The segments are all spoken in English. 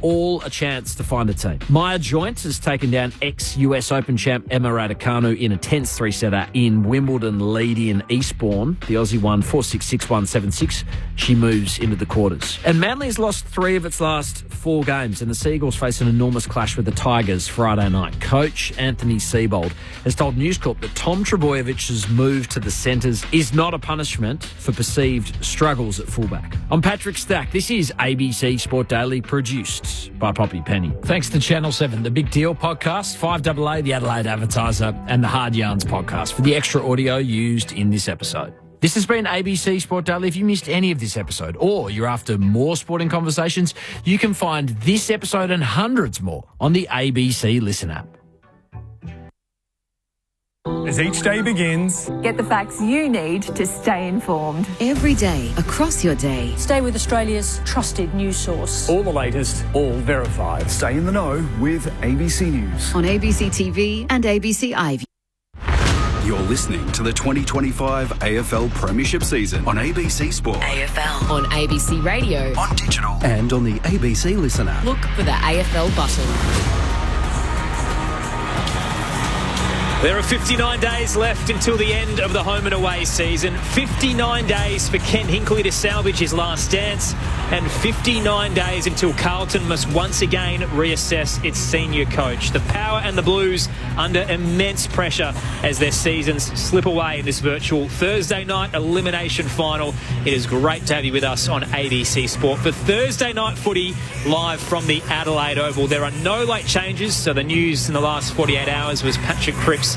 all a chance to find a team. Maya Joint has taken down ex-US Open champ Emma Raducanu in a tense three-setter in Wimbledon, Leedy and Eastbourne. The Aussie won 4-6, 6-1, 7-6. She moves into the quarters. And Manly has lost 3 of its last 4 games, and the Seagulls face an enormous clash with the Tigers Friday night. Coach Anthony Seibold has told News Corp that Tom Trebojevich's move to the centres is not a punishment for perceived struggles at fullback. I'm Patrick Stack. This is ABC Sport Daily, produced by Poppy Penny. Thanks to Channel 7, The Big Deal podcast, 5AA, The Adelaide Advertiser, and the Hard Yarns podcast for the extra audio used in this episode. This has been ABC Sport Daily. If you missed any of this episode or you're after more sporting conversations, you can find this episode and hundreds more on the ABC Listen app. As each day begins, get the facts you need to stay informed. Every day, across your day. Stay with Australia's trusted news source. all the latest, all verified. Stay in the know with ABC News. On ABC TV and ABC iView. You're listening to the 2025 AFL Premiership season on ABC Sport. AFL. On ABC Radio. On digital. And on the ABC Listen app. Look for the AFL button. There are 59 days left until the end of the home and away season. 59 days for Ken Hinkley to salvage his last dance. And 59 days until Carlton must once again reassess its senior coach. The Power and the Blues under immense pressure as their seasons slip away in this virtual Thursday night elimination final. It is great to have you with us on ABC Sport for Thursday night footy live from the Adelaide Oval. There are no late changes, so the news in the last 48 hours was Patrick Cripps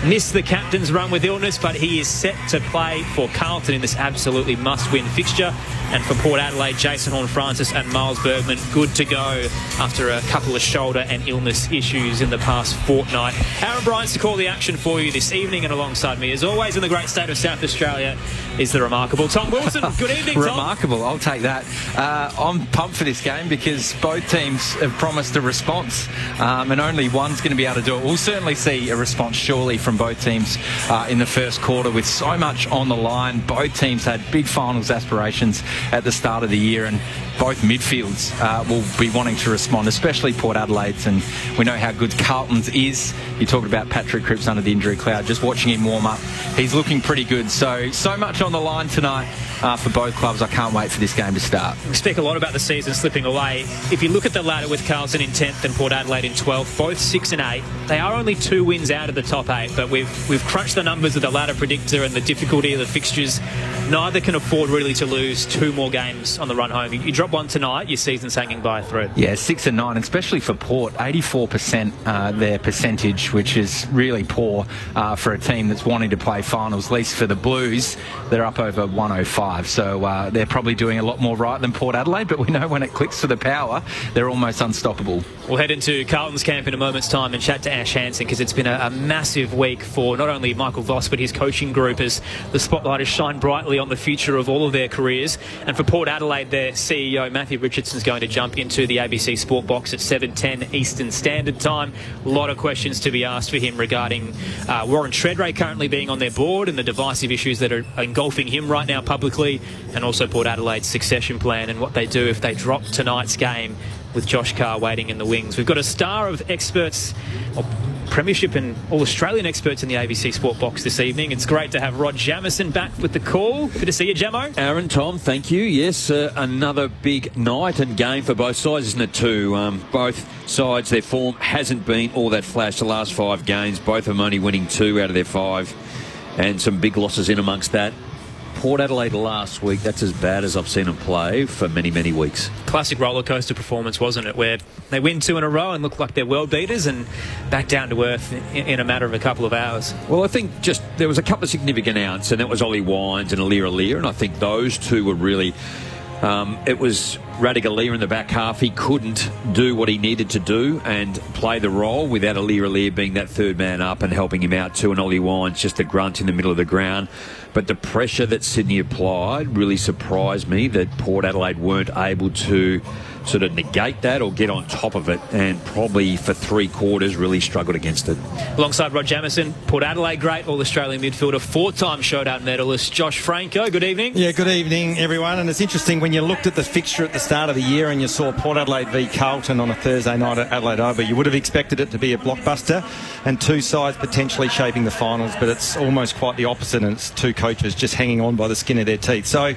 missed the captain's run with illness, but he is set to play for Carlton in this absolutely must-win fixture. And for Port Adelaide, Jason Horne-Francis and Miles Bergman good to go after a couple of shoulder and illness issues in the past fortnight. Aaron Bryant's to call the action for you this evening, and alongside me, as always, in the great state of South Australia, is the remarkable Tom Wilson. Good evening, Tom. Remarkable, I'll take that. I'm pumped for this game because both teams have promised a response, and only one's going to be able to do it. We'll certainly see a response surely from both teams in the first quarter with so much on the line. Both teams had big finals aspirations at the start of the year, and both midfields will be wanting to respond, especially Port Adelaide's, and we know how good Carlton's is. You talked about Patrick Cripps under the injury cloud. Just watching him warm up, he's looking pretty good. So much on the line tonight for both clubs. I can't wait for this game to start. We speak a lot about the season slipping away. If you look at the ladder with Carlton in 10th and Port Adelaide in 12th, both 6 and 8, they are only 2 wins out of the top 8, but we've crunched the numbers of the ladder predictor and the difficulty of the fixtures. Neither can afford really to lose 2 more games on the run home. You drop one tonight, your season's hanging by a thread. Yeah, 6 and 9, especially for Port, 84% their percentage, which is really poor for a team that's wanting to play finals. At least for the Blues, they're up over 105. So they're probably doing a lot more right than Port Adelaide, but we know when it clicks for the Power, they're almost unstoppable. We'll head into Carlton's camp in a moment's time and chat to Ash Hansen, because it's been a massive week for not only Michael Voss but his coaching group, as the spotlight has shined brightly on the future of all of their careers. And for Port Adelaide, their CEO Matthew Richardson's going to jump into the ABC Sport box at 7:10 Eastern Standard Time. A lot of questions to be asked for him regarding Warren Tredrea currently being on their board and the divisive issues that are engulfing him right now publicly, and also Port Adelaide's succession plan and what they do if they drop tonight's game with Josh Carr waiting in the wings. We've got a star of experts, Premiership and All-Australian experts in the ABC Sport box this evening. It's great to have Rod Jamieson back with the call. Good to see you, Jamo. Aaron, Tom, thank you. Yes, another big night and game for both sides, isn't it, too? Both sides, their form hasn't been all that flash the last 5 games. Both of them only winning 2 out of their 5, and some big losses in amongst that. Port Adelaide last week, that's as bad as I've seen them play for many, many weeks. Classic rollercoaster performance, wasn't it, where they win 2 in a row and look like they're world beaters and back down to earth in a matter of a couple of hours. Well, I think just there was a couple of significant outs, and that was Ollie Wines and Alir, and I think those two were really... it was Radigalia in the back half. He couldn't do what he needed to do and play the role without Alir being that third man up and helping him out too, and Ollie Wines just a grunt in the middle of the ground. But the pressure that Sydney applied really surprised me, that Port Adelaide weren't able to sort of negate that or get on top of it, and probably for 3/4 really struggled against it. Alongside Rod Jamieson, Port Adelaide great All-Australian midfielder, 4-time showdown medalist Josh Franco. Good evening. Yeah, good evening, everyone. And it's interesting when you looked at the fixture at the start of the year and you saw Port Adelaide v Carlton on a Thursday night at Adelaide Oval, you would have expected it to be a blockbuster and two sides potentially shaping the finals, but it's almost quite the opposite, and it's two coaches just hanging on by the skin of their teeth. So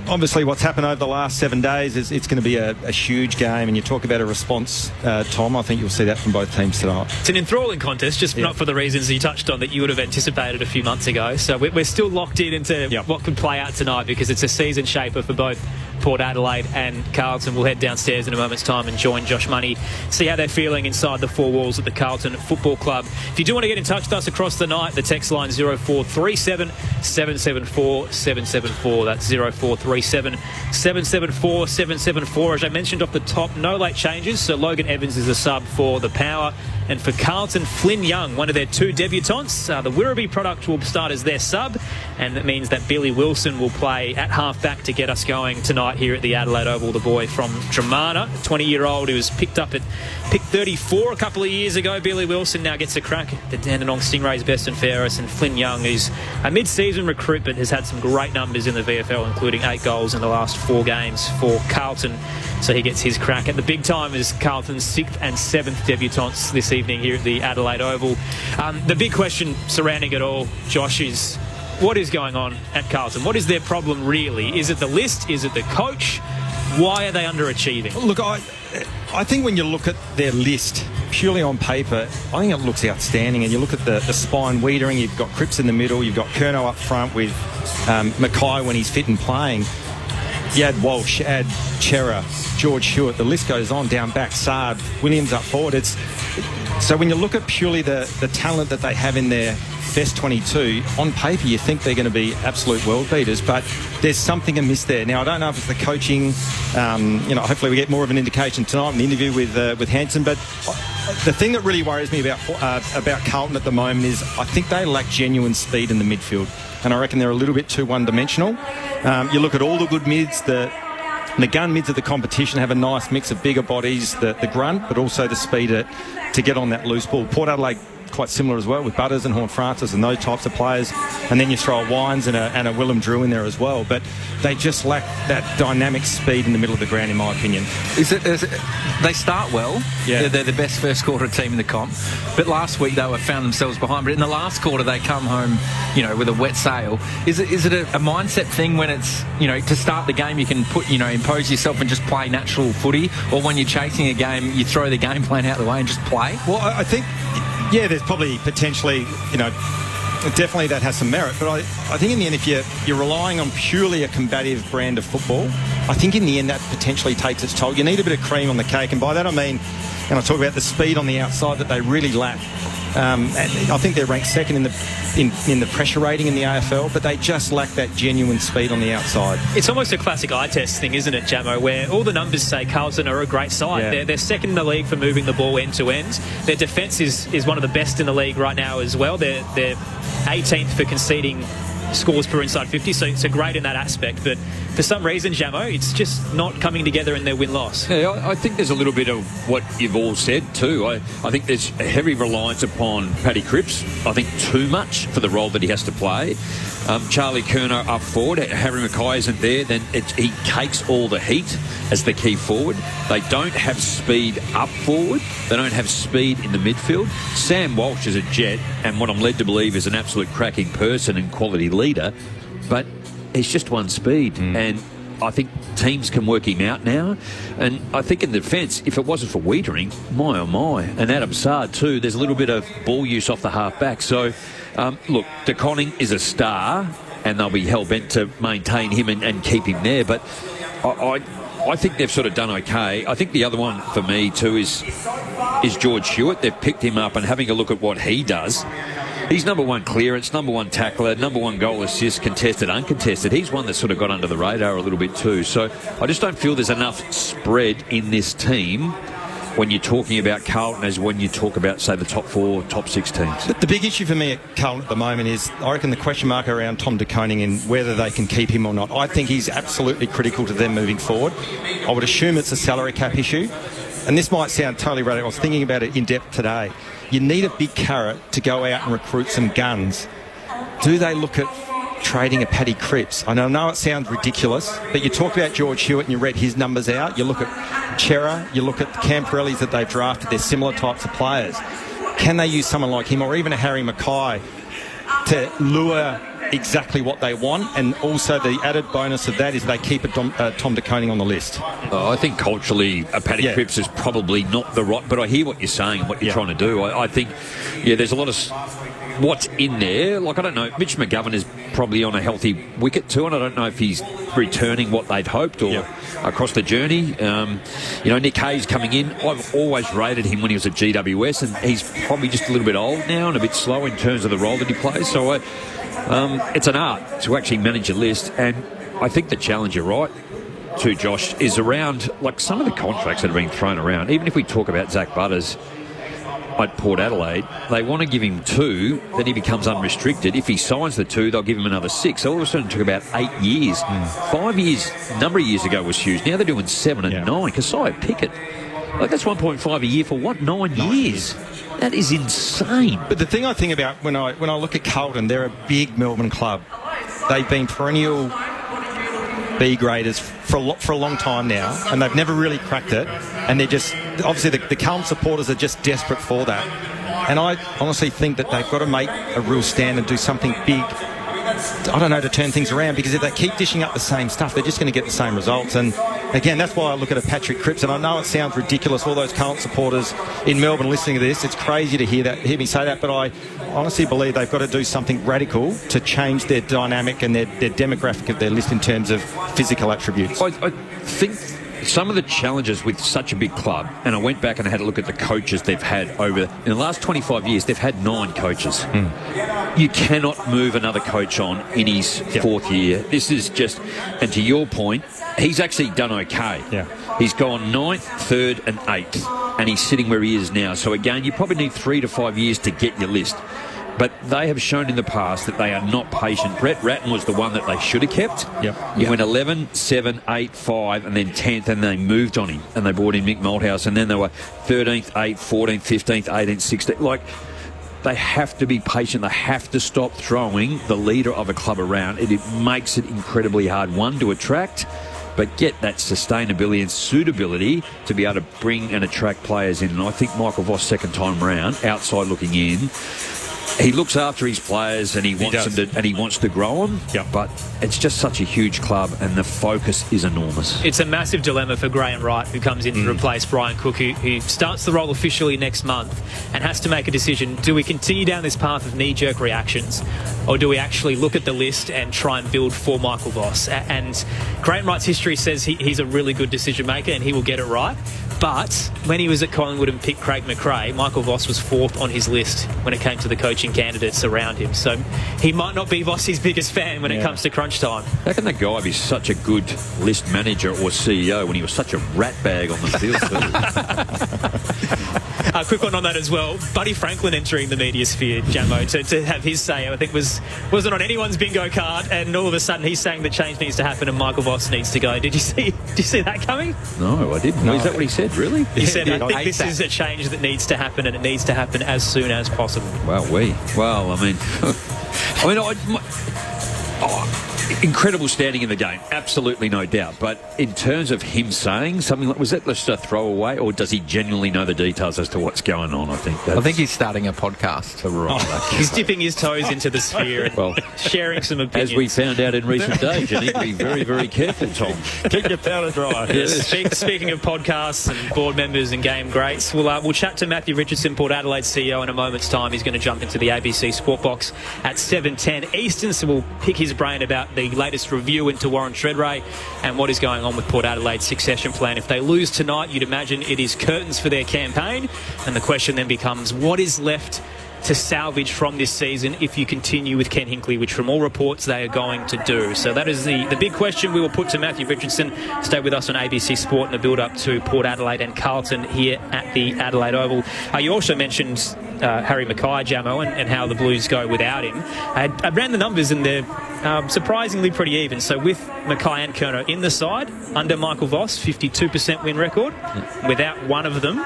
obviously what's happened over the last 7 days is it's going to be a huge game, and you talk about a response, Tom, I think you'll see that from both teams tonight. It's an enthralling contest, just not for the reasons you touched on that you would have anticipated a few months ago. So we're still locked into what could play out tonight, because it's a season shaper for both Port Adelaide and Carlton. We'll head downstairs in a moment's time and join Josh Money, see how they're feeling inside the four walls at the Carlton Football Club. If you do want to get in touch with us across the night, the text line 0437 774 774. That's 0437 774 774. As I mentioned off the top, no late changes, so Logan Evans is a sub for the Power. And for Carlton, Flynn Young, one of their two debutants. The Wirrabee product will start as their sub, and that means that Billy Wilson will play at half-back to get us going tonight here at the Adelaide Oval. The boy from Dramana, 20-year-old who was picked up at pick 34 a couple of years ago. Billy Wilson now gets a crack at the Dandenong Stingrays best and fairest, and Flynn Young, who's a mid-season recruit but has had some great numbers in the VFL, including 8 goals in the last 4 games for Carlton. So he gets his crack at the big time as Carlton's 6th and 7th debutants this evening here at the Adelaide Oval. The big question surrounding it all, Josh, is what is going on at Carlton? What is their problem really? Is it the list? Is it the coach? Why are they underachieving? Look, I think when you look at their list purely on paper, I think it looks outstanding. And you look at the spine Wiedering, you've got Cripps in the middle, you've got Curnow up front with Mackay when he's fit and playing. You add Walsh, add Chera, George Hewitt, the list goes on, down back, Sard, Williams up forward. So when you look at purely the talent that they have in their best 22, on paper you think they're going to be absolute world beaters, but there's something amiss there. Now, I don't know if it's the coaching, hopefully we get more of an indication tonight in the interview with Hansen, but the thing that really worries me about Carlton at the moment is I think they lack genuine speed in the midfield, and I reckon they're a little bit too one-dimensional. You look at all the good mids, the gun mids of the competition have a nice mix of bigger bodies, the grunt, but also the speed to get on that loose ball. Port Adelaide quite similar as well, with Butters and Horn Francis and those types of players, and then you throw a Wines and a Willem Drew in there as well, but they just lack that dynamic speed in the middle of the ground, in my opinion. They start well. Yeah. They're the best first quarter team in the comp, but last week they found themselves behind, but in the last quarter they come home with a wet sail. Is it a mindset thing when it's to start the game you can impose yourself and just play natural footy, or when you're chasing a game you throw the game plan out the way and just play? Well, I think there's probably potentially, definitely that has some merit. But I think in the end, if you're relying on purely a combative brand of football, I think in the end that potentially takes its toll. You need a bit of cream on the cake, and by that I mean, and I talk about the speed on the outside that they really lack. And I think they're ranked second in the pressure rating in the AFL, but they just lack that genuine speed on the outside. It's almost a classic eye test thing, isn't it, Jamo, where all the numbers say Carlton are a great side. Yeah. They're second in the league for moving the ball end to end. Their defence is one of the best in the league right now as well. They're 18th for conceding scores per inside 50, so great in that aspect. But for some reason, Jamo, it's just not coming together in their win-loss. Yeah, I think there's a little bit of what you've all said too. I think there's a heavy reliance upon Paddy Cripps. I think too much for the role that he has to play. Charlie Curnow up forward. Harry Mackay isn't there. Then he takes all the heat as the key forward. They don't have speed up forward. They don't have speed in the midfield. Sam Walsh is a jet, and what I'm led to believe is an absolute cracking person and quality leader, but he's just one speed, and I think teams can work him out now. And I think in the defence, if it wasn't for Wiedering, my oh my, and Adam Sard too, there's a little bit of ball use off the half-back. So, look, De Koning is a star, and they'll be hell-bent to maintain him and keep him there. But I think they've sort of done okay. I think the other one for me too is George Hewitt. They've picked him up, and having a look at what he does, he's number one clearance, number one tackler, number one goal assist, contested, uncontested. He's one that sort of got under the radar a little bit too. So I just don't feel there's enough spread in this team when you're talking about Carlton as when you talk about, say, the top 4, top 6 teams? The big issue for me at Carlton at the moment is, I reckon, the question mark around Tom De Koning and whether they can keep him or not. I think he's absolutely critical to them moving forward. I would assume it's a salary cap issue. And this might sound totally radical. I was thinking about it in depth today. You need a big carrot to go out and recruit some guns. Do they look at trading a Paddy Cripps? I know it sounds ridiculous, but you talk about George Hewitt and you read his numbers out. You look at Chera, you look at the Camporellis that they've drafted. They're similar types of players. Can they use someone like him, or even a Harry Mackay, to lure exactly what they want? And also the added bonus of that is they keep Tom De Koning on the list. I think culturally a Paddy Cripps is probably not the right, but I hear what you're saying, what you're trying to do. I think, there's a lot of what's in there. Like, I don't know, Mitch McGovern is probably on a healthy wicket too, and I don't know if he's returning what they'd hoped or across the journey. Nick Hayes coming in, I've always rated him when he was at GWS, and he's probably just a little bit old now and a bit slow in terms of the role that he plays. So it's an art to actually manage a list, and I think the challenge, you're right, too, Josh, is around, like, some of the contracts that are being thrown around. Even if we talk about Zach Butters at Port Adelaide, they want to give him 2, then he becomes unrestricted. If he signs the 2, they'll give him another 6. So all of a sudden it took about 8 years. 5 years, a number of years ago was huge. Now they're doing 7 and 9. Keziah Pickett, like, that's 1.5 a year for what? 9 years. That is insane. But the thing I think about when I look at Carlton, they're a big Melbourne club. They've been perennial B graders for a long time now, and they've never really cracked it. And they're just, obviously, the Carlton supporters are just desperate for that. And I honestly think that they've got to make a real stand and do something big, I don't know, to turn things around, because if they keep dishing up the same stuff, they're just going to get the same results. And again, that's why I look at a Patrick Cripps, and I know it sounds ridiculous, all those Carlton supporters in Melbourne listening to this, it's crazy to hear me say that, but I honestly believe they've got to do something radical to change their dynamic and their demographic of their list in terms of physical attributes. I think some of the challenges with such a big club, and I went back and I had a look at the coaches they've had in the last 25 years, they've had 9 coaches. You cannot move another coach on in his 4th year. This is just, and to your point, he's actually done okay. He's gone 9th, 3rd and 8th, and he's sitting where he is now. So again, you probably need 3 to 5 years to get your list. But they have shown in the past that they are not patient. Brett Ratton was the one that they should have kept. He went 11, 7, 8, 5, and then 10th, and they moved on him. And they brought in Mick Malthouse, and then they were 13th, 8th, 14th, 15th, 18th, 16th. Like, they have to be patient. They have to stop throwing the leader of a club around. It makes it incredibly hard, one, to attract, but get that sustainability and suitability to be able to bring and attract players in. And I think Michael Voss, second time round, outside looking in, he looks after his players and he wants to grow them. But it's just such a huge club and the focus is enormous. It's a massive dilemma for Graham Wright, who comes in to replace Brian Cook, who starts the role officially next month and has to make a decision. Do we continue down this path of knee-jerk reactions, or do we actually look at the list and try and build for Michael Voss? And Graham Wright's history says he's a really good decision maker and he will get it right. But when he was at Collingwood and picked Craig McRae, Michael Voss was 4th on his list when it came to the coaching candidates around him. So he might not be Voss's biggest fan when it comes to crunch time. How can that guy be such a good list manager or CEO when he was such a rat bag on the field too? A quick one on that as well. Buddy Franklin entering the media sphere, Jamo, to have his say, I think wasn't on anyone's bingo card, and all of a sudden he's saying that change needs to happen and Michael Voss needs to go. Did you see that coming? No, I didn't. No. Is that what he said, really? He said, I think this is a change that needs to happen, and it needs to happen as soon as possible. Well, I mean, incredible standing in the game, absolutely no doubt. But in terms of him saying something like, was that just a throwaway, or does he genuinely know the details as to what's going on? I think he's starting a podcast. He's dipping his toes into the sphere and sharing some opinions. As we found out in recent days, you need to be very, very careful, Tom. Keep your powder dry. Speaking of podcasts and board members and game greats, we'll chat to Matthew Richardson, Port Adelaide CEO, in a moment's time. He's going to jump into the ABC Sport Box at 7:10 Eastern, so we'll pick his brain about the latest review into Warren Treadray and what is going on with Port Adelaide's succession plan. If they lose tonight, you'd imagine it is curtains for their campaign, and the question then becomes, what is left to salvage from this season if you continue with Ken Hinkley, which from all reports they are going to do. So that is the big question we will put to Matthew Richardson. Stay with us on ABC Sport in the build-up to Port Adelaide and Carlton here at the Adelaide Oval. You also mentioned Harry Mackay, Jamo, and how the Blues go without him. I ran the numbers and they're surprisingly pretty even. So with Mackay and Curnow in the side, under Michael Voss, 52% win record. Without one of them,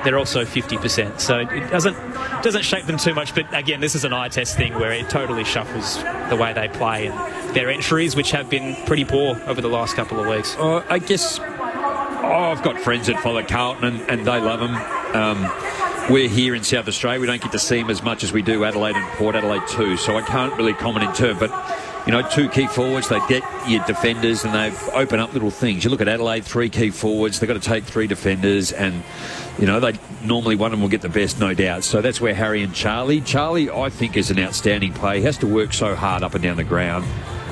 they're also 50%. So it doesn't shape them too much. But again, this is an eye test thing where it totally shuffles the way they play and their entries, which have been pretty poor over the last couple of weeks. I guess I've got friends that follow Carlton and they love them. We're here in South Australia. We don't get to see them as much as we do Adelaide and Port Adelaide too. So I can't really comment in turn. But you know, 2 key forwards, they get your defenders and they've opened up little things. You look at Adelaide, 3 key forwards, they've got to take 3 defenders and, you know, they normally one of them will get the best, no doubt. So that's where Harry and Charlie, I think, is an outstanding player. He has to work so hard up and down the ground.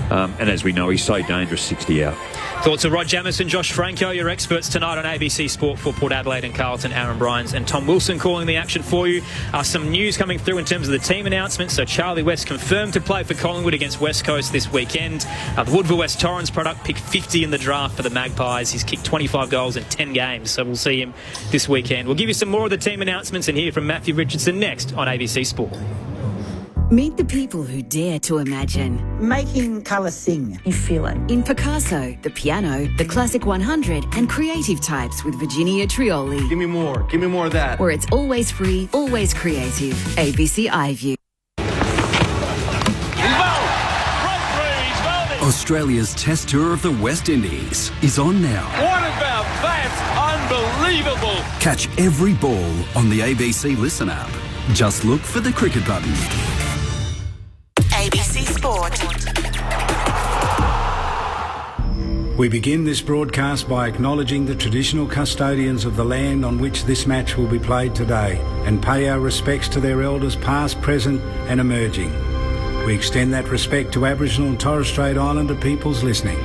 And as we know, he's so dangerous 60 out. Thoughts of Rod Jamison, Josh Franco, your experts tonight on ABC Sport for Port Adelaide and Carlton. Aaron Bryans and Tom Wilson calling the action for you. Some news coming through in terms of the team announcements. So Charlie West confirmed to play for Collingwood against West Coast this weekend. The Woodville West Torrens product picked 50 in the draft for the Magpies. He's kicked 25 goals in 10 games, so we'll see him this weekend. We'll give you some more of the team announcements and hear from Matthew Richardson next on ABC Sport. Meet the people who dare to imagine. Making colour sing. You feel it. In Picasso, the piano, the Classic 100 and creative types with Virginia Trioli. Give me more of that. Where it's always free, always creative. ABC iView. Australia's Test Tour of the West Indies is on now. What about that? Unbelievable. Catch every ball on the ABC Listen app. Just look for the cricket button. ABC Sport. We begin this broadcast by acknowledging the traditional custodians of the land on which this match will be played today and pay our respects to their elders past, present and emerging. We extend that respect to Aboriginal and Torres Strait Islander peoples listening.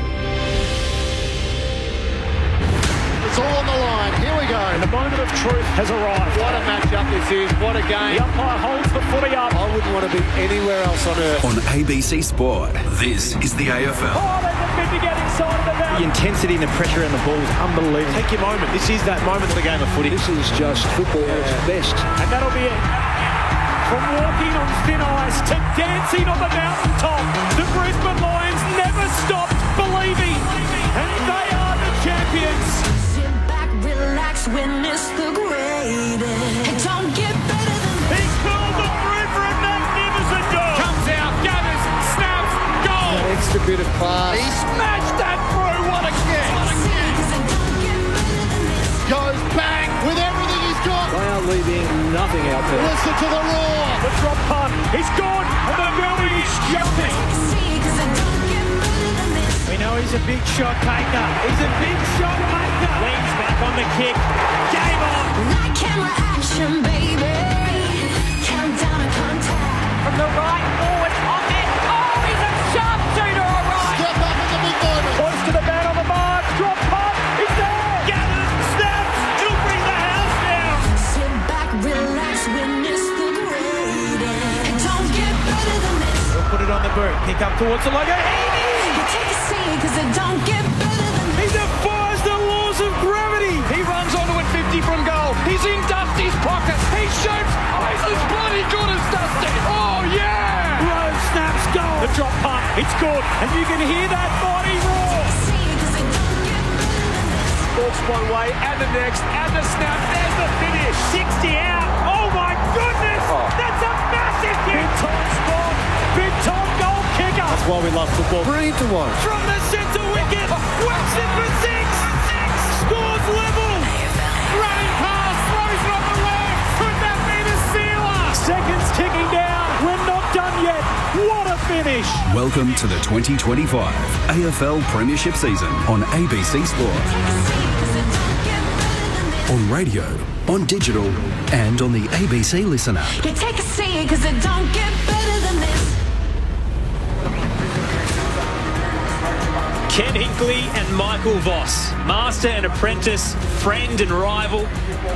It's all on the line. Here we go. And the moment of truth has arrived. What a matchup this is. What a game. The umpire holds the footy up. I wouldn't want to be anywhere else on earth. On ABC Sport, this is the AFL. Oh, they defend to get inside of the net. The intensity and the pressure around the ball is unbelievable. Take your moment. This is that moment of the game of footy. This is just football at its best. And that'll be it. From walking on thin ice to dancing on the mountaintop, the Brisbane Lions never stopped believing. And they are the champions. Sit back, relax, witness the greatest. It don't get better than this. He called the through for a magnificent goal. Comes out, gathers, snaps, goal. That extra bit of class. He smashed that through. What a kick. Goes bang with everything he's got. They are leaving nothing out there. Listen to the roar. The drop punt. He's gone. And the building is jumping. We know he's a big shot taker. He's a big shot maker. Leans back on the kick. Game on. Like camera action, baby. Countdown to contact. From the right forward. On it. Oh, he's a sharpshooter, all right. Step up in the big moment. Close to the man on the mark. Drop punt. He's there. Gathers. Snaps. He'll bring the house down. Sit back, relax, witness the greatest. It don't get better than this. He'll put it on the boot. Kick up towards the logo. You take a seat, cause it don't get better than He this. defies the laws of gravity. He runs onto it 50 from goal. He's in Dusty's pocket. He shoots. Oh, he's as bloody good as Dusty. Oh, yeah. Rose snaps goal. The drop punt. It's good. And you can hear that body roar. Walks one way and the next and the snap. There's the finish. 60 out. Oh, my goodness. That's a massive kick. Big time spot. Big time goal kicker. That's why we love football. Brilliant to watch. From the centre wicket. Whacks it for 6. Scores level. Running pass. Throws it on the left. Could that be the sealer? Seconds ticking down. We're not done yet. What a finish. Welcome to the 2025 AFL Premiership season on ABC Sport. On radio, on digital, and on the ABC Listen app. You take a seat, cause it don't get better than this. Ken Hinkley and Michael Voss, master and apprentice, friend and rival.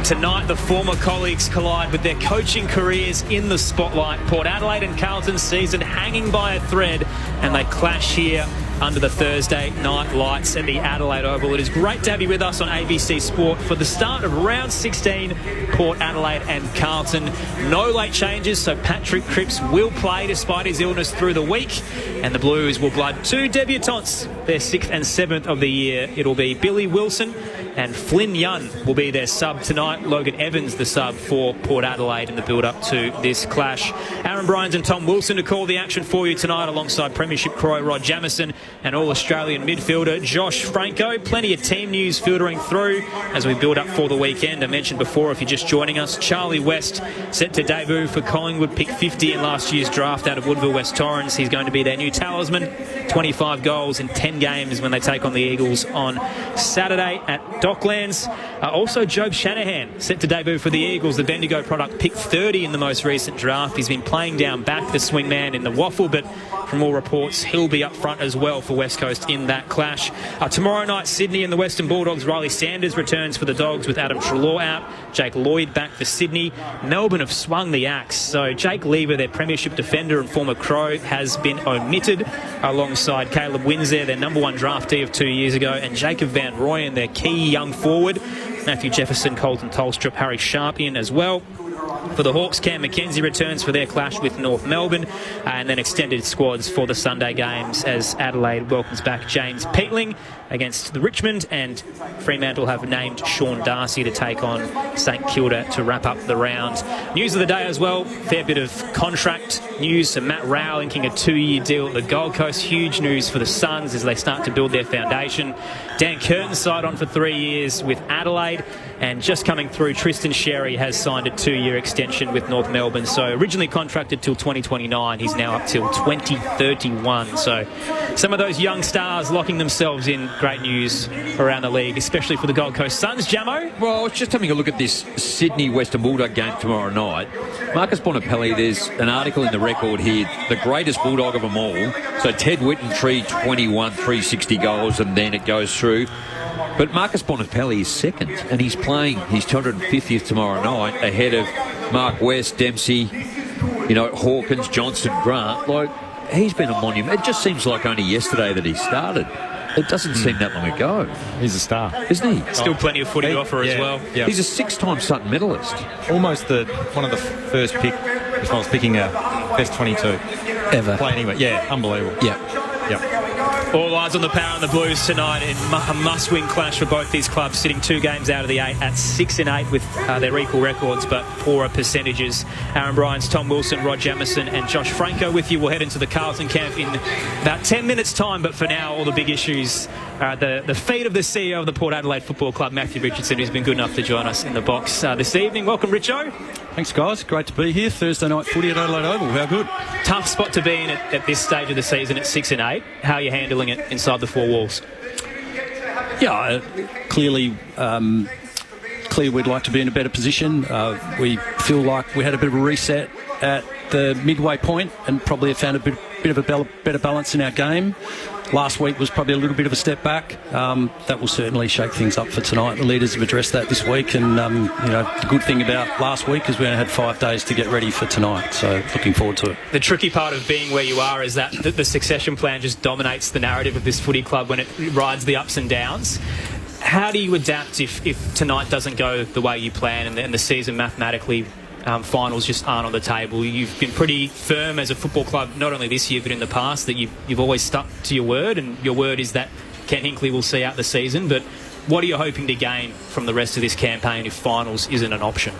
Tonight, the former colleagues collide with their coaching careers in the spotlight. Port Adelaide and Carlton's season hanging by a thread, and they clash here under the Thursday night lights at the Adelaide Oval. It is great to have you with us on ABC Sport for the start of round 16, Port Adelaide and Carlton. No late changes, so Patrick Cripps will play despite his illness through the week, and the Blues will blood two debutantes, their 6th and 7th of the year. It'll be Billy Wilson and Flynn Young will be their sub tonight. Logan Evans the sub for Port Adelaide in the build-up to this clash. Aaron Bryans and Tom Wilson to call the action for you tonight, alongside Premiership Croy Rod Jamieson and All-Australian midfielder Josh Franco. Plenty of team news filtering through as we build up for the weekend. I mentioned before, if you're just joining us, Charlie West set to debut for Collingwood, pick 50 in last year's draft out of Woodville West Torrens. He's going to be their new talisman. 25 goals in 10 games when they take on the Eagles on Saturday at Docklands. Also, Job Shanahan set to debut for the Eagles, the Bendigo product, picked 30 in the most recent draft. He's been playing down back, the swingman in the waffle, but from all reports, he'll be up front as well for West Coast in that clash. Tomorrow night, Sydney and the Western Bulldogs. Riley Sanders returns for the Dogs with Adam Treloar out. Jake Lloyd back for Sydney. Melbourne have swung the axe, so Jake Lever, their premiership defender and former Crow, has been omitted alongside Caleb Windsor, their number one draftee of 2 years ago, and Jacob Van Rooyen, their key young forward. Matthew Jefferson, Colton Tolstrup, Harry Sharp in as well. For the Hawks, Cam McKenzie returns for their clash with North Melbourne, and then extended squads for the Sunday games as Adelaide welcomes back James Peatling against the Richmond, and Fremantle have named Sean Darcy to take on St Kilda to wrap up the round. News of the day as well, fair bit of contract news. So Matt Rowell inking a 2-year deal at the Gold Coast. Huge news for the Suns as they start to build their foundation. Dan Curtin's side on for 3 years with Adelaide, and just coming through, Tristan Sherry has signed a 2-year extension with North Melbourne. So originally contracted till 2029, he's now up till 2031. So some of those young stars locking themselves in. Great news around the league, especially for the Gold Coast Suns. Jamo? Well, I was just having a look at this Sydney Western Bulldog game tomorrow night. Marcus Bonapelli, there's an article in the Record here, the greatest Bulldog of them all. So Ted Whittentree, 21, 360 goals, and then it goes through. But Marcus Bonapelli is second, and he's playing his 250th tomorrow night ahead of Mark West, Dempsey, Hawkins, Johnson, Grant. Like, he's been a monument. It just seems like only yesterday that he started. It doesn't seem that long ago. He's a star, isn't he? Still plenty of footy to offer as well. Yeah. He's a 6-time Sutton medalist. Almost one of the first pick, if I was picking a best 22 ever. Play anyway. Yeah, unbelievable. Yeah. All eyes on the Power and the Blues tonight in a must-win clash for both these clubs, sitting 2 games out of the 8 at 6 and 8 with their equal records but poorer percentages. Aaron Bryans, Tom Wilson, Rod Jamieson and Josh Franco with you. We'll head into the Carlton camp in about 10 minutes' time, but for now, all the big issues are the feet of the CEO of the Port Adelaide Football Club, Matthew Richardson, who's been good enough to join us in the box this evening. Welcome, Richo. Thanks, guys. Great to be here. Thursday night footy at Adelaide Oval. How good. Tough spot to be in at this stage of the season at 6 and 8. How are you handling it inside the 4 walls? Yeah, clearly we'd like to be in a better position. We feel like we had a bit of a reset at the midway point and probably have found a bit of a better balance in our game. Last week was probably a little bit of a step back. That will certainly shake things up for tonight. The leaders have addressed that this week, and the good thing about last week is we only had 5 days to get ready for tonight, so looking forward to it. The tricky part of being where you are is that the succession plan just dominates the narrative of this footy club when it rides the ups and downs. How do you adapt if tonight doesn't go the way you plan and the season mathematically finals just aren't on the table? You've been pretty firm as a football club, not only this year but in the past, that you've always stuck to your word, and your word is that Ken Hinkley will see out the season. But what are you hoping to gain from the rest of this campaign if finals isn't an option?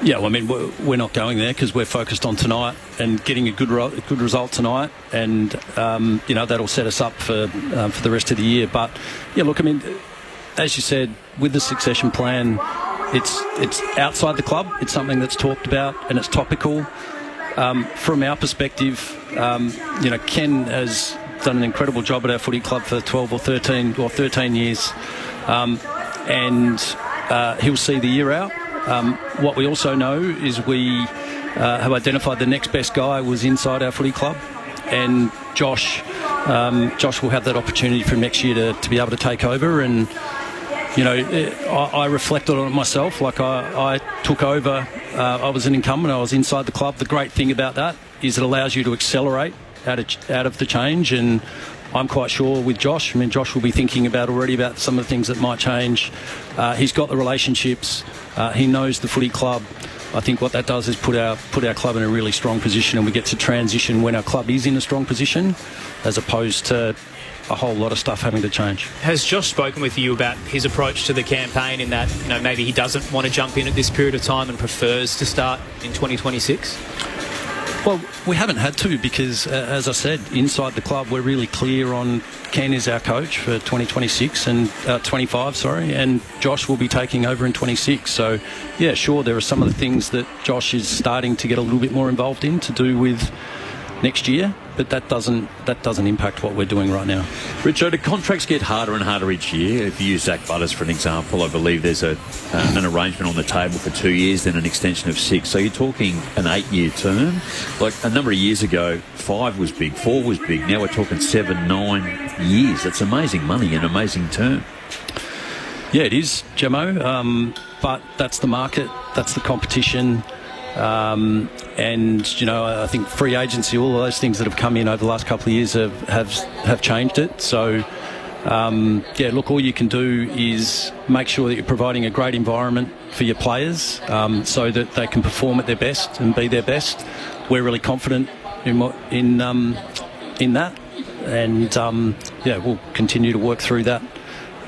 Yeah, well, I mean, we're not going there because we're focused on tonight and getting a good result tonight, and that'll set us up for the rest of the year. But yeah, look, I mean, as you said, with the succession plan, it's outside the club. It's something that's talked about and it's topical. From our perspective, Ken has done an incredible job at our footy club for 12 or 13 years, and he'll see the year out. What we also know is we have identified the next best guy was inside our footy club, and Josh Josh will have that opportunity from next year to be able to take over. And I reflected on it myself. Like I took over. I was an incumbent. I was inside the club. The great thing about that is it allows you to accelerate out of the change. And I'm quite sure with Josh, Josh will be thinking already about some of the things that might change. He's got the relationships. He knows the footy club. I think what that does is put our club in a really strong position, and we get to transition when our club is in a strong position, as opposed to a whole lot of stuff having to change. Has Josh spoken with you about his approach to the campaign, in that maybe he doesn't want to jump in at this period of time and prefers to start in 2026? Well, we haven't had to because, as I said, inside the club we're really clear on Ken is our coach for 2026 and 25, and Josh will be taking over in 26. So, yeah, sure, there are some of the things that Josh is starting to get a little bit more involved in to do with next year, but that doesn't impact what we're doing right now. Richo, do contracts get harder and harder each year? If you use Zach Butters for an example, I believe there's an arrangement on the table for 2 years, then an extension of 6. So you're talking an 8-year term. Like a number of years ago, 5 was big, 4 was big. Now we're talking 7, 9 years. That's amazing money, an amazing term. Yeah, it is, Jamo. But that's the market, that's the competition. I think free agency, all of those things that have come in over the last couple of years have changed it. So, all you can do is make sure that you're providing a great environment for your players, so that they can perform at their best and be their best. We're really confident in that, and we'll continue to work through that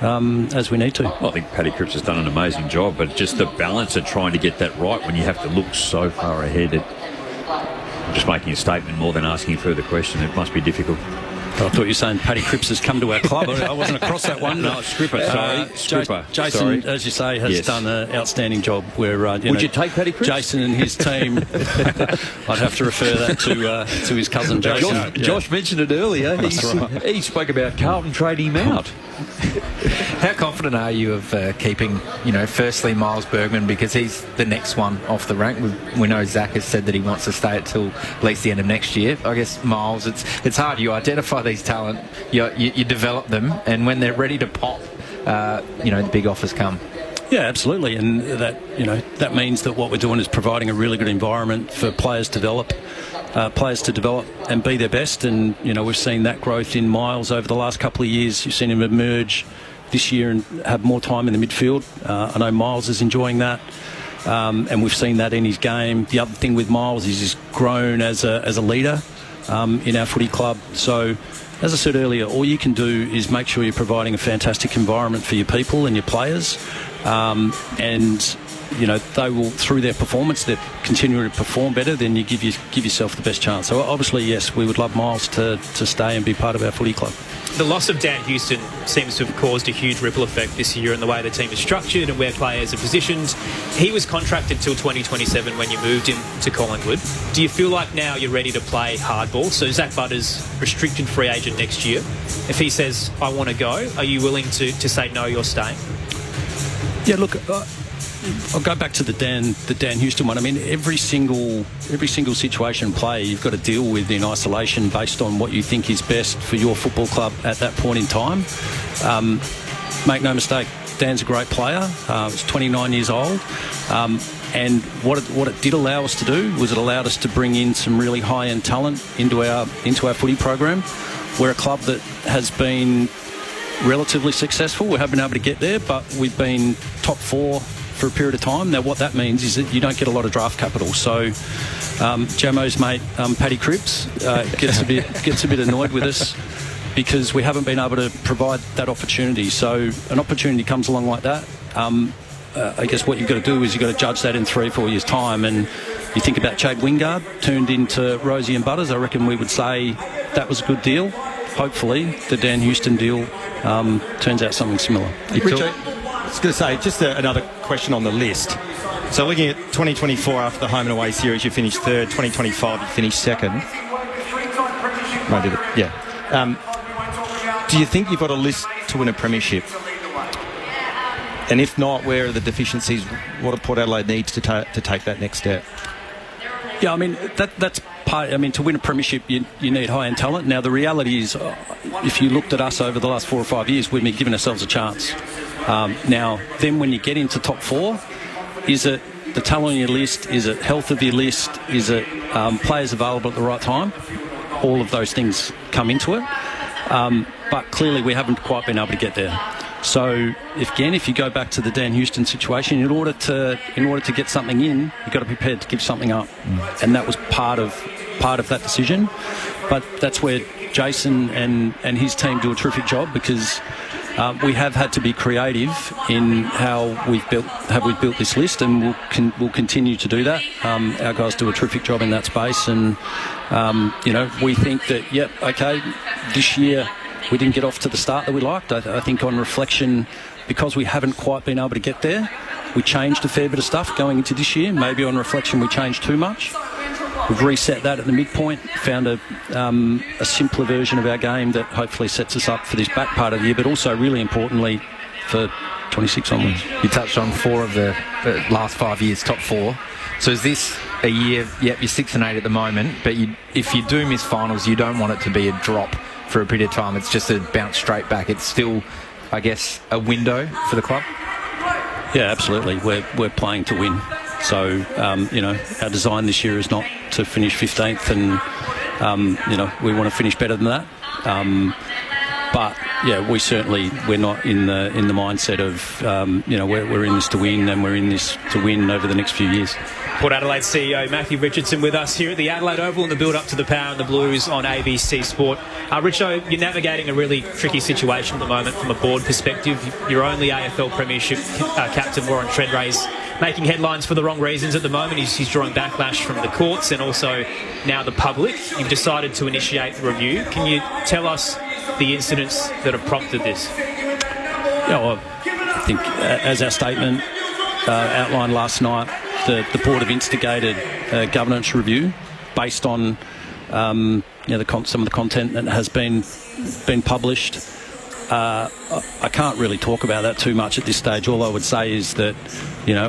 as we need to. I think Paddy Cripps has done an amazing job, but just the balance of trying to get that right when you have to look so far ahead. I'm just making a statement more than asking a further question. It must be difficult. I thought you were saying Paddy Cripps has come to our club. I wasn't across that one. No, Scripper, sorry. Scripper. Jason, as you say, has done an outstanding job. Where would you take Paddy Cripps? Jason and his team. I'd have to refer that to his cousin Jason. Josh mentioned it earlier. He spoke about Carlton trading him out. How confident are you of keeping, firstly Miles Bergman, because he's the next one off the rank? We know Zach has said that he wants to stay until at least the end of next year. I guess Miles, it's hard. You identify these talent, you develop them, and when they're ready to pop, the big offers come. Yeah, absolutely, and that means that what we're doing is providing a really good environment for players to develop and be their best. And we've seen that growth in Miles over the last couple of years. You've seen him emerge this year and have more time in the midfield. I know Miles is enjoying that, and we've seen that in his game. The other thing with Miles is he's grown as a leader in our footy club. So, as I said earlier, all you can do is make sure you're providing a fantastic environment for your people and your players, and they will, through their performance, they're continuing to perform better, then you give yourself the best chance. So obviously, yes, we would love Miles to stay and be part of our footy club. The loss of Dan Houston seems to have caused a huge ripple effect this year in the way the team is structured and where players are positioned. He was contracted till 2027 when you moved him to Collingwood. Do you feel like now you're ready to play hardball? So Zach Butters, restricted free agent next year. If he says, I want to go, are you willing to say, no, you're staying? Yeah, look, I'll go back to the Dan Houston one. I mean, every single situation play you've got to deal with in isolation based on what you think is best for your football club at that point in time. Make no mistake, Dan's a great player. He's 29 years old. And what it did allow us to do was it allowed us to bring in some really high-end talent into our footy program. We're a club that has been relatively successful. We haven't been able to get there, but we've been top 4 for a period of time. Now, what that means is that you don't get a lot of draft capital. So, Jamo's mate, Paddy Cripps, gets a bit annoyed with us because we haven't been able to provide that opportunity. So, an opportunity comes along like that. I guess what you've got to do is you've got to judge that in 3-4 years' time. And you think about Chade Wingard turned into Rosie and Butters. I reckon we would say that was a good deal. Hopefully, the Dan Houston deal turns out something similar. Richard, I was going to say, just another question on the list. So looking at 2024 after the home and away series, you finished 3rd. 2025, you finished 2nd. Do you think you've got a list to win a premiership? And if not, where are the deficiencies? What do Port Adelaide needs to take that next step? Yeah, I mean, that's part. I mean, to win a premiership, you need high-end talent. Now, the reality is, if you looked at us over the last 4 or 5 years, we've been giving ourselves a chance. Now, then when you get into top 4, is it the talent on your list? Is it health of your list? Is it players available at the right time? All of those things come into it. But clearly, we haven't quite been able to get there. So, if you go back to the Dan Houston situation, in order to get something in, you've got to be prepared to give something up, and that was part of that decision. But that's where Jason and his team do a terrific job, because we have had to be creative in how we've built this list, and we'll continue to do that. Our guys do a terrific job in that space, and we think that this year we didn't get off to the start that we liked. I think on reflection, because we haven't quite been able to get there, we changed a fair bit of stuff going into this year. Maybe on reflection we changed too much. We've reset that at the midpoint, found a simpler version of our game that hopefully sets us up for this back part of the year, but also really importantly for 26 onwards. You touched on 4 of the last 5 years top 4. So is this a year? Yep, you're 6 and 8 at the moment, but if you do miss finals, you don't want it to be a drop for a period of time. It's just a bounce straight back. It's still, I guess, a window for the club. Yeah, absolutely. We're playing to win. So, our design this year is not to finish 15th, and, we want to finish better than that. But, yeah, we're not in the mindset of, we're in this to win, and we're in this to win over the next few years. Port Adelaide CEO Matthew Richardson with us here at the Adelaide Oval in the build-up to the Power and the Blues on ABC Sport. Richo, you're navigating a really tricky situation at the moment from a board perspective. Your only AFL Premiership captain, Warren Treadray's making headlines for the wrong reasons at the moment. He's drawing backlash from the courts and also now the public. You've decided to initiate the review. Can you tell us the incidents that have prompted this? Yeah, well, I think as our statement outlined last night, the board have instigated a governance review based on some of the content that has been published. I can't really talk about that too much at this stage. All I would say is that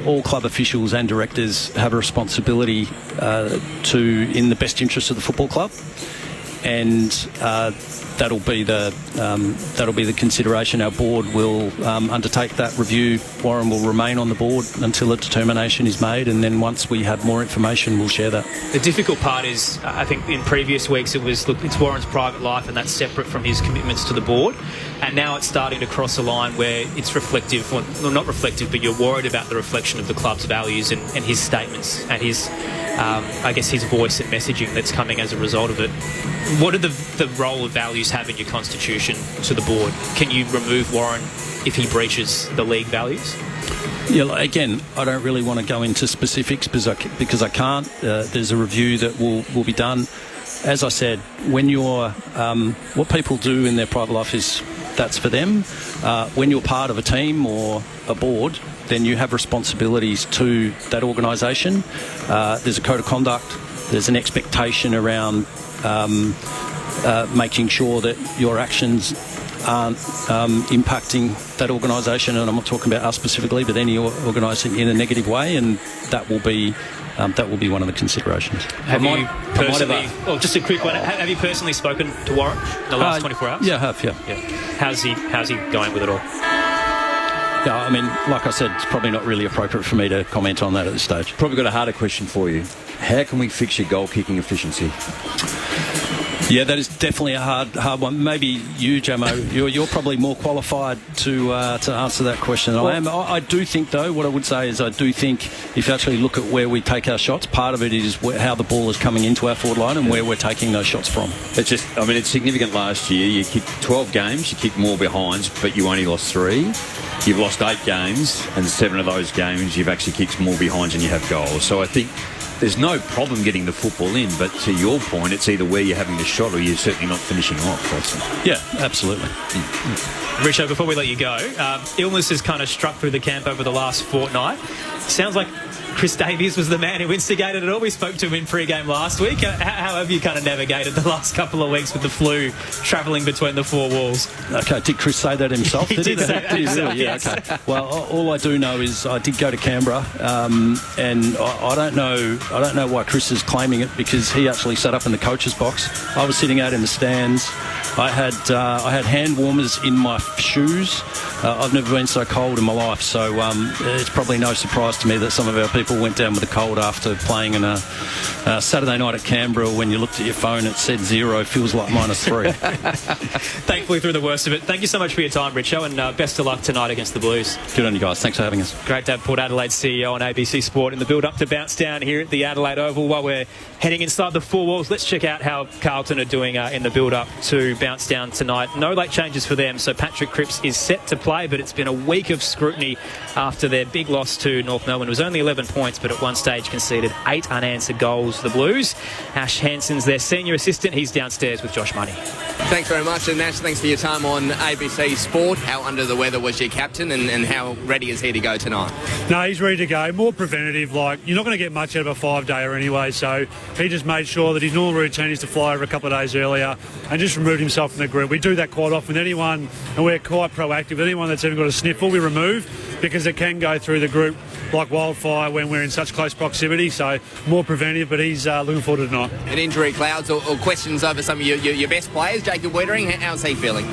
all club officials and directors have a responsibility in the best interest of the football club, and that'll be the consideration. Our board will undertake that review. Warren will remain on the board until a determination is made, and then once we have more information, we'll share that. The difficult part is, I think in previous weeks it was, look, it's Warren's private life and that's separate from his commitments to the board, and now it's starting to cross a line where it's reflective, well, not reflective, but you're worried about the reflection of the club's values and his statements and his, his voice and messaging that's coming as a result of it. What are the role of values have in your constitution to the board? Can you remove Warren if he breaches the league values? Yeah, again, I don't really want to go into specifics because I can't. There's a review that will be done. As I said, when you're what people do in their private life that's for them. When you're part of a team or a board, then you have responsibilities to that organisation. There's a code of conduct. There's an expectation around making sure that your actions aren't impacting that organisation, and I'm not talking about us specifically, but any organisation in a negative way, and that will be one of the considerations. Have you personally, just a quick one, have you personally spoken to Warren in the last 24 hours? Yeah, I have, yeah. How's he going with it all? Yeah, I mean, like I said, it's probably not really appropriate for me to comment on that at this stage. Probably got a harder question for you. How can we fix your goal-kicking efficiency? Yeah, that is definitely a hard one. Maybe you, Jamo, you're probably more qualified to answer that question than I am. I do think, though, what I would say is I do think if you actually look at where we take our shots, part of it is how the ball is coming into our forward line and where we're taking those shots from. It's just, I mean, it's significant last year. You kicked 12 games, you kicked more behinds, but you only lost 3. You've lost 8 games, and 7 of those games you've actually kicked more behinds than you have goals. So I think there's no problem getting the football in, but to your point, it's either where you're having the shot or you're certainly not finishing off. Yeah, absolutely. Richo, before we let you go, illness has kind of struck through the camp over the last fortnight. Sounds like Chris Davies was the man who instigated it all. We spoke to him in pre-game last week. How have you kind of navigated the last couple of weeks with the flu travelling between the four walls? Okay, did Chris say that himself? He did say that himself, really? yes. Yeah, okay. Well, all I do know is I did go to Canberra, and I don't know why Chris is claiming it, because he actually sat up in the coach's box. I was sitting out in the stands. I had hand warmers in my shoes. I've never been so cold in my life, so it's probably no surprise to me that some of our people went down with a cold after playing in a Saturday night at Canberra. When you looked at your phone, it said 0, feels like -3. Thankfully through the worst of it. Thank you so much for your time, Richo, and best of luck tonight against the Blues. Good on you guys. Thanks for having us. Great to have Port Adelaide CEO on ABC Sport in the build-up to bounce down here at the Adelaide Oval. While we're heading inside the four walls, let's check out how Carlton are doing in the build-up to bounce down tonight. No late changes for them, so Patrick Cripps is set to play, but it's been a week of scrutiny after their big loss to North Melbourne. It was only 11 points, but at one stage conceded 8 unanswered goals. The Blues, Ash Hansen's their senior assistant. He's downstairs with Josh Money. Thanks very much, and Ash, thanks for your time on ABC Sport. How under the weather was your captain, and how ready is he to go tonight? No, he's ready to go. More preventative. Like, you're not going to get much out of a 5-dayer anyway, so he just made sure that his normal routine is to fly over a couple of days earlier and just removed himself from the group. We do that quite often with anyone, and we're quite proactive. Anyone that's even got a sniffle, we remove, because it can go through the group like wildfire when we're in such close proximity. So more preventive, but he's looking forward to tonight. And injury clouds or questions over some of your best players. Jacob Wettering, how's he feeling?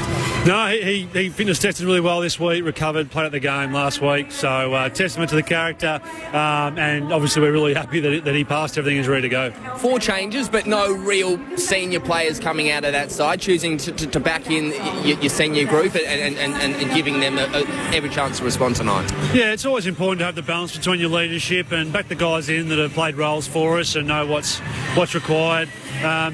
No, he fitness tested really well this week, recovered, played at the game last week. So testament to the character, and obviously we're really happy that he passed everything and is ready to go. 4 changes, but no real senior players coming out of that side, choosing to back in your senior group and giving them every chance to respond tonight. Yeah, it's always important to have the balance between your leadership and back the guys in that have played roles for us and know what's required.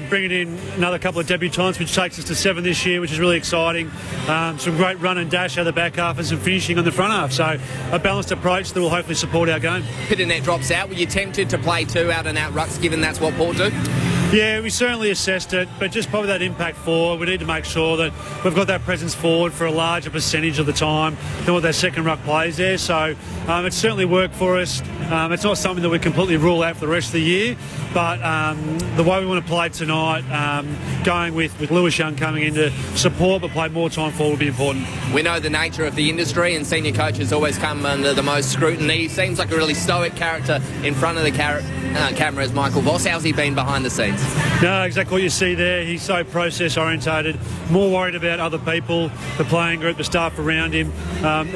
Bringing in another couple of debutants, which takes us to 7 this year, which is really exciting. Some great run and dash out of the back half and some finishing on the front half. So a balanced approach that will hopefully support our game. Pitternet drops out. Were you tempted to play 2 out-and-out rucks, given that's what Port do? Yeah, we certainly assessed it, but just probably that impact forward. We need to make sure that we've got that presence forward for a larger percentage of the time than what that second ruck plays there. So it's certainly worked for us. It's not something that we completely rule out for the rest of the year, but the way we want to play tonight, going with Lewis Young coming in to support but play more time forward will be important. We know the nature of the industry, and senior coaches always come under the most scrutiny. He seems like a really stoic character in front of the camera as Michael Voss. How's he been behind the scenes? No, exactly what you see there. He's so process orientated, more worried about other people, the playing group, the staff around him.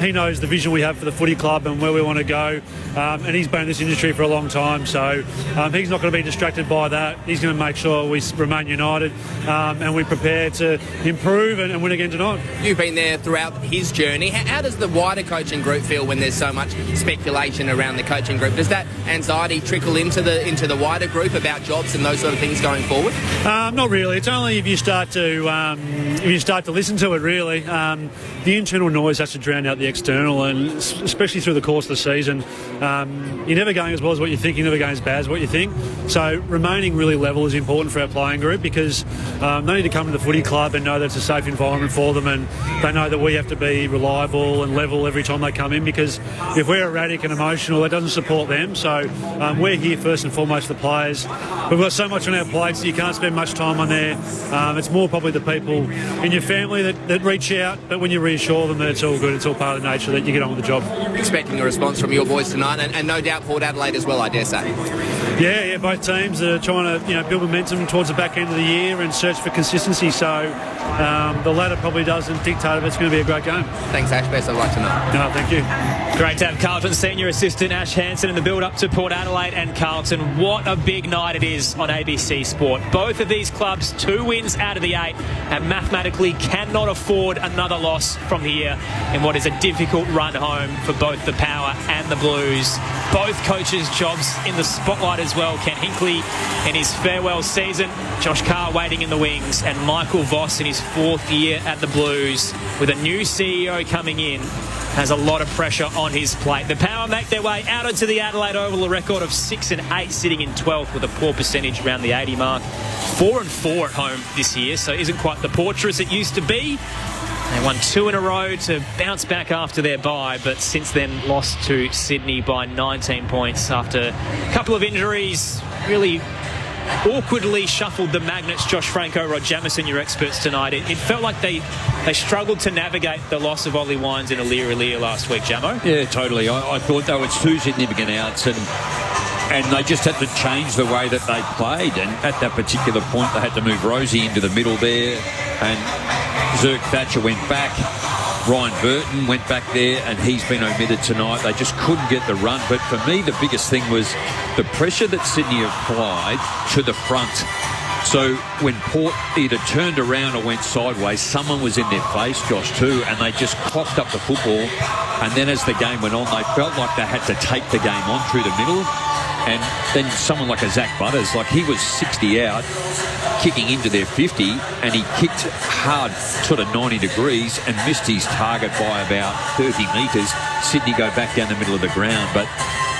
He knows the vision we have for the footy club and where we want to go, and he's been in this industry for a long time, so he's not going to be distracted by that. He's going to make sure we remain united, and we prepare to improve and win again tonight. You've been there throughout his journey. How does the wider coaching group feel when there's so much speculation around the coaching group? Does that anxiety trickle into the wider group about jobs and those sort of things going forward? Not really. It's only if you start to listen to it, really. The internal noise has to drown out the external, and especially through the course of the season, you're never going as well as what you think, you're never going as bad as what you think. So remaining really level is important for our playing group, because they need to come to the footy club and know that it's a safe environment for them, and they know that we have to be reliable and level every time they come in, because if we're erratic and emotional, it doesn't support them. So we're here first and foremost for the players. We've got so much on our plates, you can't spend much time on there. It's more probably the people in your family that reach out, but when you reassure them that it's all good, it's all part of nature, that you get on with the job. Expecting a response from your boys tonight, and no doubt Port Adelaide as well, I dare say. Yeah, both teams are trying to build momentum towards the back end of the year and search for consistency, so the latter probably doesn't dictate if it's going to be a great game. Thanks, Ash. Best of luck tonight. No, thank you. Great to have Carlton senior assistant Ash Hansen in the build-up to Port Adelaide and Carlton. What a big night it is on ABC Sport. Both of these clubs 2 wins out of the 8 and mathematically cannot afford another loss from here in what is a difficult run home for both the Power and the Blues. Both coaches' jobs in the spotlight as well. Ken Hinkley in his farewell season, Josh Carr waiting in the wings, and Michael Voss in his 4th year at the Blues. With a new CEO coming in, has a lot of pressure on his plate. The Power make their way out into the Adelaide Oval, a record of 6-8, sitting in 12th with a poor percentage around the 80 mark. 4-4 at home this year, so isn't quite the Portress it used to be. They won 2 in a row to bounce back after their bye, but since then lost to Sydney by 19 points after a couple of injuries. Really awkwardly shuffled the Magnets. Josh Franco, Rod Jamieson, your experts tonight. It felt like they struggled to navigate the loss of Ollie Wines and Aliir last week, Jamo. Yeah, totally. I thought they were 2 significant outs, and they just had to change the way that they played. And at that particular point, they had to move Rosie into the middle there, and Zerk Thatcher went back. Ryan Burton went back there, and he's been omitted tonight. They just couldn't get the run. But for me, the biggest thing was the pressure that Sydney applied to the front. So when Port either turned around or went sideways, someone was in their face, Josh, too, and they just coughed up the football. And then as the game went on, they felt like they had to take the game on through the middle. And then someone like a Zach Butters, like he was 60 out, kicking into their 50, and he kicked hard, sort of 90 degrees, and missed his target by about 30 metres. Sydney go back down the middle of the ground. But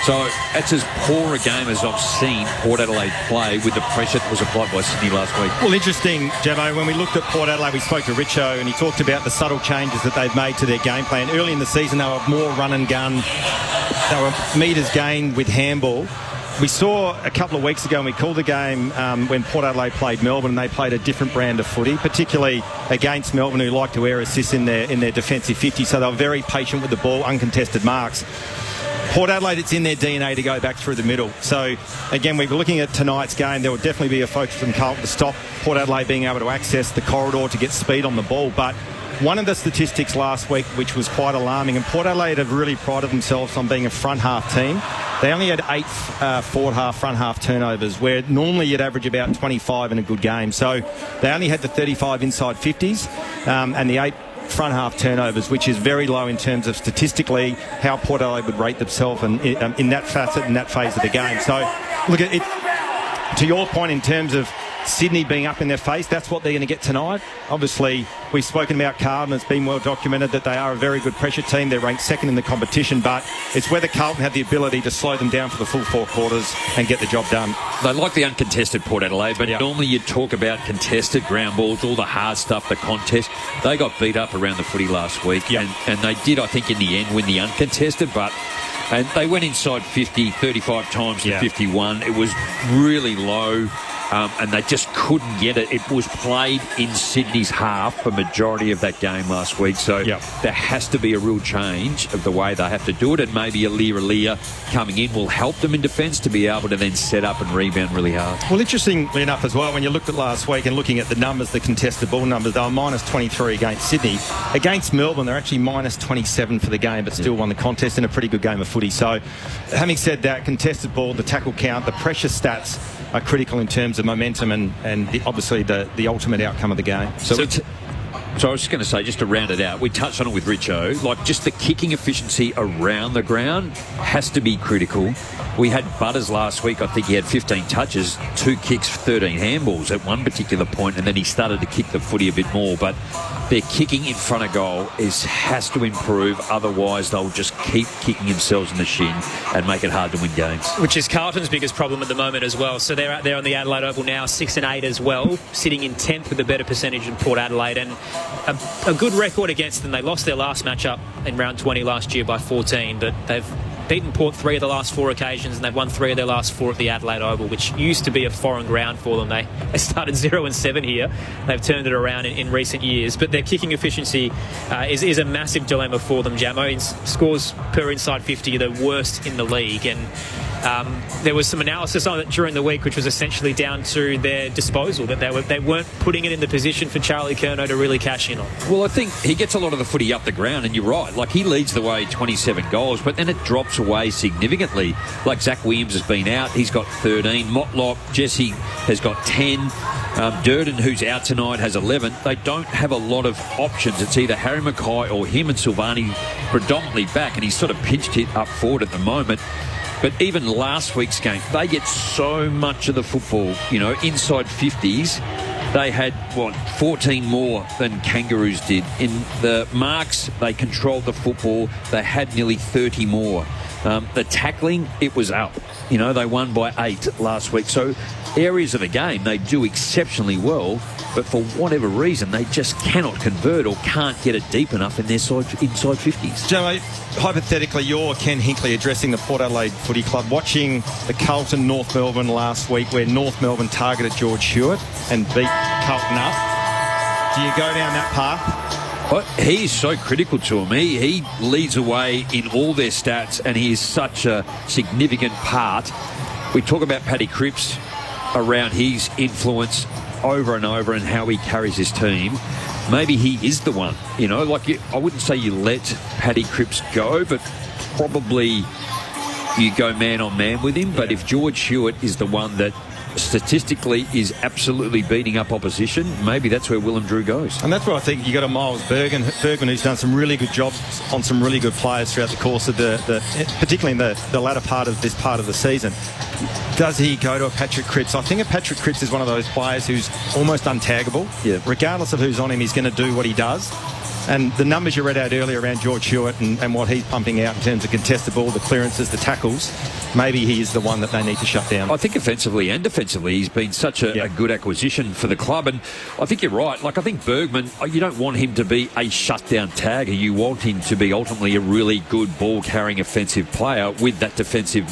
so that's as poor a game as I've seen Port Adelaide play with the pressure that was applied by Sydney last week. Well, interesting, Jamo, when we looked at Port Adelaide, we spoke to Richo, and he talked about the subtle changes that they've made to their game plan. Early in the season, they were more run and gun. They were metres gained with handball. We saw a couple of weeks ago, and we called the game when Port Adelaide played Melbourne, and they played a different brand of footy, particularly against Melbourne, who like to air assists in their defensive 50. So they were very patient with the ball, uncontested marks. Port Adelaide, it's in their DNA to go back through the middle. So, again, we were looking at tonight's game. There will definitely be a focus from Carlton to stop Port Adelaide being able to access the corridor to get speed on the ball. But one of the statistics last week, which was quite alarming, and Port Adelaide have really prided themselves on being a front-half team. They only had 8 forward-half, front-half turnovers, where normally you'd average about 25 in a good game. So they only had the 35 inside 50s and the 8 front-half turnovers, which is very low in terms of statistically how Port Adelaide would rate themselves in that facet, in that phase of the game. So, look, at it, to your point in terms of Sydney being up in their face, that's what they're going to get tonight. Obviously, we've spoken about Carlton. It's been well documented that they are a very good pressure team. They're ranked second in the competition, but it's whether Carlton have the ability to slow them down for the full 4 quarters and get the job done. They like the uncontested Port Adelaide, but normally you talk about contested ground balls, all the hard stuff, the contest. They got beat up around the footy last week, and they did, I think, in the end win the uncontested, and they went inside 50 35 times to 51. It was really low. And they just couldn't get it. It was played in Sydney's half for majority of that game last week. So there has to be a real change of the way they have to do it. And maybe Aliir coming in will help them in defence to be able to then set up and rebound really hard. Well, interestingly enough as well, when you looked at last week and looking at the numbers, the contested ball numbers, they were minus 23 against Sydney. Against Melbourne, they're actually minus 27 for the game, but still won the contest in a pretty good game of footy. So having said that, contested ball, the tackle count, the pressure stats are critical in terms of momentum and obviously the ultimate outcome of the game. So I was just going to say, just to round it out, we touched on it with Richo, like just the kicking efficiency around the ground has to be critical. We had Butters last week. I think he had 15 touches, 2 kicks, 13 handballs at one particular point, and then he started to kick the footy a bit more. But their kicking in front of goal has to improve. Otherwise, they'll just keep kicking themselves in the shin and make it hard to win games. Which is Carlton's biggest problem at the moment as well. So they're out there on the Adelaide Oval now, 6-8 as well, sitting in 10th with a better percentage than Port Adelaide, and a good record against them. They lost their last matchup in round 20 last year by 14, but they've beaten Port 3 of the last 4 occasions, and they've won 3 of their last 4 at the Adelaide Oval, which used to be a foreign ground for them. They started 0-7 here. They've turned it around in recent years, but their kicking efficiency is a massive dilemma for them, Jamo. In scores per inside 50 are the worst in the league, and there was some analysis on it during the week, which was essentially down to their disposal, that they weren't putting it in the position for Charlie Curnow to really cash in on. Well, I think he gets a lot of the footy up the ground, and you're right. Like, he leads the way 27 goals, but then it drops away significantly. Like, Zach Williams has been out. He's got 13. Motlop, Jesse has got 10. Durden, who's out tonight, has 11. They don't have a lot of options. It's either Harry Mackay or him, and Silvani predominantly back, and he's sort of pinched hit up forward at the moment. But even last week's game, they get so much of the football, inside 50s. They had, 14 more than Kangaroos did. In the marks, they controlled the football. They had nearly 30 more. The tackling, it was up. They won by 8 last week. So areas of the game, they do exceptionally well. but for whatever reason, they just cannot convert or can't get it deep enough in their inside 50s. Joe, hypothetically, you're Ken Hinkley addressing the Port Adelaide Footy Club, watching the Carlton North Melbourne last week where North Melbourne targeted George Hewitt and beat Carlton up. Do you go down that path? But he is so critical to him. He leads away in all their stats, and he is such a significant part. We talk about Paddy Cripps around his influence over and over and how he carries his team. Maybe he is the one. You know, I wouldn't say you let Paddy Cripps go, but probably you go man on man with him. But if George Hewitt is the one that statistically is absolutely beating up opposition, maybe that's where Willem Drew goes. And that's where I think you got a Miles Bergman who's done some really good jobs on some really good players throughout the course of particularly in the latter part of this part of the season. Does he go to a Patrick Cripps? I think a Patrick Cripps is one of those players who's almost untaggable. Yeah. Regardless of who's on him, he's going to do what he does. And the numbers you read out earlier around George Hewitt and what he's pumping out in terms of contested ball, the clearances, the tackles, maybe he is the one that they need to shut down. I think offensively and defensively he's been such a good acquisition for the club, and I think you're right. I think Bergman, you don't want him to be a shutdown tagger. You want him to be ultimately a really good ball-carrying offensive player with that defensive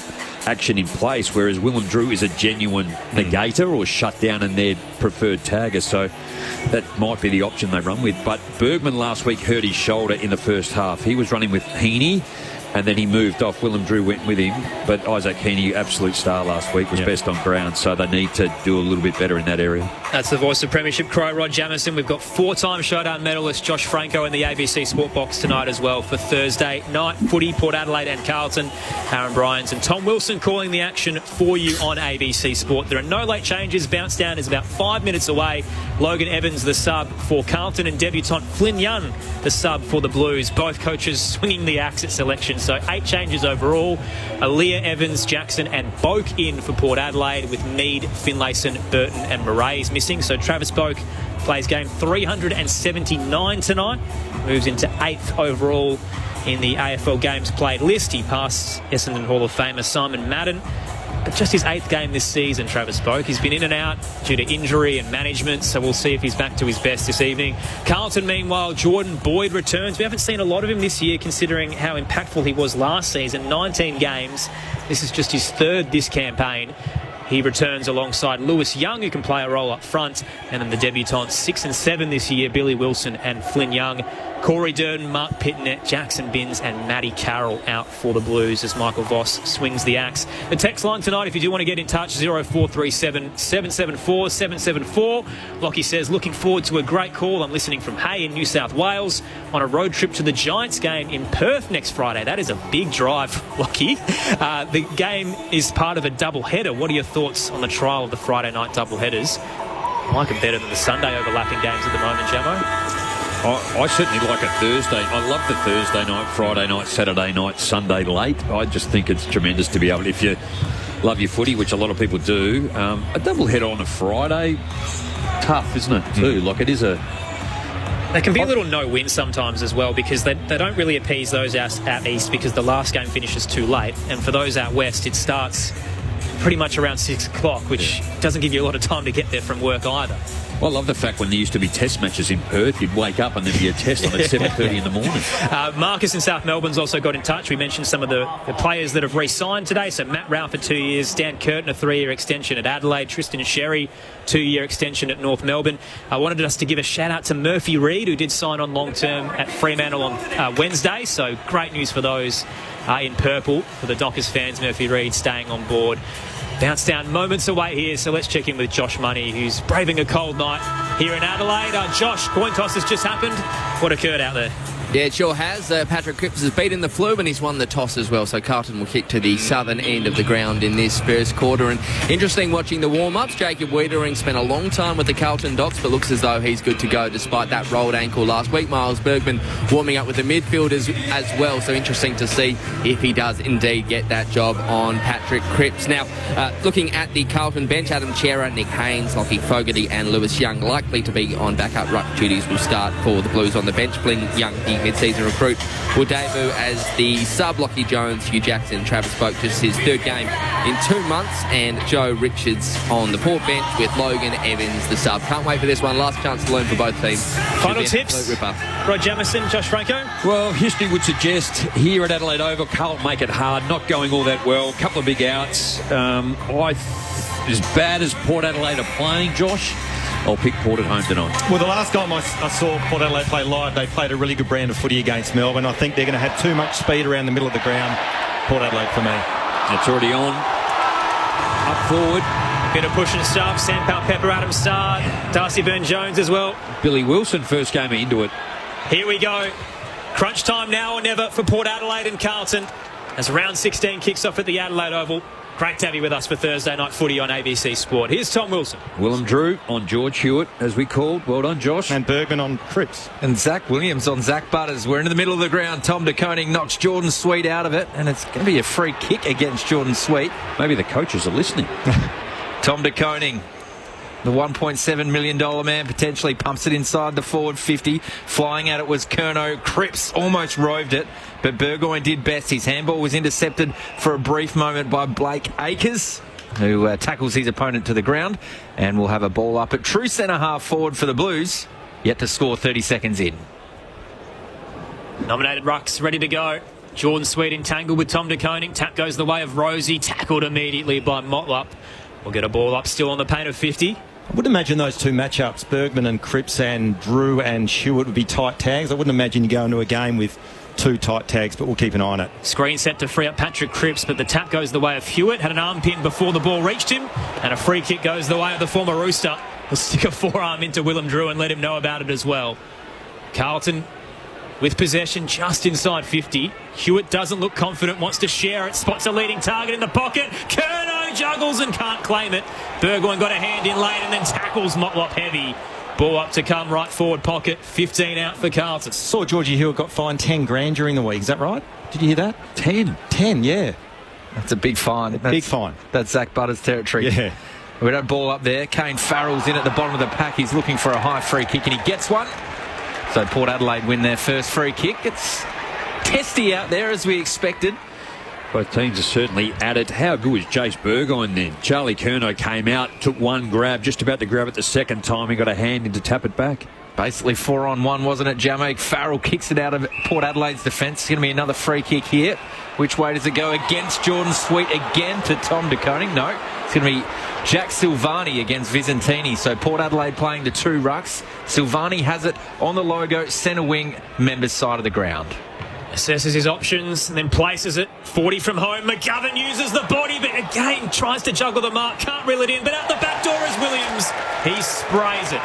action in place, whereas Willem Drew is a genuine negator or shutdown and their preferred tagger, so that might be the option they run with. But Bergman last week hurt his shoulder in the first half. He was running with Heaney, and then he moved off. Willem Drew went with him, but Isaac Heaney, absolute star last week, was best on ground, so they need to do a little bit better in that area. That's the voice of Premiership Crow, Rod Jamieson. We've got four-time showdown medalist Josh Franco in the ABC Sport Box tonight as well for Thursday night footy, Port Adelaide and Carlton. Aaron Bryans and Tom Wilson calling the action for you on ABC Sport. There are no late changes. Bounce down is about 5 minutes away. Logan Evans, the sub for Carlton, and debutant Flynn Young, the sub for the Blues. Both coaches swinging the axe at selection, so 8 changes overall. Aaliyah, Evans, Jackson and Boak in for Port Adelaide, with Mead, Finlayson, Burton and Murray's missing. So Travis Boak plays game 379 tonight, moves into 8th overall in the AFL games played list. He passed Essendon Hall of Famer Simon Madden. But just his 8th game this season, Travis Boak. He's been in and out due to injury and management, so we'll see if he's back to his best this evening. Carlton, meanwhile, Jordan Boyd returns. We haven't seen a lot of him this year, considering how impactful he was last season. 19 games. This is just his 3rd this campaign. He returns alongside Lewis Young, who can play a role up front, and then the debutants 6 and 7 this year, Billy Wilson and Flynn Young. Corey Durden, Mark Pitnet, Jackson Binns and Matty Carroll out for the Blues as Michael Voss swings the axe. The text line tonight, if you do want to get in touch, 0437 774 774. Lockie says, looking forward to a great call. I'm listening from Hay in New South Wales on a road trip to the Giants game in Perth next Friday. That is a big drive, Lockie. The game is part of a double header. What are your thoughts on the trial of the Friday night double headers? I like it better than the Sunday overlapping games at the moment, Jamo. I certainly like a Thursday. I love the Thursday night, Friday night, Saturday night, Sunday late. I just think it's tremendous to be able, if you love your footy, which a lot of people do, a double header on a Friday, tough, isn't it, too? Like, it is a... They can be a little no-win sometimes as well, because they don't really appease those out east, because the last game finishes too late. And for those out west, it starts pretty much around 6 o'clock, which doesn't give you a lot of time to get there from work either. I love the fact when there used to be test matches in Perth, you'd wake up and there'd be a test on at 7:30 in the morning. Marcus in South Melbourne's also got in touch. We mentioned some of the players that have re-signed today. So Matt Rao for 2 years, Stan Curtin a 3-year extension at Adelaide, Tristan Sherry 2-year extension at North Melbourne. I wanted us to give a shout out to Murphy Reid, who did sign on long term at Fremantle on Wednesday. So great news for those in purple. For the Dockers fans, Murphy Reid staying on board. Bounce down moments away here, so let's check in with Josh Money, who's braving a cold night here in Adelaide. Josh, coin toss has just happened. What occurred out there? Yeah, it sure has. Patrick Cripps has beaten the flu and he's won the toss as well. So Carlton will kick to the southern end of the ground in this first quarter. And interesting watching the warm-ups. Jacob Wiedering spent a long time with the Carlton Docs, but looks as though he's good to go despite that rolled ankle last week. Miles Bergman warming up with the midfielders as well. So interesting to see if he does indeed get that job on Patrick Cripps. Now, looking at the Carlton bench, Adam Chera, Nick Haynes, Lockie Fogarty and Lewis Young likely to be on backup ruck duties will start for the Blues on the bench. Flynn Young, he rookie mid-season recruit, will debut as the sub Lockie Jones, Hugh Jackson. Travis spoke just his third game in 2 months, and Joe Richards on the Port bench with Logan Evans, the sub. Can't wait for this one. Last chance to learn for both teams. Final tips? Rod Jamieson, Josh Franco? Well, history would suggest here at Adelaide Oval, Carlton make it hard, not going all that well. A couple of big outs. As bad as Port Adelaide are playing, Josh, I'll pick Port at home tonight. Well, the last time I saw Port Adelaide play live, they played a really good brand of footy against Melbourne. I think they're going to have too much speed around the middle of the ground. Port Adelaide for me. It's already on. Up forward. Bit of push and shove. Sam Pepper, Adam Starr, Darcy Byrne-Jones as well. Billy Wilson, first game into it. Here we go. Crunch time now or never for Port Adelaide and Carlton as round 16 kicks off at the Adelaide Oval. Great to have you with us for Thursday Night Footy on ABC Sport. Here's Tom Wilson. Willem Drew on George Hewitt, as we called. Well done, Josh. And Bergman on Cripps. And Zach Williams on Zach Butters. We're into the middle of the ground. Tom de Koning knocks Jordan Sweet out of it, and it's going to be a free kick against Jordan Sweet. Maybe the coaches are listening. Tom de Koning, the $1.7 million man, potentially pumps it inside the forward 50. Flying at it was Curnow. Cripps almost roved it, but Burgoyne did best. His handball was intercepted for a brief moment by Blake Akers, who tackles his opponent to the ground, and will have a ball up at true centre half forward for the Blues, yet to score 30 seconds in. Nominated rucks ready to go. Jordan Sweet entangled with Tom de Koning. Tap goes the way of Rosie, tackled immediately by Motlop. We'll get a ball up still on the paint of 50. I would imagine those two matchups, Bergman and Cripps and Drew and Hewitt, would be tight tags. I wouldn't imagine you go into a game with two tight tags, but we'll keep an eye on it. Screen set to free up Patrick Cripps, but the tap goes the way of Hewitt. Had an arm pin before the ball reached him, and a free kick goes the way of the former Rooster. He'll stick a forearm into Willem Drew and let him know about it as well. Carlton with possession just inside 50. Hewitt doesn't look confident, wants to share it, spots a leading target in the pocket. Curnow juggles and can't claim it. Burgoyne got a hand in late and then tackles Motlop heavy. Ball up to come, right forward pocket, 15 out for Carlton. Saw Georgie Hewitt got fined 10 grand during the week, is that right? Did you hear that? 10, yeah. That's a big fine. Big fine. That's Zach Butters' territory. Yeah. We don't ball up there. Kane Farrell's in at the bottom of the pack. He's looking for a high free kick and he gets one. So Port Adelaide win their first free kick. It's testy out there as we expected. Both teams are certainly at it. How good was Jace Burgoyne then? Charlie Curnow came out, took one grab, just about to grab it the second time. He got a hand in to tap it back. Basically 4-on-1, wasn't it, Jamek? Farrell kicks it out of Port Adelaide's defence. It's going to be another free kick here. Which way does it go? Against Jordan Sweet again to Tom de Koning? No. It's going to be Jack Silvani against Vizentini. So Port Adelaide playing the two rucks. Silvani has it on the logo, centre wing, members side of the ground. Assesses his options and then places it. 40 from home. McGovern uses the body, but again tries to juggle the mark. Can't reel it in, but out the back door is Williams. He sprays it.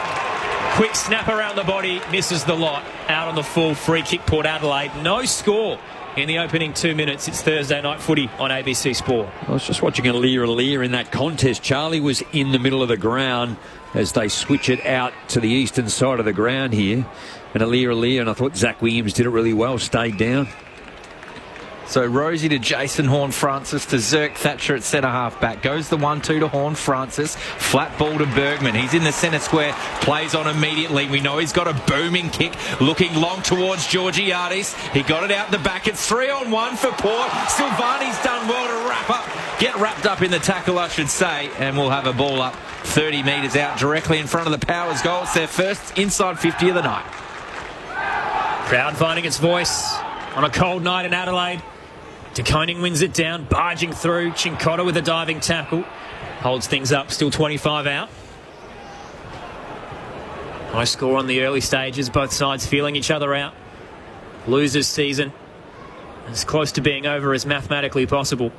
Quick snap around the body, misses the lot. Out on the full, free kick Port Adelaide. No score in the opening 2 minutes. It's Thursday Night Footy on ABC Sport. I was just watching a Lear in that contest. Charlie was in the middle of the ground as they switch it out to the eastern side of the ground here. And a Lear, and I thought Zach Williams did it really well, stayed down. So Rosie to Jason Horne-Francis to Zirk Thatcher at centre half back. Goes the 1-2 to Horne-Francis. Flat ball to Bergman. He's in the centre square. Plays on immediately. We know he's got a booming kick. Looking long towards Georgiades. He got it out the back. It's 3-on-1 for Port. Silvani's done well to get wrapped up in the tackle, I should say. And we'll have a ball up 30 metres out directly in front of the Powers goal. It's their first inside 50 of the night. Crowd finding its voice on a cold night in Adelaide. De Koning wins it down, barging through. Cincotta with a diving tackle. Holds things up, still 25 out. High score on the early stages, both sides feeling each other out. Losers season as close to being over as mathematically possible.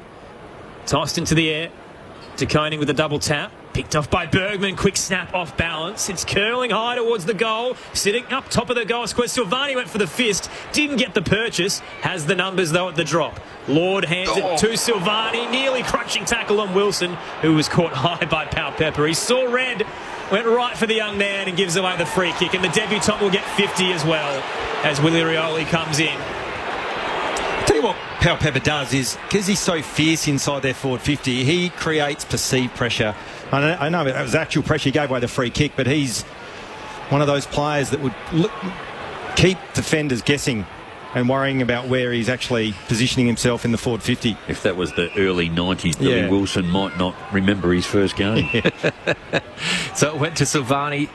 Tossed into the air. De Koning with a double tap. Picked off by Bergman. Quick snap off balance. It's curling high towards the goal. Sitting up top of the goal square. Silvani went for the fist. Didn't get the purchase. Has the numbers though at the drop. Lord hands it to Silvani. Nearly crunching tackle on Wilson, who was caught high by Pal Pepper. He saw red. Went right for the young man and gives away the free kick. And the debutant will get 50 as well as Willie Rioli comes in. Tell you what Pal Pepper does is, because he's so fierce inside their forward 50, he creates perceived pressure. I know it was actual pressure, he gave away the free kick, but he's one of those players that would keep defenders guessing and worrying about where he's actually positioning himself in the forward 50. If that was the early 90s, Billy Wilson might not remember his first game. So it went to Silvani.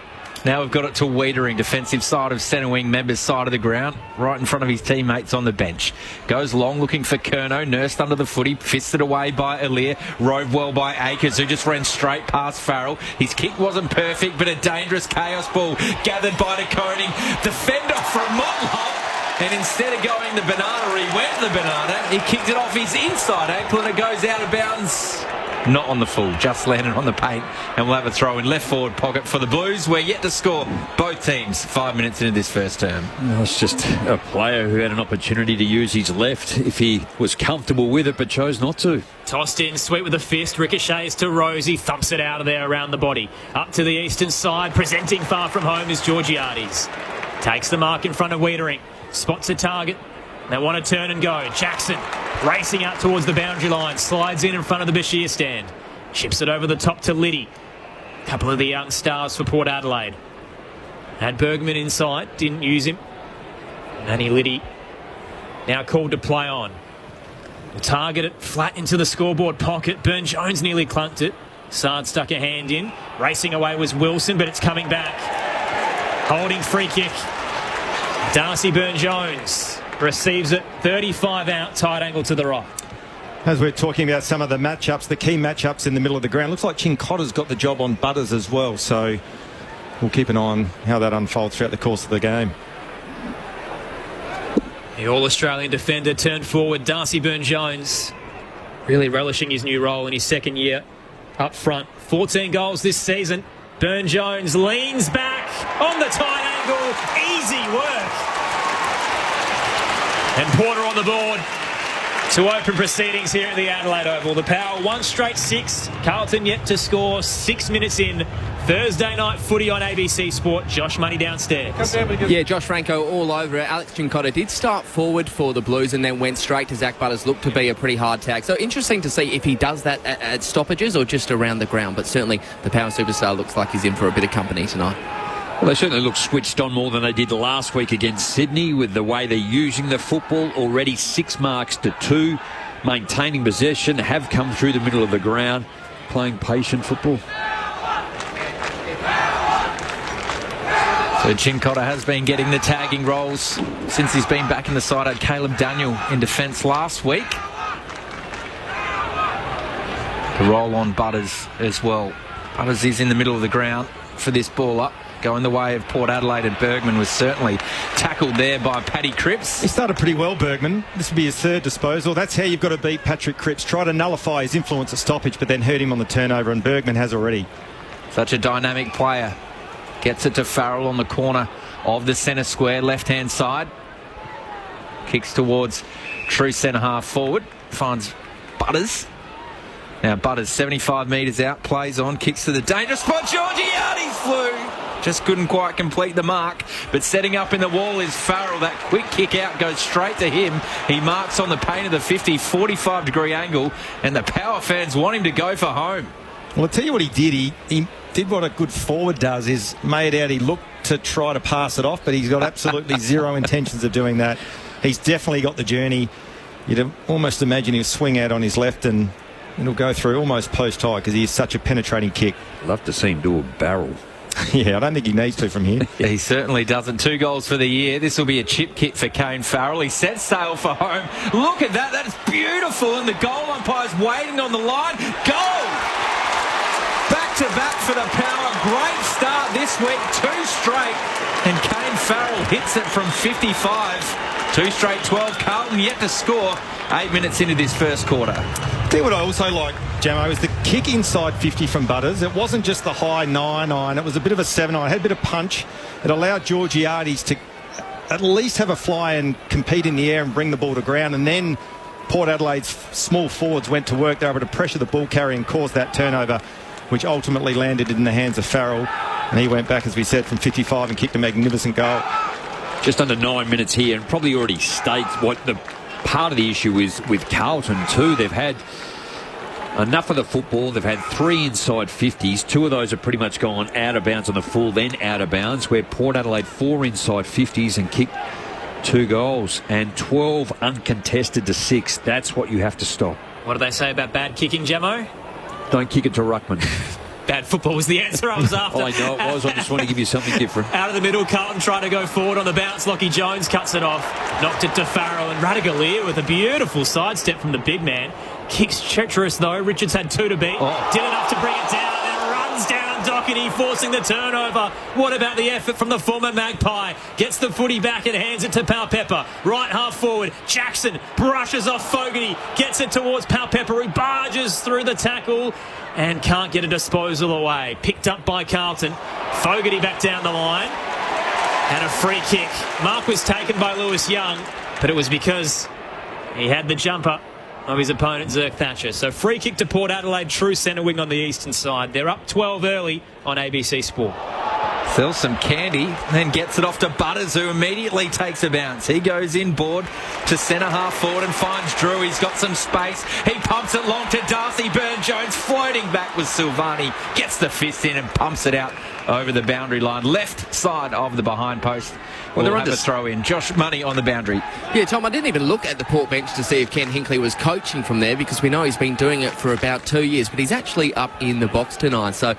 Now we've got it to Wiedering, defensive side of centre wing, members side of the ground, right in front of his teammates on the bench. Goes long looking for Curnow, nursed under the footy, fisted away by Aliir, rode well by Akers, who just ran straight past Farrell. His kick wasn't perfect, but a dangerous chaos ball gathered by De Koning. Defender from Motlop. And instead of going the banana, he went the banana. He kicked it off his inside ankle and it goes out of bounds. Not on the full, just landed on the paint. And we'll have a throw in left forward pocket for the Blues. We're yet to score, both teams, 5 minutes into this first term. Well, it's just a player who had an opportunity to use his left if he was comfortable with it, but chose not to. Tossed in, sweet with a fist, ricochets to Rosie, thumps it out of there around the body. Up to the eastern side, presenting far from home is Georgiades. Takes the mark in front of Wiedering. Spots a target. They want to turn and go. Jackson racing out towards the boundary line. Slides in front of the Bashir stand. Chips it over the top to Liddy. A couple of the young stars for Port Adelaide. Had Bergman inside. Didn't use him. Manny Liddy now called to play on. Will target it flat into the scoreboard pocket. Burne-Jones nearly clunked it. Sard stuck a hand in. Racing away was Wilson, but it's coming back. Holding free kick. Darcy Burne-Jones receives it, 35 out, tight angle to the right. As we're talking about some of the matchups, the key matchups in the middle of the ground, looks like Chincotta's got the job on Butters as well, so we'll keep an eye on how that unfolds throughout the course of the game. The All-Australian defender turned forward, Darcy Burne-Jones, really relishing his new role in his second year up front. 14 goals this season. Burne-Jones leans back on the tight angle. Easy work. And Porter on the board to open proceedings here at the Adelaide Oval. The Power, one straight six. Carlton yet to score 6 minutes in. Thursday night footy on ABC Sport. Josh Money downstairs. Yeah, Josh Franco all over it. Alex Chincotta did start forward for the Blues and then went straight to Zach Butters. Looked to be a pretty hard tag. So interesting to see if he does that at stoppages or just around the ground. But certainly the Power superstar looks like he's in for a bit of company tonight. Well, they certainly look switched on more than they did last week against Sydney with the way they're using the football. Already 6 marks to 2. Maintaining possession, have come through the middle of the ground, playing patient football. So Chincotta has been getting the tagging roles since he's been back in the side. Had Caleb Daniel in defence last week. The roll on Butters as well. Butters is in the middle of the ground for this ball up. Going the way of Port Adelaide, and Bergman was certainly tackled there by Paddy Cripps. He started pretty well, Bergman. This would be his third disposal. That's how you've got to beat Patrick Cripps. Try to nullify his influence at stoppage, but then hurt him on the turnover, and Bergman has already. Such a dynamic player. Gets it to Farrell on the corner of the centre square, left-hand side. Kicks towards true centre-half forward. Finds Butters. Now Butters, 75 metres out, plays on, kicks to the dangerous spot. Georgiades flew. Just couldn't quite complete the mark, but setting up in the wall is Farrell. That quick kick out goes straight to him. He marks on the paint of the 50, 45-degree angle, and the Power fans want him to go for home. Well, I'll tell you what he did. He did what a good forward does, is made out he looked to try to pass it off, but he's got absolutely zero intentions of doing that. He's definitely got the journey. You'd almost imagine he'll swing out on his left and it'll go through almost post high because he is such a penetrating kick. Love to see him do a barrel. Yeah, I don't think he needs to from here. He certainly doesn't. 2 goals for the year. This will be a chip kick for Kane Farrell. He sets sail for home. Look at that. That is beautiful. And the goal umpire's waiting on the line. Goal! Back-to-back for the Power. Great start this week. 2 straight. And Kane Farrell hits it from 55. 2 straight 12. Carlton yet to score 8 minutes into this first quarter. I think what I also like, Jamo, is the kick inside 50 from Butters. It wasn't just the high 9-9. It was a bit of a 7-9. It had a bit of punch. It allowed Georgiades to at least have a fly and compete in the air and bring the ball to ground. And then Port Adelaide's small forwards went to work. They were able to pressure the ball carrier and cause that turnover, which ultimately landed in the hands of Farrell. And he went back, as we said, from 55 and kicked a magnificent goal. Just under 9 minutes here, and probably already states what the part of the issue is with Carlton too. They've had Enough of the football. They've had 3 inside 50s. 2 of those have pretty much gone out of bounds on the full, then out of bounds, where Port Adelaide 4 inside 50s and kicked 2 goals. And 12 uncontested to 6. That's what you have to stop. What do they say about bad kicking, Jamo? Don't kick it to Ruckman. Bad football was the answer I was after. I know it was. I just want to give you something different. Out of the middle, Carlton trying to go forward on the bounce. Lockie Jones cuts it off. Knocked it to Farrell. And Radagalier with a beautiful sidestep from the big man. Kicks treacherous, though. Richards had 2 to beat. Did enough to bring it down. And runs down Doherty, forcing the turnover. What about the effort from the former Magpie? Gets the footy back and hands it to Powpepper. Right half forward. Jackson brushes off Fogarty. Gets it towards Powpepper, who barges through the tackle and can't get a disposal away. Picked up by Carlton. Fogarty back down the line. And a free kick. Mark was taken by Lewis Young, but it was because he had the jumper of his opponent, Zerk Thatcher. So free kick to Port Adelaide, true centre wing on the eastern side. They're up 12 early on ABC Sport. Sells some candy, then gets it off to Butters, who immediately takes a bounce. He goes inboard to centre half forward and finds Drew. He's got some space. He pumps it long to Darcy Burn-Jones, floating back with Silvani. Gets the fist in and pumps it out over the boundary line. Left side of the behind post. Well, they're under throw in. Josh Money on the boundary. Yeah, Tom, I didn't even look at the Port bench to see if Ken Hinkley was coaching from there, because we know he's been doing it for about 2 years, but he's actually up in the box tonight. So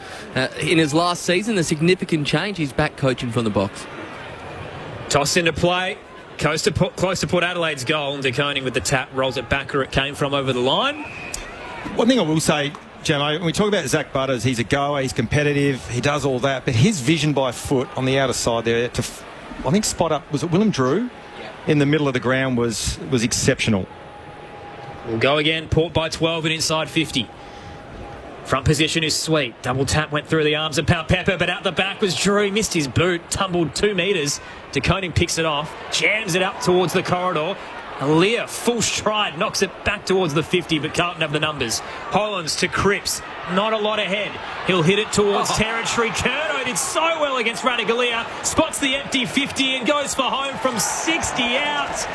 in his last season, a significant change. He's back coaching from the box. Toss into play. Close to Port Adelaide's goal. And De Koning with the tap rolls it back where it came from over the line. One thing I will say, Jamo, when we talk about Zach Butters, he's a goer, he's competitive, he does all that, but his vision by foot on the outer side there to, I think, spot up, was it Willem Drew? Yeah. In the middle of the ground was exceptional. We'll go again. Port by 12 and inside 50. Front position is Sweet. Double tap went through the arms of Powpepper, but out the back was Drew. Missed his boot, tumbled 2 metres. De Koning picks it off, jams it up towards the corridor. Lear, full stride, knocks it back towards the 50, but Carlton have the numbers. Hollands to Cripps, not a lot ahead. He'll hit it towards territory. Curnow did so well against Radagalier, spots the empty 50 and goes for home from 60 out.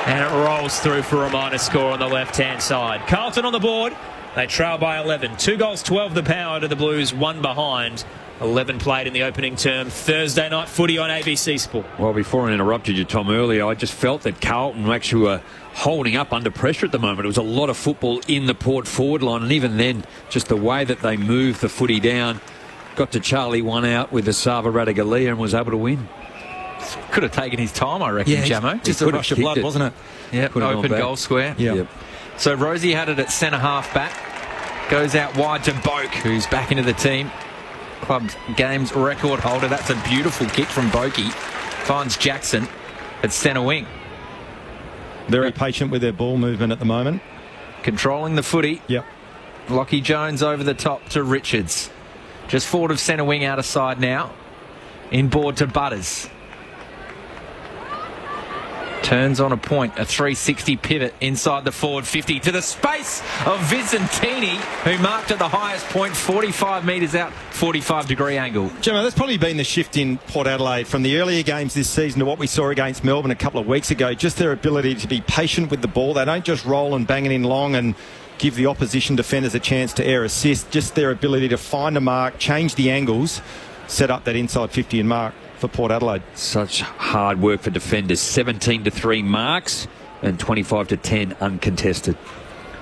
And it rolls through for a minor score on the left-hand side. Carlton on the board. They trail by 11. 2 goals, 12 the power to the Blues, 1 behind. 11 played in the opening term. Thursday night footy on ABC Sport. Well, before I interrupted you, Tom, earlier, I just felt that Carlton actually were holding up under pressure at the moment. It was a lot of football in the Port forward line, and even then, just the way that they moved the footy down, got to Charlie 1 out with the Sava Radagalier and was able to win. Could have taken his time, I reckon, Jamo. Just a rush of blood, wasn't it? Yeah, open goal square. Yep. So Rosie had it at centre half back. Goes out wide to Boak, who's back into the team. Club's games record holder. That's a beautiful kick from Boakey. Finds Jackson at centre wing. Very patient with their ball movement at the moment. Controlling the footy. Yep. Lockie Jones over the top to Richards. Just forward of centre wing out of side now. Inboard to Butters. Turns on a point, a 360 pivot inside the forward 50 to the space of Vicentini, who marked at the highest point, 45 metres out, 45-degree angle. Gemma, that's probably been the shift in Port Adelaide from the earlier games this season to what we saw against Melbourne a couple of weeks ago. Just their ability to be patient with the ball. They don't just roll and bang it in long and give the opposition defenders a chance to air assist. Just their ability to find a mark, change the angles, set up that inside 50 and mark for Port Adelaide. Such hard work for defenders. 17-3 marks and 25-10 uncontested.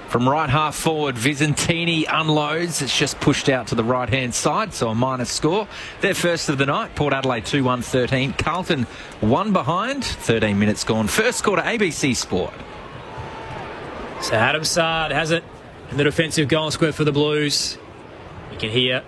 From right half forward, Vicentini unloads. It's just pushed out to the right-hand side, so a minor score. Their first of the night. Port Adelaide 2-1-13. Carlton 1 behind. 13 minutes gone. First quarter, ABC Sport. So Adam Saad has it in the defensive goal square for the Blues. You can hear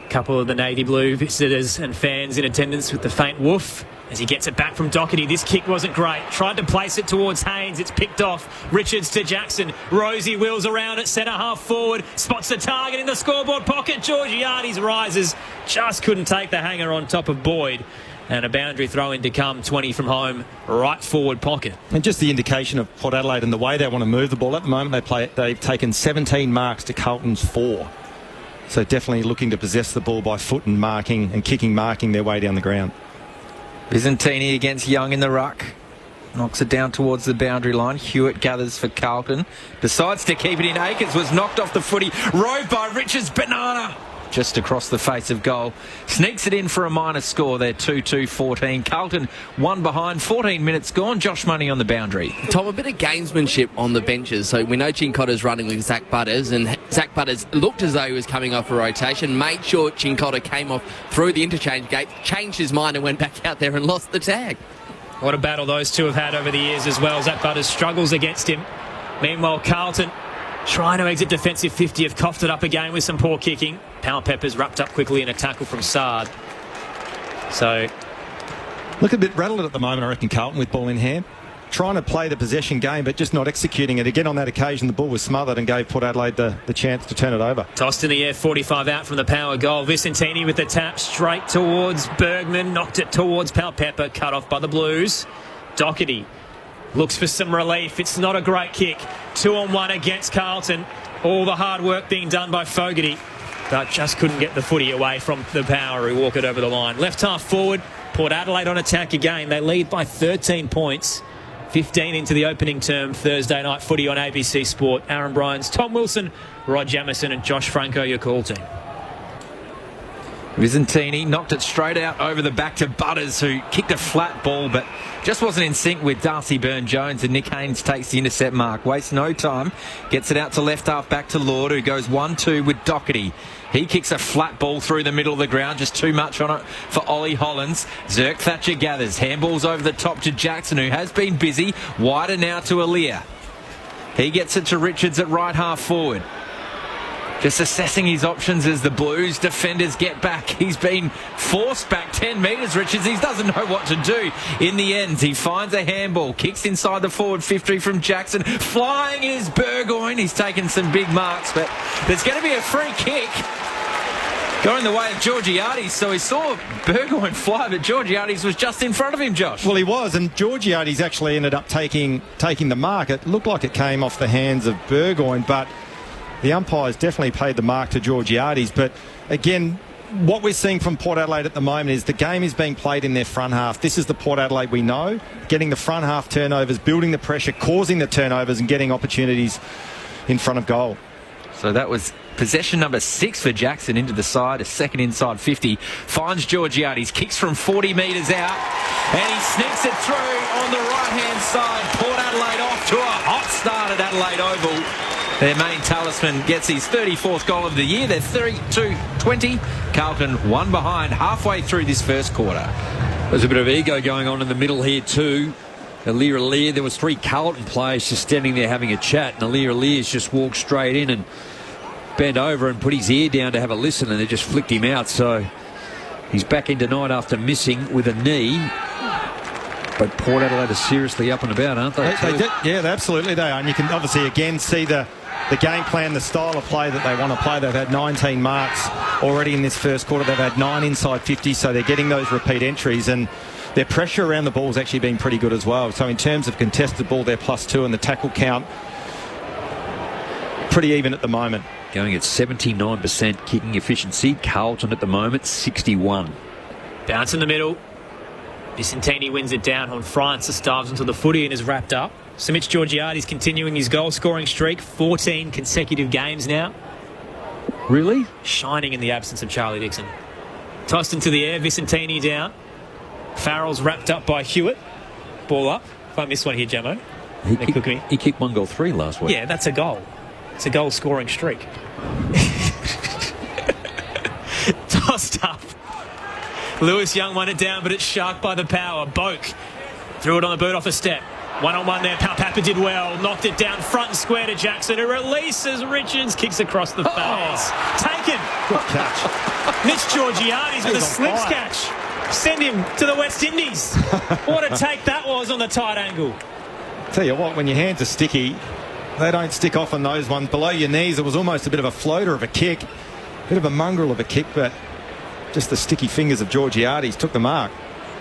a couple of the navy blue visitors and fans in attendance with the faint woof as he gets it back from Doherty. This kick wasn't great. Tried to place it towards Haynes. It's picked off. Richards to Jackson. Rosie wheels around at centre half forward. Spots the target in the scoreboard pocket. Georgiades rises. Just couldn't take the hanger on top of Boyd. And a boundary throw in to come, 20 from home, right forward pocket. And just the indication of Port Adelaide and the way they want to move the ball. At the moment, they've taken 17 marks to Carlton's 4. So definitely looking to possess the ball by foot and marking and kicking, marking their way down the ground. Vicentini against Young in the ruck. knocks it down towards the boundary line. Hewitt gathers for Carlton. Decides to keep it in. Akers was knocked off the footy. Rode by Richards. Banana. Just across the face of goal. Sneaks it in for a minor score there, 2-2-14. Carlton one behind, 14 minutes gone. Josh Money on the boundary. Tom, a bit of gamesmanship on the benches. So we know Chincotta's running with Zach Butters, and Zach Butters looked as though he was coming off a rotation, made sure Chincotta came off through the interchange gate, changed his mind and went back out there and lost the tag. What a battle those two have had over the years as well. Zach Butters struggles against him. Meanwhile, Carlton trying to exit defensive 50, have coughed it up again with some poor kicking. Power Peppers wrapped up quickly in a tackle from Sard. So, look a bit rattled at the moment, I reckon, Carlton, with ball in hand. Trying to play the possession game, but just not executing it. Again, on that occasion, the ball was smothered and gave Port Adelaide the chance to turn it over. Tossed in the air, 45 out from the power goal. Vicentini with the tap straight towards Bergman. Knocked it towards Palpepper, cut off by the Blues. Doherty looks for some relief. It's not a great kick. 2-on-1 against Carlton. All the hard work being done by Fogarty, but just couldn't get the footy away from the power who walk it over the line. Left half forward, Port Adelaide on attack again. They lead by 13 points. 15 into the opening term. Thursday night footy on ABC Sport. Aaron Bryans, Tom Wilson, Rod Jamieson and Josh Franco, your call team. Vicentini knocked it straight out over the back to Butters, who kicked a flat ball but just wasn't in sync with Darcy Byrne-Jones, and Nick Haynes takes the intercept mark. Wastes no time, gets it out to left half back to Lord, who goes 1-2 with Doherty. He kicks a flat ball through the middle of the ground, just too much on it for Ollie Hollins. Zirk Thatcher gathers, handballs over the top to Jackson, who has been busy. Wider now to Aaliyah. He gets it to Richards at right half forward. Just assessing his options as the Blues defenders get back. He's been forced back 10 metres, Richards. He doesn't know what to do. In the end, he finds a handball, kicks inside the forward 50 from Jackson. Flying is Burgoyne. He's taken some big marks, but there's going to be a free kick going the way of Georgiades. So he saw Burgoyne fly, but Georgiades was just in front of him, Josh. Well, he was, and Georgiades actually ended up taking the mark. It looked like it came off the hands of Burgoyne, but the umpires definitely paid the mark to Georgiades. But again, what we're seeing from Port Adelaide at the moment is the game is being played in their front half. This is the Port Adelaide we know, getting the front half turnovers, building the pressure, causing the turnovers and getting opportunities in front of goal. So that was possession number 6 for Jackson into the side, a second inside 50. Finds Georgiades, kicks from 40 metres out, and he sneaks it through on the right-hand side. Port Adelaide off to a hot start at Adelaide Oval. Their main talisman gets his 34th goal of the year. They're 32-20. Carlton one behind halfway through this first quarter. There's a bit of ego going on in the middle here too. Aaliyah, there was 3 Carlton players just standing there having a chat, and Aaliyah's just walked straight in and bent over and put his ear down to have a listen, and they just flicked him out. So he's back in tonight after missing with a knee. But Port Adelaide are seriously up and about, aren't they? They did, yeah, absolutely they are. And you can obviously again see the game plan, the style of play that they want to play. They've had 19 marks already in this first quarter. They've had 9 inside 50, so they're getting those repeat entries, and their pressure around the ball has actually been pretty good as well. So in terms of contested ball, they're +2, and the tackle count pretty even at the moment. Going at 79% kicking efficiency. Carlton at the moment 61. Bounce in the middle. Vicentini wins it down on Francis, dives into the footy and is wrapped up. So Mitch Georgiades continuing his goal-scoring streak, 14 consecutive games now. Really? Shining in the absence of Charlie Dixon. Tossed into the air, Vicentini down. Farrell's wrapped up by Hewitt. Ball up. If I miss one here, Jamo. He kicked 1 goal 3 last week. Yeah, that's a goal. It's a goal-scoring streak. Tossed up. Lewis Young won it down, but it's sharked by the power. Boak threw it on the boot off a step. 1-on-1 there. Palpappa did well. Knocked it down front and square to Jackson, who releases Richards. Kicks across the face. Taken. Good catch. Mitch Georgiades with a slips catch. Send him to the West Indies. What a take that was on the tight angle. Tell you what, when your hands are sticky, they don't stick off on those ones. Below your knees, it was almost a bit of a floater of a kick. Bit of a mongrel of a kick, but just the sticky fingers of Georgiades took the mark.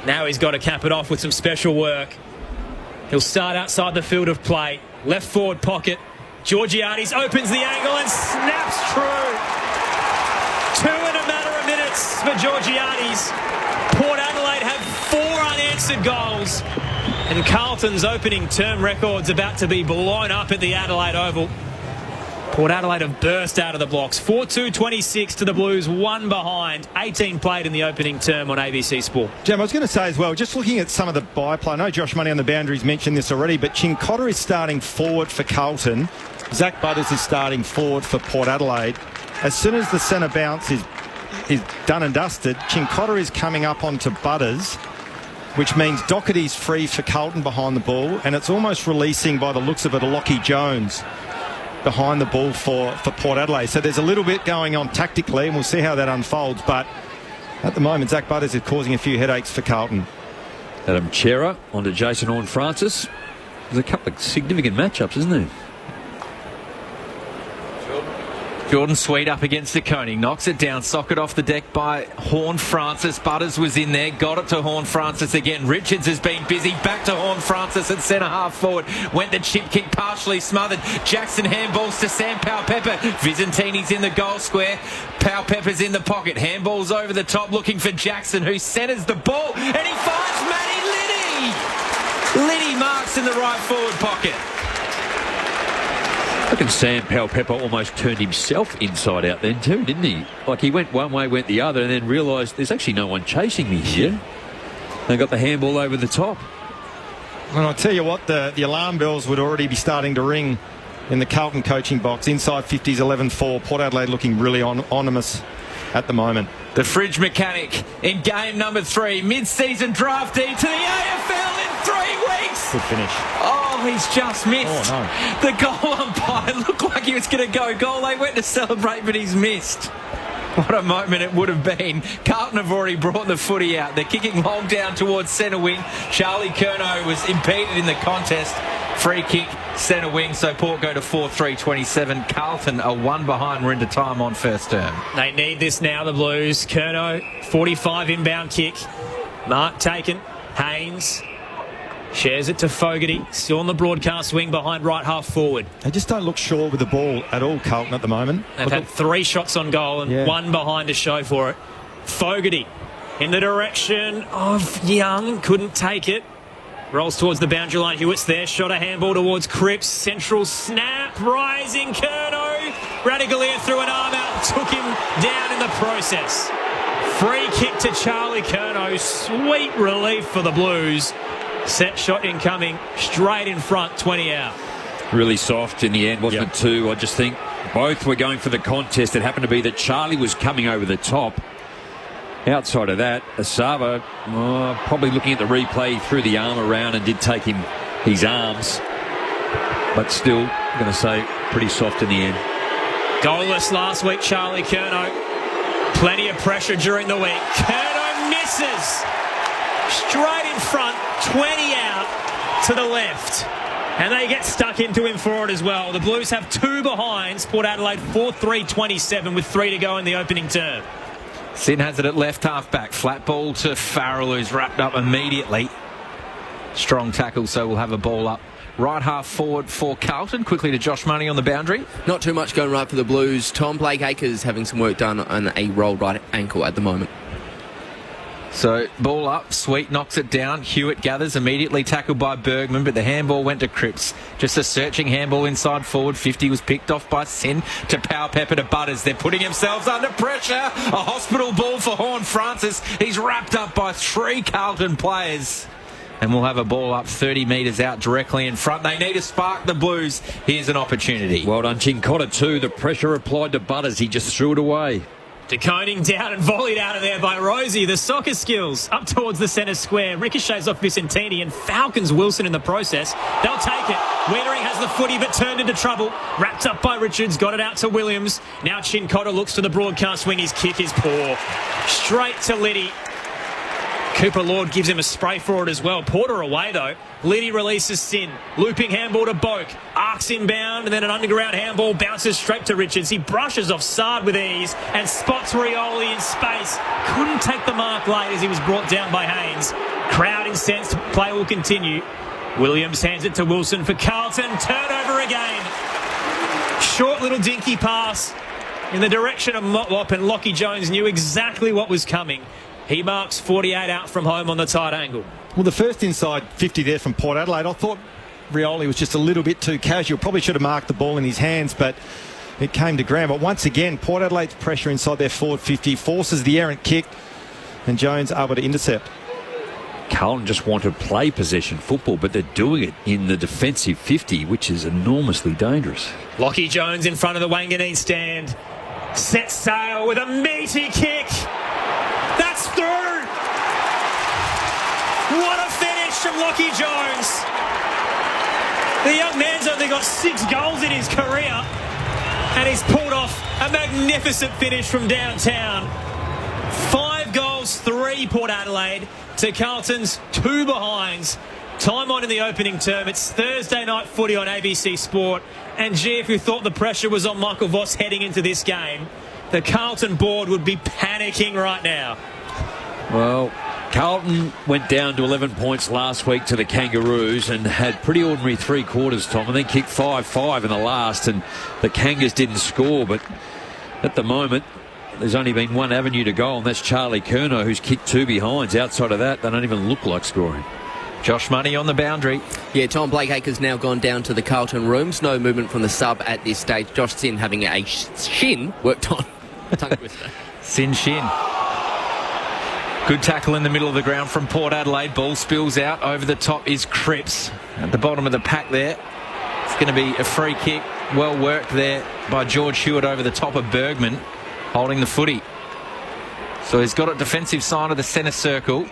Now he's got to cap it off with some special work. He'll start outside the field of play. Left forward pocket. Georgiades opens the angle and snaps true. 2 in a matter of minutes for Georgiades. Port Adelaide have 4 unanswered goals. And Carlton's opening term record's about to be blown up at the Adelaide Oval. Port Adelaide have burst out of the blocks. 4-2-26 to the Blues, 1 behind. 18 played in the opening term on ABC Sport. Jim, I was going to say as well, just looking at some of the byplay, I know Josh Money on the boundaries mentioned this already, but Chincotta is starting forward for Carlton. Zach Butters is starting forward for Port Adelaide. As soon as the centre bounce is done and dusted, Chincotta is coming up onto Butters, which means Doherty's free for Carlton behind the ball, and it's almost releasing, by the looks of it, a Lockie Jones behind the ball for Port Adelaide. So there's a little bit going on tactically, and we'll see how that unfolds. But at the moment, Zach Butters is causing a few headaches for Carlton. Adam Chera onto Jason Horne-Francis. There's a couple of significant matchups, isn't there? Jordan Sweet up against DeConing, knocks it down, socket off the deck by Horne-Francis. Butters was in there, got it to Horne-Francis again. Richards has been busy, back to Horne-Francis at centre half forward. Went the chip kick, partially smothered. Jackson handballs to Sam Powell-Pepper. Vizentini's in the goal square. Powell-Pepper's in the pocket. Handballs over the top looking for Jackson, who centres the ball, and he finds Matty Liddy. Liddy marks in the right forward pocket. I reckon Sam Powell-Pepper almost turned himself inside out then too, didn't he? Like he went one way, went the other, and then realised there's actually no one chasing me here. They got the handball over the top. And I'll tell you what, the alarm bells would already be starting to ring in the Carlton coaching box. Inside 50s, 11-4. Port Adelaide looking really ominous at the moment. The fridge mechanic in game number 3. Mid-season draftee to the AFL in 3 weeks. Good finish. Oh, he's just missed. Oh, no. The goal umpire looked like he was going to go goal. They went to celebrate, but he's missed. What a moment it would have been. Carlton have already brought the footy out. They're kicking long down towards centre wing. Charlie Curnow was impeded in the contest. Free kick, centre wing, so Port go to 4-3-27. Carlton are 1 behind. We're into time on first term. They need this now, the Blues. Curnow, 45 inbound kick. Mark taken. Haynes shares it to Fogarty. Still on the broadcast wing behind right half forward. They just don't look sure with the ball at all, Carlton, at the moment. They've had 3 shots on goal and 1 behind to show for it. Fogarty in the direction of Young. Couldn't take it. Rolls towards the boundary line. Hewitt's there. Shot a handball towards Cripps. Central snap. Rising Curnow. Radicalier threw an arm out. Took him down in the process. Free kick to Charlie Curnow. Sweet relief for the Blues. Set shot incoming. Straight in front. 20 out. Really soft in the end, wasn't it, too? I just think both were going for the contest. It happened to be that Charlie was coming over the top. Outside of that, Asava, probably looking at the replay, threw the arm around and did take him his arms. But still, I'm going to say, pretty soft in the end. Goalless last week, Charlie Curnow. Plenty of pressure during the week. Curnow misses. Straight in front, 20 out to the left. And they get stuck into him for it as well. The Blues have 2 behinds. Port Adelaide 4-3-27 with 3 to go in the opening term. Sin has it at left half back. Flat ball to Farrell, who's wrapped up immediately. Strong tackle, so we'll have a ball up. Right half forward for Carlton. Quickly to Josh Money on the boundary. Not too much going right for the Blues. Tom Blake Acres having some work done on a rolled right ankle at the moment. So, ball up, Sweet knocks it down. Hewitt gathers, immediately tackled by Bergman, but the handball went to Cripps. Just a searching handball inside forward. 50 was picked off by Sin to Powell-Pepper to Butters. They're putting themselves under pressure. A hospital ball for Horne-Francis. He's wrapped up by 3 Carlton players. And we'll have a ball up 30 metres out directly in front. They need to spark the Blues. Here's an opportunity. Well done, Chincotta too. The pressure applied to Butters. He just threw it away. DeConing down and volleyed out of there by Rosie. The soccer skills up towards the centre square. Ricochets off Vicentini and Falcons Wilson in the process. They'll take it. Wiedering has the footy but turned into trouble. Wrapped up by Richards. Got it out to Williams. Now Chincotta looks to the broadcast wing. His kick is poor. Straight to Liddy. Cooper Lord gives him a spray for it as well. Porter away though. Liddy releases Sin. Looping handball to Boak. Arcs inbound and then an underground handball bounces straight to Richards. He brushes off Sard with ease and spots Rioli in space. Couldn't take the mark late as he was brought down by Haynes. Crowd incensed. Play will continue. Williams hands it to Wilson for Carlton. Turnover again. Short little dinky pass in the direction of Motlop, and Lockie Jones knew exactly what was coming. He marks 48 out from home on the tight angle. Well, the first inside 50 there from Port Adelaide, I thought Rioli was just a little bit too casual. Probably should have marked the ball in his hands, but it came to ground. But once again, Port Adelaide's pressure inside their forward 50 forces the errant kick, and Jones able to intercept. Carlton just want to play possession football, but they're doing it in the defensive 50, which is enormously dangerous. Lachie Jones in front of the Wanganeen stand. Sets sail with a meaty kick. That's through. What a finish from Lachie Jones. The young man's only got 6 goals in his career, and he's pulled off a magnificent finish from downtown. 5 goals, 3 Port Adelaide to Carlton's 2 behinds. Time on in the opening term. It's Thursday night footy on ABC Sport. And gee, if you thought the pressure was on Michael Voss heading into this game, the Carlton board would be panicking right now. Well, Carlton went down to 11 points last week to the Kangaroos and had pretty ordinary 3 quarters, Tom, and then kicked 5-5 in the last, and the Kangas didn't score. But at the moment, there's only been one avenue to goal, and that's Charlie Curnow, who's kicked 2 behinds. Outside of that, they don't even look like scoring. Josh Money on the boundary. Yeah, Tom Blakeacre's now gone down to the Carlton rooms. No movement from the sub at this stage. Josh Sin having a shin worked on. Tongue twister. Sin shin. Good tackle in the middle of the ground from Port Adelaide. Ball spills out. Over the top is Cripps. At the bottom of the pack there. It's going to be a free kick. Well worked there by George Hewitt over the top of Bergman, holding the footy. So he's got a defensive side of the centre circle.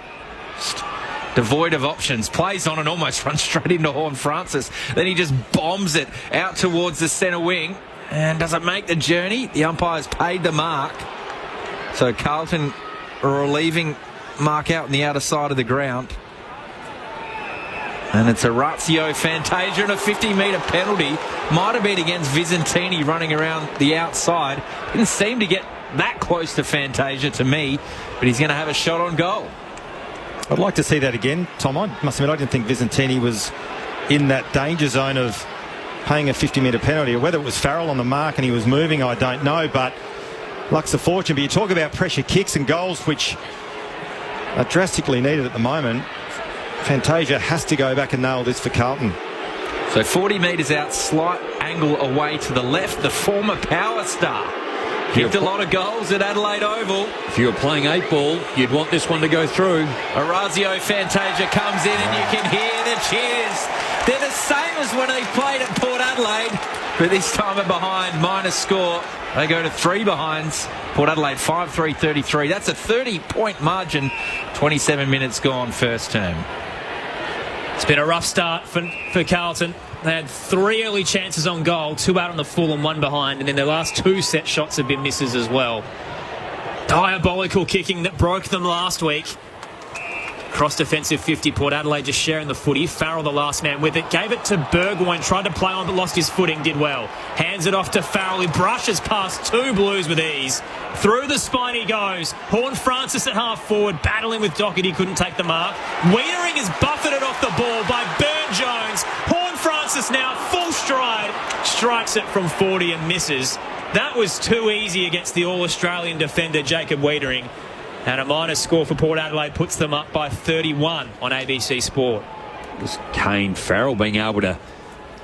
Devoid of options. Plays on and almost runs straight into Horne-Francis. Then he just bombs it out towards the centre wing. And does it make the journey? The umpire's paid the mark. So Carlton are relieving mark out on the outer side of the ground. And it's a Orazio Fantasia and a 50-metre penalty. Might have been against Visentini running around the outside. Didn't seem to get that close to Fantasia to me. But he's going to have a shot on goal. I'd like to see that again, Tom. I must admit, I didn't think Visentini was in that danger zone of paying a 50-metre penalty. Or whether it was Farrell on the mark and he was moving, I don't know. But luck's a fortune. But you talk about pressure kicks and goals, which are drastically needed at the moment. Fantasia has to go back and nail this for Carlton. So 40 metres out, slight angle away to the left. The former power star kicked a lot of goals at Adelaide Oval. If you were playing 8-ball, you'd want this one to go through. Orazio Fantasia comes in and you can hear the cheers. They're the same as when they played at Port Adelaide, but this time are behind, minus score. They go to 3 behinds. Port Adelaide 5-3-33. That's a 30-point margin. 27 minutes gone first term. It's been a rough start for Carlton. They had 3 early chances on goal, 2 out on the full and 1 behind, and then their last 2 set shots have been misses as well. Diabolical kicking that broke them last week. Cross defensive 50, Port Adelaide just sharing the footy. Farrell the last man with it. Gave it to Burgoyne, tried to play on but lost his footing, did well. Hands it off to Farrell, who brushes past 2 Blues with ease. Through the spine he goes. Horne-Francis at half forward, battling with Docherty, couldn't take the mark. Wiedering is buffeted off the ball by Burn Jones. Horne-Francis now full stride, strikes it from 40 and misses. That was too easy against the All-Australian defender Jacob Wiedering. And a minus score for Port Adelaide puts them up by 31 on ABC Sport. Just Kane Farrell being able to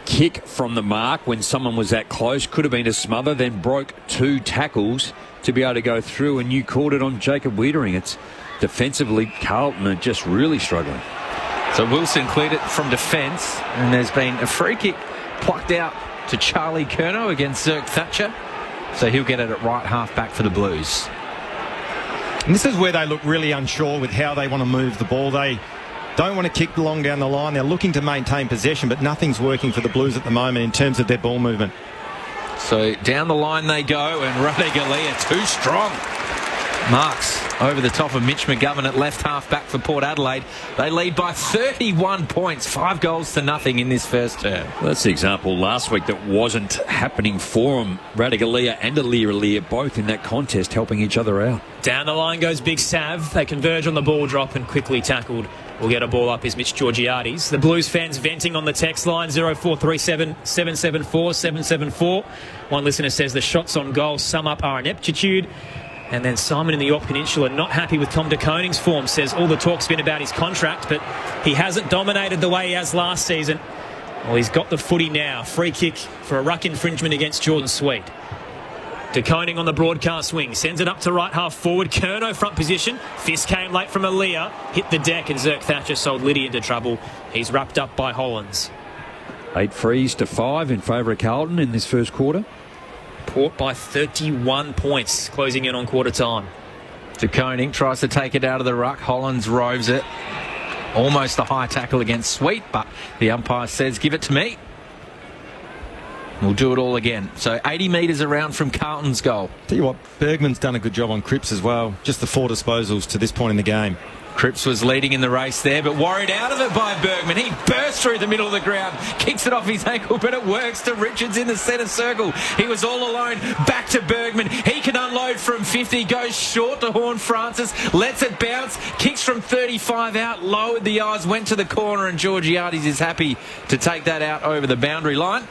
kick from the mark when someone was that close. Could have been a smother, then broke 2 tackles to be able to go through, and you called it on Jacob Wiedering. It's defensively, Carlton are just really struggling. So Wilson cleared it from defence, and there's been a free kick plucked out to Charlie Curnow against Zirk Thatcher. So he'll get it at right half back for the Blues. And this is where they look really unsure with how they want to move the ball. They don't want to kick long down the line. They're looking to maintain possession, but nothing's working for the Blues at the moment in terms of their ball movement. So down the line they go, and Radigalia too strong. Marks over the top of Mitch McGovern at left half back for Port Adelaide. They lead by 31 points, 5 goals to nothing in this first term. Well, that's the example last week that wasn't happening for them. Radigalia and Alia both in that contest helping each other out. Down the line goes Big Sav. They converge on the ball drop and quickly tackled. We'll get a ball up is Mitch Georgiades. The Blues fans venting on the text line 0437 774 774. One listener says the shots on goal sum up our ineptitude. And then Simon in the York Peninsula, not happy with Tom de Koning's form, says all the talk's been about his contract, but he hasn't dominated the way he has last season. Well, he's got the footy now. Free kick for a ruck infringement against Jordan Sweet. De Koning on the broadcast wing, sends it up to right half forward. Curnow front position. Fist came late from Aaliyah, hit the deck, and Zerk Thatcher sold Liddy into trouble. He's wrapped up by Hollands. 8 frees to 5 in favour of Carlton in this first quarter. Port by 31 points, closing in on quarter time. De Koning tries to take it out of the ruck. Hollands roves it. Almost a high tackle against Sweet, but the umpire says, give it to me. We'll do it all again. So 80 metres around from Carlton's goal. Tell you what, Bergman's done a good job on Cripps as well. Just the 4 disposals to this point in the game. Cripps was leading in the race there, but worried out of it by Bergman. He bursts through the middle of the ground, kicks it off his ankle, but it works to Richards in the centre circle. He was all alone. Back to Bergman. He can unload from 50, goes short to Horn Francis, lets it bounce, kicks from 35 out, lowered the eyes, went to the corner, and Georgiades is happy to take that out over the boundary line.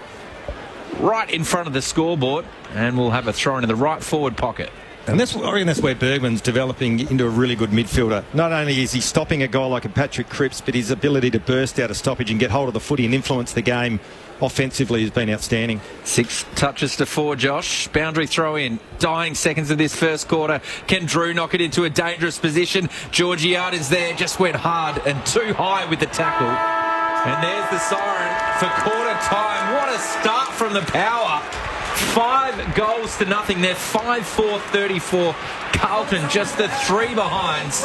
Right in front of the scoreboard, and we'll have a throw into the right forward pocket. And I reckon that's where Bergman's developing into a really good midfielder. Not only is he stopping a guy like a Patrick Cripps, but his ability to burst out of stoppage and get hold of the footy and influence the game offensively has been outstanding. 6 touches to 4, Josh. Boundary throw in. Dying seconds of this first quarter. Can Drew knock it into a dangerous position? Georgiades there, just went hard and too high with the tackle. And there's the siren for quarter time. What a start from the Power. 5 goals to nothing there. 5-4-34. Carlton just the 3 behinds.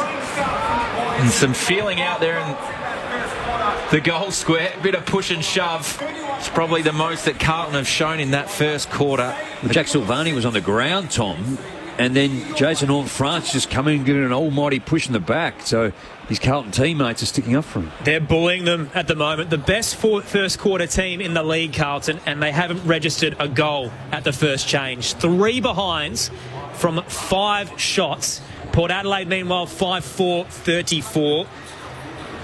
And some feeling out there in the goal square. A bit of push and shove. It's probably the most that Carlton have shown in that first quarter. Jack Silvani was on the ground, Tom, and then Jason Horn-France just coming and giving an almighty push in the back. So his Carlton teammates are sticking up for him. They're bullying them at the moment. The best first quarter team in the league, Carlton, and they haven't registered a goal at the first change. 3 behinds from 5 shots. Port Adelaide, meanwhile, 5-4-34.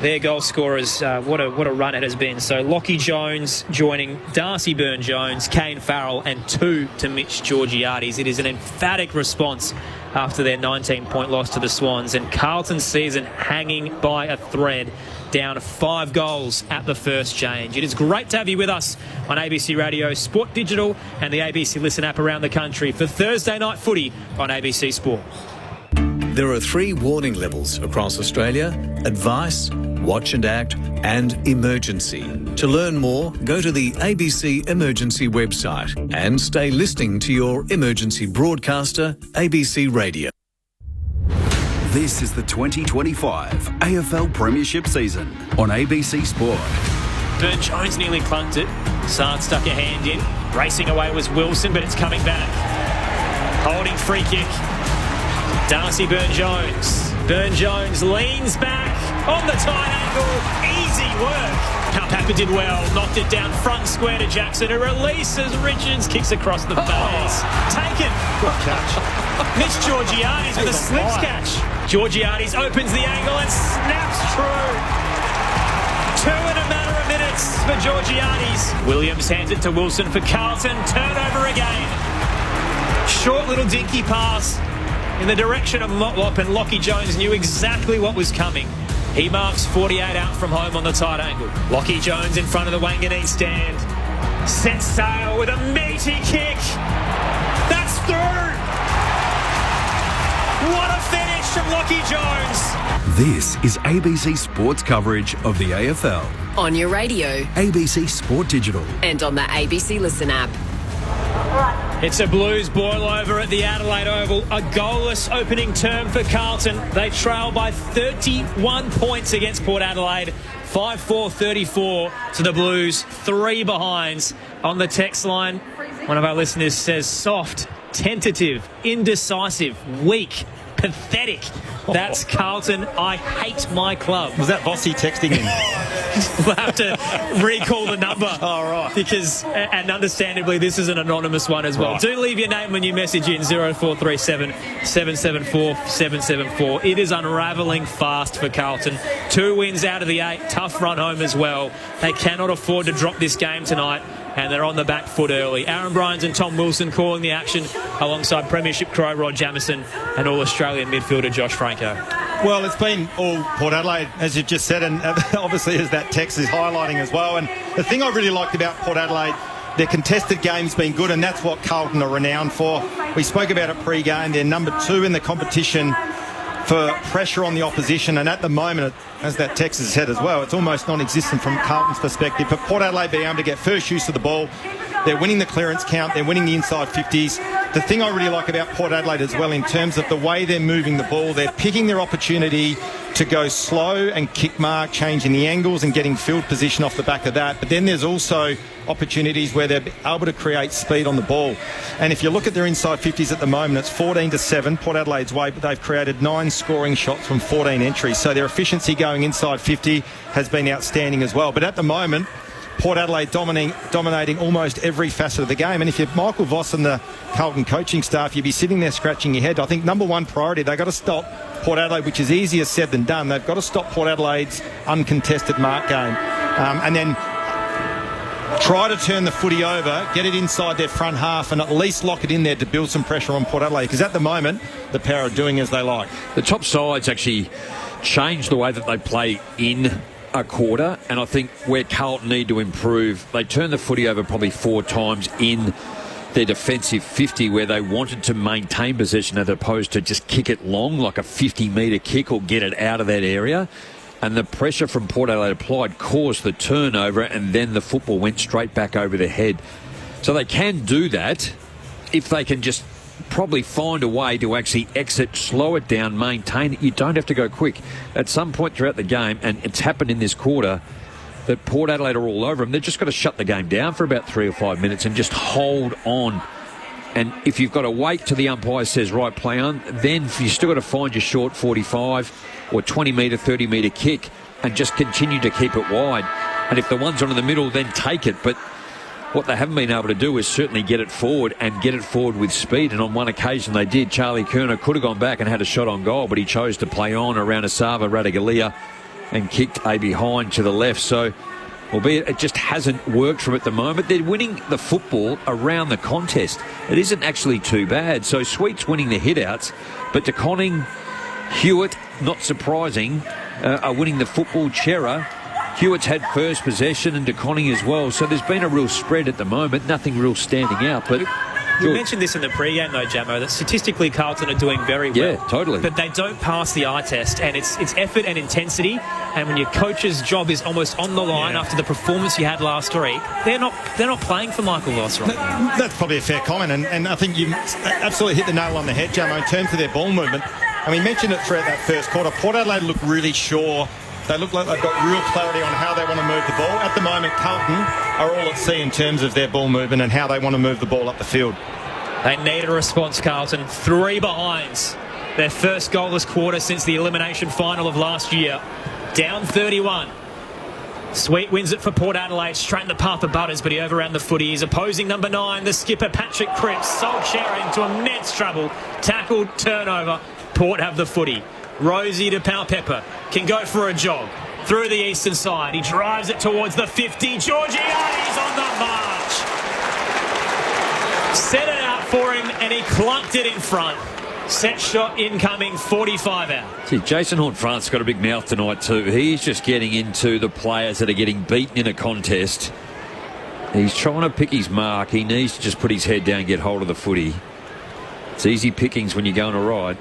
Their goal scorers, what a run it has been. So Lockie Jones joining Darcy Byrne-Jones, Kane Farrell, and 2 to Mitch Georgiades. It is an emphatic response after their 19-point loss to the Swans, and Carlton's season hanging by a thread, down 5 goals at the first change. It is great to have you with us on ABC Radio, Sport Digital, and the ABC Listen app around the country for Thursday Night Footy on ABC Sport. There are 3 warning levels across Australia: advice, watch and act, and emergency. To learn more, go to the ABC Emergency website and stay listening to your emergency broadcaster, ABC Radio. This is the 2025 AFL Premiership season on ABC Sport. Byrne-Jones nearly clunked it. Sard stuck a hand in. Racing away was Wilson, but it's coming back. Holding free kick. Darcy Byrne-Jones. Byrne-Jones leans back on the tight angle. Easy work. Kalpapa did well. Knocked it down front square to Jackson, who releases Richards. Kicks across the face. Taken. Good catch. Mitch Georgiades with a slips catch. Georgiades opens the angle and snaps true. 2 in a matter of minutes for Georgiades. Williams hands it to Wilson for Carlton. Turnover again. Short little dinky pass in the direction of Motlop, and Lockie Jones knew exactly what was coming. He marks 48 out from home on the tight angle. Lockie Jones in front of the Wanganeen stand. Sets sail with a meaty kick. That's through. What a finish from Lockie Jones. This is ABC Sports coverage of the AFL. On your radio. ABC Sport Digital. And on the ABC Listen app. It's a Blues boil-over at the Adelaide Oval. A goalless opening term for Carlton. They trail by 31 points against Port Adelaide. 5-4-34 to the Blues. 3 behinds on the text line. One of our listeners says soft, tentative, indecisive, weak, pathetic. That's Carlton. I hate my club. Was that Vossi texting in? We'll have to recall the number. All right. Because, and understandably, this is an anonymous one as well. Right. Do leave your name when you message in 0437 774 774. It is unravelling fast for Carlton. 2 wins out of the 8. Tough run home as well. They cannot afford to drop this game tonight. and they're on the back foot early. Aaron Bryans and Tom Wilson calling the action alongside Premiership Crow Rod Jamieson and All-Australian midfielder Josh Franco. Well, it's been all Port Adelaide, as you've just said, and obviously as that text is highlighting as well. And the thing I really liked about Port Adelaide, their contested game's been good, and that's what Carlton are renowned for. We spoke about it pre-game. They're number 2 in the competition for pressure on the opposition, and at the moment, as that text has said as well, it's almost non-existent from Carlton's perspective. But Port Adelaide being able to get first use of the ball, they're winning the clearance count, they're winning the inside 50s. The thing I really like about Port Adelaide as well, in terms of the way they're moving the ball, they're picking their opportunity to go slow and kick mark, changing the angles and getting field position off the back of that. But then there's also opportunities where they're able to create speed on the ball. And if you look at their inside 50s at the moment, it's 14-7 Port Adelaide's way, but they've created 9 scoring shots from 14 entries. So their efficiency going inside 50 has been outstanding as well. But at the moment, Port Adelaide dominating almost every facet of the game. And if you're Michael Voss and the Carlton coaching staff, you'd be sitting there scratching your head. I think number one priority, they've got to stop Port Adelaide, which is easier said than done. They've got to stop Port Adelaide's uncontested mark game. And then try to turn the footy over, get it inside their front half, and at least lock it in there to build some pressure on Port Adelaide. Because at the moment, the Power are doing as they like. The top sides actually changed the way that they play in a quarter, and I think where Carlton need to improve, they turned the footy over probably 4 times in their defensive 50 where they wanted to maintain possession as opposed to just kick it long like a 50-metre kick or get it out of that area. And the pressure from Port Adelaide applied caused the turnover, and then the football went straight back over their head. So they can do that if they can just probably find a way to actually exit, slow it down, maintain it. You don't have to go quick. At some point throughout the game, and it's happened in this quarter, that Port Adelaide are all over them. They've just got to shut the game down for about 3 or 5 minutes and just hold on. And if you've got to wait till the umpire says, right, play on, then you've still got to find your short 45 or 20-metre, 30-metre kick and just continue to keep it wide. And if the one's on in the middle, then take it. But what they haven't been able to do is certainly get it forward and get it forward with speed. And on one occasion they did. Charlie Kerner could have gone back and had a shot on goal, but he chose to play on around Asava Radaglia and kicked a behind to the left. So, albeit it just hasn't worked for them at the moment, they're winning the football around the contest. It isn't actually too bad. So Sweet's winning the hit-outs, but De Koning, Hewitt, not surprising, are winning the football. Chera, Hewitt's had first possession and De Koning as well. So there's been a real spread at the moment, nothing real standing out. But you mentioned this in the pre-game, though, Jamo, that statistically Carlton are doing very well. Yeah, totally. But they don't pass the eye test, and it's effort and intensity. And when your coach's job is almost on the line after the performance you had last week, they're not playing for Michael Voss right now. That's probably a fair comment, and I think you absolutely hit the nail on the head, Jamo, in terms of their ball movement. And we mentioned it throughout that first quarter. Port Adelaide look really sure. They look like they've got real clarity on how they want to move the ball. At the moment, Carlton are all at sea in terms of their ball movement and how they want to move the ball up the field. They need a response, Carlton. 3 behinds. Their first goalless quarter since the elimination final of last year. Down 31. Sweet wins it for Port Adelaide, straight in the path of Butters, but he overran the footy. He's opposing number 9, the skipper Patrick Cripps. Sold Chera into immense trouble. Tackled, turnover. Port have the footy. Rosie to Powpepper. Can go for a jog. Through the eastern side. He drives it towards the 50. Georgiades on the march. Set it out for him, and he clunked it in front. Set shot incoming, 45 out. See, Jason Horne-France's got a big mouth tonight too. He's just getting into the players that are getting beaten in a contest. He's trying to pick his mark. He needs to just put his head down and get hold of the footy. It's easy pickings when you're going to ride.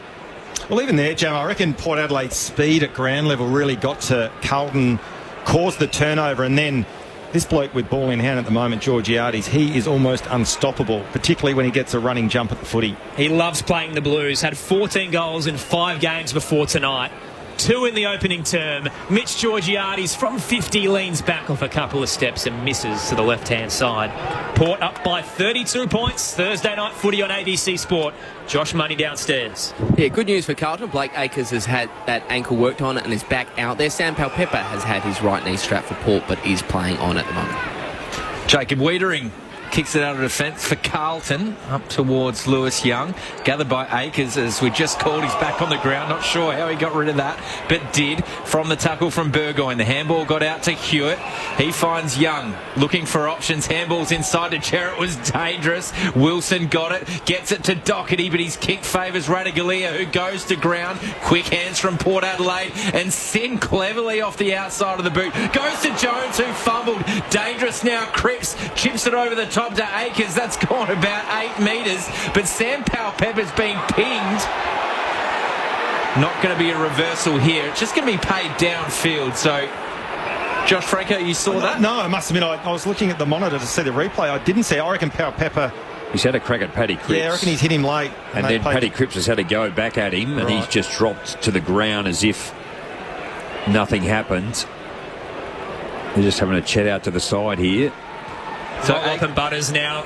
Well, even there, Jam, I reckon Port Adelaide's speed at ground level really got to Carlton, caused the turnover, and then this bloke with ball in hand at the moment, Georgiades, he is almost unstoppable, particularly when he gets a running jump at the footy. He loves playing the Blues. Had 14 goals in 5 games before tonight. 2 in the opening term. Mitch Georgiades from 50 leans back off a couple of steps and misses to the left-hand side. Port up by 32 points. Thursday night footy on ABC Sport. Josh Money downstairs. Yeah, good news for Carlton. Blake Acres has had that ankle worked on and is back out there. Sam Powpepper has had his right knee strapped for Port, but is playing on at the moment. Jacob Wiedering kicks it out of defence for Carlton, up towards Lewis Young. Gathered by Akers, as we just called. He's back on the ground. Not sure how he got rid of that, but did. From the tackle from Burgoyne. The handball got out to Hewitt. He finds Young, looking for options. Handball's inside to Jarrett, was dangerous. Wilson got it, gets it to Doherty, but his kick favours Radaglia, who goes to ground. Quick hands from Port Adelaide, and Sin cleverly off the outside of the boot. Goes to Jones, who fumbled. Dangerous now. Cripps chips it over the top to Akers. That's gone about 8 metres, but Sam Powell-Pepper's been pinged. Not going to be a reversal here. It's just going to be paid downfield. So, Josh Franco, you saw that? No, it must have been. I was looking at the monitor to see the replay. I didn't see. I reckon Powell-Pepper... He's had a crack at Paddy Cripps. Yeah, I reckon he's hit him late. And then Paddy Cripps has had a go back at him, and he's just dropped to the ground as if nothing happened. They're just having a chat out to the side here. So Open Butters now.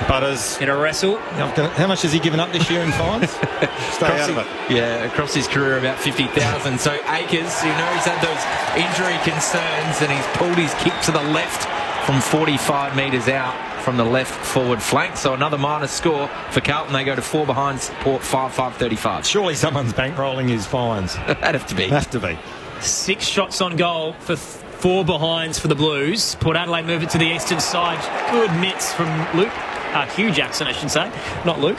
Butters in a wrestle. How much has he given up this year in fines? Stay out of it. Yeah, across his career about 50,000. So Akers, he's had those injury concerns, and he's pulled his kick to the left from 45 metres out from the left forward flank. So another minus score for Carlton. They go to 4 behind, Port 5-5-35. Surely someone's bankrolling his fines. That'd have to be. Have to be. 6 shots on goal for 4 behinds for the Blues. Port Adelaide move it to the eastern side. Good mitts from Luke. Hugh Jackson, I should say. Not Luke.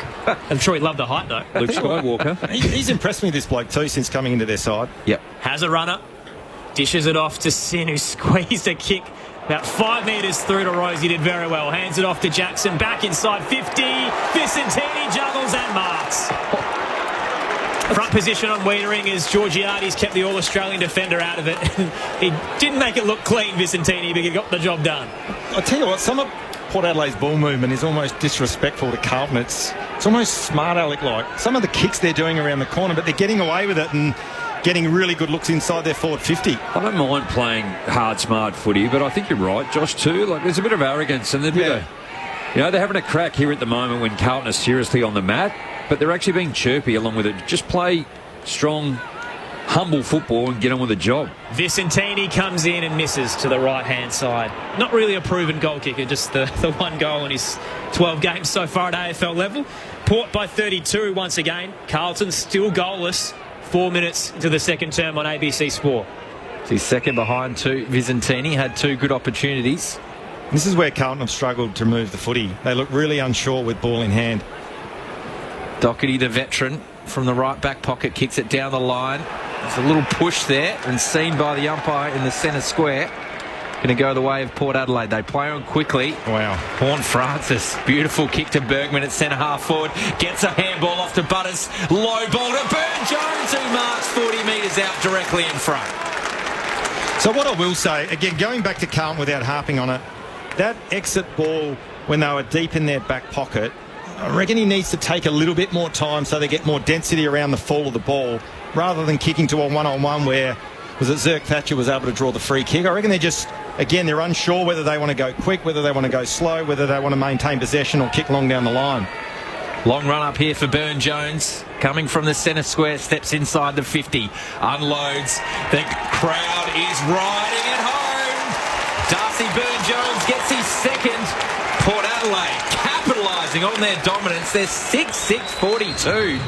I'm sure he loved the height, though. Luke Skywalker. He's impressed me, this bloke, too, since coming into their side. Yep. Has a runner. Dishes it off to Sin, who squeezed a kick about 5 metres through to Rose. He did very well. Hands it off to Jackson. Back inside 50. Vicentini juggles and marks. Front position on Wiedering as Georgiades kept the All-Australian defender out of it. He didn't make it look clean, Vicentini, but he got the job done. I tell you what, some of Port Adelaide's ball movement is almost disrespectful to Carlton. It's almost smart aleck-like. Some of the kicks they're doing around the corner, but they're getting away with it and getting really good looks inside their forward 50. I don't mind playing hard, smart footy, but I think you're right, Josh, too. Like, there's a bit of arrogance and a bit of... they're having a crack here at the moment when Carlton are seriously on the mat, but they're actually being chirpy along with it. Just play strong, humble football and get on with the job. Vicentini comes in and misses to the right-hand side. Not really a proven goal kicker, just the 1 goal in his 12 games so far at AFL level. Port by 32 once again. Carlton still goalless 4 minutes into the second term on ABC Sport. He's second behind too. Vicentini had 2 good opportunities. This is where Carlton have struggled to move the footy. They look really unsure with ball in hand. Doherty, the veteran, from the right back pocket, kicks it down the line. There's a little push there and seen by the umpire in the centre square. Going to go the way of Port Adelaide. They play on quickly. Wow. Horn Francis. Beautiful kick to Bergman at centre half forward. Gets a handball off to Butters. Low ball to Burn-Jones, who marks 40 metres out directly in front. So what I will say, again, going back to Carlton without harping on it, that exit ball when they were deep in their back pocket, I reckon he needs to take a little bit more time so they get more density around the fall of the ball rather than kicking to a one-on-one where Zirk Thatcher was able to draw the free kick. I reckon they're just, again, they're unsure whether they want to go quick, whether they want to go slow, whether they want to maintain possession or kick long down the line. Long run up here for Burn-Jones. Coming from the centre square, steps inside the 50. Unloads. The crowd is riding it home. Darcy Burn-Jones gets his second. Port Adelaide capitalising on their dominance. They're 6-6-42.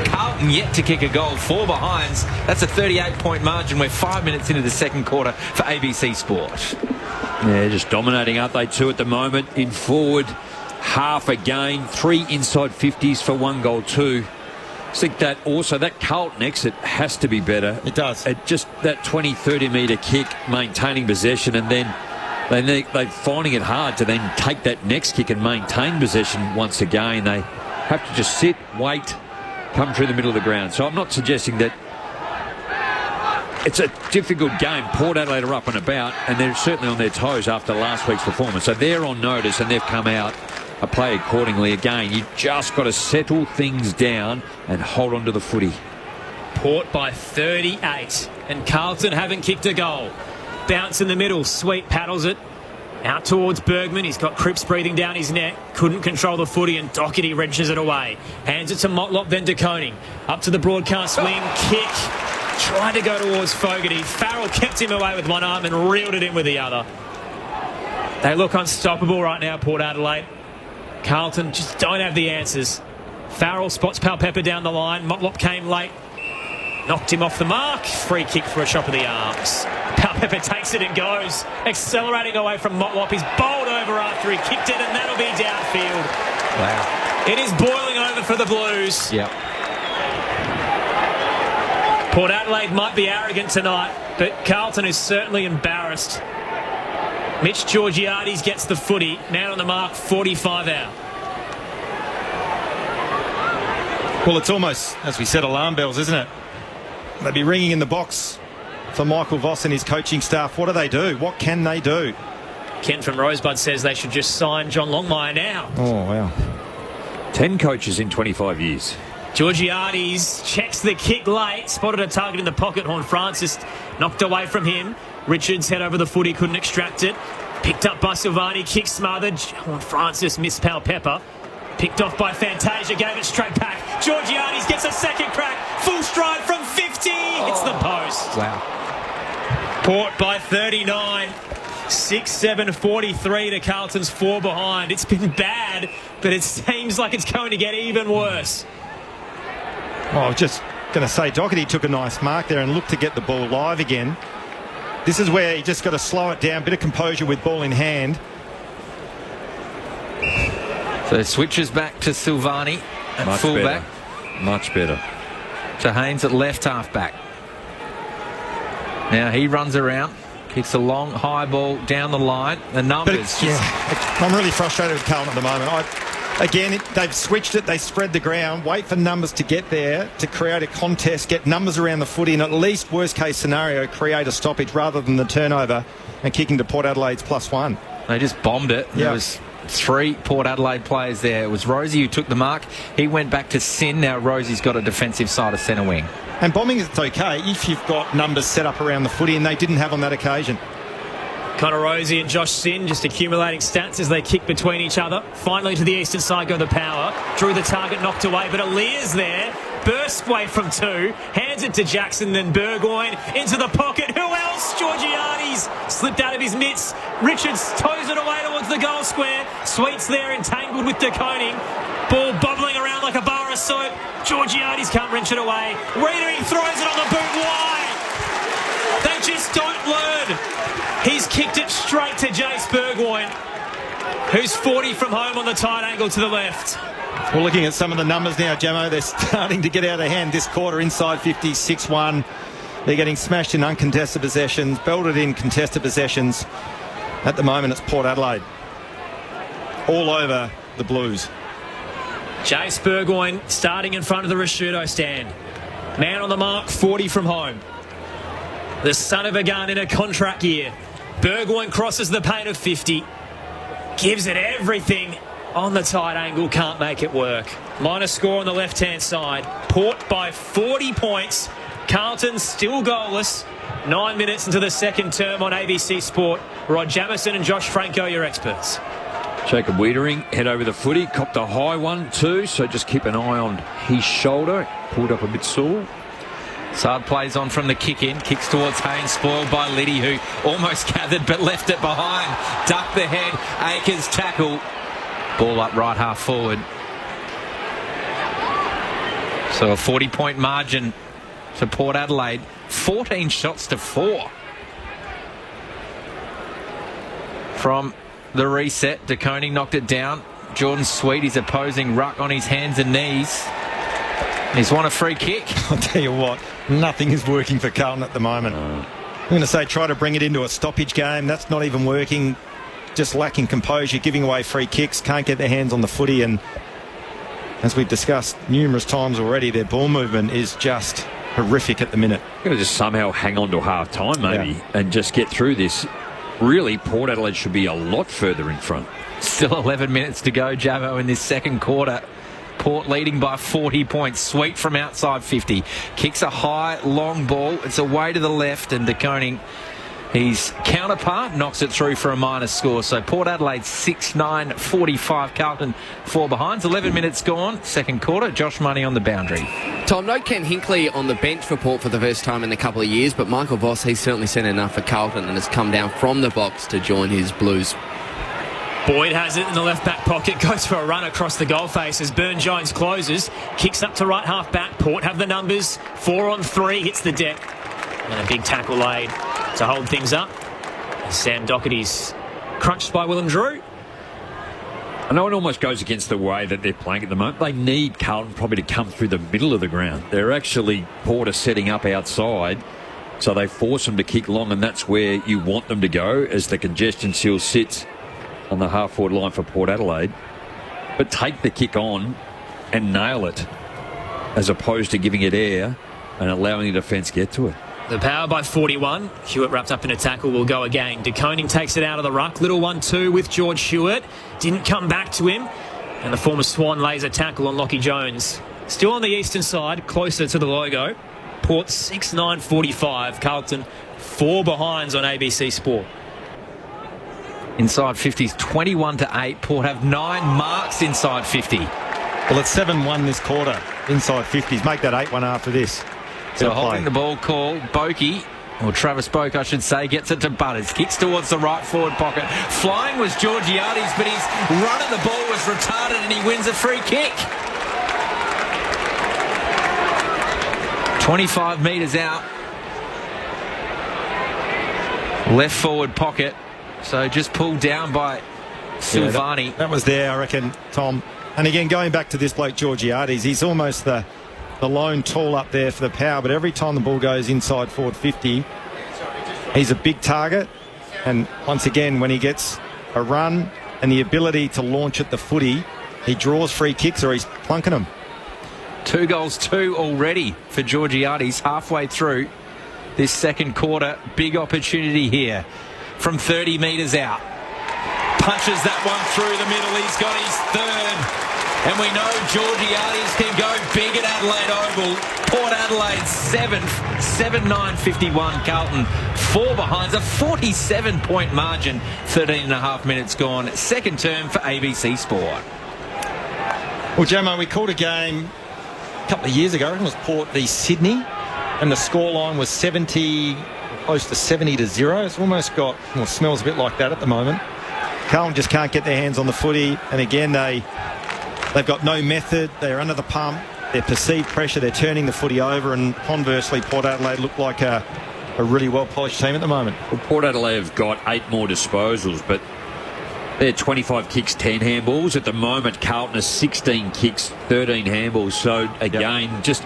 Carlton yet to kick a goal. 4 behinds. That's a 38-point margin. We're 5 minutes into the second quarter for ABC Sport. Yeah, just dominating, aren't they, too, at the moment? In forward, half a game. 3 inside 50s for 1 goal, 2. I think that also, that Carlton exit has to be better. It does. Just that 20-30 metre kick, maintaining possession, and then they're finding it hard to then take that next kick and maintain possession once again. They have to just sit, wait, come through the middle of the ground. So I'm not suggesting that it's a difficult game. Port Adelaide are up and about, and they're certainly on their toes after last week's performance. So they're on notice, and they've come out and play accordingly. Again, you just got to settle things down and hold on to the footy. Port by 38, and Carlton haven't kicked a goal. Bounce in the middle. Sweet paddles it out towards Bergman. He's got Cripps breathing down his neck. Couldn't control the footy, and Doherty wrenches it away. Hands it to Motlop, then to Koning. Up to the broadcast wing. Kick. Tried to go towards Fogarty. Farrell kept him away with one arm and reeled it in with the other. They look unstoppable right now, Port Adelaide. Carlton just don't have the answers. Farrell spots Palpepper down the line. Motlop came late. Knocked him off the mark. Free kick for a chop of the arms. Palpepper takes it and goes. Accelerating away from Motlop. He's bowled over after he kicked it, and that'll be downfield. Wow. It is boiling over for the Blues. Yep. Port Adelaide might be arrogant tonight, but Carlton is certainly embarrassed. Mitch Georgiades gets the footy. Man on the mark, 45 out. Well, it's almost, as we said, alarm bells, isn't it? They'd be ringing in the box for Michael Voss and his coaching staff. What do they do? What can they do? Ken from Rosebud says they should just sign John Longmire now. Oh, wow. 10 coaches in 25 years. Georgiades checks the kick late. Spotted a target in the pocket. Horn Francis knocked away from him. Richards head over the footy, couldn't extract it. Picked up by Silvani, kick smothered. Horn Francis missed Palpepper. Picked off by Fantasia, gave it straight back. Georgiades gets a second crack. Full stride from 50. It's the post. Wow. Port by 39. 6-7-43 to Carlton's 4 behind. It's been bad, but it seems like it's going to get even worse. Oh, I was just going to say, Doherty took a nice mark there and looked to get the ball live again. This is where you just got to slow it down, bit of composure with ball in hand. So switches back to Silvani at Much fullback. better. Much better. To Haynes at left half-back. Now he runs around, kicks a long, high ball down the line. The numbers. I'm really frustrated with Carlton at the moment. Again, they've switched it. They spread the ground. Wait for numbers to get there to create a contest, get numbers around the footy, and at least, worst-case scenario, create a stoppage rather than the turnover and kicking to Port Adelaide's +1. They just bombed it. There was 3 Port Adelaide players there. It was Rosie who took the mark. He went back to Sin. Now Rosie's got a defensive side of centre wing. And bombing is okay if you've got numbers set up around the footy, and they didn't have on that occasion. Connor Rosie and Josh Sin just accumulating stats as they kick between each other. Finally to the eastern side go the power. Drew the target, knocked away, but Alia's there. Burst away from 2. Hands it to Jackson, then Burgoyne into the pocket. Who else? Georgiades slipped out of his mitts. Richards toes it away towards the goal square. Sweet's there entangled with De Koning. Ball bobbling around like a bar of soap. Georgiades can't wrench it away. Readering throws it on the boot. Why? They just don't learn. He's kicked it straight to Jace Burgoyne, who's 40 from home on the tight angle to the left. We're looking at some of the numbers now, Jamo. They're starting to get out of hand this quarter. Inside 50, 6-1. They're getting smashed in uncontested possessions, belted in contested possessions. At the moment, it's Port Adelaide. All over the Blues. Jace Burgoyne starting in front of the Rashudo stand. Man on the mark, 40 from home. The son of a gun in a contract year. Burgoyne crosses the paint of 50. Gives it everything on the tight angle. Can't make it work. Minus score on the left-hand side. Port by 40 points. Carlton still goalless. 9 minutes into the second term on ABC Sport. Rod Jamieson and Josh Franco, your experts. Jacob Wiedering head over the footy. Copped a high one too, so just keep an eye on his shoulder. Pulled up a bit sore. Sard plays on from the kick-in, kicks towards Haynes, spoiled by Liddy, who almost gathered but left it behind. Ducked the head, Akers tackle. Ball up right half forward. So a 40-point margin for Port Adelaide. 14 shots to 4. From the reset, De Koning knocked it down. Jordan Sweet is opposing ruck on his hands and knees. He's won a free kick. I'll tell you what, nothing is working for Carlton at the moment. I'm going to say try to bring it into a stoppage game. That's not even working. Just lacking composure, giving away free kicks, can't get their hands on the footy. And as we've discussed numerous times already, their ball movement is just horrific at the minute. Got to just somehow hang on to half time maybe and just get through this. Really, Port Adelaide should be a lot further in front. Still 11 minutes to go, Jamo, in this second quarter. Port leading by 40 points. Sweet from outside 50. Kicks a high, long ball. It's away to the left, and De Koning, his counterpart, knocks it through for a minus score. So Port Adelaide 6-9-45. Carlton 4 behind. 11 minutes gone. Second quarter. Josh Money on the boundary. Tom, no Ken Hinkley on the bench for Port for the first time in a couple of years, but Michael Voss, he's certainly seen enough for Carlton and has come down from the box to join his Blues. Boyd has it in the left-back pocket, goes for a run across the goal face as Burne-Jones closes, kicks up to right half-back. Port have the numbers, 4-on-3, hits the deck. And a big tackle laid to hold things up. Sam Doherty's crunched by Willem Drew. I know it almost goes against the way that they're playing at the moment. They need Carlton probably to come through the middle of the ground. They're actually Porter setting up outside, so they force them to kick long, and that's where you want them to go as the congestion seal sits on the half-forward line for Port Adelaide. But take the kick on and nail it as opposed to giving it air and allowing the defence get to it. The power by 41. Hewitt wrapped up in a tackle, will go again. De Koning takes it out of the ruck. Little 1-2 with George Hewitt. Didn't come back to him. And the former Swan lays a tackle on Lockie Jones. Still on the eastern side, closer to the logo. Port 6-9-45. Carlton 4 behinds on ABC Sport. Inside 50s 21-8. Port have 9 marks inside 50. Well, it's 7-1 this quarter. Inside 50s. Make that 8-1 after this. So holding the ball call, Boakey, or Travis Boak, I should say, gets it to Butters. Kicks towards the right forward pocket. Flying was Georgiades, but his run at the ball was retarded and he wins a free kick. 25 metres out. Left forward pocket. So just pulled down by Silvani. Yeah, that was there, I reckon, Tom. And again, going back to this bloke, Georgiades, he's almost the lone tool up there for the power, but every time the ball goes inside forward 50, he's a big target. And once again, when he gets a run and the ability to launch at the footy, he draws free kicks or he's plunking them. 2 goals, 2 already for Georgiades halfway through this second quarter. Big opportunity here from 30 metres out. Punches that one through the middle. He's got his third. And we know Georgiades can go big at Adelaide Oval. Port Adelaide 7th, 7-9-51. Carlton 4 behinds, a 47-point margin. 13.5 minutes gone. Second term for ABC Sport. Well, Jamo, we called a game a couple of years ago. It was Port v Sydney, and the scoreline was 70, close to 70-0. It's almost got, well, smells a bit like that at the moment. Carlton just can't get their hands on the footy, and again they've got no method. They're under the pump. They're perceived pressure. They're turning the footy over. And conversely, Port Adelaide look like a really well-polished team at the moment. Well, Port Adelaide have got 8 more disposals, but they're 25 kicks, 10 handballs. At the moment, Carlton has 16 kicks, 13 handballs. So, again, just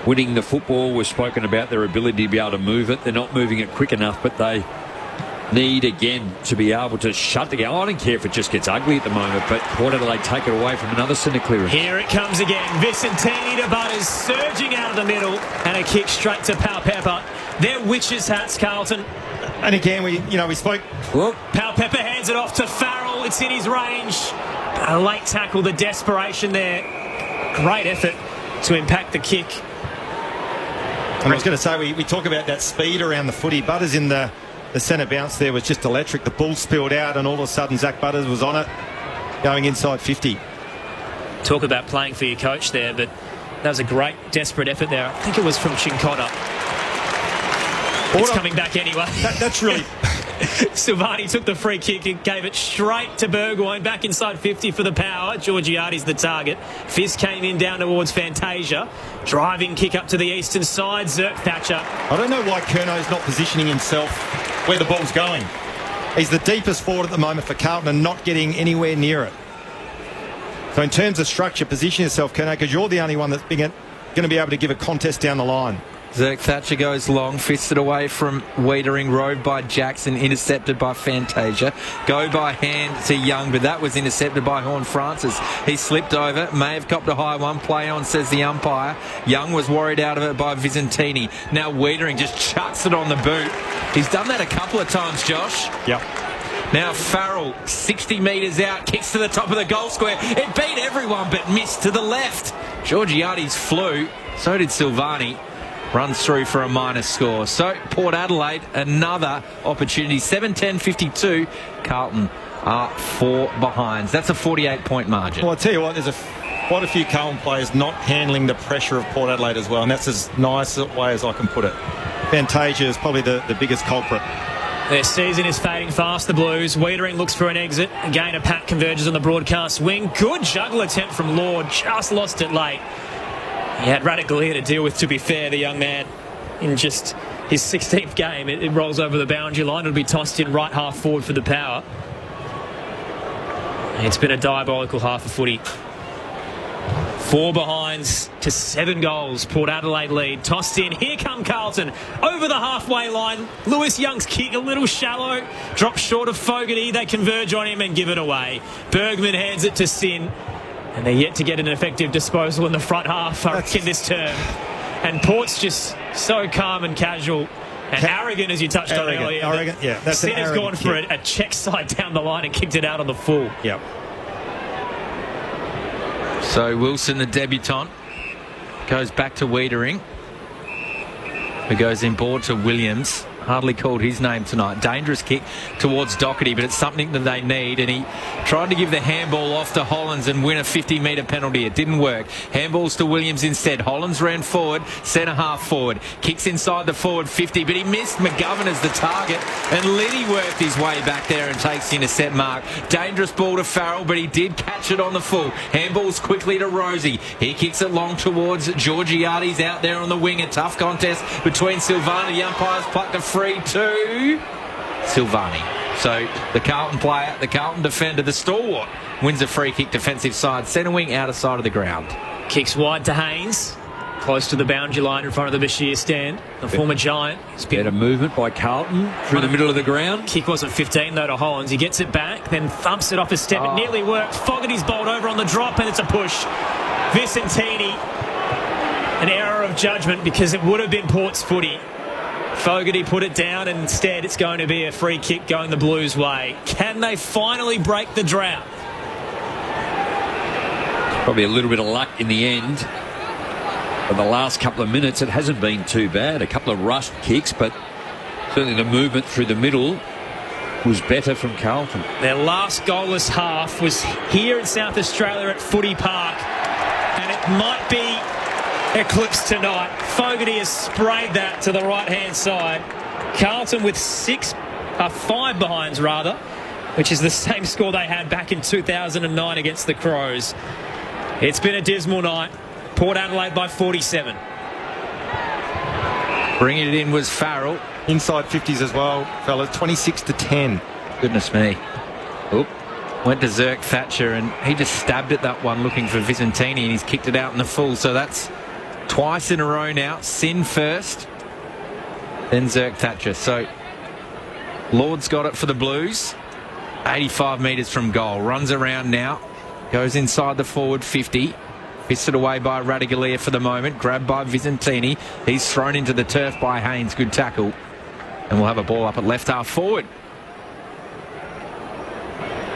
winning the football. We've spoken about their ability to be able to move it. They're not moving it quick enough, but they need again to be able to shut the game. I don't care if it just gets ugly at the moment, but Port Adelaide take it away from another centre clearance. Here it comes again. Vicentini to Butters, surging out of the middle, and a kick straight to Pau Pepper. They're witches' hats, Carlton. And again, we spoke. Whoop. Pau Pepper hands it off to Farrell. It's in his range. A late tackle, the desperation there. Great effort to impact the kick. And I was going to say, we talk about that speed around the footy. Butters in the centre bounce there was just electric. The ball spilled out and all of a sudden Zach Butters was on it, going inside 50. Talk about playing for your coach there, but that was a great desperate effort there. I think it was from Chincotta. It's coming back anyway. That's really... Silvani took the free kick and gave it straight to Burgoyne, back inside 50 for the power. Georgiades the target. Fisk came in down towards Fantasia. Driving kick up to the eastern side. Zerk Thatcher. I don't know why Curno's not positioning himself where the ball's going. He's the deepest forward at the moment for Carlton and not getting anywhere near it. So in terms of structure, position yourself, Curno, because you're the only one that's going to be able to give a contest down the line. Zerk Thatcher goes long, fisted away from Wiedering, rode by Jackson, intercepted by Fantasia. Go by hand to Young, but that was intercepted by Horne-Francis. He slipped over, may have copped a high one, play on, says the umpire. Young was worried out of it by Vicentini. Now Wiedering just chucks it on the boot. He's done that a couple of times, Josh. Yep. Now Farrell, 60 metres out, kicks to the top of the goal square. It beat everyone but missed to the left. Georgiades flew, so did Silvani. Runs through for a minus score. So Port Adelaide, another opportunity. 7-10-52. Carlton are 4 behinds. That's a 48-point margin. Well, I'll tell you what, there's quite a few Carlton players not handling the pressure of Port Adelaide as well, and that's as nice a way as I can put it. Fantasia is probably the biggest culprit. Their season is fading fast, the Blues. Wiedering looks for an exit. Again, a pack converges on the broadcast wing. Good juggle attempt from Lord. Just lost it late. He had Radical here to deal with, to be fair, the young man. In just his 16th game, it rolls over the boundary line. It'll be tossed in right half forward for the Power. It's been a diabolical half of footy. 4 behinds to 7 goals. Port Adelaide lead. Tossed in. Here come Carlton. Over the halfway line. Lewis Young's kick a little shallow. Drops short of Fogarty. They converge on him and give it away. Bergman hands it to Sin. And they're yet to get an effective disposal in the front half, I reckon, this term. And Port's just so calm and casual and arrogant, as you touched on earlier. Arrogant, yeah. That's Sin has gone for a check side down the line and kicked it out on the full. Yep. So Wilson, the debutant, goes back to Wiedering, who goes in board to Williams. Hardly called his name tonight. Dangerous kick towards Doherty, but it's something that they need. And he tried to give the handball off to Hollins and win a 50-metre penalty. It didn't work. Handballs to Williams instead. Hollins ran forward, centre half forward. Kicks inside the forward 50, but he missed McGovern as the target. And Liddy worked his way back there and takes the intercept mark. Dangerous ball to Farrell, but he did catch it on the full. Handballs quickly to Rosie. He kicks it long towards Georgiades out there on the wing. A tough contest between Silvani. The umpires plucked a free to Silvani. So the Carlton player, the Carlton defender, the stalwart, wins a free kick defensive side. Centre wing, outer side of the ground. Kicks wide to Haynes. Close to the boundary line in front of the Bashir stand. The former Giant. Better movement by Carlton through the middle of the ground. Kick wasn't 15 though to Hollins. He gets it back, then thumps it off his step. It nearly worked. Fogarty's bowled over on the drop and it's a push. Vicentini, an error of judgment because it would have been Port's footy. Fogarty put it down and instead it's going to be a free kick going the Blues' way. Can they finally break the drought? Probably a little bit of luck in the end. For the last couple of minutes, it hasn't been too bad. A couple of rushed kicks, but certainly the movement through the middle was better from Carlton. Their last goalless half was here in South Australia at Footy Park, and it might be eclipsed tonight. Fogarty has sprayed that to the right-hand side. Carlton with 5 behinds, rather, which is the same score they had back in 2009 against the Crows. It's been a dismal night. Port Adelaide by 47. Bringing it in was Farrell. Inside 50s as well, fellas. 26-10. Goodness me. Oop. Went to Zirk Thatcher and he just stabbed at that one looking for Vicentini and he's kicked it out in the full. So that's twice in a row now. Sin first, then Zirk Thatcher. So Lord's got it for the Blues. 85 metres from goal. Runs around now. Goes inside the forward 50. Fisted away by Radigalia for the moment. Grabbed by Vicentini. He's thrown into the turf by Haynes. Good tackle. And we'll have a ball up at left half forward.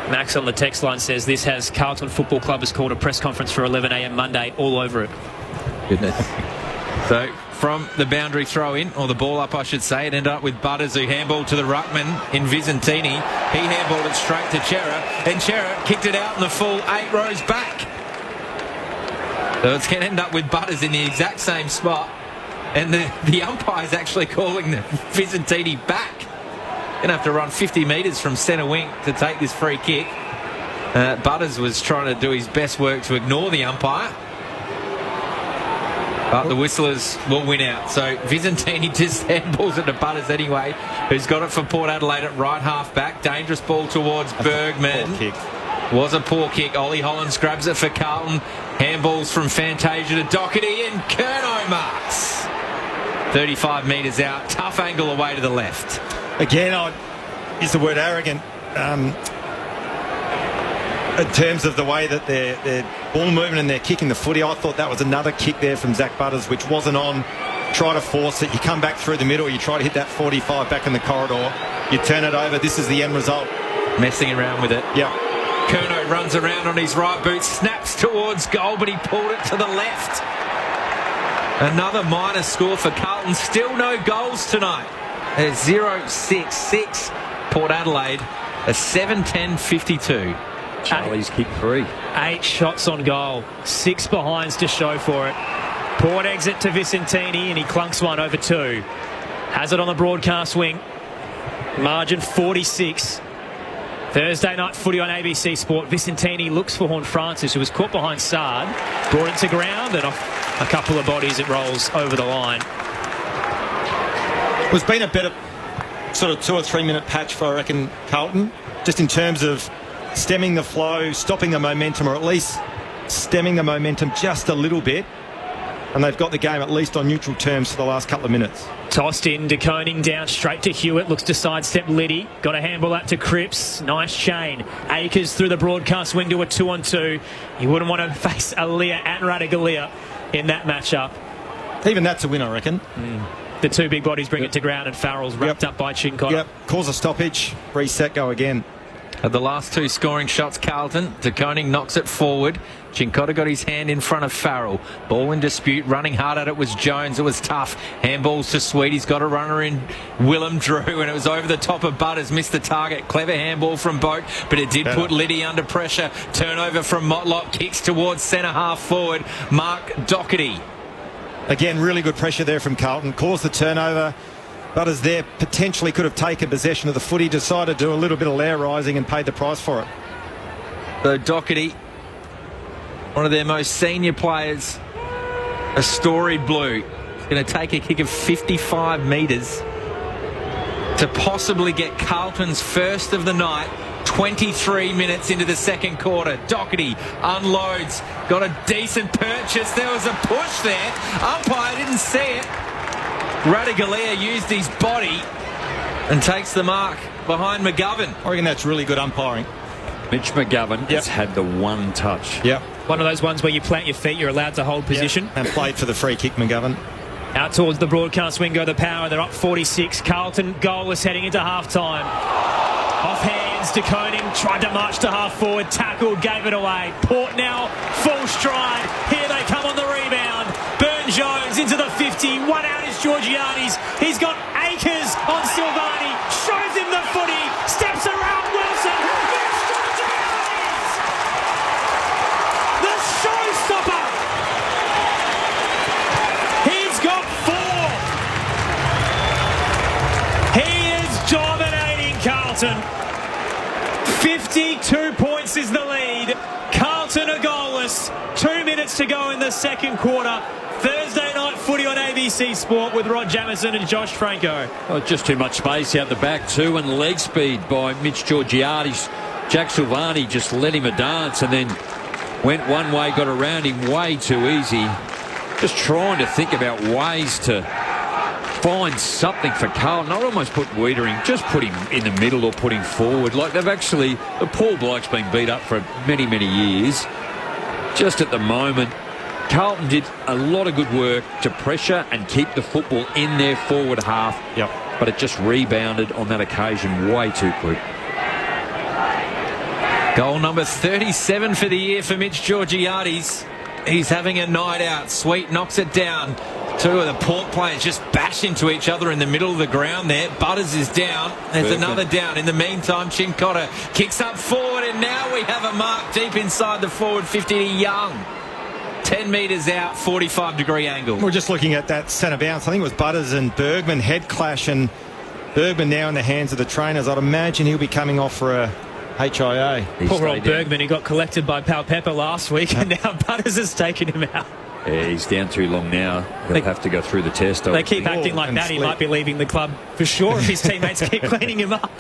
Max on the text line says this has Carlton Football Club has called a press conference for 11 a.m. Monday all over it. Goodness. So from the boundary throw in, or the ball up I should say, it ended up with Butters who handballed to the ruckman in Vicentini. He handballed it straight to Chera and Chera kicked it out in the full 8 rows back. So it's going to end up with Butters in the exact same spot. And the umpire's actually calling the Vicentini back. Going to have to run 50 metres from centre wing to take this free kick. Butters was trying to do his best work to ignore the umpire. But the Whistlers will win out. So Vicentini just handballs it to Butters anyway, who's got it for Port Adelaide at right half back. Dangerous ball towards Bergman. Poor kick. Was a poor kick. Ollie Hollins grabs it for Carlton. Handballs from Fantasia to Doherty and Curnow marks. 35 metres out. Tough angle away to the left. Again, I'd use the word arrogant in terms of the way that their ball movement and they're kicking the footy. I thought that was another kick there from Zach Butters, which wasn't on. Try to force it. You come back through the middle. You try to hit that 45 back in the corridor. You turn it over. This is the end result. Messing around with it. Yeah. Curnow runs around on his right boot, snaps towards goal, but he pulled it to the left. Another minor score for Carlton. Still no goals tonight. There's 0-6-6 Port Adelaide. A 7-10-52. Charlie's kick free. 8 shots on goal. 6 behinds to show for it. Port exit to Vicentini and he clunks one over 2. Has it on the broadcast wing. Margin 46. Thursday night footy on ABC Sport. Vicentini looks for Horn Francis, who was caught behind Sard. Brought it to ground, and off a couple of bodies it rolls over the line. It's been a better sort of 2 or 3 minute patch for, I reckon, Carlton, just in terms of stemming the flow, stopping the momentum, or at least stemming the momentum just a little bit. And they've got the game at least on neutral terms for the last couple of minutes. Tossed in, De Koning down straight to Hewitt. Looks to sidestep Liddy. Got a handball out to Cripps. Nice chain. Akers through the broadcast wing to a 2-on-2. You wouldn't want to face Aaliyah and Ratugolea in that matchup. Even that's a win, I reckon. The two big bodies bring it to ground, and Farrell's wrapped up by Chincotta. Yep, cause a stoppage. Reset, go again. At the last 2 scoring shots, Carlton, De Koning knocks it forward. Chincotta got his hand in front of Farrell. Ball in dispute. Running hard at it was Jones. It was tough. Handballs to Sweet. He's got a runner in Willem Drew, and it was over the top of Butters. Missed the target. Clever handball from Boat, but it did put Liddy under pressure. Turnover from Motlop. Kicks towards centre half forward. Mark Doherty. Again, really good pressure there from Carlton. Caused the turnover. Butters there potentially could have taken possession of the footy. Decided to do a little bit of layer rising and paid the price for it. So Doherty, one of their most senior players, a storied blue, going to take a kick of 55 metres to possibly get Carlton's first of the night. 23 minutes into the second quarter. Doherty unloads. Got a decent purchase. There was a push there. Umpire didn't see it. Ratugolea used his body and takes the mark behind McGovern. I reckon that's really good umpiring. Mitch McGovern has had the one touch. Yep. One of those ones where you plant your feet, you're allowed to hold position. And played for the free kick, McGovern. Out towards the broadcast wing go the Power. They're up 46. Carlton goalless heading into half-time. Off hands, De Koning tried to march to half forward, tackled, gave it away. Port now full stride. Here they come on the rebound. Burne-Jones into the 50. One out is Georgiades. He's got Akers on Silvani. Shows him the footy. Steps around Wilson. Here's Georgiades! The showstopper! He's got 4. He is dominating Carlton. 52 points is the lead. Carlton are goalless. 2 minutes to go in the second quarter. Thursday night footy on ABC Sport with Rod Jamieson and Josh Franco. Oh, just too much space out the back too, and leg speed by Mitch Georgiades. Jack Silvani just let him a dance and then went one way, got around him way too easy. Just trying to think about ways to find something for Carlton. I'd almost put Wiedering, just put him in the middle or put him forward. Like they've actually, Paul Bloke's been beat up for many, many years. Just at the moment, Carlton did a lot of good work to pressure and keep the football in their forward half. Yep. But it just rebounded on that occasion way too quick. Goal number 37 for the year for Mitch Georgiades. He's having a night out. Sweet knocks it down. Two of the Port players just bash into each other in the middle of the ground there. Butters is down. There's another down. In the meantime, Chincotta kicks up forward, and now we have a mark deep inside the forward 50 to Young. 10 metres out, 45-degree angle. We're just looking at that centre bounce. I think it was Butters and Bergman head clash, and Bergman now in the hands of the trainers. I'd imagine he'll be coming off for a HIA. Poor old Bergman, he got collected by Pal Pepper last week, and now Butters has taken him out. Yeah, he's down too long now. He'll have to go through the test. They keep acting like that. He might be leaving the club for sure if his teammates keep cleaning him up.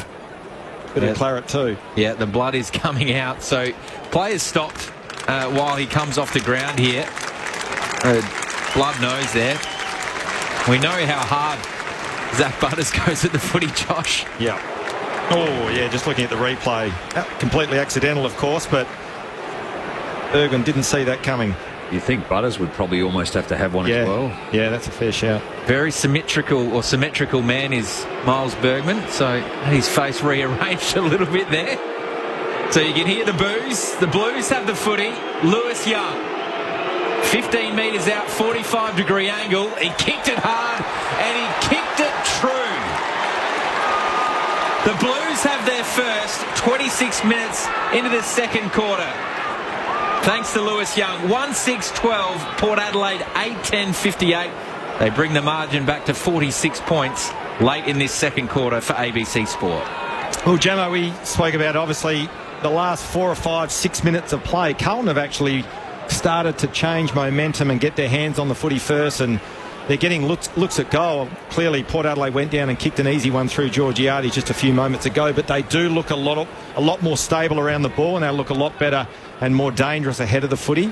Bit of claret too. Yeah, the blood is coming out. So players stopped while he comes off the ground here. Blood nose there. We know how hard Zach Butters goes at the footy, Josh. Yeah. Oh, yeah, just looking at the replay. Completely accidental, of course, but Bergman didn't see that coming. You think Butters would probably almost have to have one as well? Yeah, that's a fair shout. Very symmetrical man is Miles Bergman, so his face rearranged a little bit there. So you can hear the boos. The Blues have the footy. Lewis Young, 15 metres out, 45-degree angle. He kicked it hard, and he kicked it true. The Blues have their first 26 minutes into the second quarter. Thanks to Lewis Young. 1-6-12. Port Adelaide 8-10-58. They bring the margin back to 46 points. late in this second quarter for ABC Sport. Well, Gemma, we spoke about obviously the last 4 or 5, 6 minutes of play. Carlton have actually started to change momentum and get their hands on the footy first, and they're getting looks at goal. Clearly, Port Adelaide went down and kicked an easy one through Georgiades just a few moments ago, but they do look a lot more stable around the ball, and they look a lot better and more dangerous ahead of the footy.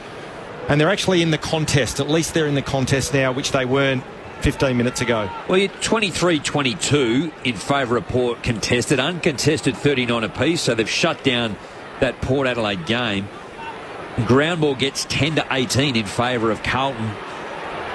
And they're actually in the contest. At least they're in the contest now, which they weren't 15 minutes ago. Well, you're 23-22 in favour of Port contested, uncontested 39 apiece, so they've shut down that Port Adelaide game. Ground ball gets 10-18 in favour of Carlton,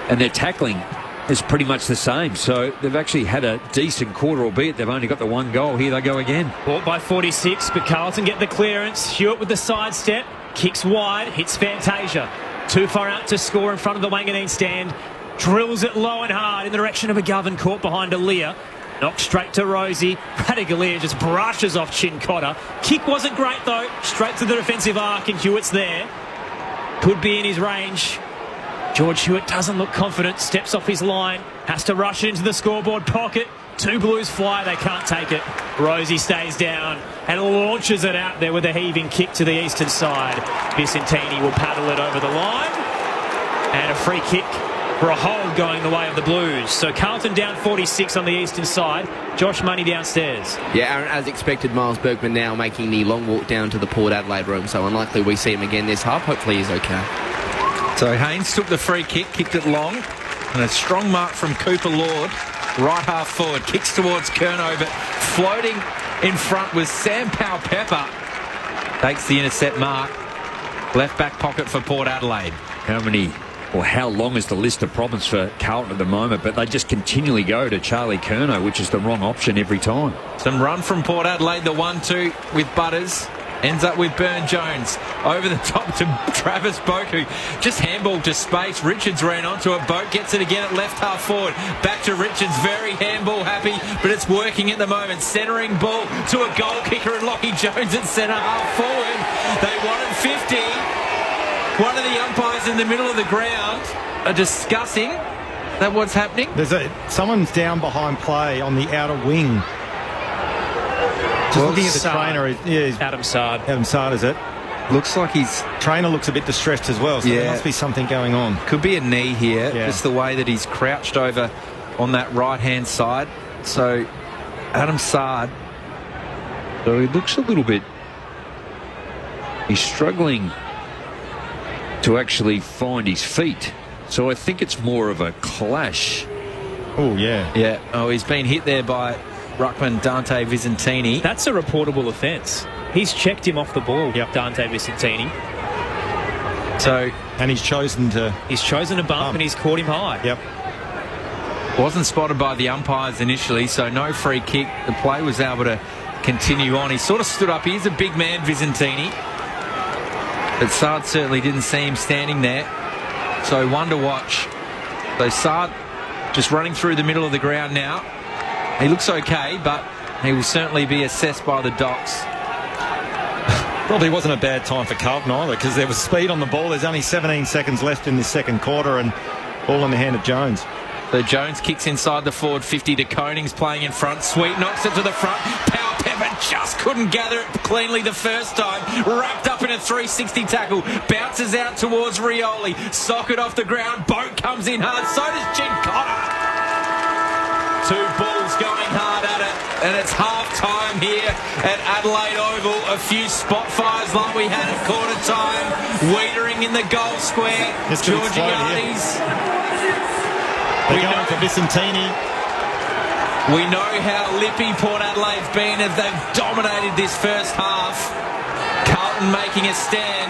and their tackling is pretty much the same. So they've actually had a decent quarter, albeit they've only got the one goal. Here they go again. Port by 46, but Carlton get the clearance. Hewitt with the sidestep, kicks wide, hits Fantasia. Too far out to score in front of the Wanganeen stand. Drills it low and hard in the direction of McGovern, caught behind Aaliyah. Knocked straight to Rosie. Radagalier just brushes off Chincotta. Kick wasn't great though. Straight to the defensive arc, and Hewitt's there. Could be in his range. George Hewitt doesn't look confident. Steps off his line. Has to rush it into the scoreboard pocket. 2 Blues fly. They can't take it. Rosie stays down and launches it out there with a heaving kick to the eastern side. Vicentini will paddle it over the line. And a free kick for a hold going the way of the Blues. So Carlton down 46 on the eastern side. Josh Money downstairs. Yeah, Aaron, as expected, Miles Bergman now making the long walk down to the Port Adelaide room. So unlikely we see him again this half. Hopefully he's okay. So Haynes took the free kick, kicked it long, and a strong mark from Cooper Lord, right half forward, kicks towards Curnow, but floating in front was Sam Powell-Pepper. Takes the intercept mark, left back pocket for Port Adelaide. How long is the list of problems for Carlton at the moment? But they just continually go to Charlie Curnow, which is the wrong option every time. Some run from Port Adelaide, the 1-2 with Butters. Ends up with Burn-Jones. Over the top to Travis Boku. Just handball to space. Richards ran onto it. Boak gets it again at left half forward. Back to Richards. Very handball happy, but it's working at the moment. Centering ball to a goal kicker and Lockie Jones at centre half forward. They wanted 50. One of the umpires in the middle of the ground are discussing that what's happening. Someone's down behind play on the outer wing. Just looking at the trainer, Adam Sard. Adam Sard, is it? Looks like his trainer looks a bit distressed as well, so there must be something going on. Could be a knee here, just the way that he's crouched over on that right-hand side. So, Adam Sard. So he looks a little bit... He's struggling to actually find his feet. So I think it's more of a clash. Oh, yeah. Yeah. Oh, he's been hit there by ruckman Dante Vicentini. That's a reportable offence. He's checked him off the ball, Dante Vicentini. So, and he's chosen to bump and he's caught him high. Yep. Wasn't spotted by the umpires initially, so no free kick. The play was able to continue on. He sort of stood up. He's a big man, Vicentini. But Sard certainly didn't see him standing there. So one to watch. So Sard just running through the middle of the ground now. He looks okay, but he will certainly be assessed by the Docs. Probably wasn't a bad time for Carlton either, because there was speed on the ball. There's only 17 seconds left in this second quarter, and ball in the hand of Jones. So Jones kicks inside the forward 50 to Konings, playing in front. Sweet knocks it to the front. Powell-Pepper just couldn't gather it cleanly the first time. Wrapped up in a 360 tackle. Bounces out towards Rioli. Socket off the ground. Boat comes in hard. So does Chincotta. 2 balls going hard at it, and it's half-time here at Adelaide Oval. A few spot fires like we had at quarter time. Wiedering in the goal square. Georgiades. They're going for Vicentini. We know how lippy Port Adelaide's been as they've dominated this first half. Carlton making a stand.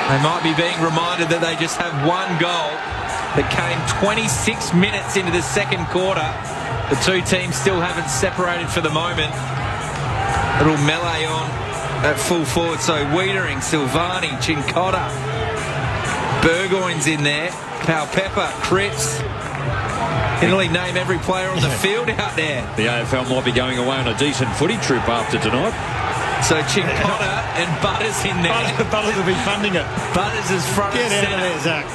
They might be being reminded that they just have one goal that came 26 minutes into the second quarter. The two teams still haven't separated for the moment. Little melee on at full forward. So Wiedering, Silvani, Chincotta, Burgoyne's in there. Powell-Pepper, Cripps. Can really name every player on the field out there. The AFL might be going away on a decent footy trip after tonight. So Chincotta and Butters in there. Butters will be funding it. Butters is front and centre. Get out of there, Zach.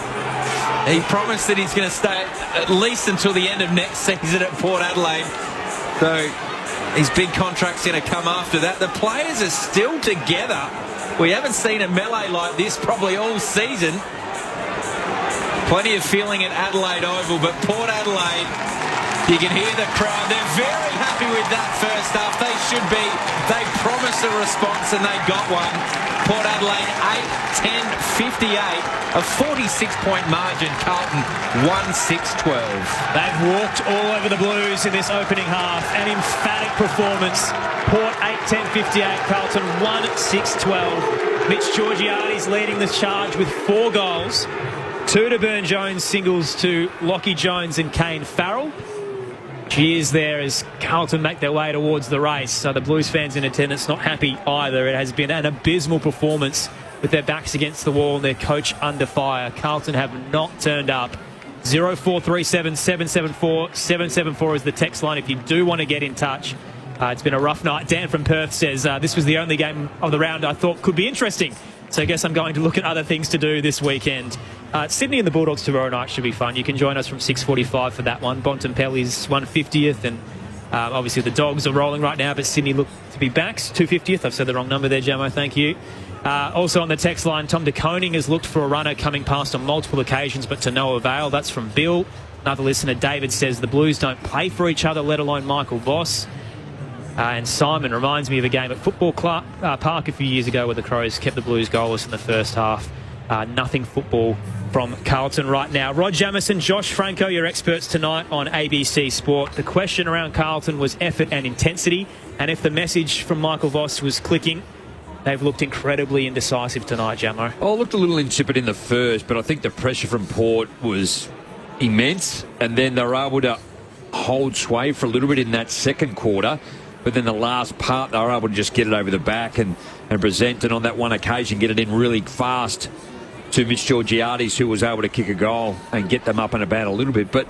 He promised that he's going to stay at least until the end of next season at Port Adelaide. So his big contract's going to come after that. The players are still together. We haven't seen a melee like this probably all season. Plenty of feeling at Adelaide Oval, but Port Adelaide, you can hear the crowd. They're very happy with that first half. They should be. They promised a response and they got one. Port Adelaide 8-10-58. A 46-point margin. Carlton 1-6-12. They've walked all over the Blues in this opening half. An emphatic performance. Port 8-10-58. Carlton 1-6-12. Mitch Georgiades leading the charge with 4 goals. 2 to Burn-Jones, singles to Lockie Jones and Kane Farrell. Cheers there as Carlton make their way towards the race. So the Blues fans in attendance not happy either. It has been an abysmal performance with their backs against the wall and their coach under fire. Carlton have not turned up. 0437 774 774 is the text line if you do want to get in touch. It's been a rough night. Dan from Perth says, this was the only game of the round I thought could be interesting. So I guess I'm going to look at other things to do this weekend. Sydney and the Bulldogs tomorrow night should be fun. You can join us from 6:45 for that one. Bontempelli's 150th, and obviously the Dogs are rolling right now, but Sydney look to be back. 250th. I've said the wrong number there, Jamo. Thank you. Also on the text line, Tom de Koning has looked for a runner coming past on multiple occasions, but to no avail. That's from Bill. Another listener, David, says the Blues don't play for each other, let alone Michael Voss. And Simon reminds me of a game at Football Park a few years ago where the Crows kept the Blues goalless in the first half. Nothing football from Carlton right now. Rod Jamieson, Josh Franco, your experts tonight on ABC Sport. The question around Carlton was effort and intensity, and if the message from Michael Voss was clicking, they've looked incredibly indecisive tonight, Jamo. Oh, it looked a little insipid in the first, but I think the pressure from Port was immense, and then they were able to hold sway for a little bit in that second quarter. But then the last part, they were able to just get it over the back and present, and on that one occasion, get it in really fast to Mitch Georgiades, who was able to kick a goal and get them up and about a little bit. But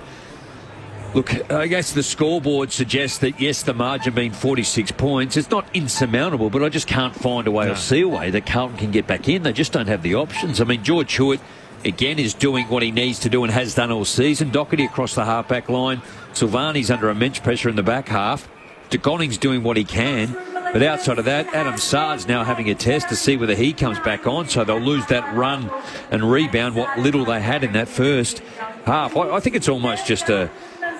look, I guess the scoreboard suggests that, yes, the margin being 46 points, it's not insurmountable, but I just can't find a way or see a way that Carlton can get back in. They just don't have the options. I mean, George Hewitt, again, is doing what he needs to do and has done all season. Doherty across the half-back line. Silvani's under immense pressure in the back half. De Koning's doing what he can. But outside of that, Adam Sard's now having a test to see whether he comes back on. So they'll lose that run and rebound, what little they had in that first half. I think it's almost just a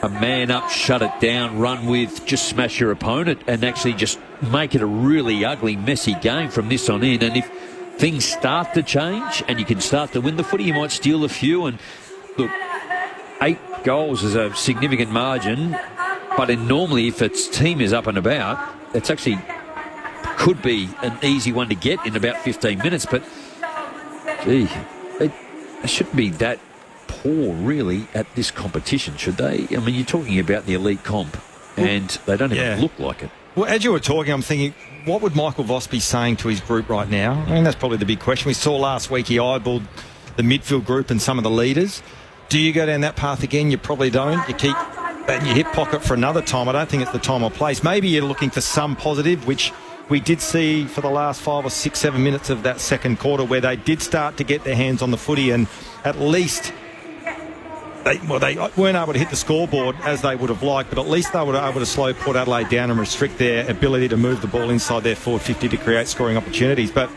man up, shut it down, run with, just smash your opponent and actually just make it a really ugly, messy game from this on in. And if things start to change and you can start to win the footy, you might steal a few. And look, 8 goals is a significant margin. But normally, if its team is up and about, it's actually could be an easy one to get in about 15 minutes. But, gee, it shouldn't be that poor, really, at this competition, should they? I mean, you're talking about the elite comp, and they don't even look like it. Well, as you were talking, I'm thinking, what would Michael Voss be saying to his group right now? I mean, that's probably the big question. We saw last week he eyeballed the midfield group and some of the leaders. Do you go down that path again? You probably don't. You keep... and you hip pocket for another time. I don't think it's the time or place. Maybe you're looking for some positive, which we did see for the last 5 or 6, 7 minutes of that second quarter, where they did start to get their hands on the footy, and at least they weren't able to hit the scoreboard as they would have liked, but at least they were able to slow Port Adelaide down and restrict their ability to move the ball inside their forward 50 to create scoring opportunities. But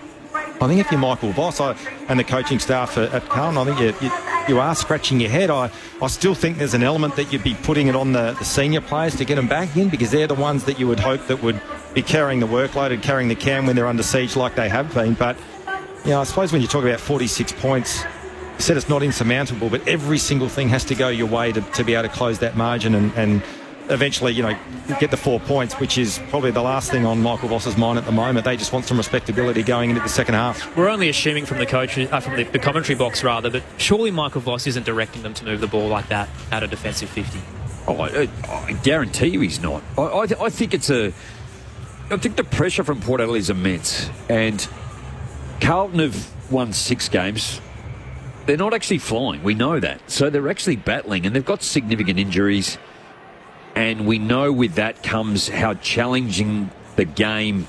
I think if you're Michael Voss and the coaching staff at Carlton, I think you are scratching your head. I still think there's an element that you'd be putting it on the senior players to get them back in, because they're the ones that you would hope that would be carrying the workload and carrying the can when they're under siege like they have been. But, you know, I suppose when you talk about 46 points, you said it's not insurmountable, but every single thing has to go your way to be able to close that margin and eventually, you know, get the 4 points, which is probably the last thing on Michael Voss's mind at the moment. They just want some respectability going into the second half. We're only assuming from the coach, from the commentary box rather, but surely Michael Voss isn't directing them to move the ball like that at a defensive 50. Oh, I guarantee you he's not. I think I think the pressure from Port Adelaide is immense, and Carlton have won 6 games. They're not actually flying. We know that. So they're actually battling, and they've got significant injuries. And we know with that comes how challenging the game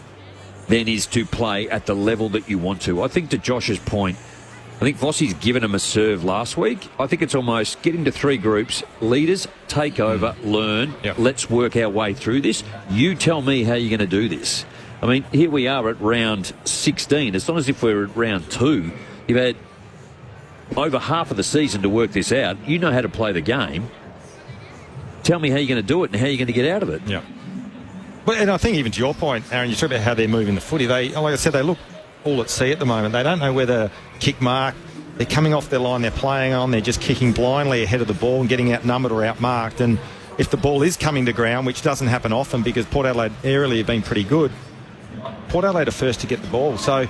then is to play at the level that you want to. I think to Josh's point, think Vossi's given them a serve last week. I think it's almost get into 3 groups. Leaders, take over, learn. Yep. Let's work our way through this. You tell me how you're going to do this. I mean, here we are at round 16. It's not as if we're at round 2. You've had over half of the season to work this out. You know how to play the game. Tell me how you're going to do it and how you're going to get out of it. Yeah. But, and I think even to your point, Aaron, you talk about how they're moving the footy. They, like I said, they look all at sea at the moment. They don't know where the kick mark. They're coming off their line they're playing on. They're just kicking blindly ahead of the ball and getting outnumbered or outmarked. And if the ball is coming to ground, which doesn't happen often because Port Adelaide aerially have been pretty good, Port Adelaide are first to get the ball. So,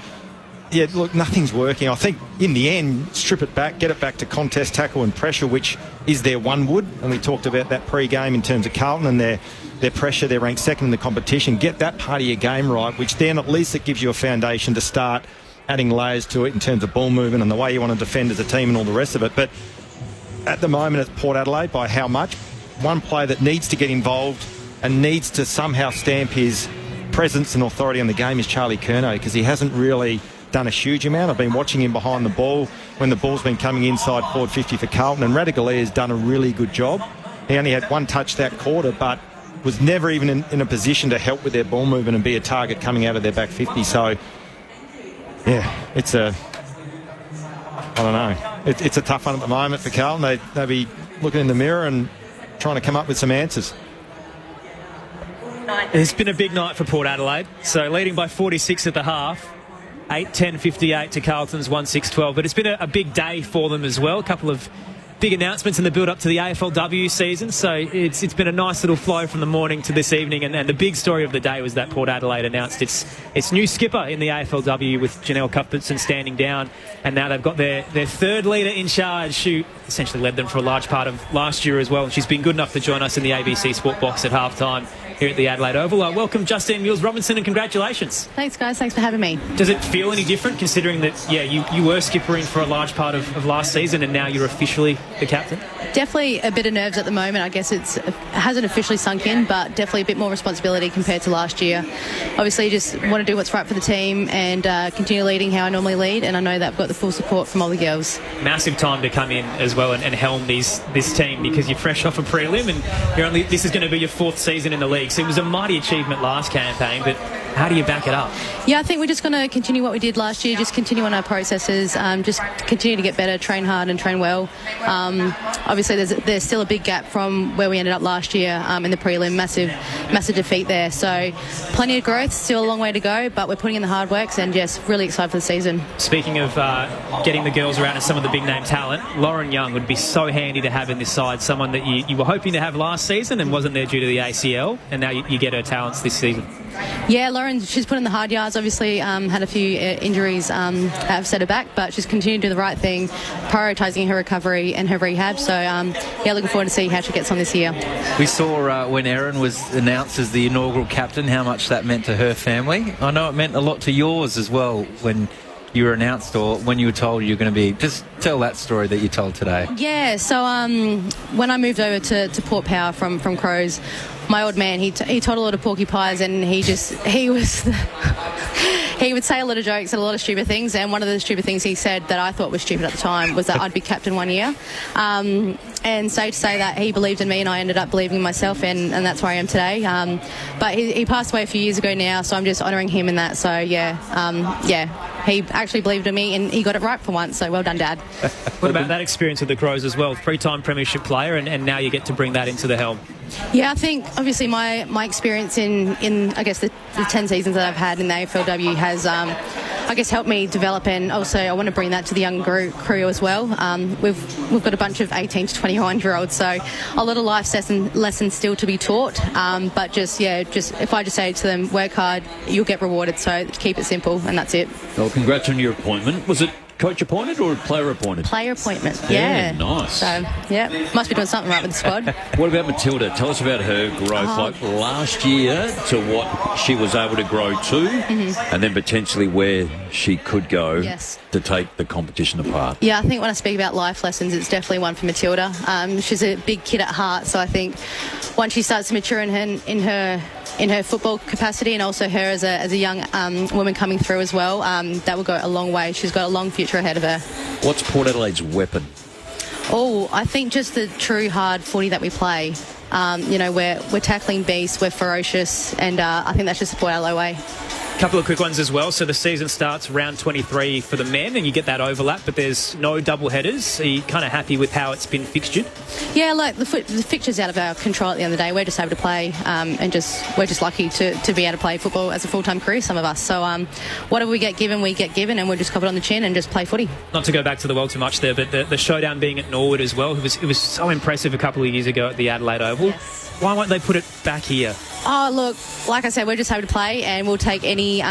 yeah, look, nothing's working. I think in the end, strip it back, get it back to contest, tackle and pressure, which is their one wood. And we talked about that pre-game in terms of Carlton and their pressure. They're ranked second in the competition. Get that part of your game right, which then at least it gives you a foundation to start adding layers to it in terms of ball movement and the way you want to defend as a team and all the rest of it. But at the moment, it's Port Adelaide by how much? One player that needs to get involved and needs to somehow stamp his presence and authority on the game is Charlie Curnow, because he hasn't really done a huge amount. I've been watching him behind the ball when the ball's been coming inside forward 50 for Carlton, and Radicalia has done a really good job. He only had 1 touch that quarter, but was never even in a position to help with their ball movement and be a target coming out of their back 50. So, yeah, it's a... I don't know. It's a tough one at the moment for Carlton. They'll be looking in the mirror and trying to come up with some answers. It's been a big night for Port Adelaide. So leading by 46 at the half. 8-10-58 to Carlton's 1-6-12. But it's been a big day for them as well. A couple of big announcements in the build-up to the AFLW season. So it's been a nice little flow from the morning to this evening. And the big story of the day was that Port Adelaide announced its new skipper in the AFLW with Janelle Cuthbertson standing down. And now they've got their third leader in charge, who essentially led them for a large part of last year as well. And she's been good enough to join us in the ABC Sport Box at halftime here at the Adelaide Oval. Welcome, Justine Mills-Robinson, and congratulations. Thanks, guys. Thanks for having me. Does it feel any different, considering that, you were skippering for a large part of last season and now you're officially the captain? Definitely a bit of nerves at the moment. I guess it hasn't officially sunk in, but definitely a bit more responsibility compared to last year. Obviously, just want to do what's right for the team and continue leading how I normally lead, and I know that I've got the full support from all the girls. Massive time to come in as well and helm this team, because you're fresh off a prelim and this is going to be your 4th season in the league. So it was a mighty achievement last campaign, but how do you back it up? Yeah, I think we're just going to continue what we did last year, just continue on our processes, just continue to get better, train hard and train well. Obviously, there's still a big gap from where we ended up last year in the prelim, massive defeat there. So plenty of growth, still a long way to go, but we're putting in the hard works and just really excited for the season. Speaking of getting the girls around and some of the big name talent, Lauren Young would be so handy to have in this side, someone that you were hoping to have last season and wasn't there due to the ACL, and now you get her talents this season. Yeah, Lauren, she's put in the hard yards. Obviously, had a few injuries have set her back, but she's continued to do the right thing, prioritising her recovery and her rehab. So, looking forward to see how she gets on this year. We saw when Erin was announced as the inaugural captain how much that meant to her family. I know it meant a lot to yours as well when you were announced, or when you were told you were going to be. Just tell that story that you told today. Yeah, so when I moved over to Port Power from Crows, my old man, he told a lot of porcupines, and he was he would say a lot of jokes and a lot of stupid things, and one of the stupid things he said that I thought was stupid at the time was that I'd be captain one year, and so to say that he believed in me and I ended up believing in myself, and that's where I am today. But he passed away a few years ago now, so I'm just honouring him in that. So he actually believed in me and he got it right for once, so well done, Dad. What about that experience with the Crows as well? 3-time premiership player, and now you get to bring that into the helm. Yeah, I think obviously my experience in I guess the 10 seasons that I've had in the AFLW has I guess helped me develop, and also I want to bring that to the young crew as well. We've got a bunch of 18 to 21-year-olds, so a lot of life lessons still to be taught, but just if I just say to them, work hard, you'll get rewarded, so keep it simple, and that's it. Well, congrats on your appointment. Was it coach appointed or player appointed? Player appointment, yeah. Nice. So, must be doing something right with the squad. What about Matilda? Tell us about her growth, like last year to what she was able to grow to, and then potentially where she could go to take the competition apart. Yeah, I think when I speak about life lessons, it's definitely one for Matilda. She's a big kid at heart, so I think once she starts to mature in her in her football capacity, and also her as a young woman coming through as well. That will go a long way. She's got a long future ahead of her. What's Port Adelaide's weapon? Oh, I think just the true hard footy that we play. We're tackling beasts, we're ferocious, and I think that's just the Port Adelaide way. Couple of quick ones as well. So the season starts round 23 for the men, and you get that overlap, but there's no double headers. Are you kind of happy with how it's been fixtured? Yeah, like the fixture's out of our control at the end of the day. We're just able to play, and we're just lucky to be able to play football as a full-time career, some of us. So whatever we get given, and we'll just cover it on the chin and just play footy. Not to go back to the well too much there, but the showdown being at Norwood as well, it was so impressive a couple of years ago at the Adelaide Oval. Yes. Why won't they put it back here? Oh, look, like I said, we're just happy to play, and we'll take any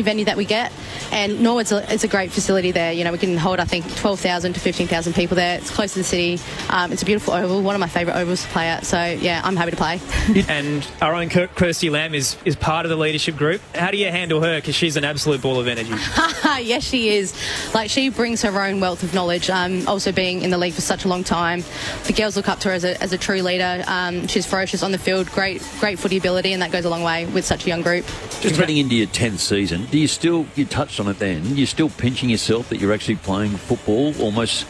venue that we get. And Norwood's it's a great facility there. We can hold, I think, 12,000 to 15,000 people there. It's close to the city. It's a beautiful oval, one of my favourite ovals to play at. So, yeah, I'm happy to play. And our own Kirsty Lamb is part of the leadership group. How do you handle her? Because she's an absolute ball of energy. Yes, she is. Like, she brings her own wealth of knowledge, also being in the league for such a long time. The girls look up to her as a true leader. She's ferocious on the field, great footy ability, and that goes a long way with such a young group. Just heading into your 10th season, you touched on it then, you're still pinching yourself that you're actually playing football almost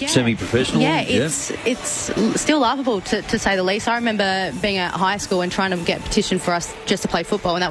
semi-professional? Yeah, it's still laughable to say the least. I remember being at high school and trying to get a petition for us just to play football, and that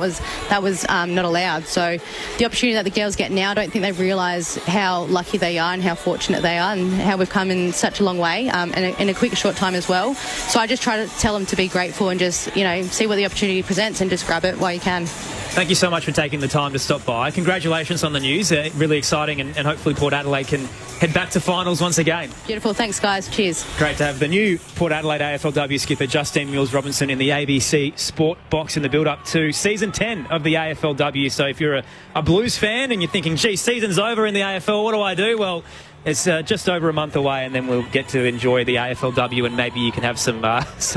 was not allowed. So the opportunity that the girls get now, I don't think they realise how lucky they are and how fortunate they are and how we've come in such a long way in a quick, short time as well. So I just try to tell them to be grateful and just, see what the opportunity presents and just grab it while you can. Thank you so much for taking the time to stop by. Congratulations on the news. Really exciting, and hopefully Port Adelaide can head back to finals once again. Beautiful. Thanks, guys. Cheers. Great to have the new Port Adelaide AFLW skipper Justine Mills-Robinson in the ABC Sport box in the build-up to Season 10 of the AFLW. So if you're a Blues fan and you're thinking, gee, season's over in the AFL, what do I do? Well, it's just over a month away, and then we'll get to enjoy the AFLW, and maybe you can have some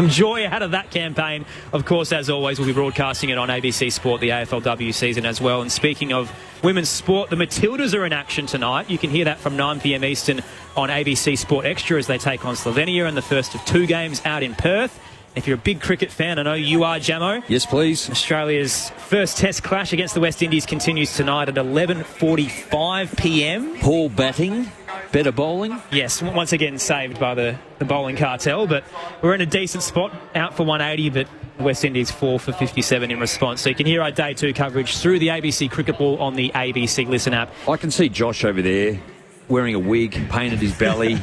joy out of that campaign. Of course, as always, we'll be broadcasting it on ABC Sport, the AFLW season as well. And speaking of women's sport, the Matildas are in action tonight. You can hear that from 9 p.m. Eastern on ABC Sport Extra as they take on Slovenia in the first of 2 games out in Perth. If you're a big cricket fan, I know you are, Jamo. Yes, please. Australia's first Test clash against the West Indies continues tonight at 11:45 p.m. Paul batting, better bowling. Yes, once again saved by the bowling cartel, but we're in a decent spot, out for 180, but West Indies 4 for 57 in response. So you can hear our Day 2 coverage through the ABC Cricket Ball on the ABC Listen app. I can see Josh over there wearing a wig, painted his belly,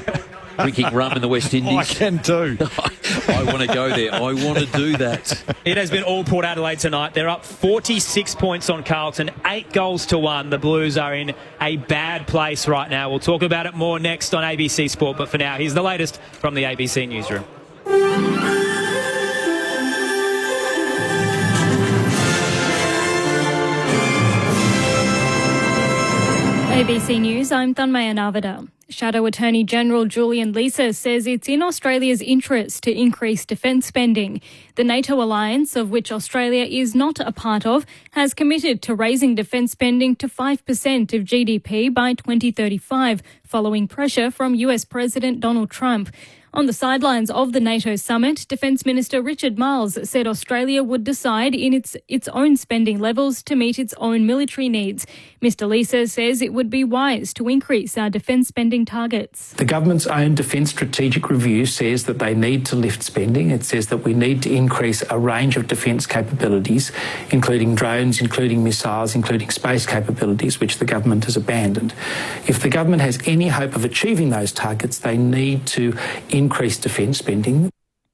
drinking rum in the West Indies. I can too. I want to go there. I want to do that. It has been all Port Adelaide tonight. They're up 46 points on Carlton, 8-1. The Blues are in a bad place right now. We'll talk about it more next on ABC Sport, but for now, here's the latest from the ABC Newsroom. ABC News, I'm Thanmaya Navada. Shadow Attorney General Julian Leeser says it's in Australia's interest to increase defence spending. The NATO alliance, of which Australia is not a part of, has committed to raising defence spending to 5% of GDP by 2035, following pressure from US President Donald Trump. On the sidelines of the NATO summit, Defence Minister Richard Marles said Australia would decide in its own spending levels to meet its own military needs. Mr Leeser says it would be wise to increase our defence spending targets. The government's own Defence Strategic Review says that they need to lift spending. It says that we need to increase a range of defence capabilities, including drones, including missiles, including space capabilities, which the government has abandoned. If the government has any hope of achieving those targets, they need to increase defence spending.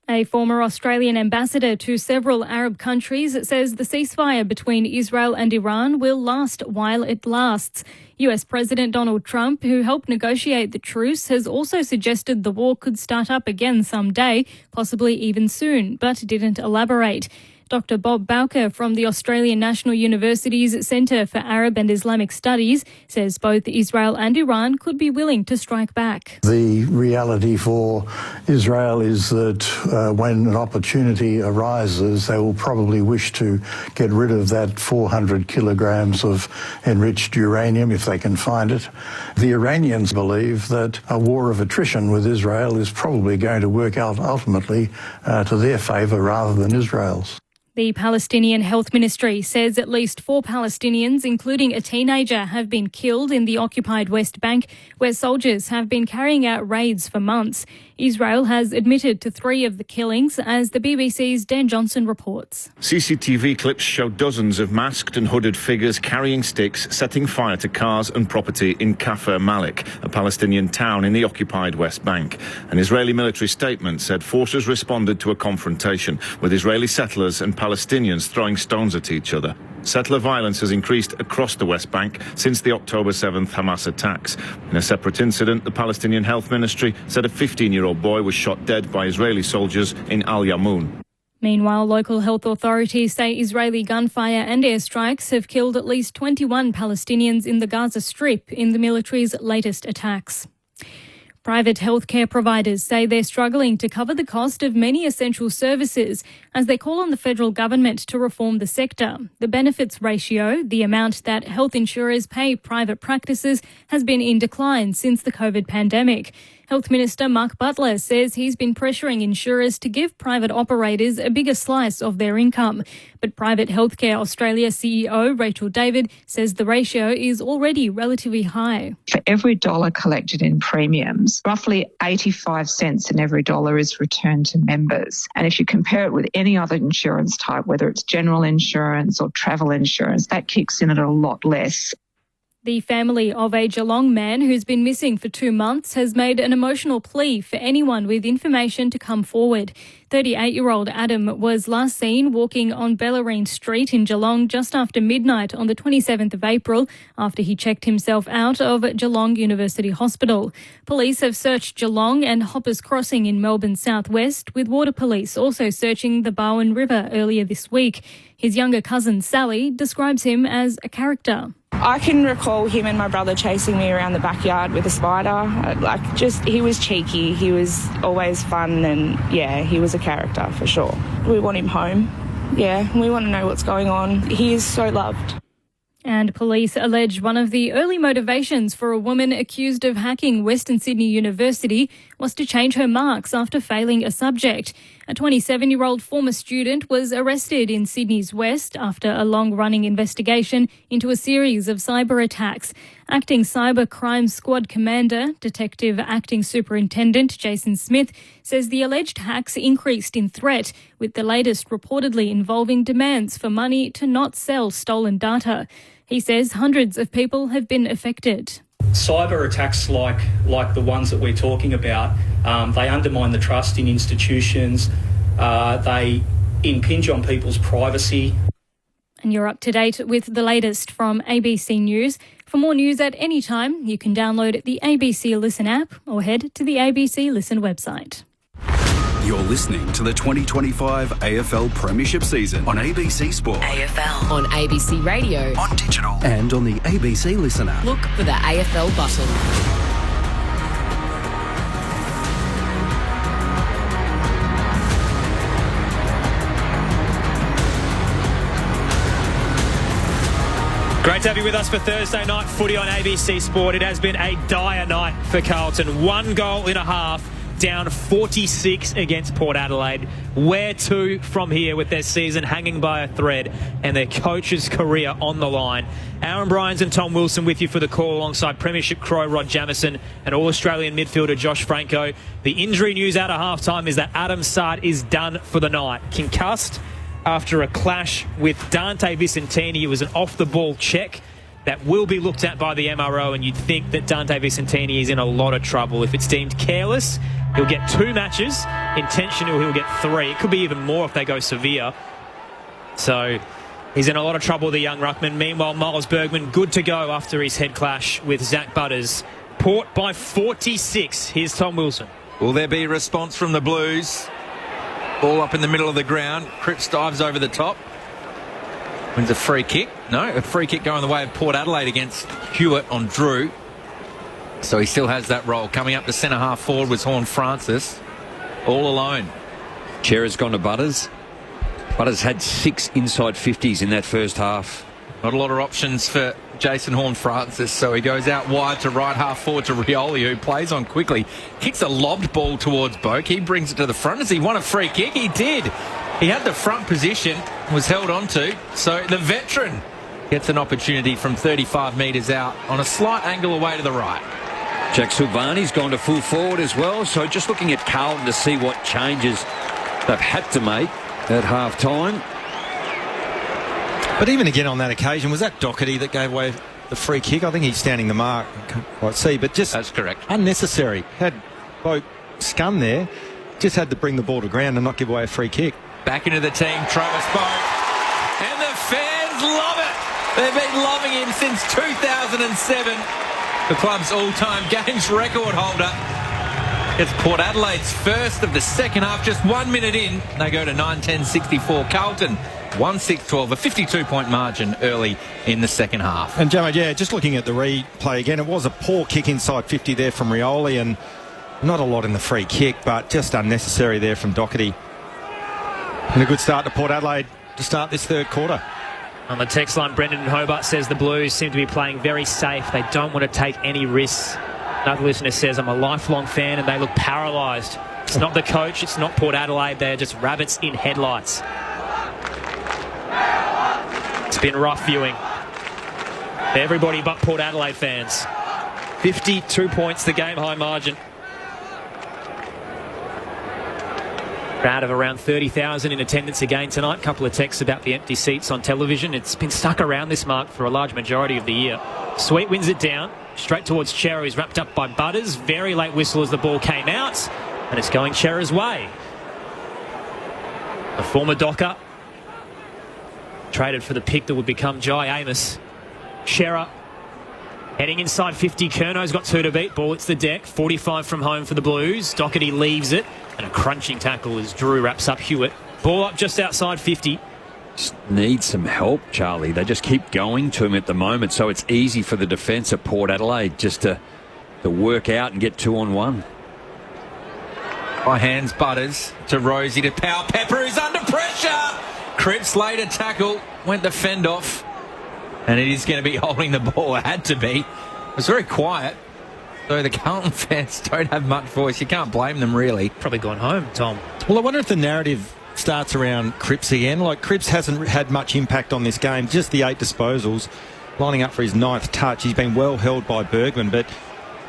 A former Australian ambassador to several Arab countries says the ceasefire between Israel and Iran will last while it lasts. US President Donald Trump, who helped negotiate the truce, has also suggested the war could start up again someday, possibly even soon, but didn't elaborate. Dr Bob Bowker from the Australian National University's Centre for Arab and Islamic Studies says both Israel and Iran could be willing to strike back. The reality for Israel is that when an opportunity arises, they will probably wish to get rid of that 400 kilograms of enriched uranium if they can find it. The Iranians believe that a war of attrition with Israel is probably going to work out ultimately to their favour rather than Israel's. The Palestinian Health Ministry says at least 4 Palestinians, including a teenager, have been killed in the occupied West Bank, where soldiers have been carrying out raids for months. Israel has admitted to 3 of the killings, as the BBC's Dan Johnson reports. CCTV clips show dozens of masked and hooded figures carrying sticks, setting fire to cars and property in Kafr Malik, a Palestinian town in the occupied West Bank. An Israeli military statement said forces responded to a confrontation with Israeli settlers and Palestinians throwing stones at each other. Settler violence has increased across the West Bank since the October 7th Hamas attacks. In a separate incident, the Palestinian Health Ministry said a 15-year-old boy was shot dead by Israeli soldiers in Al Yamoun. Meanwhile, local health authorities say Israeli gunfire and airstrikes have killed at least 21 Palestinians in the Gaza Strip in the military's latest attacks. Private healthcare providers say they're struggling to cover the cost of many essential services as they call on the federal government to reform the sector. The benefits ratio, the amount that health insurers pay private practices, has been in decline since the COVID pandemic. Health Minister Mark Butler says he's been pressuring insurers to give private operators a bigger slice of their income. But Private Healthcare Australia CEO Rachel David says the ratio is already relatively high. For every dollar collected in premiums, roughly 85 cents in every dollar is returned to members. And if you compare it with any other insurance type, whether it's general insurance or travel insurance, that kicks in at a lot less. The family of a Geelong man who's been missing for 2 months has made an emotional plea for anyone with information to come forward. 38-year-old Adam was last seen walking on Bellarine Street in Geelong just after midnight on the 27th of April after he checked himself out of Geelong University Hospital. Police have searched Geelong and Hoppers Crossing in Melbourne's southwest, with Water Police also searching the Barwon River earlier this week. His younger cousin Sally describes him as a character. I can recall him and my brother chasing me around the backyard with a spider. He was cheeky, he was always fun, and yeah, he was a character for sure. We want him home. Yeah, we want to know what's going on. He is so loved. And police allege one of the early motivations for a woman accused of hacking Western Sydney University was to change her marks after failing a subject. A 27-year-old former student was arrested in Sydney's West after a long-running investigation into a series of cyber attacks. Acting Cyber Crime Squad Commander, Detective Acting Superintendent Jason Smith, says the alleged hacks increased in threat, with the latest reportedly involving demands for money to not sell stolen data. He says hundreds of people have been affected. Cyber attacks like the ones that we're talking about, they undermine the trust in institutions, they impinge on people's privacy. And you're up to date with the latest from ABC News. For more news at any time, you can download the ABC Listen app or head to the ABC Listen website. You're listening to the 2025 AFL Premiership season on ABC Sport. AFL on ABC Radio, On digital. And on the ABC Listen app. look for the AFL button. Great to have you with us for Thursday night footy on ABC Sport. It has been a dire night for Carlton. 1 goal in a half, down 46 against Port Adelaide. Where to from here with their season hanging by a thread and their coach's career on the line? Aaron Bryans and Tom Wilson with you for the call alongside Premiership Crow Rod Jamieson and All-Australian midfielder Josh Franco. The injury news out of halftime is that Adam Saad is done for the night. Concussed after a clash with Dante Vicentini. It was an off-the-ball check that will be looked at by the MRO, and you'd think that Dante Vicentini is in a lot of trouble. If it's deemed careless, he'll get 2 matches. Intentional, he'll get 3. It could be even more if they go severe. So he's in a lot of trouble, the young ruckman. Meanwhile, Miles Bergman, good to go after his head clash with Zach Butters. Port by 46. Here's Tom Wilson. Will there be a response from the Blues? Ball up in the middle of the ground. Cripps dives over the top. Wins a free kick. No, a free kick going the way of Port Adelaide against Hewitt on Drew. So he still has that role. Coming up to centre half forward was Horn Francis. All alone. Chair has gone to Butters. Butters had 6 inside 50s in that first half. Not a lot of options for Jason Horn-Francis, so he goes out wide to right half forward to Rioli, who plays on quickly. Kicks a lobbed ball towards Boak. He brings it to the front. Has he won a free kick? He did. He had the front position, was held onto, so the veteran gets an opportunity from 35 metres out on a slight angle away to the right. Jack Silvani's gone to full forward as well, so just looking at Carlton to see what changes they've had to make at half-time. But even again on that occasion, was that Doherty that gave away the free kick? I think he's standing the mark. I can't quite see, but just that's correct. Unnecessary. Had Boak scum there. Just had to bring the ball to ground and not give away a free kick. Back into the team, Travis Boak. And the fans love it. They've been loving him since 2007. The club's all-time games record holder. It's Port Adelaide's first of the second half. Just 1 minute in, they go to 9-10-64. Carlton 1-6-12, a 52-point margin early in the second half. And Jamo, yeah, just looking at the replay again, it was a poor kick inside 50 there from Rioli, and not a lot in the free kick, but just unnecessary there from Doherty. And a good start to Port Adelaide to start this third quarter. On the text line, Brendan in Hobart says the Blues seem to be playing very safe. They don't want to take any risks. Another listener says, I'm a lifelong fan and they look paralysed. It's not the coach, it's not Port Adelaide. They're just rabbits in headlights. It's been rough viewing. Everybody but Port Adelaide fans. 52 points, the game high margin. Crowd of around 30,000 in attendance again tonight. Couple of texts about the empty seats on television. It's been stuck around this mark for a large majority of the year. Sweet wins it down. Straight towards Cerra. He's wrapped up by Butters. Very late whistle as the ball came out. And it's going Cerra's way. The former Docker traded for the pick that would become Jai Amos. Cerra heading inside 50. Curno's got 2 to beat. Ball hits the deck. 45 from home for the Blues. Doherty leaves it. And a crunching tackle as Drew wraps up Hewitt. Ball up just outside 50. Just need some help, Charlie. They just keep going to him at the moment, so it's easy for the defence of Port Adelaide just to work out and get 2-on-1. By hands, Butters to Rosie to Powell Pepper, who's under pressure. Cripps later tackle, went the fend off. And it is going to be holding the ball. It had to be. It was very quiet. So the Carlton fans don't have much voice. You can't blame them, really. Probably gone home, Tom. Well, I wonder if the narrative starts around Cripps again. Like, Cripps hasn't had much impact on this game. Just the 8 disposals, lining up for his 9th touch. He's been well held by Bergman, but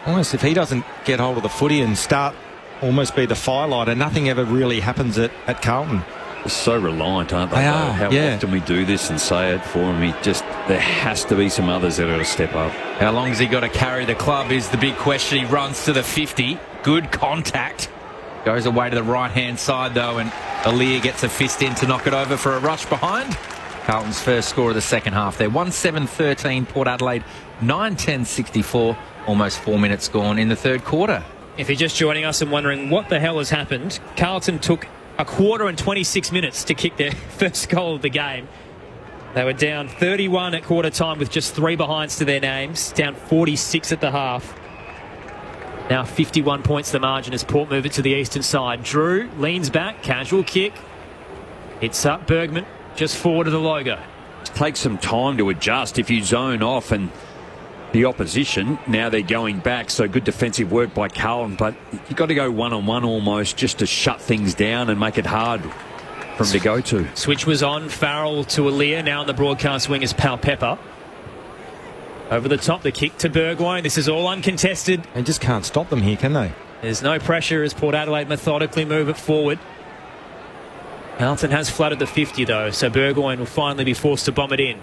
almost if he doesn't get hold of the footy and start almost be the firelighter, nothing ever really happens at Carlton. They're so reliant, aren't they? They are, How often we do this and say it for him. There has to be some others that are going to step up. How long has he got to carry the club is the big question. He runs to the 50. Good contact. Goes away to the right-hand side, though, and Aaliyah gets a fist in to knock it over for a rush behind. Carlton's first score of the second half there. 1-7-13, Port Adelaide, 9-10-64. Almost 4 minutes gone in the third quarter. If you're just joining us and wondering what the hell has happened, Carlton took a quarter and 26 minutes to kick their first goal of the game. They were down 31 at quarter time with just 3 behinds to their names, down 46 at the half. Now 51 points the margin as Port move it to the eastern side. Drew leans back, casual kick. Hits up Bergman, just forward of the logo. It takes some time to adjust if you zone off and the opposition, now they're going back, so good defensive work by Carlton, but you've got to go one-on-one almost just to shut things down and make it hard for him to go to. Switch was on, Farrell to Aaliyah, now on the broadcast wing is Powell Pepper. Over the top, the kick to Burgoyne. This is all uncontested. They just can't stop them here, can they? There's no pressure as Port Adelaide methodically move it forward. Carlton has flooded the 50 though, so Burgoyne will finally be forced to bomb it in.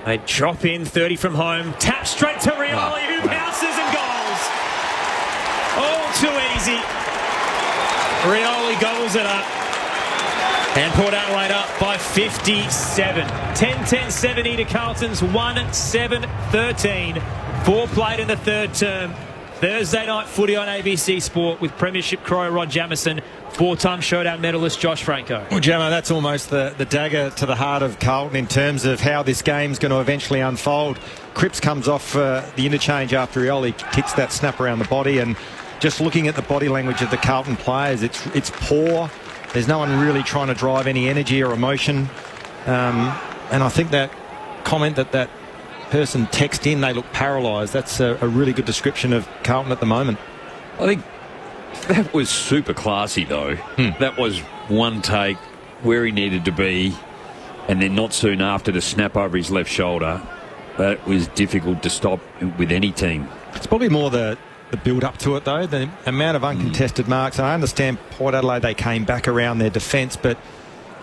They drop in, 30 from home, tap straight to Rioli, who bounces and goals. All too easy. Rioli gobbles it up. And Port Adelaide up by 57. 10-10-70 to Carlton's 1-7-13. 4 played in the third term. Thursday night footy on ABC Sport with Premiership Crow Rod Jamieson, 4-time showdown medalist Josh Franco. Well, Jamo, that's almost the dagger to the heart of Carlton in terms of how this game's going to eventually unfold. Cripps comes off the interchange after Rioli kicks that snap around the body, and just looking at the body language of the Carlton players, it's poor. There's no one really trying to drive any energy or emotion. And I think that comment that person texted in, they look paralysed, that's a really good description of Carlton at the moment. I think that was super classy, though. That was one take where he needed to be, and then not soon after to snap over his left shoulder. That was difficult to stop with any team. It's probably more the build-up to it, though, the amount of uncontested marks. And I understand Port Adelaide, they came back around their defence, but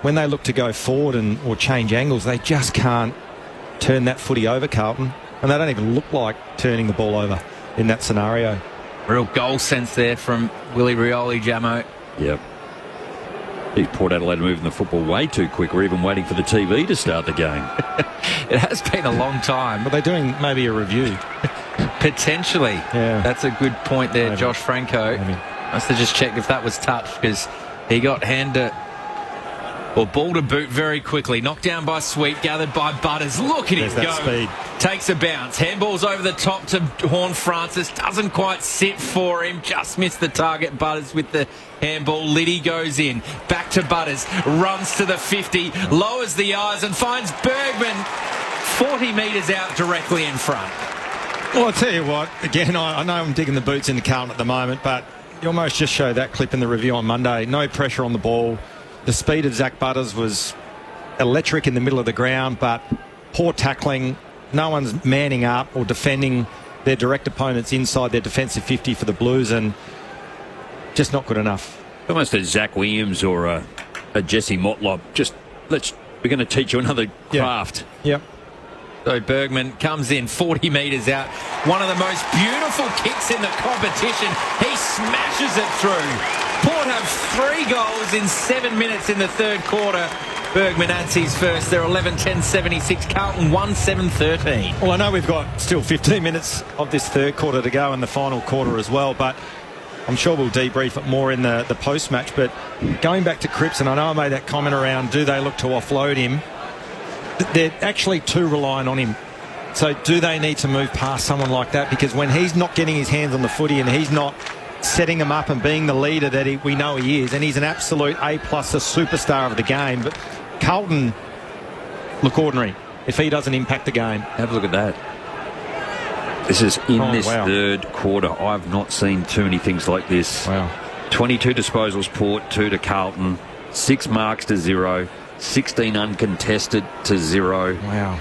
when they look to go forward or change angles, they just can't turn that footy over, Carlton. And they don't even look like turning the ball over in that scenario. Real goal sense there from Willie Rioli, Jamo. Yep. Port Adelaide moving the football way too quick. We're even waiting for the TV to start the game. It has been a long time. But they're doing maybe a review. Potentially. Yeah. That's a good point there, Maybe. Josh Franco. Must have just checked if that was touched, because he got ball to boot very quickly. Knocked down by Sweet, gathered by Butters. Look at him There's that go. speed. Takes a bounce. Handball's over the top to Horn Francis. Doesn't quite sit for him. Just missed the target. Butters with the handball. Liddy goes in. Back to Butters. Runs to the 50. Lowers the eyes and finds Bergman 40 metres out directly in front. Well, I'll tell you what, again, I know I'm digging the boots into Carlton at the moment, but you almost just showed that clip in the review on Monday. No pressure on the ball. The speed of Zach Butters was electric in the middle of the ground, but poor tackling. No one's manning up or defending their direct opponents inside their defensive 50 for the Blues, and just not good enough. Almost a Zach Williams or a Jesse Motlop. We're going to teach you another craft. Yep. So Bergman comes in 40 metres out. One of the most beautiful kicks in the competition. He smashes it through. Port have 3 goals in 7 minutes in the third quarter. Bergman adds his first. They're 11-10-76. Carlton 1-7-13. Well, I know we've got still 15 minutes of this third quarter to go in the final quarter as well, but I'm sure we'll debrief it more in the post-match. But going back to Cripps, and I know I made that comment around, do they look to offload him? They're actually too reliant on him. So do they need to move past someone like that? Because when he's not getting his hands on the footy and he's not setting them up and being the leader that we know he is, and he's an absolute A+, a superstar of the game, but Carlton look ordinary if he doesn't impact the game. Have a look at that. This is in this third quarter. I've not seen too many things like this. Wow. 22 disposals, Port, 2 to Carlton, 6 marks to 0, 16 uncontested to 0. Wow.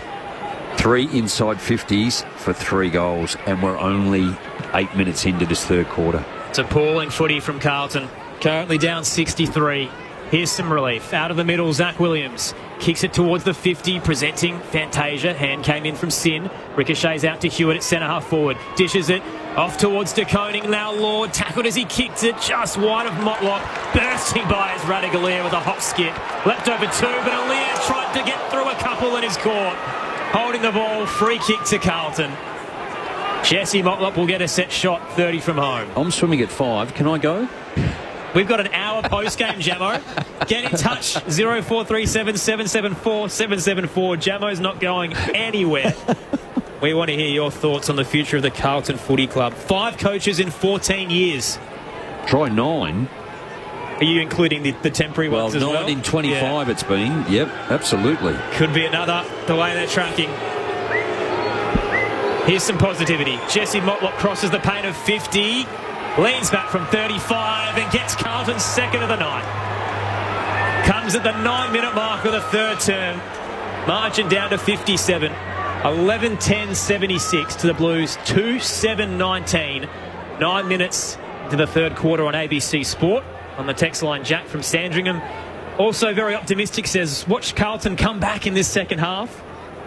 3 inside 50s for 3 goals, and we're only 8 minutes into this third quarter. It's appalling footy from Carlton. Currently down 63. Here's some relief. Out of the middle, Zach Williams kicks it towards the 50, presenting Fantasia. Hand came in from Sin. Ricochets out to Hewitt at centre-half forward. Dishes it off towards De Koning. Now Lord tackled as he kicked it just wide of Motlop. Bursting by is Radagalier with a hop skip. Left over 2, but Alier tried to get through a couple and is caught. Holding the ball, free kick to Carlton. Jesse Motlop will get a set shot, 30 from home. I'm swimming at 5. Can I go? We've got an hour post-game, Jamo. Get in touch, 0437 774 774. Jamo's not going anywhere. We want to hear your thoughts on the future of the Carlton Footy Club. 5 coaches in 14 years. Try 9. Are you including the temporary ones as well? 9 in 25 it's been. Yep, absolutely. Could be another, the way they're tracking. Here's some positivity. Jesse Motlop crosses the paint of 50. Leans back from 35 and gets Carlton's second of the night. Comes at the 9-minute mark of the third term. Margin down to 57. 11-10-76 to the Blues. 2-7-19. 9 minutes to the third quarter on ABC Sport. On the text line, Jack from Sandringham. Also very optimistic, says, watch Carlton come back in this second half.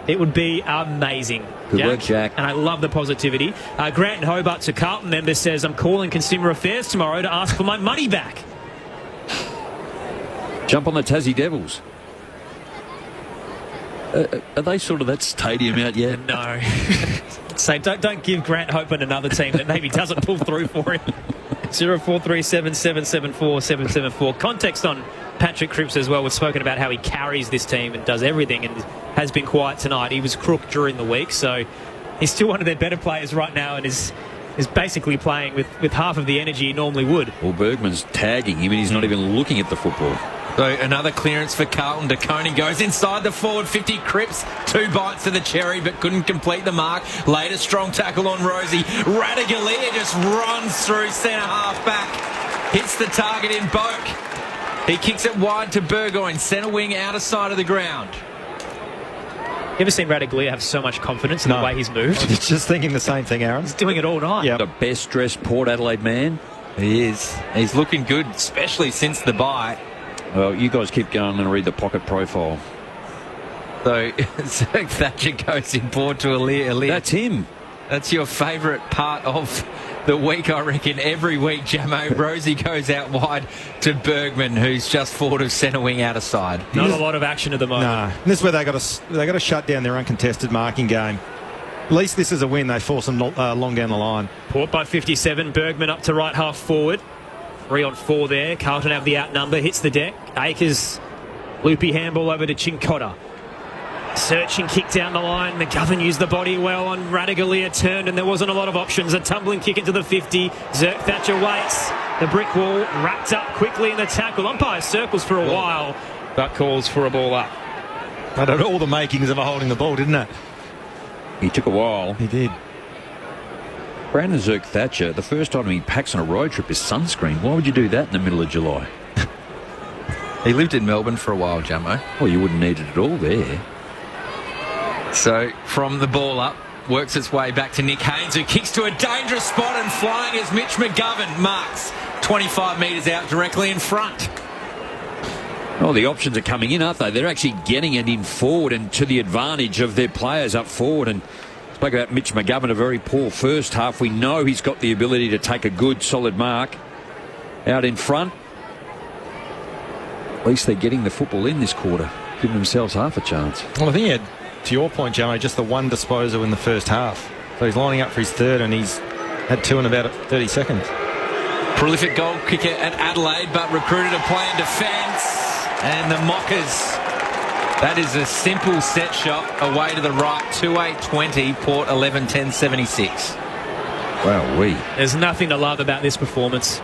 It would be amazing. Good work, Jack. And I love the positivity. Grant in Hobart's a Carlton member, says, I'm calling Consumer Affairs tomorrow to ask for my money back. Jump on the Tassie Devils. Are they sort of that stadium out yet? No. So don't give Grant hope on another team that maybe doesn't pull through for him. 0437 774 774. Context on Patrick Cripps as well. We've spoken about how he carries this team and does everything and has been quiet tonight. He was crook during the week, so he's still one of their better players right now and is basically playing with half of the energy he normally would. Well, Bergman's tagging him and he's not even looking at the football. So another clearance for Carlton. De Koning goes inside the forward 50. Cripps, 2 bites to the cherry but couldn't complete the mark. Later strong tackle on Rosie. Radagalier just runs through centre half back. Hits the target in Boak. He kicks it wide to Burgoyne, centre wing, outer side of the ground. You ever seen Radaglia have so much confidence in the way he's moved? I was just thinking the same thing, Aaron. He's doing it all night. Yep. The best dressed Port Adelaide man. He is. He's looking good, especially since the bye. Well, you guys keep going and read the pocket profile. So, Zerk Thatcher goes in board to Aaliyah. That's him. That's your favourite part of the week, I reckon. Every week, Jamo. Rosie goes out wide to Bergman, who's just forward of centre wing outer side. Not a lot of action at the moment. No, this is where they got to shut down their uncontested marking game. At least this is a win. They force them long down the line. Port by 57. Bergman up to right half forward. 3 on 4 there. Carlton have the outnumber. Hits the deck. Akers, loopy handball over to Chincotta. Searching kick down the line. McGovern used the body well on Radaglia, turned, and there wasn't a lot of options. A tumbling kick into the 50. Zerk Thatcher waits. The brick wall wrapped up quickly in the tackle. Umpire circles for a while, but calls for a ball up. That had all the makings of a holding the ball, didn't it? He took a while. He did. Brandon Zerk Thatcher, the first time he packs on a road trip is sunscreen. Why would you do that in the middle of July? He lived in Melbourne for a while, Jamo. Well, you wouldn't need it at all there. So, from the ball up, works its way back to Nick Haynes, who kicks to a dangerous spot, and flying is Mitch McGovern. Marks 25 metres out directly in front. Oh, the options are coming in, aren't they? They're actually getting it in forward and to the advantage of their players up forward. And spoke about Mitch McGovern, a very poor first half. We know he's got the ability to take a good, solid mark out in front. At least they're getting the football in this quarter, giving themselves half a chance. Well, I think he had, to your point, Jamo, just the one disposal in the first half. So he's lining up for his third, and he's had 2 in about 30 seconds. Prolific goal kicker at Adelaide, but recruited to play in defence. And the Mockers. That is a simple set shot away to the right. 2-8-20, Port 11-10-76. Wow-wee. There's nothing to love about this performance.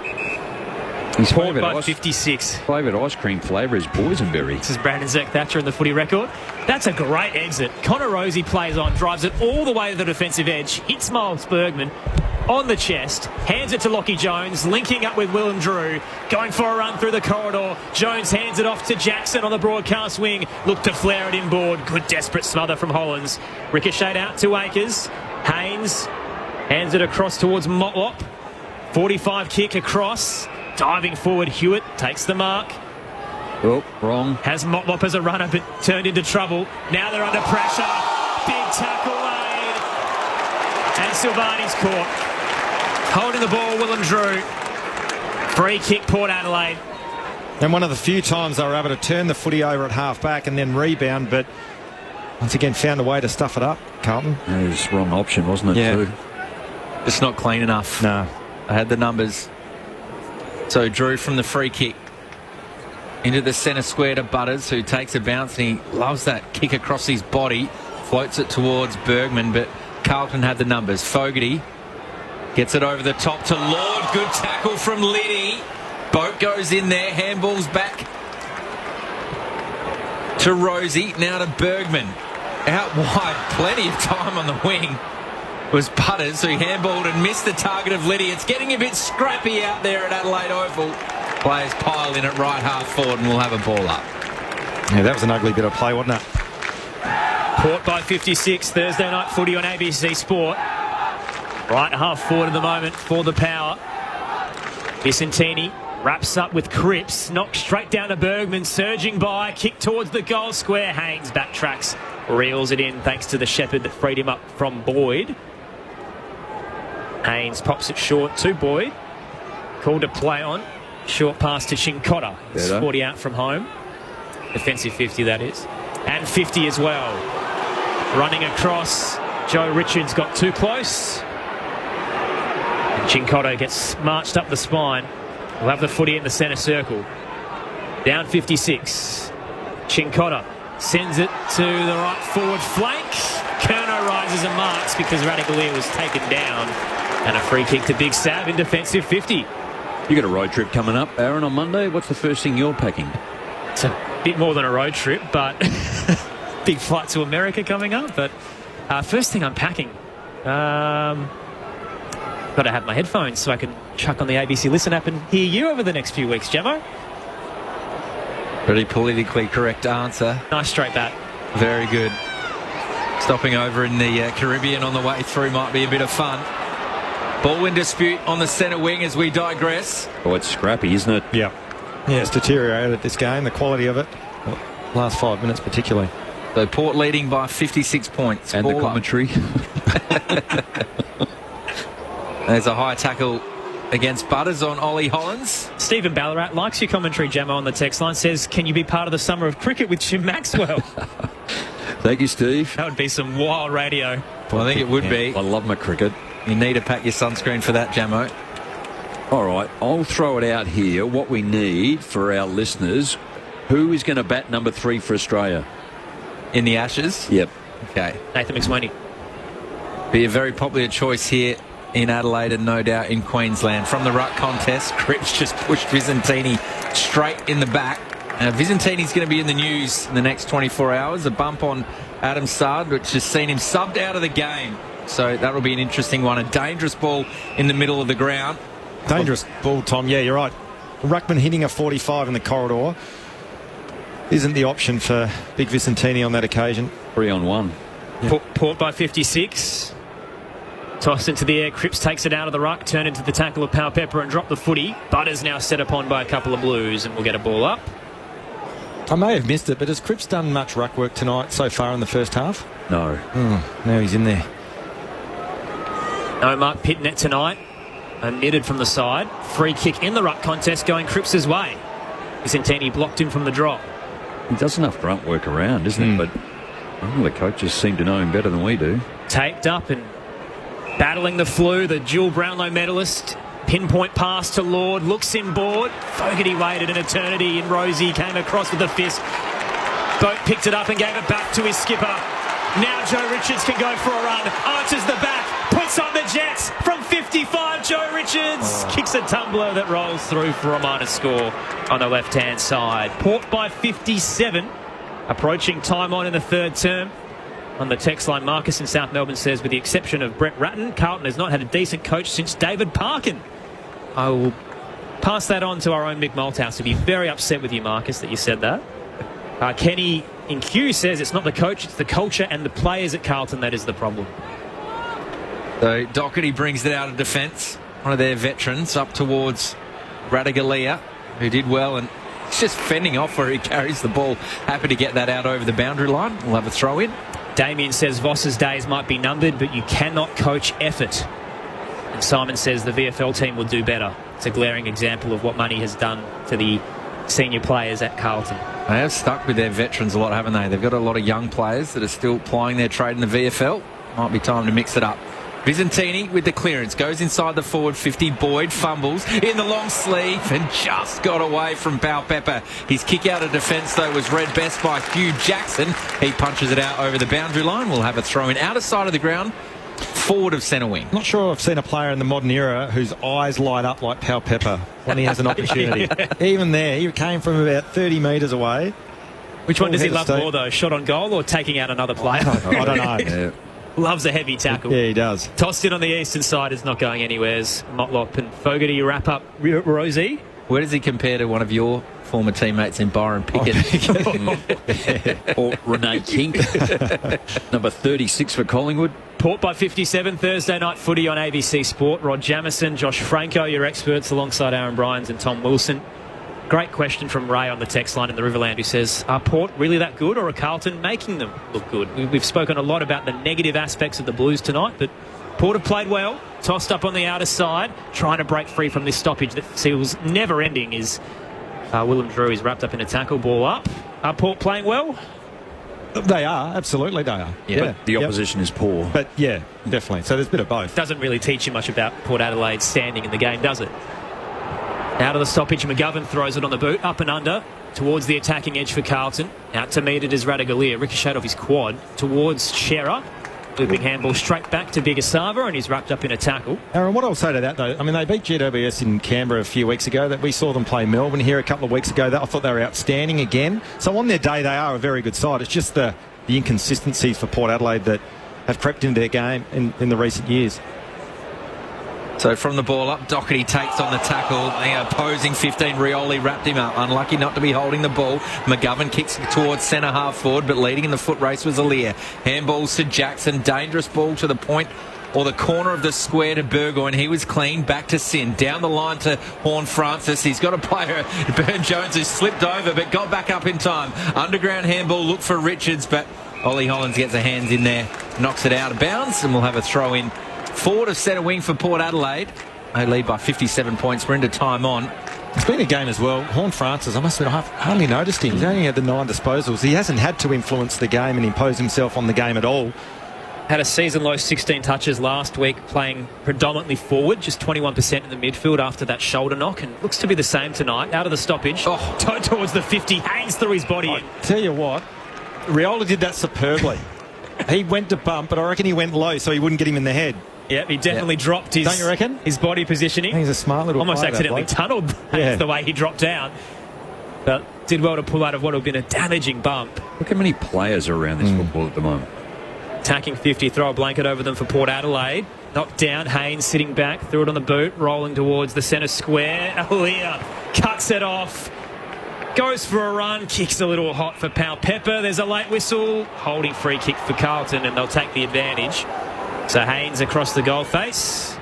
His Port by 56. Favourite ice cream flavour is boysenberry. This is Brandon Zerk Thatcher in the footy record. That's a great exit. Connor Rosie plays on, drives it all the way to the defensive edge, hits Miles Bergman on the chest, hands it to Lockie Jones, linking up with Willem Drew, going for a run through the corridor. Jones hands it off to Jackson on the broadcast wing, look to flare it inboard. Good desperate smother from Hollands. Ricocheted out to Akers. Haynes hands it across towards Motlop. 45 kick across. Diving forward, Hewitt takes the mark. Oh, wrong. Has Motlop as a runner, but turned into trouble. Now they're under pressure. Big tackle laid. And Silvani's caught. Holding the ball, Willem Drew. Free kick, Port Adelaide. And one of the few times they were able to turn the footy over at half-back and then rebound, but once again found a way to stuff it up, Carlton. That was the wrong option, wasn't it? Yeah. Too? It's not clean enough. No. I had the numbers. So Drew from the free kick into the centre square to Butters, who takes a bounce, and he loves that kick across his body. Floats it towards Bergman, but Carlton had the numbers. Fogarty gets it over the top to Lord. Good tackle from Liddy. Boat goes in there. Handballs back to Rosie. Now to Bergman. Out wide. Plenty of time on the wing. Was Butters, who handballed and missed the target of Liddy. It's getting a bit scrappy out there at Adelaide Oval. Players pile in at right half forward, and we'll have a ball up. Yeah, that was an ugly bit of play, wasn't it? Port by 56. Thursday night footy on ABC Sport. Right half forward at the moment for the Power. Vicentini wraps up with Cripps. Knocked straight down to Bergman. Surging by. Kick towards the goal square. Haynes backtracks. Reels it in thanks to the Shepherd that freed him up from Boyd. Haynes pops it short to Boyd. Called to play on. Short pass to Chincotta. 40 out from home. Defensive 50, that is. And 50 as well. Running across. Joe Richards got too close. And Chincotta gets marched up the spine. We'll have the footy in the centre circle. Down 56. Chincotta sends it to the right forward flank. Curnow rises and marks because Radaglia was taken down. And a free kick to Big Sav in defensive 50. You got a road trip coming up, Aaron, on Monday. What's the first thing you're packing? It's a bit more than a road trip, but big flight to America coming up. But first thing I'm packing, got to have my headphones so I can chuck on the ABC Listen app and hear you over the next few weeks, Gemmo. Pretty politically correct answer. Nice straight bat. Very good. Stopping over in the Caribbean on the way through might be a bit of fun. Ball in dispute on the centre wing as we digress. Oh, it's scrappy, isn't it? Yeah. Yeah, it's deteriorated this game, the quality of it. Last 5 minutes particularly. So Port leading by 56 points. And Ball the commentary. There's a high tackle against Butters on Ollie Hollins. Stephen Ballarat likes your commentary, Gemma, on the text line. Says, can you be part of the summer of cricket with Jim Maxwell? Thank you, Steve. That would be some wild radio. Well, I think it would be. I love my cricket. You need to pack your sunscreen for that, Jamo. All right, I'll throw it out here. What we need for our listeners, who is going to bat number 3 for Australia? In the Ashes? Yep. Okay. Nathan McSweeney. Be a very popular choice here in Adelaide and no doubt in Queensland. From the ruck contest, Cripps just pushed Visentini straight in the back. Visentini's going to be in the news in the next 24 hours. A bump on Adam Sard, which has seen him subbed out of the game. So that'll be an interesting one. A dangerous ball in the middle of the ground. Dangerous ball, Tom. Yeah, you're right. Ruckman hitting a 45 in the corridor isn't the option for Big Visentini on that occasion. 3-on-1. Yeah. Port by 56. Tossed into the air. Cripps takes it out of the ruck, turn into the tackle of Power Pepper and drop the footy. Butters now set upon by a couple of Blues and we'll get a ball up. I may have missed it, but has Cripps done much ruck work tonight so far in the first half? No. Now he's in there. No Mark Pitnet tonight. Omitted from the side. Free kick in the ruck contest going Cripps' way. Vicentini blocked him from the drop. He does enough grunt work around, doesn't it? But the coaches seem to know him better than we do. Taped up and battling the flu, the dual Brownlow medalist. Pinpoint pass to Lord, looks inboard. Fogarty waited an eternity and Rosie came across with a fist. Boat picked it up and gave it back to his skipper. Now Joe Richards can go for a run. Arches the back, puts on the Jets from 55. Joe Richards kicks a tumbler that rolls through for a minor score on the left-hand side. Port by 57, approaching time on in the third term. On the text line, Marcus in South Melbourne says, with the exception of Brett Ratton, Carlton has not had a decent coach since David Parkin. I will pass that on to our own Mick Malthouse. He'll be very upset with you, Marcus, that you said that. Kenny in Q says it's not the coach, it's the culture and the players at Carlton that is the problem. So Doherty brings it out of defence. One of their veterans up towards Radaglia, who did well, and it's just fending off where he carries the ball. Happy to get that out over the boundary line. We'll have a throw in. Damien says Voss's days might be numbered, but you cannot coach effort. And Simon says the VFL team will do better. It's a glaring example of what money has done to the senior players at Carlton. They have stuck with their veterans a lot, haven't they? They've got a lot of young players that are still plying their trade in the VFL. Might be time to mix it up. Visentini with the clearance, goes inside the forward 50. Boyd fumbles in the long sleeve and just got away from Power Pepper. His kick out of defence, though, was read best by Hugh Jackson. He punches it out over the boundary line. We'll have a throw in outer side of the ground, forward of centre wing. Not sure I've seen a player in the modern era whose eyes light up like Power Pepper when he has an opportunity. Even there, he came from about 30 metres away. Which one does he love more, though? Shot on goal or taking out another player? I don't know. Yeah. Loves a heavy tackle. Yeah, he does. Tossed in on the eastern side, is not going anywheres. Motlop and Fogarty wrap up Rosie. Where does he compare to one of your former teammates in Byron Pickett? Or Renee King. Number 36 for Collingwood. Port by 57, Thursday night footy on ABC Sport. Rod Jamieson, Josh Franco, your experts, alongside Aaron Bryans and Tom Wilson. Great question from Ray on the text line in the Riverland, who says, are Port really that good, or are Carlton making them look good? We've spoken a lot about the negative aspects of the Blues tonight, but Port have played well, tossed up on the outer side, trying to break free from this stoppage that feels never-ending. Is Willem Drew is wrapped up in a tackle, ball up. Are Port playing well? They are, absolutely they are. Yeah, but the opposition is poor. But yeah, definitely. So there's a bit of both. Doesn't really teach you much about Port Adelaide standing in the game, does it? Out of the stoppage, McGovern throws it on the boot, up and under, towards the attacking edge for Carlton. Out to meet it is Radaglia, ricocheted off his quad, towards Shearer. Looping handball straight back to Bigasava, and he's wrapped up in a tackle. Aaron, what I'll say to that, though, I mean, they beat GWS in Canberra a few weeks ago. That we saw them play Melbourne here a couple of weeks ago. I thought they were outstanding again. So on their day, they are a very good side. It's just the inconsistencies for Port Adelaide that have crept into their game in the recent years. So from the ball up, Doherty takes on the tackle. The opposing 15, Rioli wrapped him up. Unlucky not to be holding the ball. McGovern kicks towards centre half forward, but leading in the foot race was Alier. Handballs to Jackson. Dangerous ball to the point or the corner of the square to Burgoyne. He was clean. Back to Sin. Down the line to Horne-Francis. He's got a player, Burn-Jones, who slipped over but got back up in time. Underground handball, look for Richards, but Ollie Hollands gets a hands in there, knocks it out of bounds, and we'll have a throw in forward of centre wing for Port Adelaide. They lead by 57 points. We're into time on. It's been a game as well. Horne-Francis, I must admit, I've hardly noticed him. He's only had the 9 disposals. He hasn't had to influence the game and impose himself on the game at all. Had a season-low 16 touches last week, playing predominantly forward, just 21% in the midfield after that shoulder knock, and looks to be the same tonight. Out of the stoppage, towards the 50, Haynes threw his body in. Tell you what, Rioli did that superbly. He went to bump, but I reckon he went low so he wouldn't get him in the head. Yeah, he definitely dropped his, don't you reckon? His body positioning. He's a smart little almost player, accidentally tunneled the way he dropped down. But did well to pull out of what would have been a damaging bump. Look how many players are around this football at the moment. Attacking 50, throw a blanket over them for Port Adelaide. Knocked down, Haynes sitting back, threw it on the boot, rolling towards the centre square. Alier cuts it off. Goes for a run, kicks a little hot for Pau Pepper. There's a late whistle. Holding free kick for Carlton, and they'll take the advantage. So Haynes across the goal face.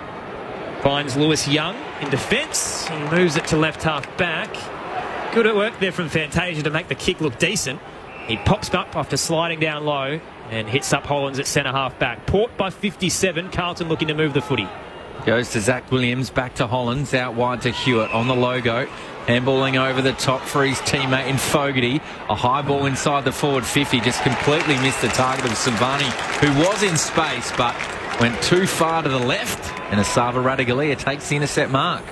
Finds Lewis Young in defence. He moves it to left half back. Good at work there from Fantasia to make the kick look decent. He pops up after sliding down low and hits up Hollands at centre half back. Port by 57. Carlton looking to move the footy. Goes to Zach Williams, back to Hollands, out wide to Hewitt on the logo. Handballing over the top for his teammate in Fogarty. A high ball inside the forward 50, just completely missed the target of Silvani, who was in space but went too far to the left. And Asava Radigalia takes the intercept mark.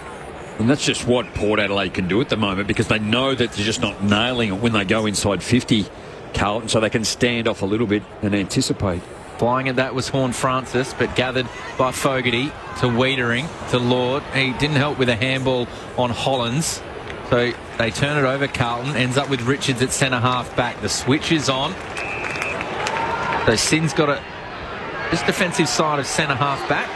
And that's just what Port Adelaide can do at the moment, because they know that they're just not nailing it when they go inside 50, Carlton, so they can stand off a little bit and anticipate. Flying at that was Horne-Francis, but gathered by Fogarty to Wiedering to Lord. He didn't help with a handball on Hollands. So they turn it over. Carlton ends up with Richards at centre half back. The switch is on. So Sin's got this defensive side of centre half back.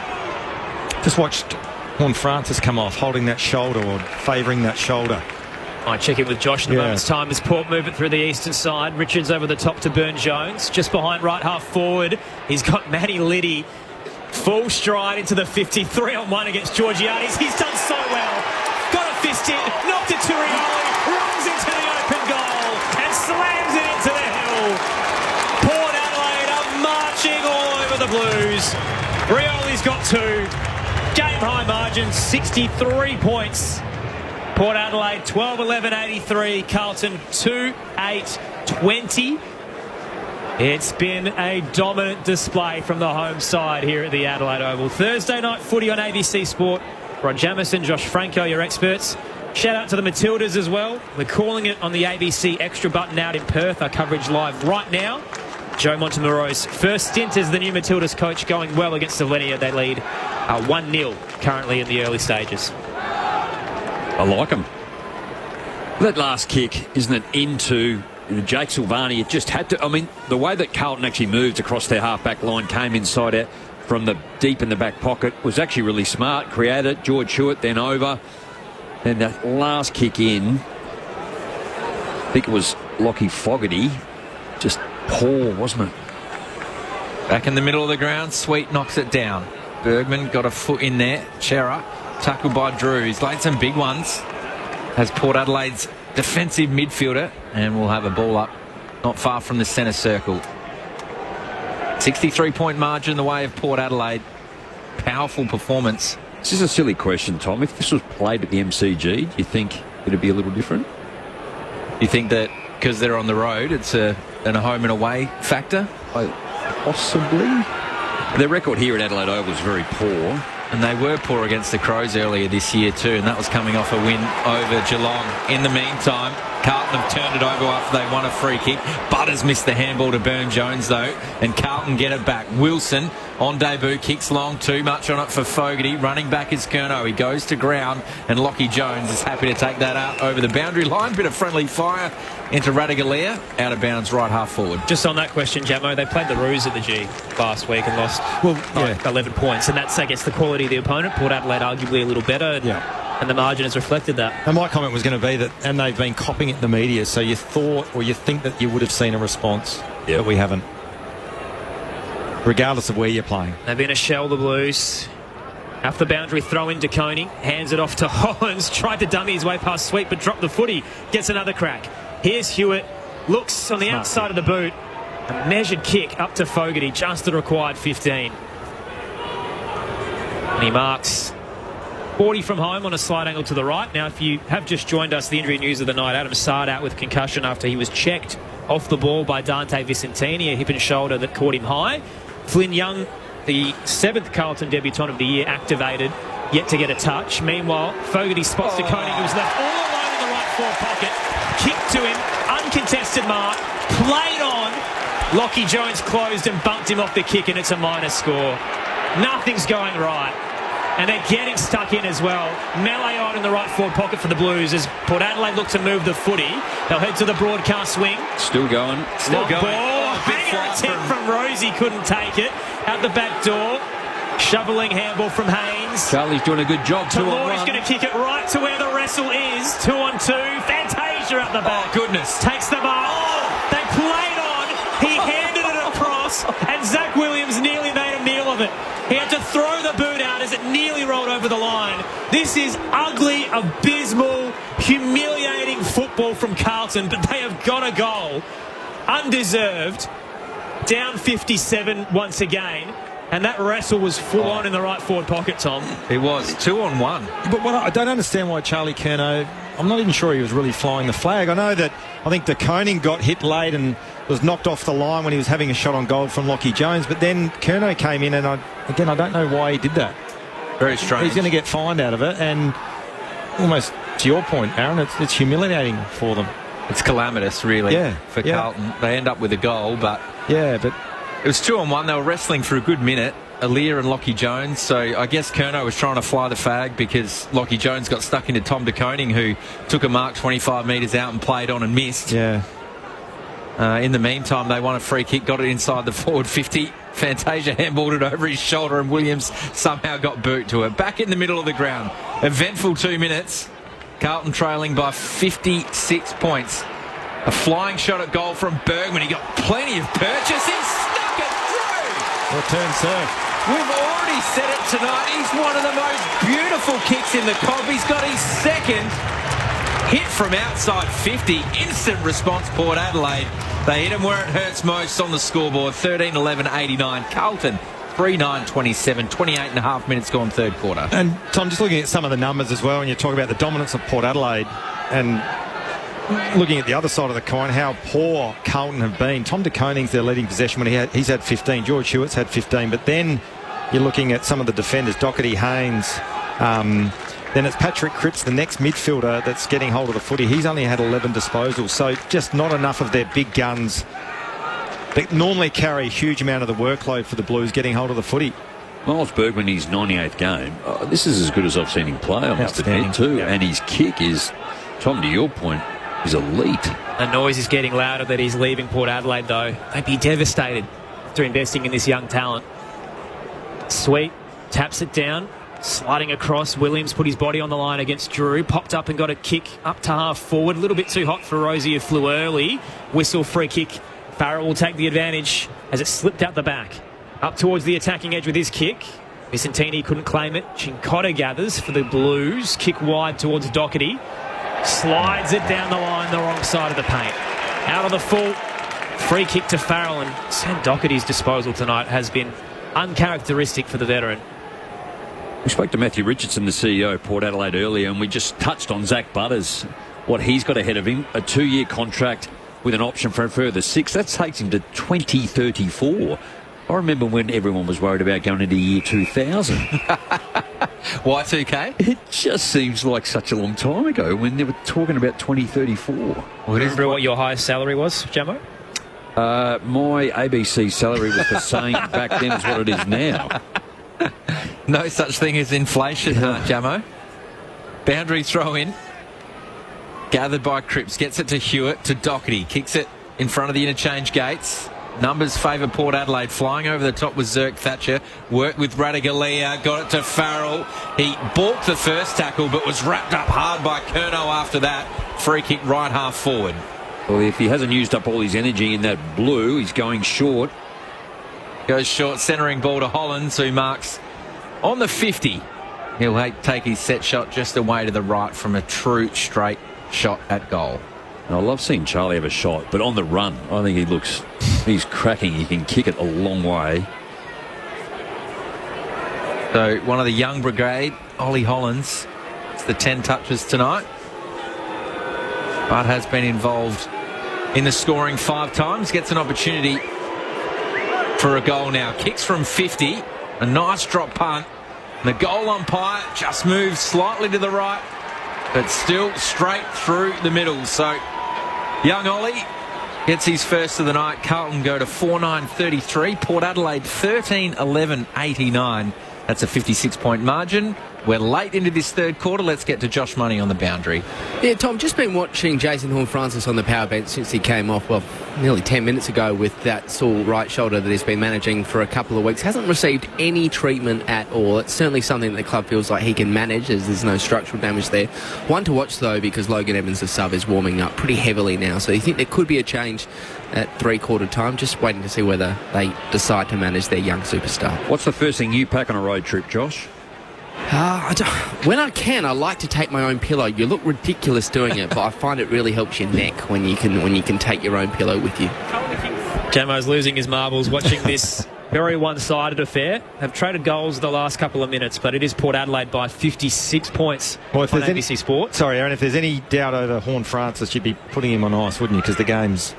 Just watched Horne-Francis come off, holding that shoulder or favouring that shoulder. I check in with Josh in a moment's time as Port move it through the eastern side. Richards over the top to Burn-Jones. Just behind right half forward, he's got Matty Liddy. Full stride into the 50. 3-on-1 against Georgiades. He's done so well. Got a fist in, knocked it to Rioli, runs into the open goal and slams it into the hill. Port Adelaide are marching all over the Blues. Rioli's got 2. Game high margin, 63 points. Port Adelaide 12-11-83. Carlton 2-8-20. It's been a dominant display from the home side here at the Adelaide Oval. Thursday night footy on ABC Sport. Rod Jamieson, Josh Franco, your experts. Shout out to the Matildas as well. We're calling it on the ABC Extra button out in Perth. Our coverage live right now. Joe Montemurro's first stint as the new Matildas coach going well against Slovenia. They lead 1-0 currently in the early stages. I like them. That last kick, isn't it, into Jake Silvani? It just had to. I mean, the way that Carlton actually moved across their half-back line, came inside out from the deep in the back pocket, was actually really smart. Created George Hewitt, then over. Then that last kick in, I think it was Lockie Fogarty. Just poor, wasn't it? Back in the middle of the ground, Sweet knocks it down. Bergman got a foot in there. Chera tackled by Drew. He's laid some big ones as Port Adelaide's defensive midfielder, and we'll have a ball up not far from the centre circle. 63-point margin the way of Port Adelaide. Powerful performance. This is a silly question, Tom. If this was played at the MCG, do you think it'd be a little different? You think that because they're on the road, it's a home and away factor? Possibly. Their record here at Adelaide Oval is very poor. And they were poor against the Crows earlier this year too, and that was coming off a win over Geelong. In the meantime, Carlton have turned it over after they won a free kick. Butters missed the handball to Burn-Jones though, and Carlton get it back. Wilson on debut, kicks long, too much on it for Fogarty. Running back is Curnow. He goes to ground, and Lockie Jones is happy to take that out over the boundary line. Bit of friendly fire into Radigalea, out of bounds right half forward. Just on that question, Jamo, they played the Roos at the G last week and lost 11 points, and that's, I guess, the quality of the opponent. Port Adelaide arguably a little better, and the margin has reflected that. And my comment was going to be that, and they've been copying it in the media, so you thought or you think that you would have seen a response, but we haven't. Regardless of where you're playing. They've been a shell, the Blues. Off the boundary, throw in DeConing, hands it off to Hollins, tried to dummy his way past Sweet, but dropped the footy, gets another crack. Here's Hewitt, looks on the outside of the boot, a measured kick up to Fogarty, just the required 15. And he marks 40 from home on a slight angle to the right. Now, if you have just joined us, the injury news of the night, Adam Sard out with concussion after he was checked off the ball by Dante Vicentini, a hip and shoulder that caught him high. Flynn Young, the 7th Carlton debutant of the year, activated, yet to get a touch. Meanwhile, Fogarty spots DeConing, who's left all alone in the right forward pocket. Kick to him, uncontested mark, played on. Lockie Jones closed and bumped him off the kick, and it's a minus score. Nothing's going right. And they're getting stuck in as well. Melee on in the right forward pocket for the Blues as Port Adelaide look to move the footy. They'll head to the broadcast swing. Still going. Long ball. Hanger attempt from Rosie, couldn't take it. Out the back door. Shoveling handball from Haynes. Charlie's doing a good job. 2-on-1. He's going to kick it right to where the wrestle is. 2-on-2. Fantasia out the back. Oh, goodness. Takes the mark. They played on. He handed it across, and Zach Williams nearly made a meal of it. He had to throw the boot out as it nearly rolled over the line. This is ugly, abysmal, humiliating football from Carlton, but they have got a goal. Undeserved. Down 57 once again. And that wrestle was full on in the right forward pocket, Tom. It was 2-on-1. But I don't understand why Charlie Curnow, I'm not even sure he was really flying the flag. I think DeConing got hit late and was knocked off the line when he was having a shot on goal from Lockie Jones. But then Curnow came in, and I don't know why he did that. Very strange. He's going to get fined out of it, and almost to your point, Aaron, it's humiliating for them. It's calamitous, really, for Carlton. They end up with a goal, but it was 2-on-1. They were wrestling for a good minute, Aaliyah and Lockie Jones. So I guess Curnow was trying to fly the flag because Lockie Jones got stuck into Tom DeConing, who took a mark 25 metres out and played on and missed. Yeah. In the meantime, they won a free kick, got it inside the forward 50. Fantasia handballed it over his shoulder, and Williams somehow got boot to it. Back in the middle of the ground. Eventful 2 minutes. Carlton trailing by 56 points. A flying shot at goal from Bergman. He got plenty of purchase. He snuck it through. Return serve. We've already said it tonight. He's one of the most beautiful kicks in the comp. He's got his second. Hit from outside 50. Instant response, Port Adelaide. They hit him where it hurts most on the scoreboard. 13-11-89. Carlton 3-9-27. 28.5 minutes gone third quarter. And Tom, just looking at some of the numbers as well, and you talk about the dominance of Port Adelaide and looking at the other side of the coin, how poor Carlton have been. Tom DeConing's their leading possession when he's had 15. George Hewitt's had 15. But then you're looking at some of the defenders, Doherty, Haynes. Then it's Patrick Cripps, the next midfielder, that's getting hold of the footy. He's only had 11 disposals. So just not enough of their big guns that normally carry a huge amount of the workload for the Blues getting hold of the footy. Miles Bergman, his 98th game. This is as good as I've seen him play, I must admit, too. Yeah. And his kick is, Tom, to your point, is elite. The noise is getting louder that he's leaving Port Adelaide, though. They'd be devastated after investing in this young talent. Sweet taps it down, sliding across. Williams put his body on the line against Drew, popped up and got a kick up to half forward. A little bit too hot for Rosie, who flew early. Whistle, free kick. Farrell will take the advantage as it slipped out the back. Up towards the attacking edge with his kick. Vicentini couldn't claim it. Cincotta gathers for the Blues. Kick wide towards Doherty. Slides it down the line, the wrong side of the paint. Out of the full. Free kick to Farrell, and Sam Doherty's disposal tonight has been uncharacteristic for the veteran. We spoke to Matthew Richardson, the CEO of Port Adelaide, earlier, and we just touched on Zach Butters, what he's got ahead of him. A 2-year contract with an option for a further 6. That takes him to 2034. I remember when everyone was worried about going into year 2000. Y2K? It just seems like such a long time ago when they were talking about 2034. Remember what your highest salary was, Jamo? My ABC salary was the same back then as what it is now. No such thing as inflation, Jamo. Boundary throw in. Gathered by Cripps. Gets it to Hewitt, to Doherty. Kicks it in front of the interchange gates. Numbers favour Port Adelaide. Flying over the top with Zirk Thatcher. Worked with Radigalia. Got it to Farrell. He balked the first tackle but was wrapped up hard by Curnow after that. Free kick right half forward. Well, if he hasn't used up all his energy in that blue, he's going short. Goes short, centering ball to Hollands, who marks on the 50. He'll take his set shot just away to the right from a true straight shot at goal. And I love seeing Charlie have a shot, but on the run, I think he's cracking. He can kick it a long way. So one of the young brigade, Ollie Hollands, it's the 10 touches tonight, but has been involved in the scoring 5 times. Gets an opportunity for a goal now. Kicks from 50, a nice drop punt. The goal umpire just moves slightly to the right, but still straight through the middle. So young Ollie gets his first of the night. Carlton go to 4-9-33. Port Adelaide 13-11-89. That's a 56-point margin. We're late into this third quarter. Let's get to Josh Money on the boundary. Yeah, Tom, just been watching Jason Horne-Francis on the power bench since he came off, nearly 10 minutes ago with that sore right shoulder that he's been managing for a couple of weeks. Hasn't received any treatment at all. It's certainly something that the club feels like he can manage, as there's no structural damage there. One to watch, though, because Logan Evans, the sub, is warming up pretty heavily now. So you think there could be a change at three-quarter time? Just waiting to see whether they decide to manage their young superstar. What's the first thing you pack on a road trip, Josh? When I can, I like to take my own pillow. You look ridiculous doing it, but I find it really helps your neck when you can take your own pillow with you. Jamo's losing his marbles watching this very one-sided affair. Have traded goals the last couple of minutes, but it is Port Adelaide by 56 points on ABC Sport. Sorry, Aaron, if there's any doubt over Horne-Francis, you'd be putting him on ice, wouldn't you? Because the game's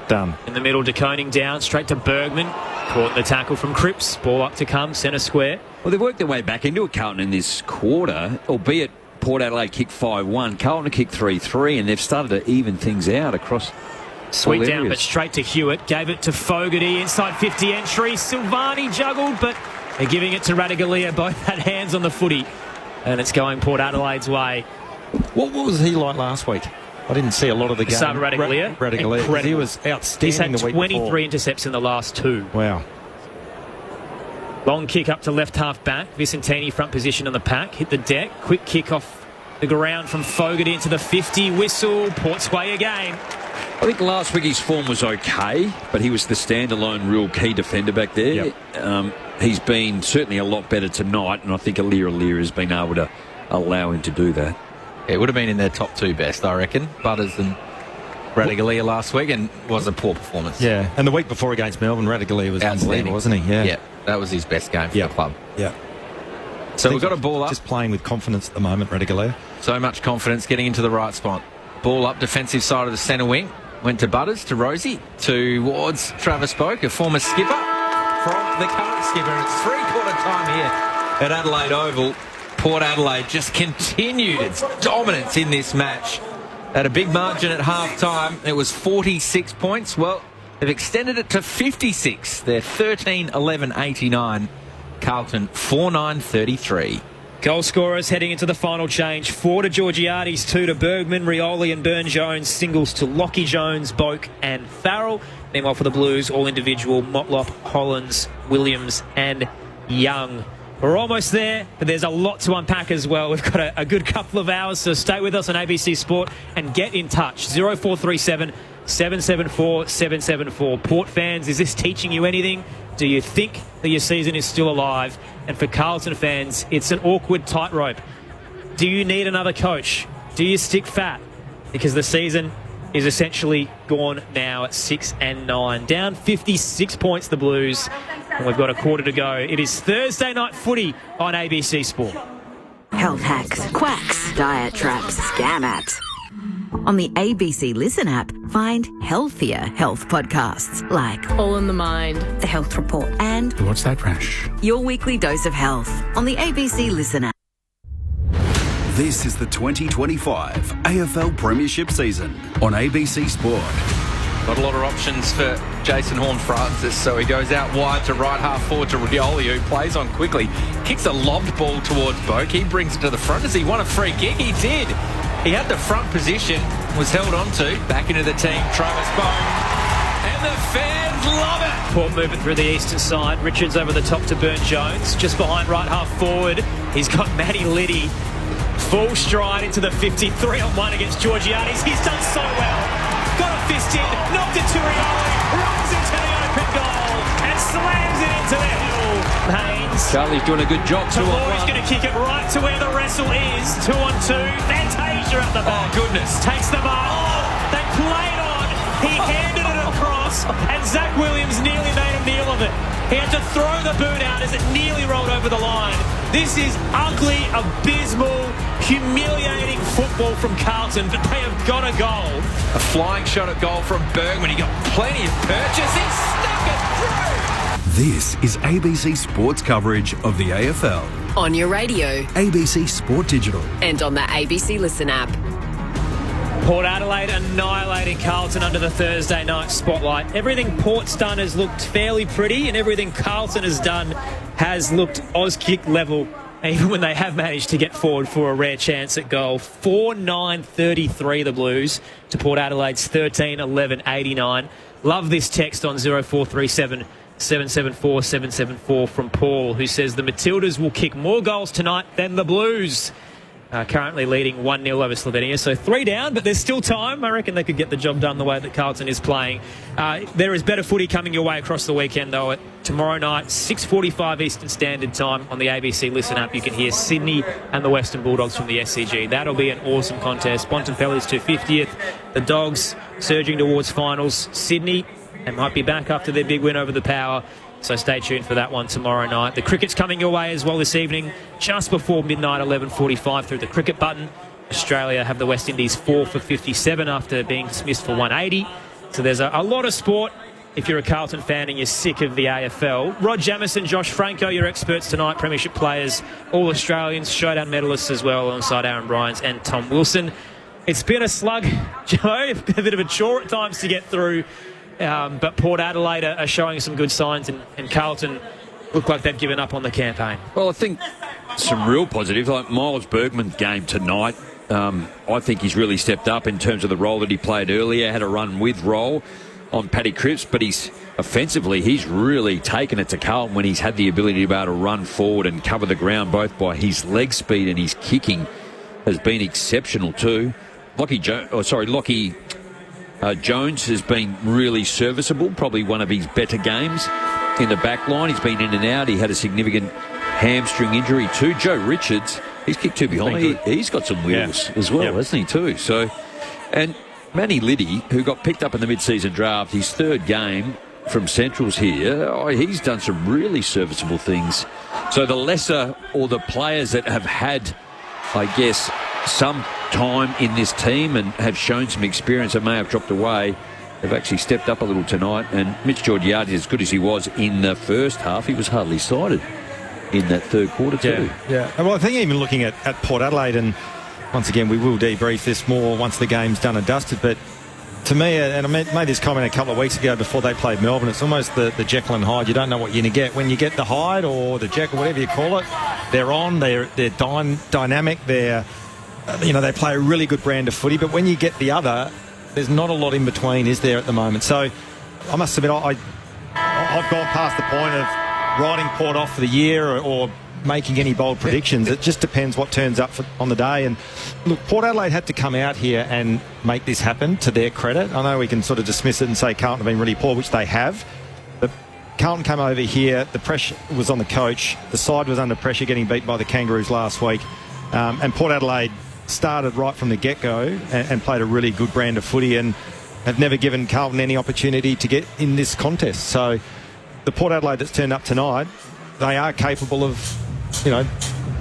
done. In the middle, DeConing down, straight to Bergman. Caught the tackle from Cripps. Ball up to come, centre square. Well, they've worked their way back into it, Carlton, in this quarter, albeit Port Adelaide kicked 5-1. Carlton kicked 3-3, and they've started to even things out across Sweet down, but straight to Hewitt. Gave it to Fogarty. Inside 50 entry. Silvani juggled, but they're giving it to Radigalia. Both had hands on the footy. And it's going Port Adelaide's way. What was he like last week? I didn't see a lot of the game. Saba Radigalia. Radigalia. He was outstanding. He's had the week 23 before. intercepts in the last 2. Wow. Long kick up to left half back. Vicentini front position on the pack. Hit the deck. Quick kick off the ground from Fogarty into the 50. Whistle. Port's way again. I think last week his form was okay, but he was the standalone real key defender back there. Yep. He's been certainly a lot better tonight, and I think Alir has been able to allow him to do that. Yeah, it would have been in their top 2 best, I reckon. Butters and Radigalia last week, and was a poor performance. Yeah, and the week before against Melbourne, Radigalia was unbelievable, wasn't he? Yeah, that was his best game for the club. Yeah. So we've got a ball up. Just playing with confidence at the moment, Radigalia. So much confidence getting into the right spot. Ball up, defensive side of the centre wing. Went to Butters, to Rosie, towards Travis Boak, a former skipper from the current skipper. And it's three-quarter time here at Adelaide Oval. Port Adelaide just continued its dominance in this match. At a big margin at half-time, it was 46 points. Well, they've extended it to 56. They're 13-11-89. Carlton 4-9-33. Goal scorers heading into the final change. 4 to Georgiades, 2 to Bergman, Rioli and Burn-Jones. Singles to Lockie Jones, Boak and Farrell. Meanwhile for the Blues, all individual, Motlop, Hollands, Williams and Young. We're almost there, but there's a lot to unpack as well. We've got a good couple of hours, so stay with us on ABC Sport and get in touch. 0437 774 774. Port fans, is this teaching you anything? Do you think that your season is still alive? And for Carlton fans, it's an awkward tightrope. Do you need another coach? Do you stick fat? Because the season is essentially gone now at 6-9. Down 56 points, the Blues. And we've got a quarter to go. It is Thursday night footy on ABC Sport. Health hacks, quacks, diet traps, scam apps. On the ABC Listen app, find healthier health podcasts like All in the Mind, The Health Report, and What's that rash? Your Weekly Dose of Health on the ABC Listen app. This is the 2025 AFL Premiership season on ABC Sport. Got a lot of options for Jason Horne-Francis, so he goes out wide to right half forward to Rioli, who plays on quickly. Kicks a lobbed ball towards Boak. He brings it to the front. Does he want a free kick? He did. He had the front position, was held onto. Back into the team, Travis Boak. And the fans love it. Poor movement through the eastern side. Richards over the top to Burn-Jones. Just behind right half forward, he's got Matty Liddy. Full stride into the 53-on-1 against Georgiades. He's done so well. Got a fist in, knocked it to Rioli, runs into the open goal and slams it into the hill. Haynes. Charlie's doing a good job. He's going to kick it right to where the wrestle is. 2-on-2. Fantasia at the back. Oh, goodness. Takes the mark. They played on. He handed it across and Zach Williams nearly made a meal of it. He had to throw the boot out as it nearly rolled over the line. This is ugly, abysmal, humiliating football from Carlton, but they have got a goal. A flying shot at goal from Bergman. He got plenty of purchase. He stuck it through. This is ABC Sports coverage of the AFL. On your radio. ABC Sport Digital. And on the ABC Listen app. Port Adelaide annihilating Carlton under the Thursday night spotlight. Everything Port's done has looked fairly pretty, and everything Carlton has done has looked Auskick level, even when they have managed to get forward for a rare chance at goal. 4-9-33 the Blues to Port Adelaide's 13-11-89. Love this text on 0437 774 774 from Paul, who says the Matildas will kick more goals tonight than the Blues. Currently leading 1-0 over Slovenia, so 3 down, but there's still time. I reckon they could get the job done the way that Carlton is playing. There is better footy coming your way across the weekend, though. Tomorrow night, 6:45 Eastern Standard Time on the ABC Listen app, you can hear Sydney and the Western Bulldogs from the SCG. That'll be an awesome contest. Bontempelli's 250th. The Dogs surging towards finals. Sydney, they might be back after their big win over the Power. So stay tuned for that one tomorrow night. The cricket's coming your way as well this evening, just before midnight, 11:45 through the cricket button. Australia have the West Indies 4 for 57 after being dismissed for 180. So there's a lot of sport if you're a Carlton fan and you're sick of the AFL. Rod Jamieson, Josh Franco, your experts tonight, premiership players, all Australians, showdown medalists as well, alongside Aaron Bryans and Tom Wilson. It's been a slug, Joe, a bit of a chore at times to get through. But Port Adelaide are showing some good signs, and Carlton look like they've given up on the campaign. Well, I think some real positives, like Miles Bergman's game tonight. I think he's really stepped up in terms of the role that he played earlier, had a run with role on Paddy Cripps, but he's really taken it to Carlton when he's had the ability to be able to run forward and cover the ground, both by his leg speed and his kicking has been exceptional too. Lockie Jones has been really serviceable, probably one of his better games in the back line. He's been in and out. He had a significant hamstring injury too. Joe Richards, he's kicked two behind. He's got some wheels as well, hasn't he too? So, and Manny Liddy, who got picked up in the mid-season draft, his third game from Centrals here, he's done some really serviceable things. So the lesser, or the players that have had, I guess, some time in this team and have shown some experience that may have dropped away, have actually stepped up a little tonight. And Mitch Georgiades, as good as he was in the first half, he was hardly sighted in that third quarter too. Yeah. Well, I think even looking at Port Adelaide, and once again we will debrief this more once the game's done and dusted, but to me, and I made this comment a couple of weeks ago before they played Melbourne, it's almost the Jekyll and Hyde. You don't know what you're going to get. When you get the Hyde or the Jekyll, whatever you call it, they're on, they're dynamic, they play a really good brand of footy, but when you get the other, there's not a lot in between, is there, at the moment? So I must admit, I've gone past the point of writing Port off for the year or making any bold predictions. It just depends what turns up on the day. And look, Port Adelaide had to come out here and make this happen, to their credit. I know we can sort of dismiss it and say Carlton have been really poor, which they have. But Carlton came over here, the pressure was on the coach, the side was under pressure, getting beat by the Kangaroos last week. And Port Adelaide started right from the get-go and played a really good brand of footy and have never given Carlton any opportunity to get in this contest. So the Port Adelaide that's turned up tonight, they are capable of,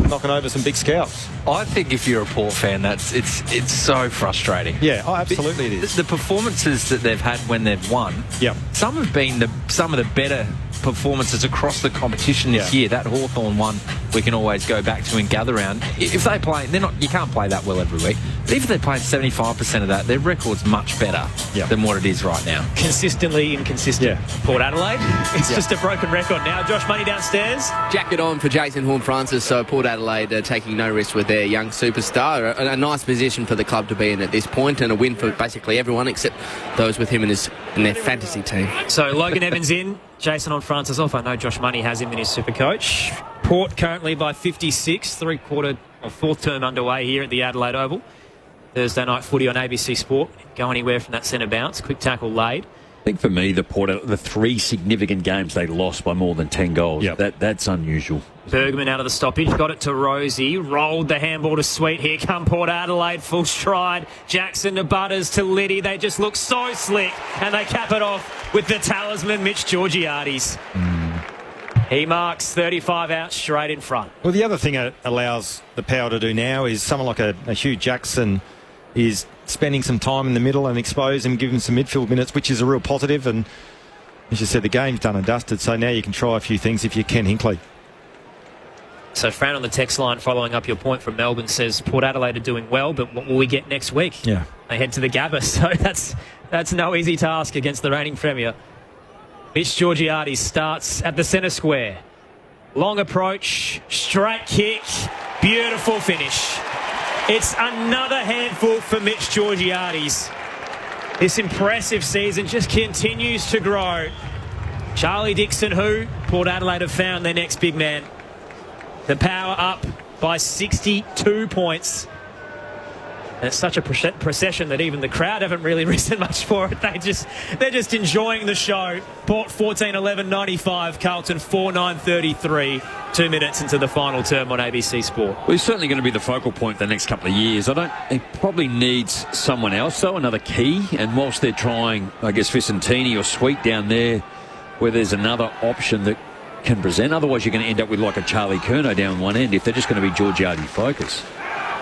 knocking over some big scouts. I think if you're a Port fan, it's so frustrating. Yeah, absolutely it is. The performances that they've had when they've won, some have been some of the better performances across the competition this year. That Hawthorn one we can always go back to and gather around. If they play, you can't play that well every week. But if they're playing 75% of that, their record's much better than what it is right now. Consistently inconsistent. Port Adelaide, it's just a broken record now. Josh Money downstairs. Jacket on for Jason Horne-Francis, so Port Adelaide taking no risk with their young superstar. A nice position for the club to be in at this point, and a win for basically everyone except those with him in their fantasy team. So Logan Evans in, Jason Horne-Francis off. I know Josh Money has him in his super coach. Port currently by 56, fourth term underway here at the Adelaide Oval. Thursday night footy on ABC Sport. Go anywhere from that centre bounce. Quick tackle laid. I think for me, the 3 significant games they lost by more than 10 goals. That's unusual. Bergman out of the stoppage, got it to Rosie, rolled the handball to Sweet. Here come Port Adelaide, full stride. Jackson to Butters to Liddy. They just look so slick, and they cap it off with the talisman, Mitch Georgiades. He marks 35 out straight in front. Well, the other thing it allows the Power to do now is someone like a Hugh Jackson is spending some time in the middle and expose him, give him some midfield minutes, which is a real positive. And as you said, the game's done and dusted, so now you can try a few things if you're Ken Hinkley. So Fran on the text line, following up your point from Melbourne, says Port Adelaide are doing well, but what will we get next week? Yeah. They head to the Gabba, so that's no easy task against the reigning premier. Mitch Georgiades starts at the centre square. Long approach, straight kick, beautiful finish. It's another handful for Mitch Georgiades. This impressive season just continues to grow. Charlie Dixon, who Port Adelaide have found their next big man. The Power up by 62 points. And it's such a procession that even the crowd haven't really risen much for it. They're just enjoying the show. Port 14-11-95, Carlton 4-9-33. 2 minutes into the final term on ABC Sport. Well, he's certainly going to be the focal point the next couple of years. He probably needs someone else, though, another key. And whilst they're trying, I guess, Vicentini or Sweet down there, where there's another option that can present. Otherwise, you're going to end up with like a Charlie Curnow down one end if they're just going to be Georgiades focus.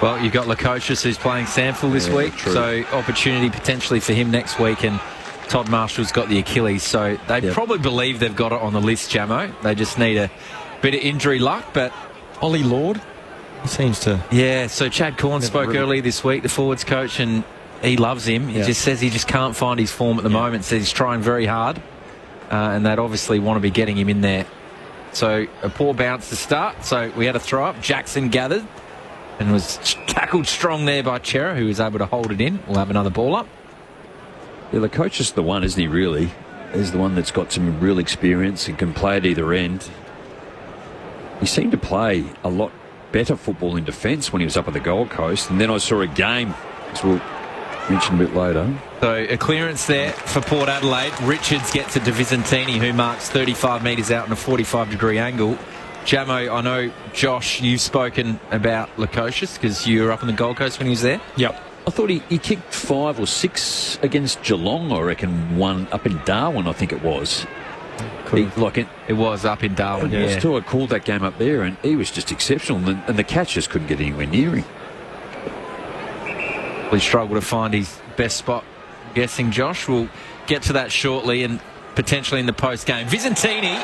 Well, you've got Lukosius who's playing Sample this week, so opportunity potentially for him next week, and Todd Marshall's got the Achilles, so they probably believe they've got it on the list, Jamo. They just need a bit of injury luck, but Ollie Lord, he seems to... Yeah, so Chad Corn spoke earlier this week, the forwards coach, and he loves him. He just says he just can't find his form at the moment, says he's trying very hard, and they'd obviously want to be getting him in there. So a poor bounce to start, so we had a throw up. Jackson gathered and was tackled strong there by Chera, who was able to hold it in. We'll have another ball up. Yeah, the coach is the one, isn't he, really? He's the one that's got some real experience and can play at either end. He seemed to play a lot better football in defence when he was up at the Gold Coast. And then I saw a game, as we'll mention a bit later. So a clearance there for Port Adelaide. Richards gets it to Vicentini, who marks 35 metres out on a 45-degree angle. Jamo, I know, Josh, you've spoken about Lukosius because you were up on the Gold Coast when he was there. Yep. I thought he kicked 5 or 6 against Geelong, I reckon, one up in Darwin, I think it was. It was up in Darwin, yeah. Still, I called that game up there, and he was just exceptional, and the catch just couldn't get anywhere near him. He struggled to find his best spot, I'm guessing, Josh. We'll get to that shortly and potentially in the post-game. Vicentini,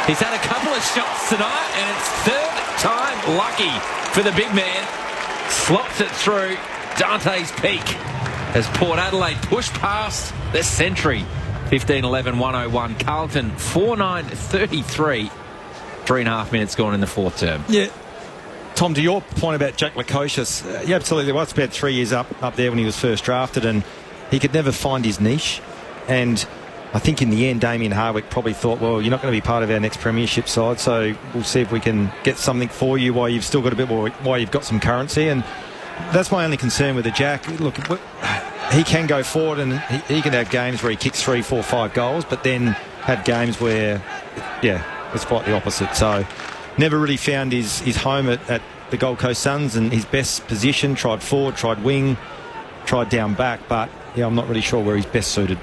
he's had a couple of shots tonight, and it's third time lucky for the big man. Slots it through Dante's Peak as Port Adelaide push past the century. 15-11-101. Carlton 4-9-33. 3.5 minutes gone in the fourth term. Yeah. Tom, to your point about Jack Lukosius, yeah, absolutely. Well, it's about 3 years up there when he was first drafted, and he could never find his niche. And I think in the end, Damien Hardwick probably thought, well, you're not going to be part of our next premiership side, so we'll see if we can get something for you while you've still got a bit more, while you've got some currency. And that's my only concern with the Jack. Look, he can go forward and he can have games where he kicks 3, 4, 5 goals, but then have games where, it's quite the opposite. So never really found his home at the Gold Coast Suns and his best position. Tried forward, tried wing, tried down back, but I'm not really sure where he's best suited.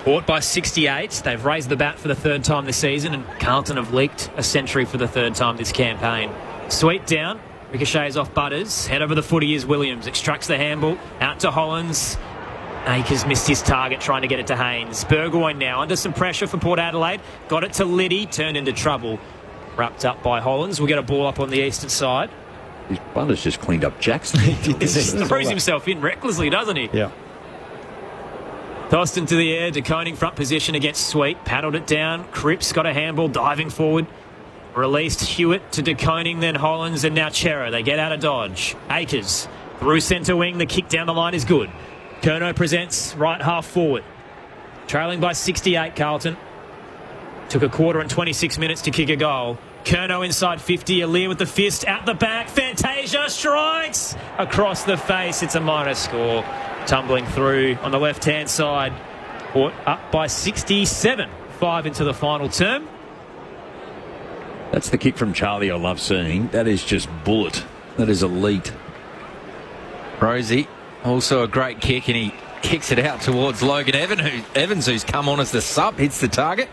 Port by 68. They've raised the bat for the third time this season, and Carlton have leaked a century for the third time this campaign. Sweet down. Ricochets off Butters. Head over the footy is Williams. Extracts the handball. Out to Hollins. Akers missed his target trying to get it to Haynes. Burgoyne now under some pressure for Port Adelaide. Got it to Liddy, turned into trouble. Wrapped up by Hollands. We'll get a ball up on the eastern side. His bunder's just cleaned up Jackson. He throws himself in recklessly, doesn't he? Yeah. Tossed into the air, De Koning front position against Sweet. Paddled it down. Cripps got a handball, diving forward. Released Hewitt to De Koning, then Hollands, and now Chera. They get out of dodge. Akers through centre wing. The kick down the line is good. Curnow presents right half forward. Trailing by 68, Carlton. Took a quarter and 26 minutes to kick a goal. Curnow inside 50. Alir with the fist out the back. Fantasia strikes across the face. It's a minor score. Tumbling through on the left-hand side. Port up by 67. 5 into the final term. That's the kick from Charlie I love seeing. That is just bullet. That is elite. Rosie, also a great kick, and he kicks it out towards Logan Evans, who's come on as the sub, hits the target,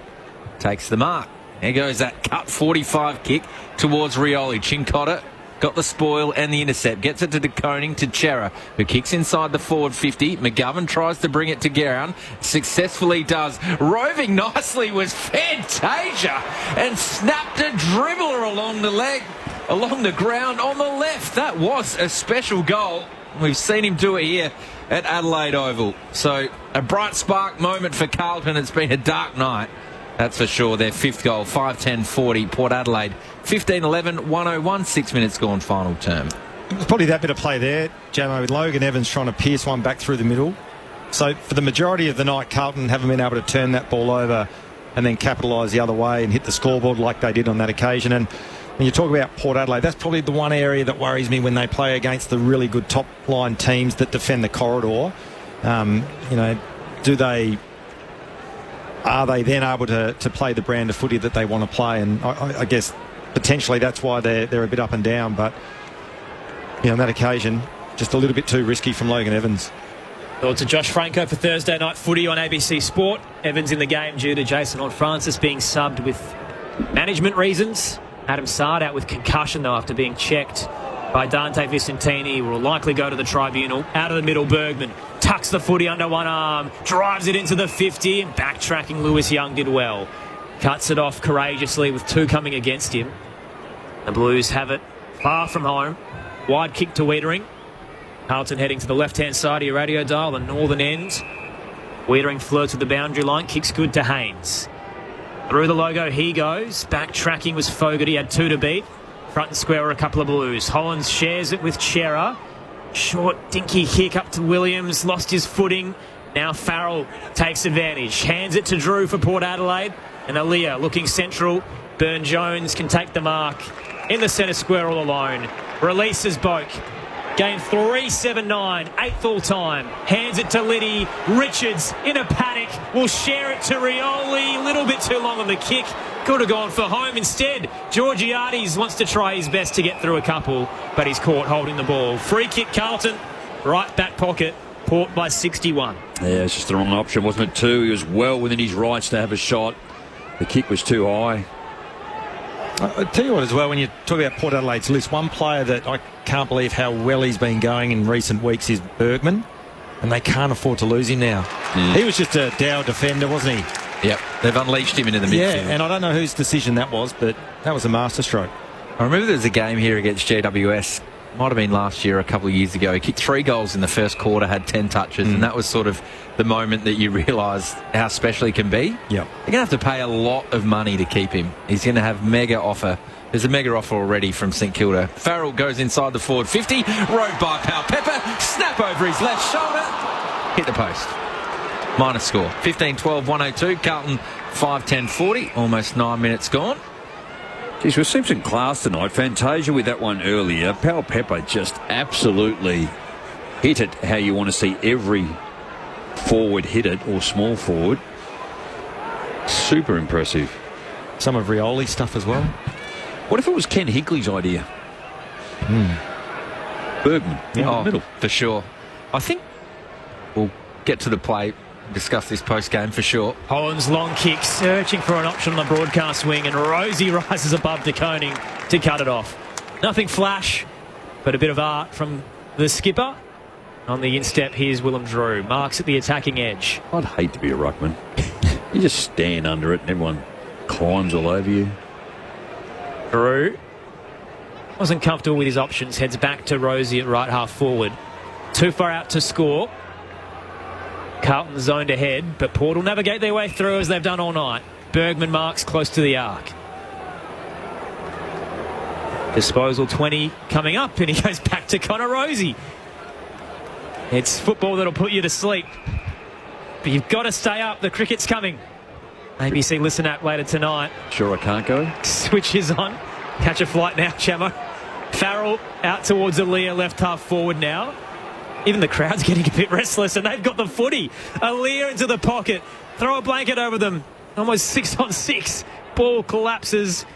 takes the mark. There goes that cut 45 kick towards Rioli. Cincotta got the spoil and the intercept. Gets it to De Koning to Chera, who kicks inside the forward 50. McGovern tries to bring it to Guerin. Successfully does. Roving nicely was Fantasia and snapped a dribbler along the ground on the left. That was a special goal. We've seen him do it here at Adelaide Oval. So a bright spark moment for Carlton. It's been a dark night. That's for sure. Their fifth goal, 5-10-40. Port Adelaide, 15-11, 101, 6 minutes gone final term. There's probably that bit of play there, Jamo, with Logan Evans trying to pierce one back through the middle. So for the majority of the night, Carlton haven't been able to turn that ball over and then capitalise the other way and hit the scoreboard like they did on that occasion. And when you talk about Port Adelaide, that's probably the one area that worries me when they play against the really good top-line teams that defend the corridor. Are they then able to play the brand of footy that they want to play? And I guess potentially that's why they're a bit up and down. But on that occasion, just a little bit too risky from Logan Evans. Well, to Josh Franco for Thursday night footy on ABC Sport. Evans in the game due to Jason Horne-Francis being subbed with management reasons. Adam Sard out with concussion, though, after being checked by Dante Vicentini. Will likely go to the tribunal. Out of the middle, Bergman tucks the footy under one arm, drives it into the 50, and backtracking Lewis Young did well. Cuts it off courageously with two coming against him. The Blues have it far from home. Wide kick to Wiedering. Carlton heading to the left-hand side of your radio dial, the northern end. Wiedering flirts with the boundary line, kicks good to Haynes. Through the logo he goes. Backtracking was Fogarty, had two to beat. Front and square were a couple of Blues. Hollands shares it with Chera. Short, dinky kick up to Williams. Lost his footing. Now Farrell takes advantage. Hands it to Drew for Port Adelaide. And Alir looking central. Burne-Jones can take the mark. In the centre square all alone. Releases Boak. Gained 3.79, 8th all time. Hands it to Liddy. Richards in a panic. Will share it to Rioli. A little bit too long on the kick. Could have gone for home instead. Georgiades wants to try his best to get through a couple, but he's caught holding the ball. Free kick, Carlton. Right back pocket. Port by 61. Yeah, it's just the wrong option, wasn't it, too? He was well within his rights to have a shot. The kick was too high. I'll tell you what as well, when you talk about Port Adelaide's list, one player that I can't believe how well he's been going in recent weeks is Bergman, and they can't afford to lose him now. He was just a dour defender, wasn't he? Yep, they've unleashed him into the midfield. Yeah, and I don't know whose decision that was, but that was a masterstroke. I remember there was a game here against GWS, might have been last year, a couple of years ago. He kicked 3 goals in the first quarter, had 10 touches, and that was sort of the moment that you realise how special he can be. Yep. They're going to have to pay a lot of money to keep him. He's going to have mega offer. There's a mega offer already from St Kilda. Farrell goes inside the forward 50, rode by Powell Pepper, snap over his left shoulder, hit the post. Minor score, 15-12, 102. Carlton 5-10-40, almost 9 minutes gone. Geez, we've seen some class tonight. Fantasia with that one earlier. Powell Pepper just absolutely hit it how you want to see every forward hit it, or small forward. Super impressive. Some of Rioli's stuff as well. What if it was Ken Hinkley's idea? Bergman in the middle. For sure. I think we'll get to the play, discuss this post-game for sure. Hollands long kick, searching for an option on the broadcast wing, and Rosie rises above De Koning to cut it off. Nothing flash, but a bit of art from the skipper. On the instep, here's Willem Drew. Marks at the attacking edge. I'd hate to be a ruckman. You just stand under it and everyone climbs all over you. Drew wasn't comfortable with his options. Heads back to Rosie at right half forward. Too far out to score. Carlton zoned ahead, but Port will navigate their way through as they've done all night. Bergman marks close to the arc. Disposal 20 coming up, and he goes back to Connor Rosie. It's football that'll put you to sleep. But you've got to stay up. The cricket's coming. ABC Listen app later tonight. Sure I can't go? Switch is on. Catch a flight now, Chamo. Farrell out towards Aaliyah, left half forward now. Even the crowd's getting a bit restless, and they've got the footy. Aaliyah into the pocket. Throw a blanket over them. Almost 6 on 6. Ball collapses.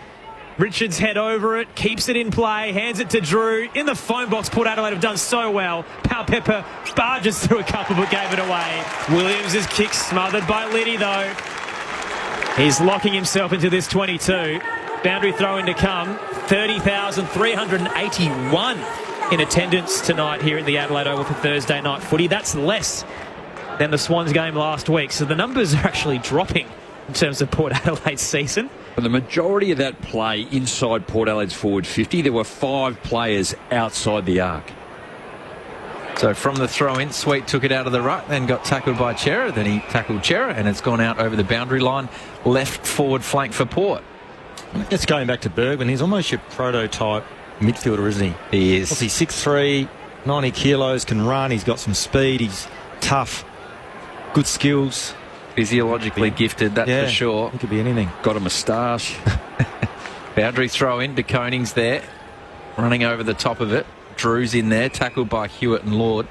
Richards head over it, keeps it in play, hands it to Drew. In the phone box, Port Adelaide have done so well. Pal Pepper barges through a couple but gave it away. Williams' kick smothered by Liddy though. He's locking himself into this 22. Boundary throw in to come. 30,381 in attendance tonight here at the Adelaide Oval for Thursday night footy. That's less than the Swans game last week. So the numbers are actually dropping in terms of Port Adelaide's season. For the majority of that play inside Port Adelaide's forward 50, there were 5 players outside the arc. So from the throw-in, Sweet took it out of the ruck, then got tackled by Chera, then he tackled Chera, and it's gone out over the boundary line, left forward flank for Port. It's going back to Bergman. He's almost your prototype midfielder, isn't he? He is. What's he, 6'3", 90 kilos, can run, he's got some speed, he's tough, good skills. Physiologically gifted, that's for sure. It could be anything. Got a moustache. Boundary throw in, De Koning's there, running over the top of it. Drew's in there, tackled by Hewitt and Lord.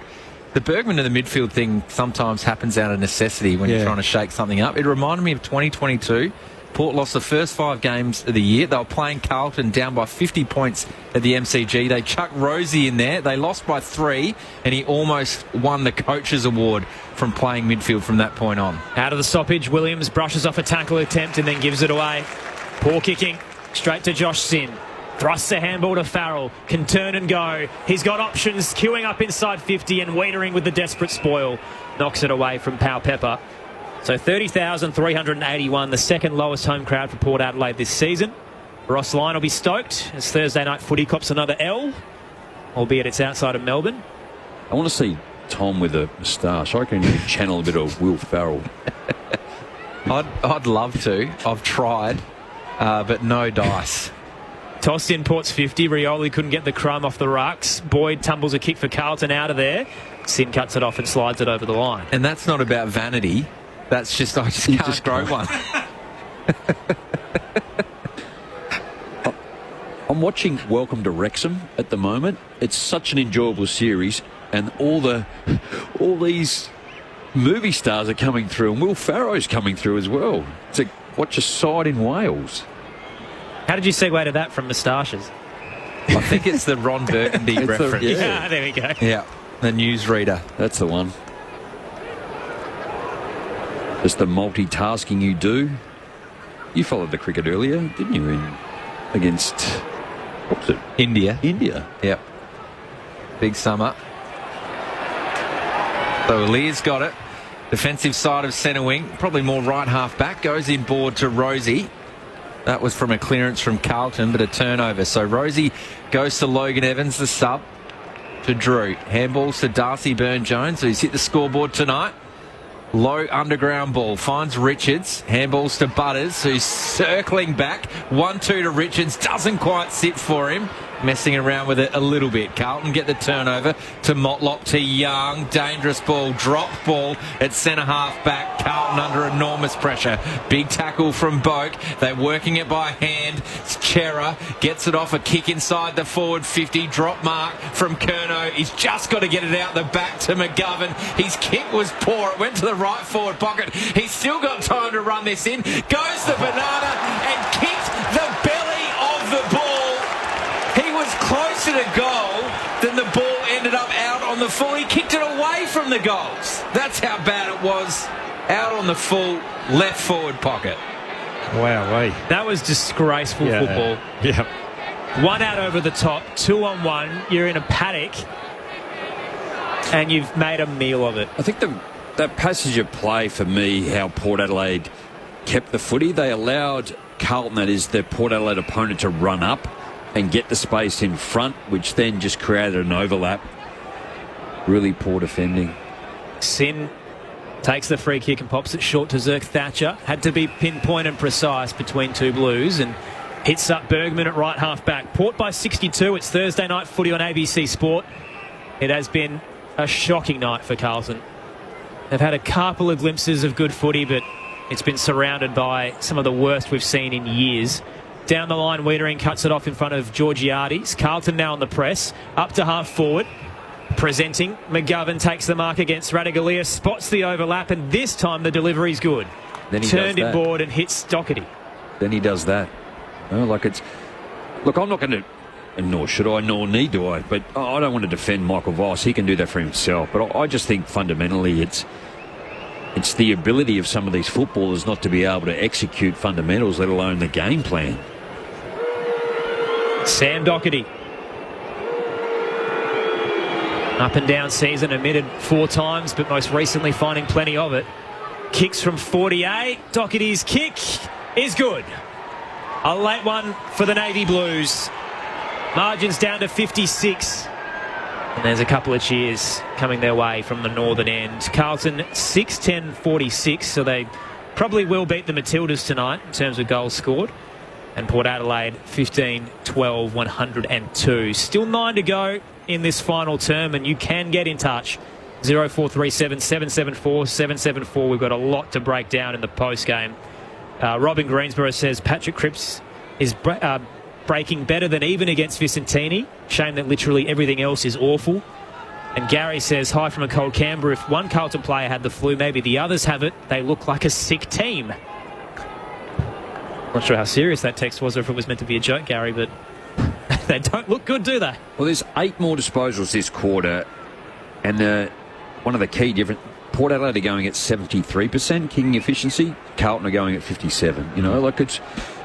The Bergman in the midfield thing sometimes happens out of necessity when you're trying to shake something up. It reminded me of 2022. Port lost the first 5 games of the year. They were playing Carlton down by 50 points at the MCG. They chucked Rosie in there. They lost by 3, and he almost won the coach's award from playing midfield from that point on. Out of the stoppage, Williams brushes off a tackle attempt and then gives it away. Poor kicking, straight to Josh Sin. Thrusts a handball to Farrell. Can turn and go. He's got options, queuing up inside 50 and Wiedering with the desperate spoil. Knocks it away from Pal Pepper. So 30,381, the second lowest home crowd for Port Adelaide this season. Ross Lyon will be stoked as Thursday night footy cops another L, albeit it's outside of Melbourne. I want to see Tom with a moustache. I reckon he can channel a bit of Will Farrell. I'd love to. I've tried, but no dice. Tossed in Port's 50. Rioli couldn't get the crumb off the rucks. Boyd tumbles a kick for Carlton out of there. Sin cuts it off and slides it over the line. And that's not about vanity. That's just, I just can't grow one. I'm watching Welcome to Wrexham at the moment. It's such an enjoyable series, and all these movie stars are coming through, and Will Farrow's coming through as well. It's like watch a side in Wales. How did you segue to that from moustaches? I think it's the Ron Burgundy reference. Yeah, there we go. Yeah, the newsreader. That's the one. Just the multitasking you do. You followed the cricket earlier, didn't you? Against, what was it? India. Yep. Big summer. So Lear's got it. Defensive side of centre wing. Probably more right half back. Goes in board to Rosie. That was from a clearance from Carlton, but a turnover. So Rosie goes to Logan Evans, the sub, to Drew. Handballs to Darcy Byrne-Jones, who's hit the scoreboard tonight. Low underground ball. Finds Richards. Handballs to Butters, who's circling back. 1-2 to Richards. Doesn't quite sit for him. Messing around with it a little bit. Carlton get the turnover to Motlop to Young. Dangerous ball. Drop ball at centre half back. Carlton under enormous pressure. Big tackle from Boak. They're working it by hand. Chera gets it off a kick inside the forward 50. Drop mark from Curnow. He's just got to get it out the back to McGovern. His kick was poor. It went to the right forward pocket. He's still got time to run this in. Goes the banana and kicked the belly of the ball. He was closer to goal than the ball ended up out on the full. He kicked it away from the goals. That's how bad it was. Out on the full left forward pocket. Wow, that was disgraceful football. Yeah. 1 out over the top, 2 on 1. You're in a paddock. and you've made a meal of it. I think that passage of play for me, how Port Adelaide kept the footy, they allowed Carlton, that is the Port Adelaide opponent, to run up and get the space in front, which then just created an overlap. Really poor defending. Sin takes the free kick and pops it short to Zerk Thatcher. Had to be pinpoint and precise between two Blues, and hits up Bergman at right half back. Port by 62. It's Thursday night footy on ABC Sport. It has been a shocking night for Carlton. They've had a couple of glimpses of good footy, but it's been surrounded by some of the worst we've seen in years. Down the line, Wiedering cuts it off in front of Georgiades. Carlton now on the press. Up to half forward. Presenting. McGovern takes the mark against Radigalia. Spots the overlap, and this time the delivery's good. Then he turned does that. inboard and hits Doherty. Then he does that. Look, I'm not going to, and nor should I, nor need do I, but I don't want to defend Michael Voss. He can do that for himself. But I just think fundamentally it's the ability of some of these footballers not to be able to execute fundamentals, let alone the game plan. Sam Doherty. Up and down season, omitted 4 times, but most recently finding plenty of it. Kicks from 48. Doherty's kick is good. A late one for the Navy Blues. Margins down to 56. And there's a couple of cheers coming their way from the northern end. Carlton 6-10-46, so they probably will beat the Matildas tonight in terms of goals scored. And Port Adelaide 15-12-102. Still 9 to go in this final term, and you can get in touch. 0437 774 774. We've got a lot to break down in the post-game. Robin Greensborough says Patrick Cripps is breaking better than even against Vicentini. Shame that literally everything else is awful. And Gary says, hi from a cold Canberra. If one Carlton player had the flu, maybe the others have it. They look like a sick team. Not sure how serious that text was or if it was meant to be a joke, Gary, but they don't look good, do they? Well, there's 8 more disposals this quarter, and one of the key different, Port Adelaide are going at 73% kicking efficiency. Carlton are going at 57%. You know, like it's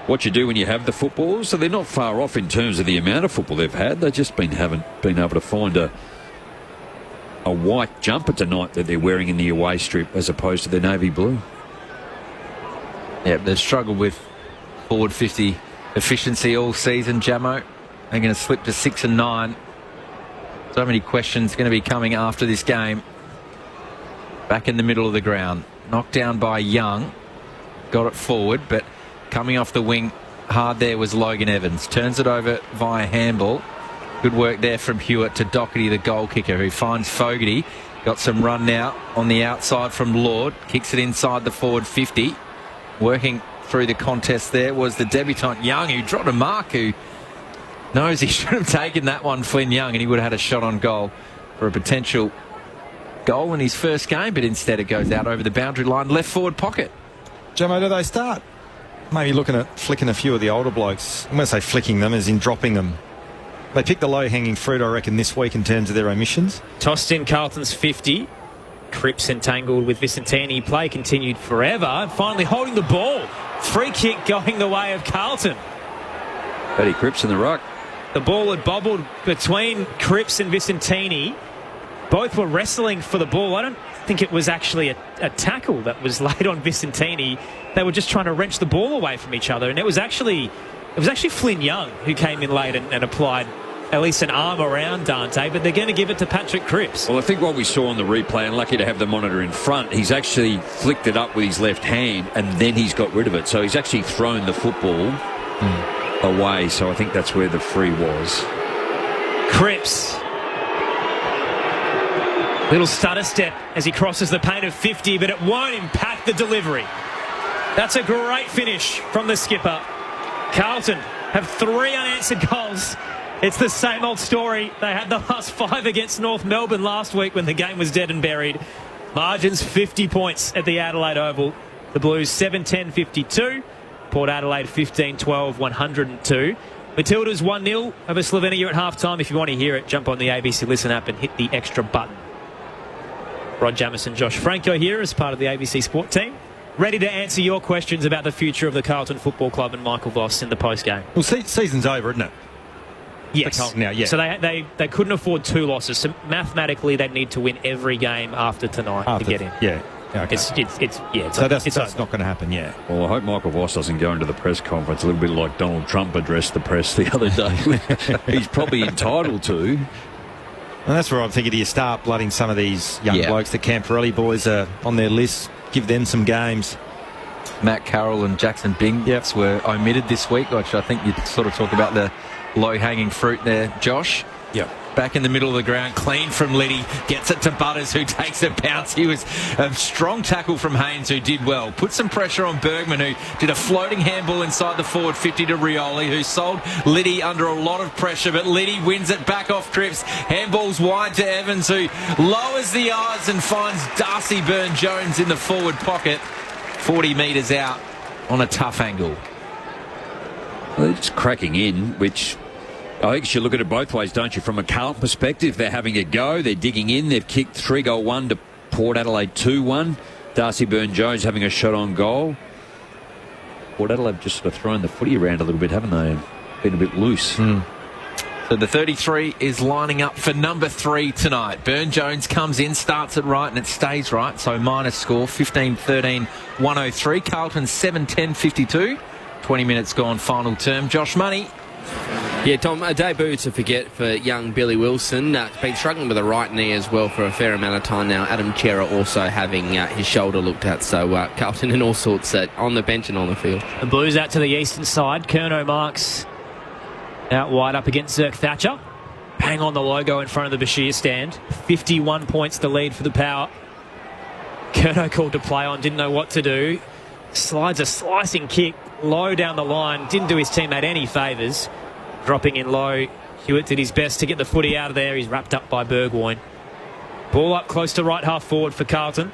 what you do when you have the football. So they're not far off in terms of the amount of football they've had. They just haven't been able to find a white jumper tonight that they're wearing in the away strip as opposed to the navy blue. Yeah, they've struggled with forward 50 efficiency all season, Jamo. They're going to slip to 6 and 9. So many questions going to be coming after this game. Back in the middle of the ground. Knocked down by Young. Got it forward, but coming off the wing hard there was Logan Evans. Turns it over via handball. Good work there from Hewitt to Doherty, the goal kicker, who finds Fogarty. Got some run now on the outside from Lord. Kicks it inside the forward 50. Working through the contest there was the debutant Young, who dropped a mark, who knows he should have taken that one, Flynn Young, and he would have had a shot on goal for a potential goal in his first game, but instead it goes out over the boundary line, left forward pocket. Jamo, do they start maybe looking at flicking a few of the older blokes? I'm going to say flicking them as in dropping them. They picked the low-hanging fruit, I reckon, this week in terms of their omissions. Tossed in Carlton's 50. Cripps entangled with Vicentini. Play continued forever. And finally holding the ball. Free kick going the way of Carlton. Paddy Cripps in the ruck. The ball had bobbled between Cripps and Vicentini. Both were wrestling for the ball. I don't think it was actually a tackle that was laid on Vicentini. They were just trying to wrench the ball away from each other. And it was actually Flynn Young who came in late and applied at least an arm around Dante, but they're going to give it to Patrick Cripps. Well, I think what we saw on the replay, and lucky to have the monitor in front, he's actually flicked it up with his left hand and then he's got rid of it. So he's actually thrown the football away. So I think that's where the free was. Cripps. Little stutter step as he crosses the paint of 50, but it won't impact the delivery. That's a great finish from the skipper. Carlton have 3 unanswered goals. It's the same old story. They had the last 5 against North Melbourne last week when the game was dead and buried. Margins 50 points at the Adelaide Oval. The Blues 7-10-52. Port Adelaide 15-12-102. Matildas 1-0 over Slovenia at half-time. If you want to hear it, jump on the ABC Listen app and hit the extra button. Rod Jamison, Josh Franco here as part of the ABC Sport team. Ready to answer your questions about the future of the Carlton Football Club and Michael Voss in the post-game. Well, season's over, isn't it? Yes. For Carlton now, yeah. So they couldn't afford 2 losses. So mathematically, they'd need to win every game after tonight to get in. Yeah. Okay. It's That's not going to happen, yeah. Well, I hope Michael Voss doesn't go into the press conference a little bit like Donald Trump addressed the press the other day. He's probably entitled to. And that's where I'm thinking, do you start blooding some of these young blokes? The Camporelli boys are on their list. Give them some games. Matt Carroll and Jackson Bings were omitted this week, which I think you'd sort of talk about the low-hanging fruit there, Josh. Yep. Back in the middle of the ground, clean from Liddy, gets it to Butters, who takes a bounce. He was a strong tackle from Haynes, who did well. Put some pressure on Bergman, who did a floating handball inside the forward 50 to Rioli, who sold Liddy under a lot of pressure, but Liddy wins it back off trips. Handballs wide to Evans, who lowers the odds and finds Darcy Byrne-Jones in the forward pocket, 40 metres out on a tough angle. Well, they're just cracking in, which I think you should look at it both ways, don't you? From a Carlton perspective, they're having a go. They're digging in. They've kicked 3-goal-1 to Port Adelaide 2-1. Darcy Byrne-Jones having a shot on goal. Port Adelaide just sort of thrown the footy around a little bit, haven't they? Been a bit loose. So the 33 is lining up for number 3 tonight. Byrne-Jones comes in, starts it right, and it stays right. So minus score, 15-13, 103. Carlton 7-10-52. 20 minutes gone, final term. Josh Money. Yeah, Tom, a debut to forget for young Billy Wilson. Been struggling with a right knee as well for a fair amount of time now. Adam Chera also having his shoulder looked at. So Carlton in all sorts on the bench and on the field. The Blues out to the eastern side. Curnow marks out wide up against Zirk Thatcher. Bang on the logo in front of the Bashir stand. 51 points the lead for the Power. Curnow called to play on, didn't know what to do. Slides a slicing kick low down the line. Didn't do his teammate any favours. Dropping in low. Hewitt did his best to get the footy out of there. He's wrapped up by Burgoyne. Ball up close to right half forward for Carlton.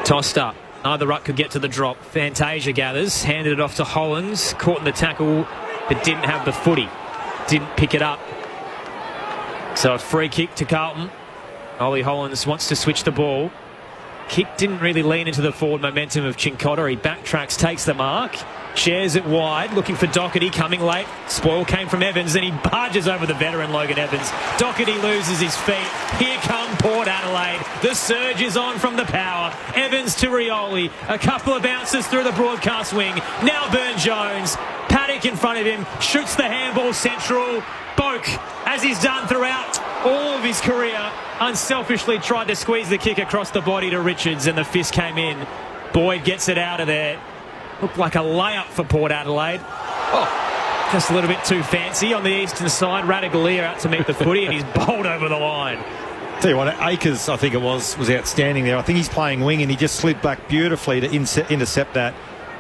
Tossed up. Neither ruck could get to the drop. Fantasia gathers. Handed it off to Hollins. Caught in the tackle, but didn't have the footy. Didn't pick it up. So a free kick to Carlton. Ollie Hollins wants to switch the ball. Kick didn't really lean into the forward momentum of Chincotta. He backtracks, takes the mark. Shares it wide, looking for Doherty, coming late. Spoil came from Evans, and he barges over the veteran Logan Evans. Doherty loses his feet. Here come Port Adelaide. The surge is on from the Power. Evans to Rioli. A couple of bounces through the broadcast wing. Now Byrne-Jones. Paddock in front of him. Shoots the handball central. Boak, as he's done throughout all of his career, unselfishly tried to squeeze the kick across the body to Richards, and the fist came in. Boyd gets it out of there. Looked like a layup for Port Adelaide. Oh, just a little bit too fancy on the eastern side. Radaglia out to meet the footy, and he's bowled over the line. Tell you what, Akers, I think it was outstanding there. I think he's playing wing, and he just slid back beautifully to intercept that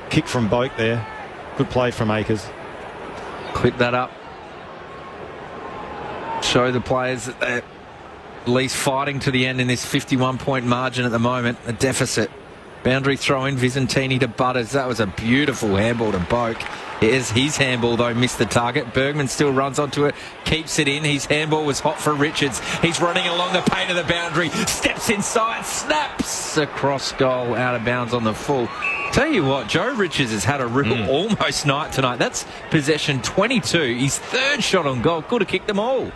kick from Boak there. Good play from Akers. Clip that up. Show the players that they're at least fighting to the end in this 51-point margin at the moment. A deficit. Boundary throw in, Visentini to Butters. That was a beautiful handball to Boak. Here's his handball, though, missed the target. Bergman still runs onto it, keeps it in. His handball was hot for Richards. He's running along the paint of the boundary, steps inside, snaps across goal, out of bounds on the full. Tell you what, Joe Richards has had a real almost night tonight. That's possession 22. His third shot on goal. Could have kicked them all.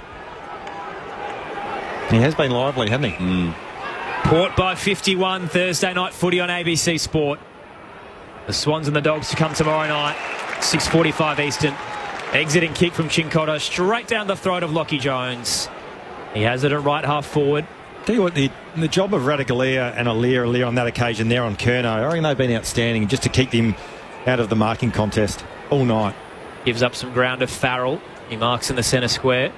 He has been lively, hasn't he? Port by 51, Thursday night footy on ABC Sport. The Swans and the Dogs to come tomorrow night, 6:45 Eastern. Exiting kick from Chincotta, straight down the throat of Lockie Jones. He has it at right half forward. Tell you what, the job of Radaglia and Alir on that occasion there on Curnow, I reckon they've been outstanding just to keep him out of the marking contest all night. Gives up some ground to Farrell. He marks in the centre square.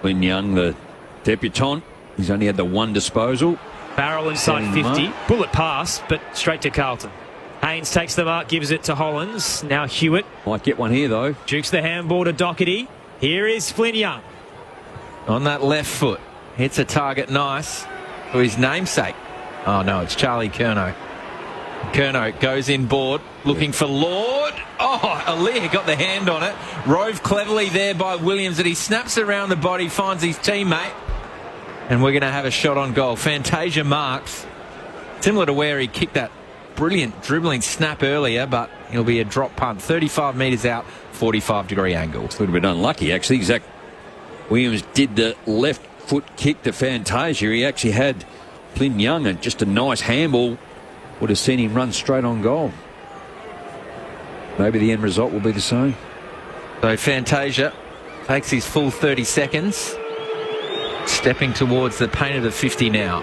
Lynn Young, the debutant, he's only had the one disposal. Farrell inside 50. Bullet pass, but straight to Carlton. Haynes takes the mark, gives it to Hollins. Now Hewitt. Might get one here, though. Jukes the handball to Doherty. Here is Flynn Young. On that left foot. Hits a target nice for his namesake. Oh, no, it's Charlie Curnow. Curnow goes inboard, looking for Lord. Oh, Alir got the hand on it. Rove cleverly there by Williams, and he snaps around the body, finds his teammate. And we're going to have a shot on goal. Fantasia marks, similar to where he kicked that brilliant dribbling snap earlier, but it'll be a drop punt. 35 metres out, 45-degree angle. It's a little bit unlucky, actually. Zach Williams did the left foot kick to Fantasia. He actually had Flynn Young, and just a nice handball would have seen him run straight on goal. Maybe the end result will be the same. So Fantasia takes his full 30 seconds, stepping towards the paint of the 50 now.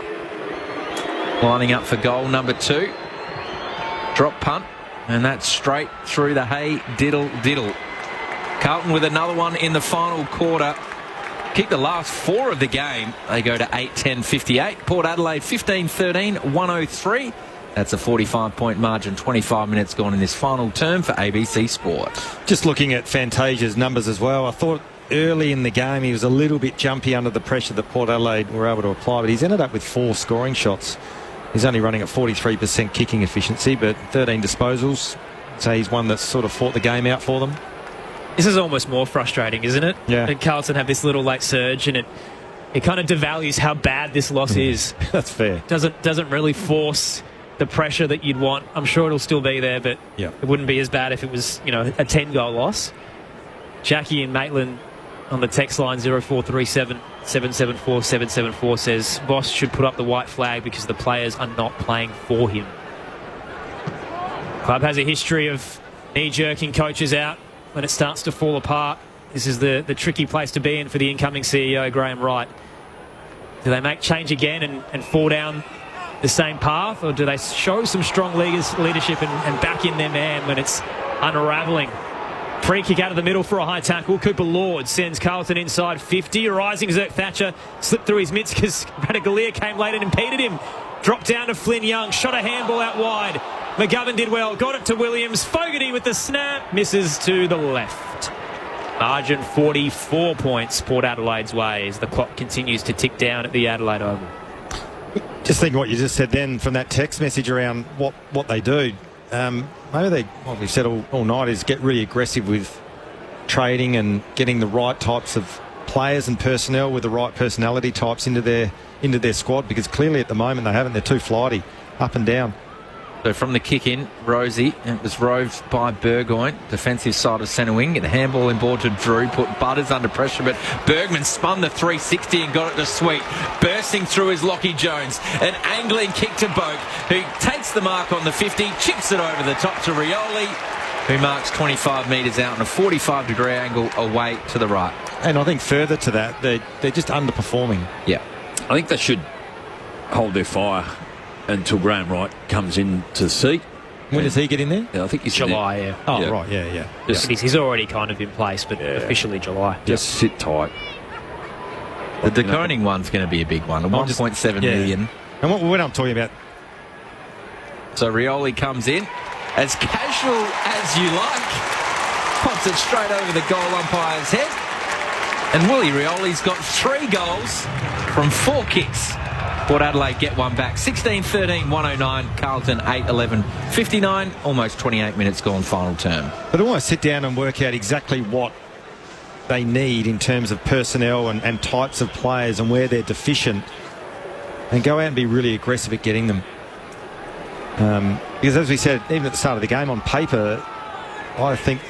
Lining up for goal number 2. Drop punt, and that's straight through the hay, diddle. Carlton with another one in the final quarter. Kicked the last 4 of the game. They go to 8-10-58. Port Adelaide 15-13, 103. That's a 45-point margin. 25 minutes gone in this final term for ABC Sport. Just looking at Fantasia's numbers as well, I thought early in the game he was a little bit jumpy under the pressure that Port Adelaide were able to apply, but he's ended up with 4 scoring shots. He's only running at 43% kicking efficiency, but 13 disposals. So he's one that's sort of fought the game out for them. This is almost more frustrating, isn't it? Yeah. And Carlton have this little late surge, and it kind of devalues how bad this loss is. That's fair. Doesn't really force the pressure that you'd want. I'm sure it'll still be there, but it wouldn't be as bad if it was, a 10-goal loss. Jackie and Maitland on the text line 0437 774 774 says Boss should put up the white flag because the players are not playing for him. Club has a history of knee-jerking coaches out when it starts to fall apart. This is the tricky place to be in for the incoming CEO, Graham Wright. Do they make change again and fall down the same path, or do they show some strong leadership and back in their man when it's unravelling? Free kick out of the middle for a high tackle. Cooper Lord sends Carlton inside 50. Rising Zerk Thatcher slipped through his mitts because Radaglia came late and impeded him. Dropped down to Flynn Young. Shot a handball out wide. McGovern did well. Got it to Williams. Fogarty with the snap. Misses to the left. Margin 44 points Port Adelaide's way as the clock continues to tick down at the Adelaide Oval. Just think what you just said then from that text message around what they do. Maybe what we've said all night is get really aggressive with trading and getting the right types of players and personnel with the right personality types into their squad, because clearly at the moment they haven't. They're too flighty, up and down. So from the kick in, Rosie, it was roved by Burgoyne, defensive side of centre wing. The handball in board to Drew, put Butters under pressure, but Bergman spun the 360 and got it to Sweet. Bursting through is Lockie Jones. An angling kick to Boak, who takes the mark on the 50, chips it over the top to Rioli, who marks 25 metres out on a 45-degree angle away to the right. And I think further to that, they're just underperforming. Yeah. I think they should hold their fire until Graham Wright comes in to the seat. When does he get in there? Yeah, I think he's July, yeah. Oh, yeah. Right, yeah. He's already kind of in place, but officially July. Just sit tight. The De Koning one's going to be a big one, 1.7 million. And what I'm talking about... So Rioli comes in, as casual as you like, pops it straight over the goal umpire's head. And Willie Rioli's got 3 goals from 4 kicks. Port Adelaide get one back. 16-13, 109. Carlton 8-11, 59. Almost 28 minutes gone final term. But I want to sit down and work out exactly what they need in terms of personnel and types of players and where they're deficient, and go out and be really aggressive at getting them. Because as we said, even at the start of the game, on paper, I think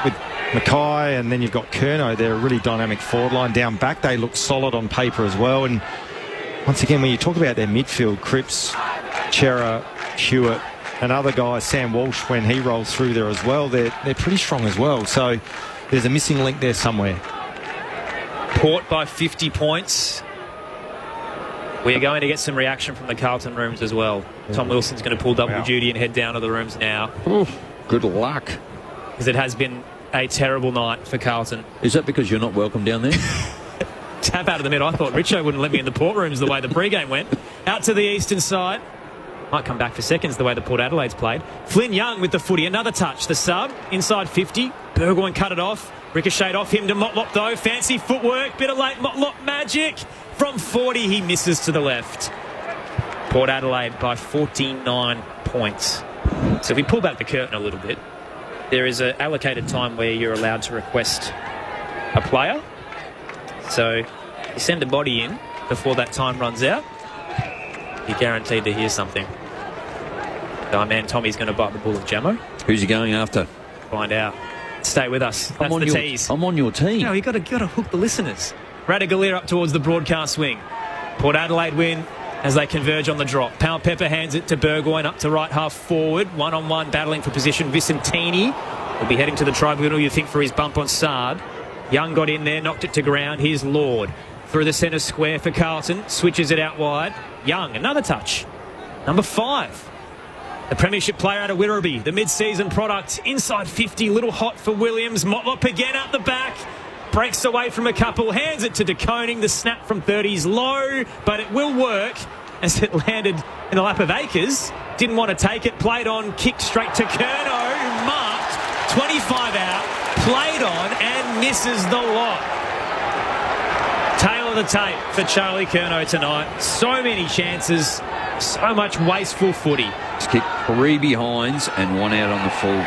with Mackay and then you've got Curnow, they're a really dynamic forward line. Down back, they look solid on paper as well. And once again, when you talk about their midfield, Cripps, Chera, Hewitt, and other guys, Sam Walsh, when he rolls through there as well, they're pretty strong as well. So there's a missing link there somewhere. Port by 50 points. We are going to get some reaction from the Carlton rooms as well. Tom Wilson's going to pull double duty and head down to the rooms now. Oof, good luck. Because it has been a terrible night for Carlton. Is that because you're not welcome down there? Tap out of the mid. I thought Richo wouldn't let me in the Port rooms the way the pre-game went. Out to the eastern side. Might come back for seconds the way the Port Adelaide's played. Flynn Young with the footy. Another touch. The sub. Inside 50. Burgoyne cut it off. Ricocheted off him to Motlop though. Fancy footwork. Bit of late Motlop magic. From 40 he misses to the left. Port Adelaide by 49 points. So if we pull back the curtain a little bit, there is an allocated time where you're allowed to request a player. So you send a body in before that time runs out, you're guaranteed to hear something. Our man Tommy's going to bite the bullet, Jamo. Who's he going after? Find out. Stay with us. That's the tease. I'm on your team. You got to hook the listeners. Radagalier up towards the broadcast wing. Port Adelaide win as they converge on the drop. Powell Pepper hands it to Burgoyne up to right half forward. One-on-one battling for position. Vicentini will be heading to the tribunal, you think, for his bump on Sard. Young got in there, knocked it to ground. Here's Lord. Through the centre square for Carlton. Switches it out wide. Young, another touch. Number 5. The premiership player out of Wirrabee. The mid-season product. Inside 50. Little hot for Williams. Motlop again out the back. Breaks away from a couple. Hands it to De Koning. The snap from 30 is low, but it will work as it landed in the lap of Akers. Didn't want to take it. Played on. Kicked straight to Curnow. Marked. 25 out. Played on and misses the lot. Tail of the tape for Charlie Curnow tonight. So many chances. So much wasteful footy. He's kicked 3 behinds and 1 out on the full.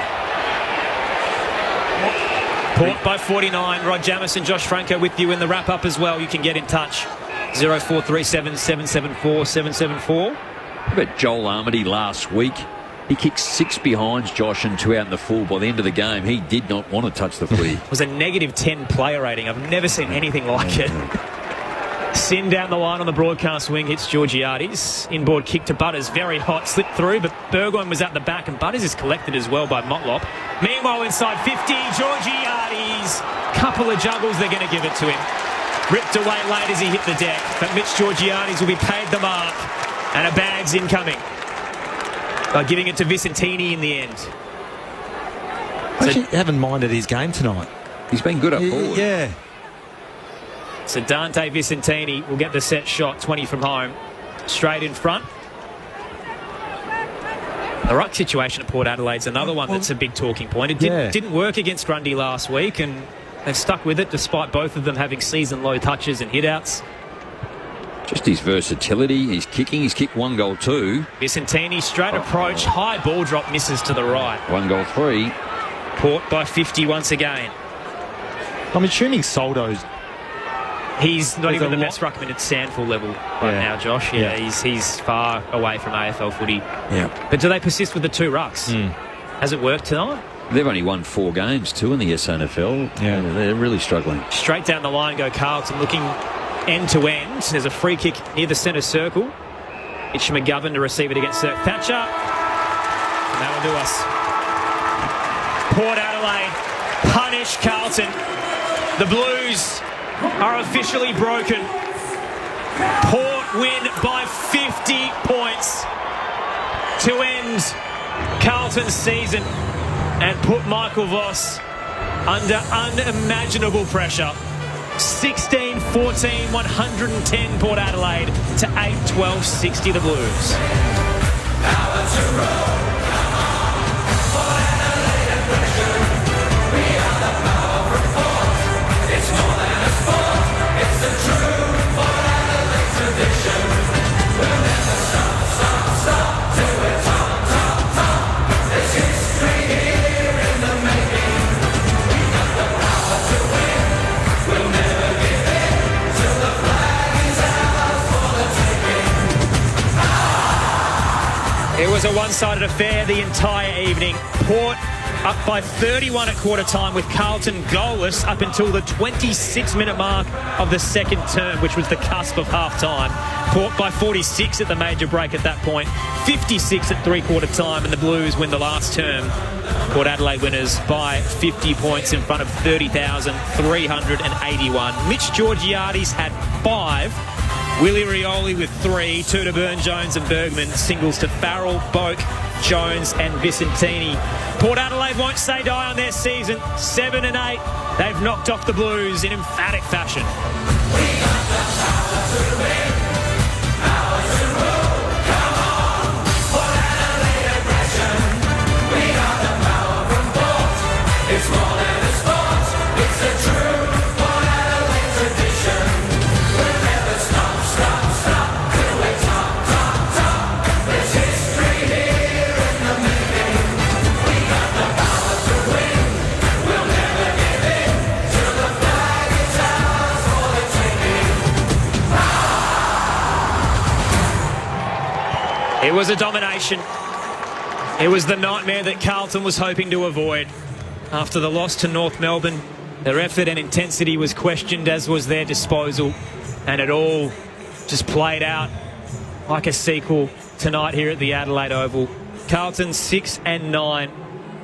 Port by 49. Rod Jamison, Josh Franco with you in the wrap-up as well. You can get in touch. 0437 774 774. How about Joel Armady last week? He kicked 6 behinds, Josh, and 2 out in the full. By the end of the game, he did not want to touch the footy. It was a -10 player rating. I've never seen anything like it. Sin down the line on the broadcast wing, hits Georgiades. Inboard kick to Butters, very hot, slipped through, but Burgoyne was at the back, and Butters is collected as well by Motlop. Meanwhile, inside 50, Georgiades. Couple of juggles, they're going to give it to him. Ripped away late as he hit the deck, but Mitch Georgiades will be paid the mark, and a bag's incoming. By giving it to Vicentini in the end. I actually haven't minded his game tonight. He's been good up forward. Yeah. So Dante Vicentini will get the set shot, 20 from home. Straight in front. The ruck situation at Port Adelaide's another one that's a big talking point. It didn't work against Grundy last week, and they've stuck with it despite both of them having season-low touches and hit-outs. Just his versatility, his kicking. He's kicked 1 goal too. Vicentini, straight approach, high ball drop, misses to the right. 1 goal 3. Port by 50 once again. I'm assuming Soldo's... He's not even the best ruckman at Sandford level right now, Josh. Yeah, he's far away from AFL footy. Yeah. But do they persist with the 2 rucks? Has it worked tonight? They've only won 4 games too in the SNFL. Yeah, they're really struggling. Straight down the line go Carlton, looking end to end. There's a free kick near the centre circle. It's McGovern to receive it against Sir Thatcher. And that will do us. Port Adelaide punish Carlton. The Blues are officially broken. Port win by 50 points to end Carlton's season and put Michael Voss under unimaginable pressure. 16-14, 110 Port Adelaide to 8-12-60 the Blues. It was a one-sided affair the entire evening. Port up by 31 at quarter time with Carlton goalless up until the 26-minute mark of the second term, which was the cusp of half-time. Port by 46 at the major break at that point, 56 at three-quarter time, and the Blues win the last term. Port Adelaide winners by 50 points in front of 30,381. Mitch Georgiades had 5. Willie Rioli with 3, 2 to Burne-Jones and Bergman, singles to Farrell, Boak, Jones and Vicentini. Port Adelaide won't say die on their season. 7 and 8. They've knocked off the Blues in emphatic fashion. It's more than a sport, it's a true Port Adelaide tradition. We'll never stop till we're top. There's history here in the making. We got the power to win. We'll never give in till the flag is ours for the taking. It was a domination. It was the nightmare that Carlton was hoping to avoid. After the loss to North Melbourne, their effort and intensity was questioned, as was their disposal, and it all just played out like a sequel tonight here at the Adelaide Oval. Carlton 6-9,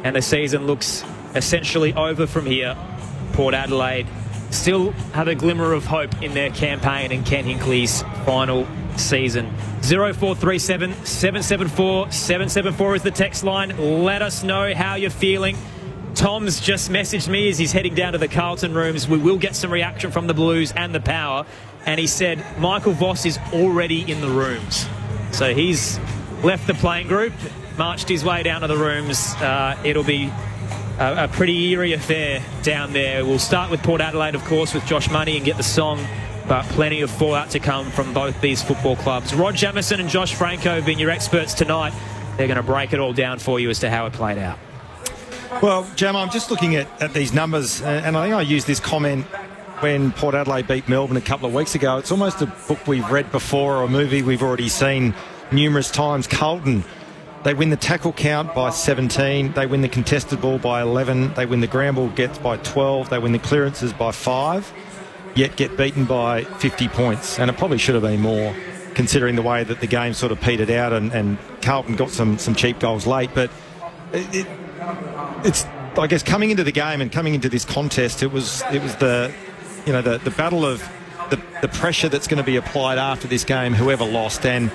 and the season looks essentially over from here. Port Adelaide still have a glimmer of hope in their campaign and Ken Hinkley's final season. 0437 774 774 is the text line. Let us know how you're feeling. Tom's just messaged me as he's heading down to the Carlton rooms. We will get some reaction from the Blues and the Power. And he said Michael Voss is already in the rooms. So he's left the playing group, marched his way down to the rooms. It'll be a pretty eerie affair down there. We'll start with Port Adelaide, of course, with Josh Money and get the song. But plenty of fallout to come from both these football clubs. Rod Jamieson and Josh Franco have been your experts tonight. They're going to break it all down for you as to how it played out. Well, Jam, I'm just looking at these numbers, and I think I used this comment when Port Adelaide beat Melbourne a couple of weeks ago. It's almost a book we've read before or a movie we've already seen numerous times. Carlton, they win the tackle count by 17. They win the contested ball by 11. They win the ground ball gets by 12. They win the clearances by 5. Yet get beaten by 50 points. And it probably should have been more, considering the way that the game sort of petered out and Carlton got some cheap goals late. But it's, I guess, coming into the game and coming into this contest, it was the battle of the pressure that's going to be applied after this game, whoever lost. And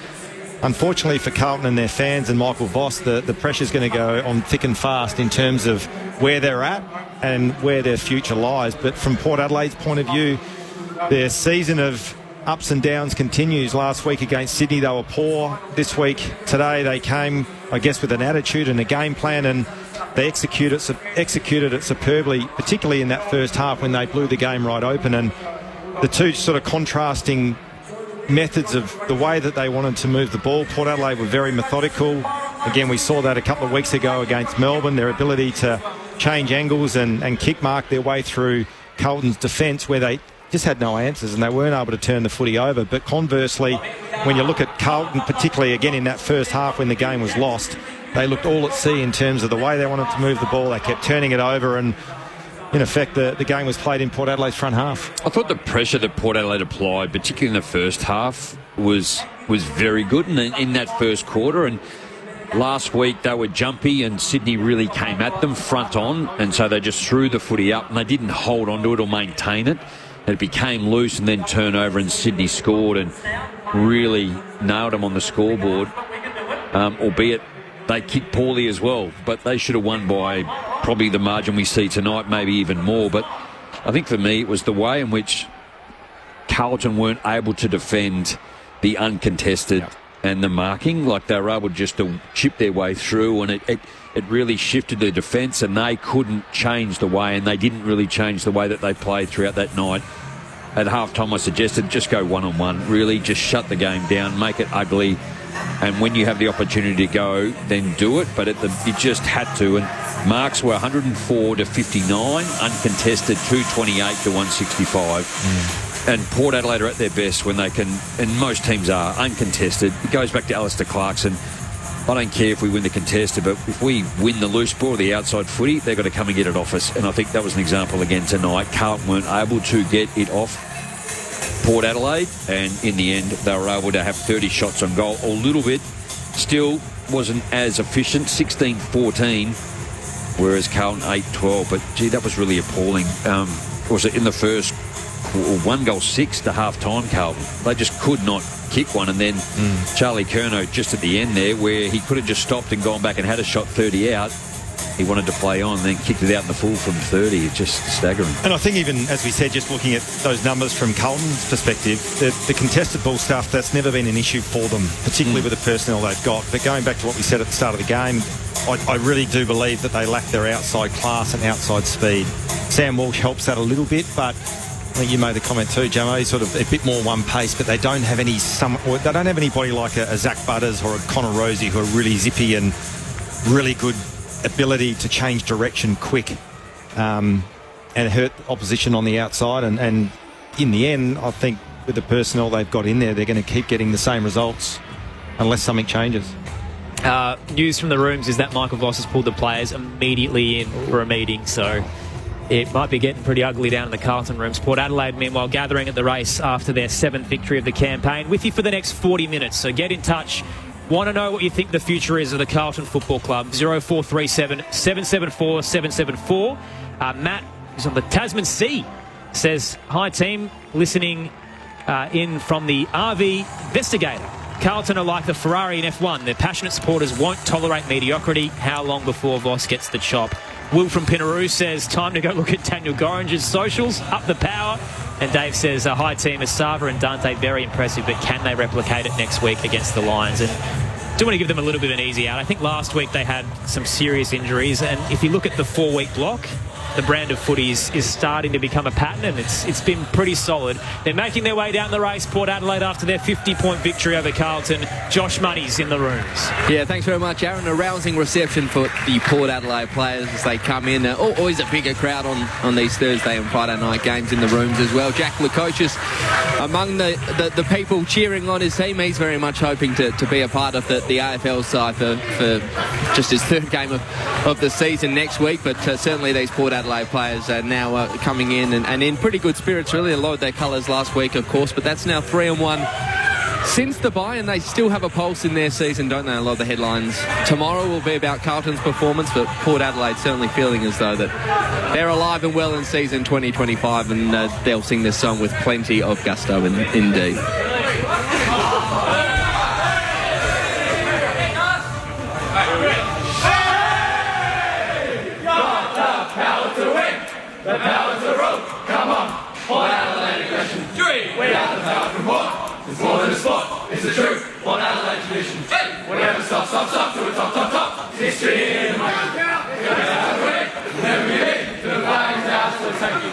unfortunately for Carlton and their fans and Michael Voss, the pressure's going to go on thick and fast in terms of where they're at and where their future lies. But from Port Adelaide's point of view, their season of ups and downs continues. Last week against Sydney, they were poor. This week, today, they came, I guess, with an attitude and a game plan, and they executed it superbly, particularly in that first half when they blew the game right open. And the two sort of contrasting methods of the way that they wanted to move the ball. Port Adelaide were very methodical. Again, we saw that a couple of weeks ago against Melbourne, their ability to change angles and kick mark their way through Carlton's defence, where they just had no answers and they weren't able to turn the footy over. But conversely, when you look at Carlton, particularly again in that first half when the game was lost, they looked all at sea in terms of the way they wanted to move the ball. They kept turning it over, and in effect the game was played in Port Adelaide's front half. I thought the pressure that Port Adelaide applied, particularly in the first half, was very good in that first quarter. And last week they were jumpy and Sydney really came at them front on, and so they just threw the footy up and they didn't hold on to it or maintain it. It became loose and then turnover, and Sydney scored and really nailed them on the scoreboard, albeit they kicked poorly as well. But they should have won by probably the margin we see tonight, maybe even more. But I think for me it was the way in which Carlton weren't able to defend the uncontested and the marking. Like, they were able just to chip their way through, and it really shifted the defence, and they couldn't change the way, and they didn't really change the way that they played throughout that night. At half-time I suggested just go one-on-one, really just shut the game down, make it ugly, and when you have the opportunity to go, then do it. But you just had to, and marks were 104 to 59, uncontested 228 to 165. And Port Adelaide are at their best when they can, and most teams are, uncontested. It goes back to Alistair Clarkson. I don't care if we win the contested, but if we win the loose ball or the outside footy, they've got to come and get it off us. And I think that was an example again tonight. Carlton weren't able to get it off Port Adelaide, and in the end they were able to have 30 shots on goal. A little bit, still wasn't as efficient, 16-14, whereas Carlton 8-12. But gee, that was really appalling. Was it in the first 1-6 to half-time, Carlton? They just could not kick one, and then Charlie Curnow just at the end there, where he could have just stopped and gone back and had a shot 30 out. He wanted to play on, then kicked it out in the full from 30. It's just staggering. And I think even, as we said, just looking at those numbers from Carlton's perspective, the contested ball stuff, that's never been an issue for them, particularly with the personnel they've got. But going back to what we said at the start of the game, I really do believe that they lack their outside class and outside speed. Sam Walsh helps that a little bit, but I think you made the comment too, Jamo. He's sort of a bit more one pace, but they don't have anybody like a Zach Butters or a Connor Rosie who are really zippy and really good ability to change direction quick and hurt opposition on the outside. And in the end, I think with the personnel they've got in there, they're going to keep getting the same results unless something changes. News from the rooms is that Michael Voss has pulled the players immediately in for a meeting, so it might be getting pretty ugly down in the Carlton rooms. Port Adelaide, meanwhile, gathering at the race after their 7th victory of the campaign. With you for the next 40 minutes, so get in touch. Want to know what you think the future is of the Carlton Football Club? 0437 774 774. Matt, who's on the Tasman Sea, says, "Hi team, listening in from the RV Investigator. Carlton are like the Ferrari in F1. Their passionate supporters won't tolerate mediocrity. How long before Voss gets the chop?" Will from Pinaroo says, "Time to go look at Daniel Gorringe's socials. Up the power." And Dave says, "Hi team, Asava and Dante, very impressive, but can they replicate it next week against the Lions?" And do want to give them a little bit of an easy out. I think last week they had some serious injuries, and if you look at the 4-week block, the brand of footy is starting to become a pattern, and it's been pretty solid. They're making their way down the race, Port Adelaide, after their 50-point victory over Carlton. Josh Money's in the rooms. Yeah, thanks very much, Aaron. A rousing reception for the Port Adelaide players as they come in. Always a bigger crowd on these Thursday and Friday night games in the rooms as well. Jack Lukosius among the people cheering on his team. He's very much hoping to be a part of the AFL side for just his 3rd game of the season next week, but certainly these Port Adelaide players are now coming in and in pretty good spirits, really. They lowered their colours last week, of course, but that's now 3-1 since the bye, and they still have a pulse in their season, don't they? A lot of the headlines tomorrow will be about Carlton's performance, but Port Adelaide certainly feeling as though that they're alive and well in season 2025, and they'll sing this song with plenty of gusto indeed. The power to roll, come on, Port Adelaide aggression. 3, we are the power from Port. It's more than a sport, it's the truth. Port Adelaide tradition. We never stop to the top. History in the moment. Never give in to the flags out, so thank you.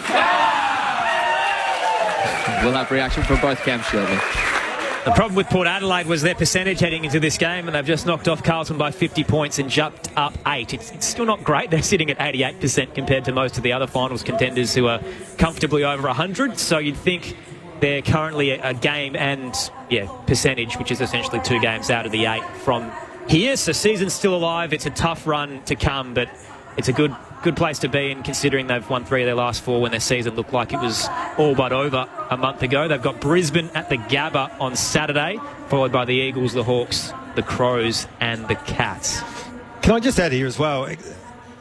We'll have reaction from both camps shortly. The problem with Port Adelaide was their percentage heading into this game, and they've just knocked off Carlton by 50 points and jumped up 8. It's still not great. They're sitting at 88% compared to most of the other finals contenders who are comfortably over 100. So you'd think they're currently a game and, percentage, which is essentially 2 games out of the 8 from here. So season's still alive. It's a tough run to come, but it's a good place to be in, considering they've won 3 of their last 4 when their season looked like it was all but over a month ago. They've got Brisbane at the Gabba on Saturday, followed by the Eagles, the Hawks, the Crows and the Cats. Can I just add here as well,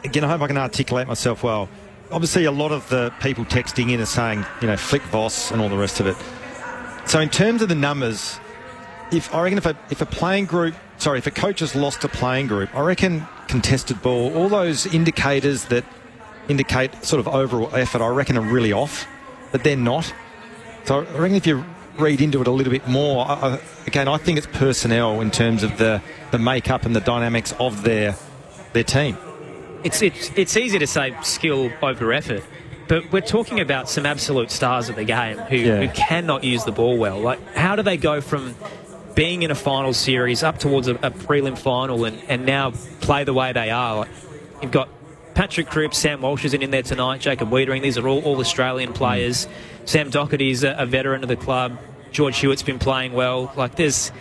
again, I hope I can articulate myself well. Obviously, a lot of the people texting in are saying, flick Voss and all the rest of it. So in terms of the numbers, if a coach has lost a playing group, I reckon contested ball, all those indicators that indicate sort of overall effort, I reckon are really off, but they're not. So I reckon if you read into it a little bit more, I think it's personnel in terms of the makeup and the dynamics of their team. It's easy to say skill over effort, but we're talking about some absolute stars of the game who cannot use the ball well. Like, how do they go from being in a final series up towards a prelim final and now play the way they are? Like, you've got Patrick Cripps, Sam Walsh isn't in there tonight, Jacob Wiedering, these are all Australian players. Sam Doherty's a veteran of the club. George Hewitt's been playing well. Like, there's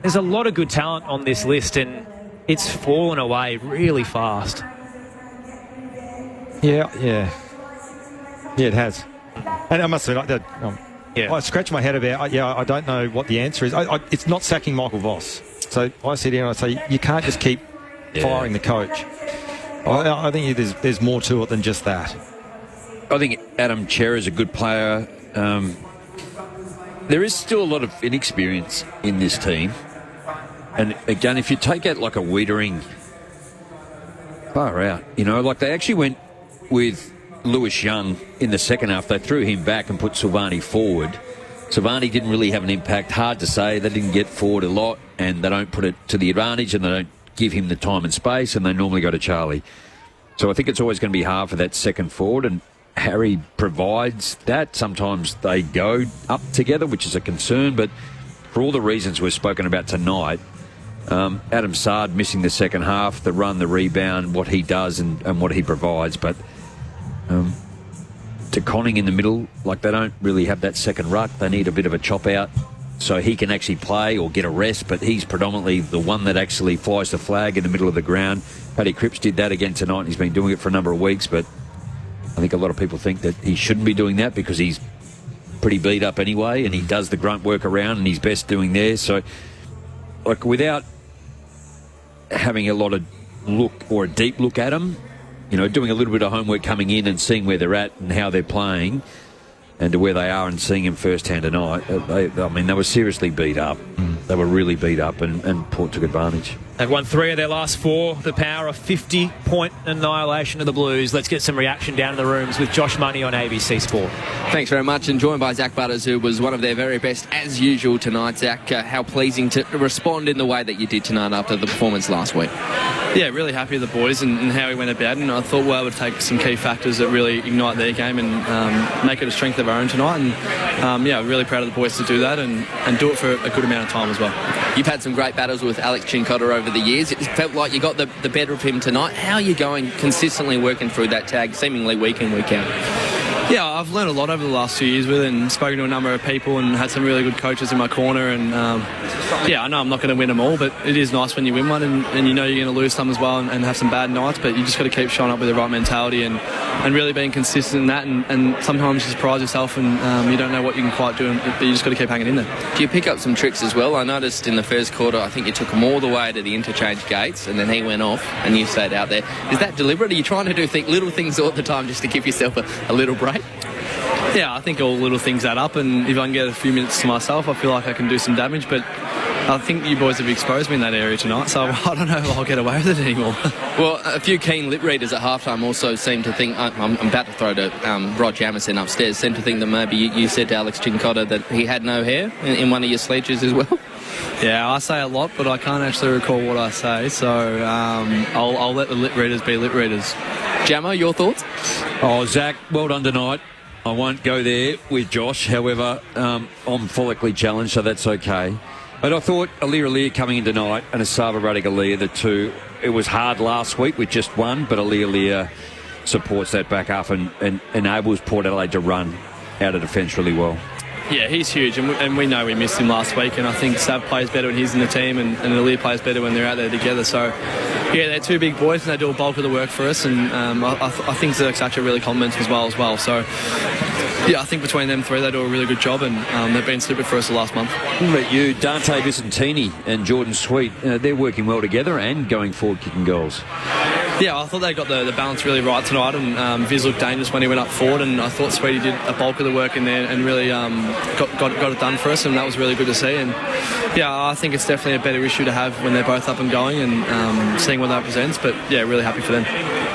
a lot of good talent on this list, and it's fallen away really fast. Yeah, it has. And I must admit, I scratch my head about, I don't know what the answer is. It's not sacking Michael Voss. So I sit here and I say, you can't just keep firing the coach. I think there's more to it than just that. I think Adam Cher is a good player. There is still a lot of inexperience in this team. And again, if you take out like a Wiedering, far out, like they actually went with Lewis Young in the second half. They threw him back and put Silvani forward. Silvani didn't really have an impact. Hard to say. They didn't get forward a lot, and they don't put it to the advantage, and they don't give him the time and space, and they normally go to Charlie. So I think it's always going to be hard for that second forward, and Harry provides that. Sometimes they go up together, which is a concern, but for all the reasons we've spoken about tonight, Adam Sard missing the second half, the run, the rebound, what he does and what he provides, but to Conning in the middle, like they don't really have that second ruck. They need a bit of a chop out so he can actually play or get a rest, but he's predominantly the one that actually flies the flag in the middle of the ground. Paddy Cripps did that again tonight, and he's been doing it for a number of weeks, but I think a lot of people think that he shouldn't be doing that because he's pretty beat up anyway, and he does the grunt work around, and he's best doing there. So, like, without having a lot of look or a deep look at them, you know, doing a little bit of homework coming in and seeing where they're at and how they're playing and to where they are and seeing him firsthand tonight, they were seriously beat up. They were really beat up, and Port took advantage. They've won 3 of their last 4. The power of 50-point annihilation of the Blues. Let's get some reaction down in the rooms with Josh Money on ABC Sport. Thanks very much, and joined by Zach Butters, who was one of their very best as usual tonight. Zach, how pleasing to respond in the way that you did tonight after the performance last week. Yeah, really happy with the boys and how we went about it, and I thought we were able to take some key factors that really ignite their game and make it a strength of our own tonight, and really proud of the boys to do that and do it for a good amount of time as well. You've had some great battles with Alex Chincotta over the years. It felt like you got the better of him tonight. How are you going consistently working through that tag, seemingly week in, week out? Yeah, I've learned a lot over the last 2 years with it and spoken to a number of people and had some really good coaches in my corner. And I know I'm not going to win them all, but it is nice when you win one and you know you're going to lose some as well and have some bad nights, but you just got to keep showing up with the right mentality and really being consistent in that. And sometimes you surprise yourself and you don't know what you can quite do, but you just got to keep hanging in there. Do you pick up some tricks as well? I noticed in the first quarter, I think you took him all the way to the interchange gates and then he went off and you stayed out there. Is that deliberate? Are you trying to do little things all the time just to give yourself a little break? Yeah, I think all little things add up, and if I can get a few minutes to myself, I feel like I can do some damage, but I think you boys have exposed me in that area tonight, so I don't know if I'll get away with it anymore. Well, a few keen lip readers at halftime also seem to think, I'm about to throw to Rod Jamieson upstairs, seem to think that maybe you said to Alex Chincotta that he had no hair in one of your sledges as well. Yeah, I say a lot, but I can't actually recall what I say, so I'll let the lip readers be lip readers. Jamo, your thoughts? Oh, Zach, well done tonight. I won't go there with Josh. However, I'm follically challenged, so that's okay. But I thought Aliir coming in tonight and Asava Radagaliya, the two, it was hard last week with just one, but Aliir supports that back up and enables Port Adelaide to run out of defence really well. Yeah, he's huge, and we know we missed him last week, and I think Sav plays better when he's in the team, and Aliir plays better when they're out there together. So, yeah, they're two big boys, and they do a bulk of the work for us, and I think Zirk's actually really complements as well. So, yeah, I think between them three, they do a really good job, and they've been super for us the last month. What about you, Dante Vicentini and Jordan Sweet? They're working well together and going forward kicking goals. Yeah, I thought they got the balance really right tonight, and Viz looked dangerous when he went up forward, and I thought Sweetie did a bulk of the work in there and really got it done for us, and that was really good to see. And yeah, I think it's definitely a better issue to have when they're both up and going and seeing what that represents, but yeah, really happy for them.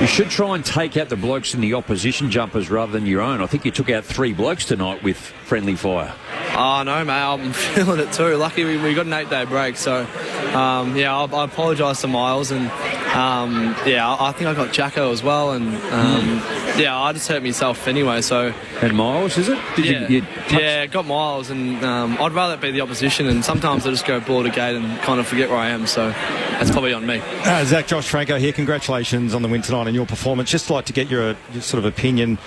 You should try and take out the blokes in the opposition jumpers rather than your own. I think you took out 3 blokes tonight with friendly fire. Oh, no, mate, I'm feeling it too. Lucky we got an 8-day break, so I apologise to Miles, and I think I got Jacko as well, and I just hurt myself anyway. So. And Miles, is it? Got Miles, and I'd rather it be the opposition, and sometimes I just go ball to gate and kind of forget where I am, so that's probably on me. Zach, Josh Franco here. Congratulations on the win tonight and your performance. Just like to get your sort of opinion.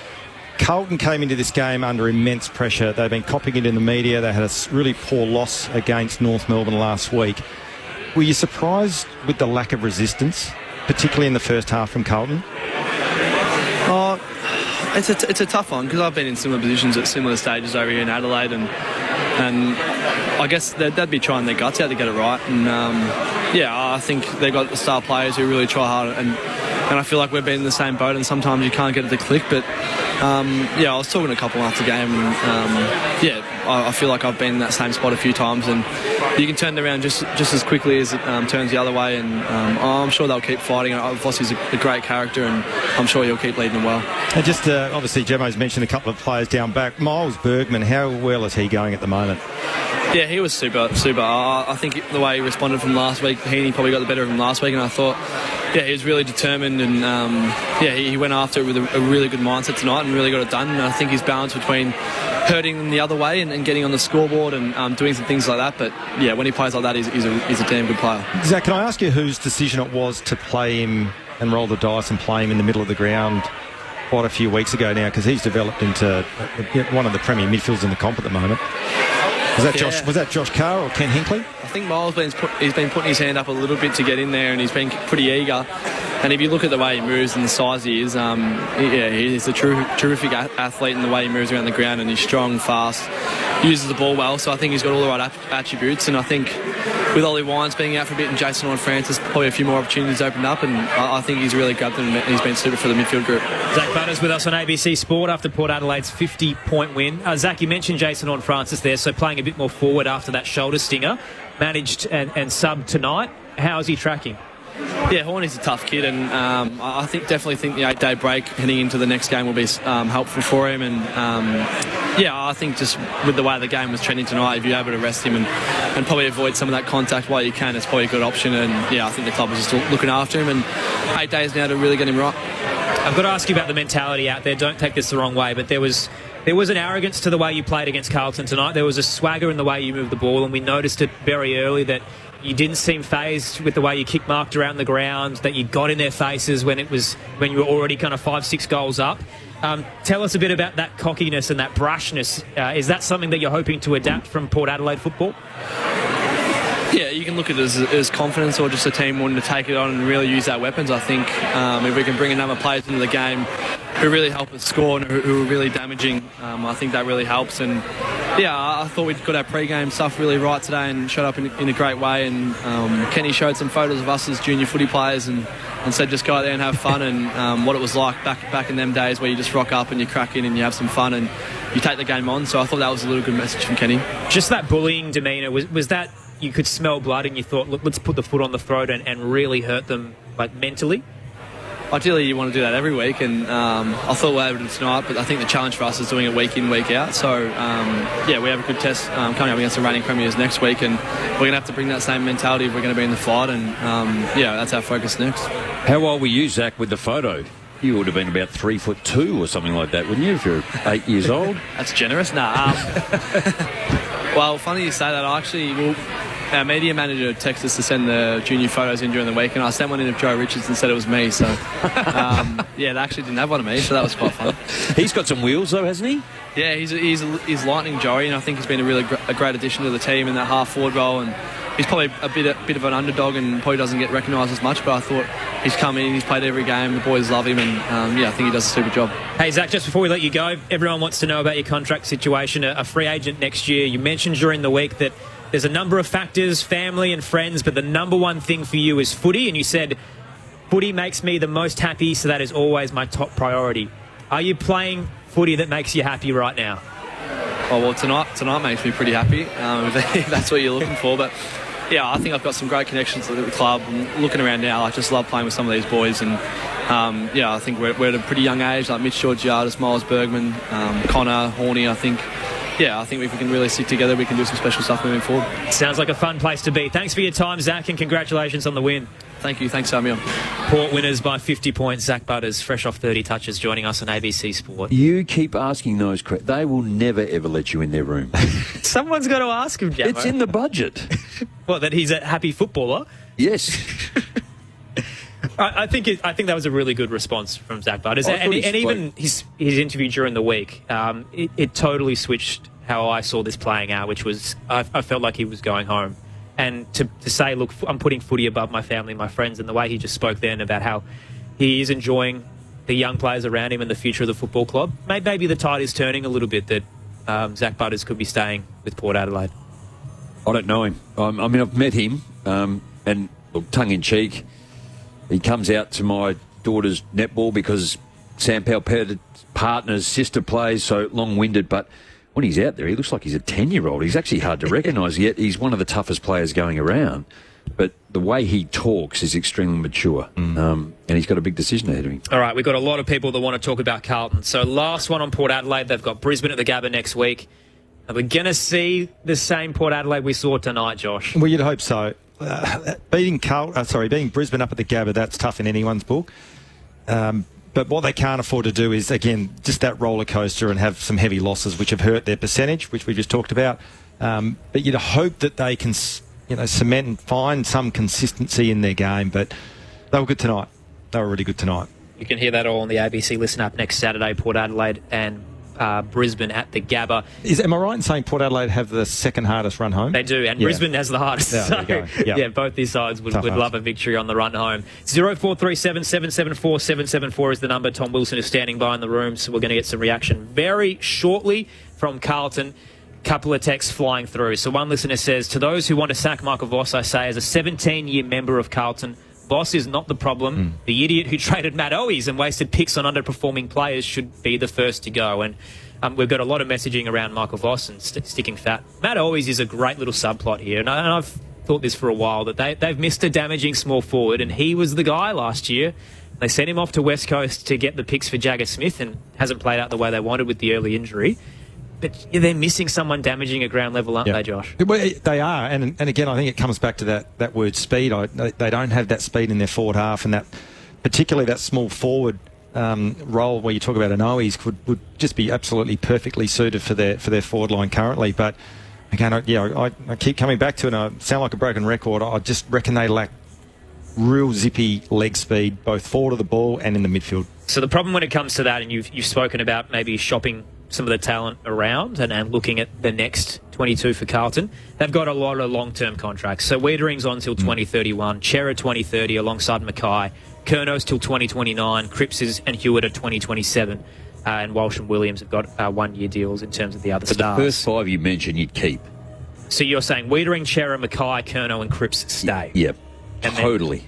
Carlton came into this game under immense pressure. They've been copying it in the media. They had a really poor loss against North Melbourne last week. Were you surprised with the lack of resistance, particularly in the first half from Carlton? It's a tough one because I've been in similar positions at similar stages over here in Adelaide, and I guess they'd be trying their guts out to get it right. And I think they've got star players who really try hard, and I feel like we've been in the same boat, and sometimes you can't get it to click. But I was talking to a couple after game, and I feel like I've been in that same spot a few times, and you can turn it around just as quickly as it turns the other way, and I'm sure they'll keep fighting. Vossi's a great character, and I'm sure he'll keep leading them well. And just obviously, Gemmo's mentioned a couple of players down back. Miles Bergman, how well is he going at the moment? Yeah, he was super. I think the way he responded from last week, Heaney probably got the better of him last week, and I thought, he was really determined, and he went after it with a really good mindset tonight and really got it done. And I think his balance between hurting them the other way and getting on the scoreboard and doing some things like that. But yeah, when he plays like that, he's a damn good player. Zach, can I ask you whose decision it was to play him and roll the dice and play him in the middle of the ground quite a few weeks ago now, because he's developed into one of the premier midfielders in the comp at the moment? Was that Josh Carr or Ken Hinkley? I think Miles he's been putting his hand up a little bit to get in there, and he's been pretty eager. And if you look at the way he moves and the size he is, he's a terrific athlete in the way he moves around the ground, and he's strong, fast, uses the ball well. So I think he's got all the right attributes, and I think with Ollie Wines being out for a bit and Jason Horne-Francis, probably a few more opportunities opened up, and I think he's really grabbed them, and he's been super for the midfield group. Zach Butters with us on ABC Sport after Port Adelaide's 50-point win. Zach, you mentioned Jason Horne-Francis there, so playing a bit more forward after that shoulder stinger. Managed and subbed tonight. How is he tracking? Yeah, Horney's a tough kid, and I definitely think the 8-day break heading into the next game will be helpful for him. And I think just with the way the game was trending tonight, if you're able to rest him and probably avoid some of that contact while you can, it's probably a good option. And I think the club was just looking after him, and 8 days now to really get him right. I've got to ask you about the mentality out there. Don't take this the wrong way, but there was an arrogance to the way you played against Carlton tonight. There was a swagger in the way you moved the ball, and we noticed it very early that you didn't seem fazed with the way you kick marked around the ground, that you got in their faces when you were already kind of 5-6 goals up. Tell us a bit about that cockiness and that brashness. Is that something that you're hoping to adapt from Port Adelaide football? Yeah, you can look at it as confidence or just a team wanting to take it on and really use our weapons. I think if we can bring a number of players into the game who really help us score and who are really damaging, I think that really helps. And I thought we'd got our pre-game stuff really right today and showed up in a great way. And Kenny showed some photos of us as junior footy players and said just go out there and have fun, and what it was like back in them days where you just rock up and you crack in and you have some fun and you take the game on. So I thought that was a little good message from Kenny. Just that bullying demeanour, was that you could smell blood and you thought, look, let's put the foot on the throat and really hurt them mentally? Ideally, you want to do that every week, and I thought we were able to tonight, but I think the challenge for us is doing it week in, week out. So, we have a good test coming up against the reigning premiers next week, and we're going to have to bring that same mentality if we're going to be in the fight, and that's our focus next. How old were you, Zach, with the photo? You would have been about 3'2" or something like that, wouldn't you, if you're 8 years old? That's generous. Nah. Well, funny you say that. Our media manager texted us to send the junior photos in during the week, and I sent one in of Joe Richards and said it was me. So, they actually didn't have one of me, so that was quite fun. He's got some wheels, though, hasn't he? Yeah, he's lightning Joey, and I think he's been a great addition to the team in that half-forward role, and he's probably a bit of an underdog and probably doesn't get recognised as much, but I thought he's come in, he's played every game, the boys love him, and I think he does a super job. Hey, Zach, just before we let you go, everyone wants to know about your contract situation, a free agent next year. You mentioned during the week that there's a number of factors, family and friends, but the number one thing for you is footy, and you said, footy makes me the most happy, so that is always my top priority. Are you playing footy that makes you happy right now? Oh, well, tonight makes me pretty happy, if that's what you're looking for, but I think I've got some great connections at the club. I'm looking around now, I just love playing with some of these boys, and I think we're at a pretty young age, like Mitch Georgiadis, Miles Bergman, Connor, Horney. I think if we can really stick together, we can do some special stuff moving forward. Sounds like a fun place to be. Thanks for your time, Zach, and congratulations on the win. Thank you. Thanks, Samuel. Port winners by 50 points. Zach Butters, fresh off 30 touches, joining us on ABC Sport. You keep asking those. They will never, ever let you in their room. Someone's got to ask him, Jamo. It's in the budget. What, that he's a happy footballer? Yes. I think that was a really good response from Zach Butters. And even his interview during the week, it totally switched how I saw this playing out, which was I felt like he was going home. And to say, look, I'm putting footy above my family, my friends, and the way he just spoke then about how he is enjoying the young players around him and the future of the football club. Maybe the tide is turning a little bit that Zach Butters could be staying with Port Adelaide. I don't know him. I've met him, and look, tongue-in-cheek, he comes out to my daughter's netball because Sam Palpet's partner's sister plays, so long-winded, but when he's out there, he looks like he's a 10-year-old. He's actually hard to recognise, yet he's one of the toughest players going around. But the way he talks is extremely mature, and he's got a big decision ahead of him. All right, we've got a lot of people that want to talk about Carlton. So last one on Port Adelaide, they've got Brisbane at the Gabba next week. Are we going to see the same Port Adelaide we saw tonight, Josh? Well, you'd hope so. Beating Brisbane up at the Gabba, that's tough in anyone's book. But what they can't afford to do is, again, just that roller coaster and have some heavy losses, which have hurt their percentage, which we just talked about. But you'd hope that they can, cement and find some consistency in their game. But they were good tonight. They were really good tonight. You can hear that all on the ABC Listen Up next Saturday, Port Adelaide and Brisbane at the Gabba. Am I right in saying Port Adelaide have the second hardest run home? They do, and Brisbane has the hardest. Yeah, so, there you go. Yep. both these sides would Tough love a victory on the run home. 0437 774 774 is the number. Tom Wilson is standing by in the room, so we're going to get some reaction very shortly from Carlton. Couple of texts flying through. So one listener says, to those who want to sack Michael Voss, I say, as a 17-year member of Carlton, Voss is not the problem. The idiot who traded Matt Owies and wasted picks on underperforming players should be the first to go. And we've got a lot of messaging around Michael Voss and sticking fat. Matt Owies is a great little subplot here. And I've thought this for a while, that they've missed a damaging small forward, and he was the guy last year. They sent him off to West Coast to get the picks for Jagger Smith and hasn't played out the way they wanted with the early injury. But they're missing someone damaging at ground level, aren't they, Josh? Well, they are, and again, I think it comes back to that word speed. They don't have that speed in their forward half, and that particularly that small forward role where you talk about an Owies would just be absolutely perfectly suited for their forward line currently. But again, I keep coming back to it, and I sound like a broken record. I just reckon they lack real zippy leg speed, both forward of the ball and in the midfield. So the problem when it comes to that, and you've spoken about maybe shopping some of the talent around and looking at the next 22 for Carlton, they've got a lot of long-term contracts. So Wiedering's on till 2031, Chera 2030 alongside Mackay, Curno's till 2029, Cripps and Hewitt are 2027, and Walsh and Williams have got one-year deals in terms of the other stars. The first five you mentioned you'd keep. So you're saying Wiedering, Chera, Mackay, Curnow and Cripps stay? Yep, and totally.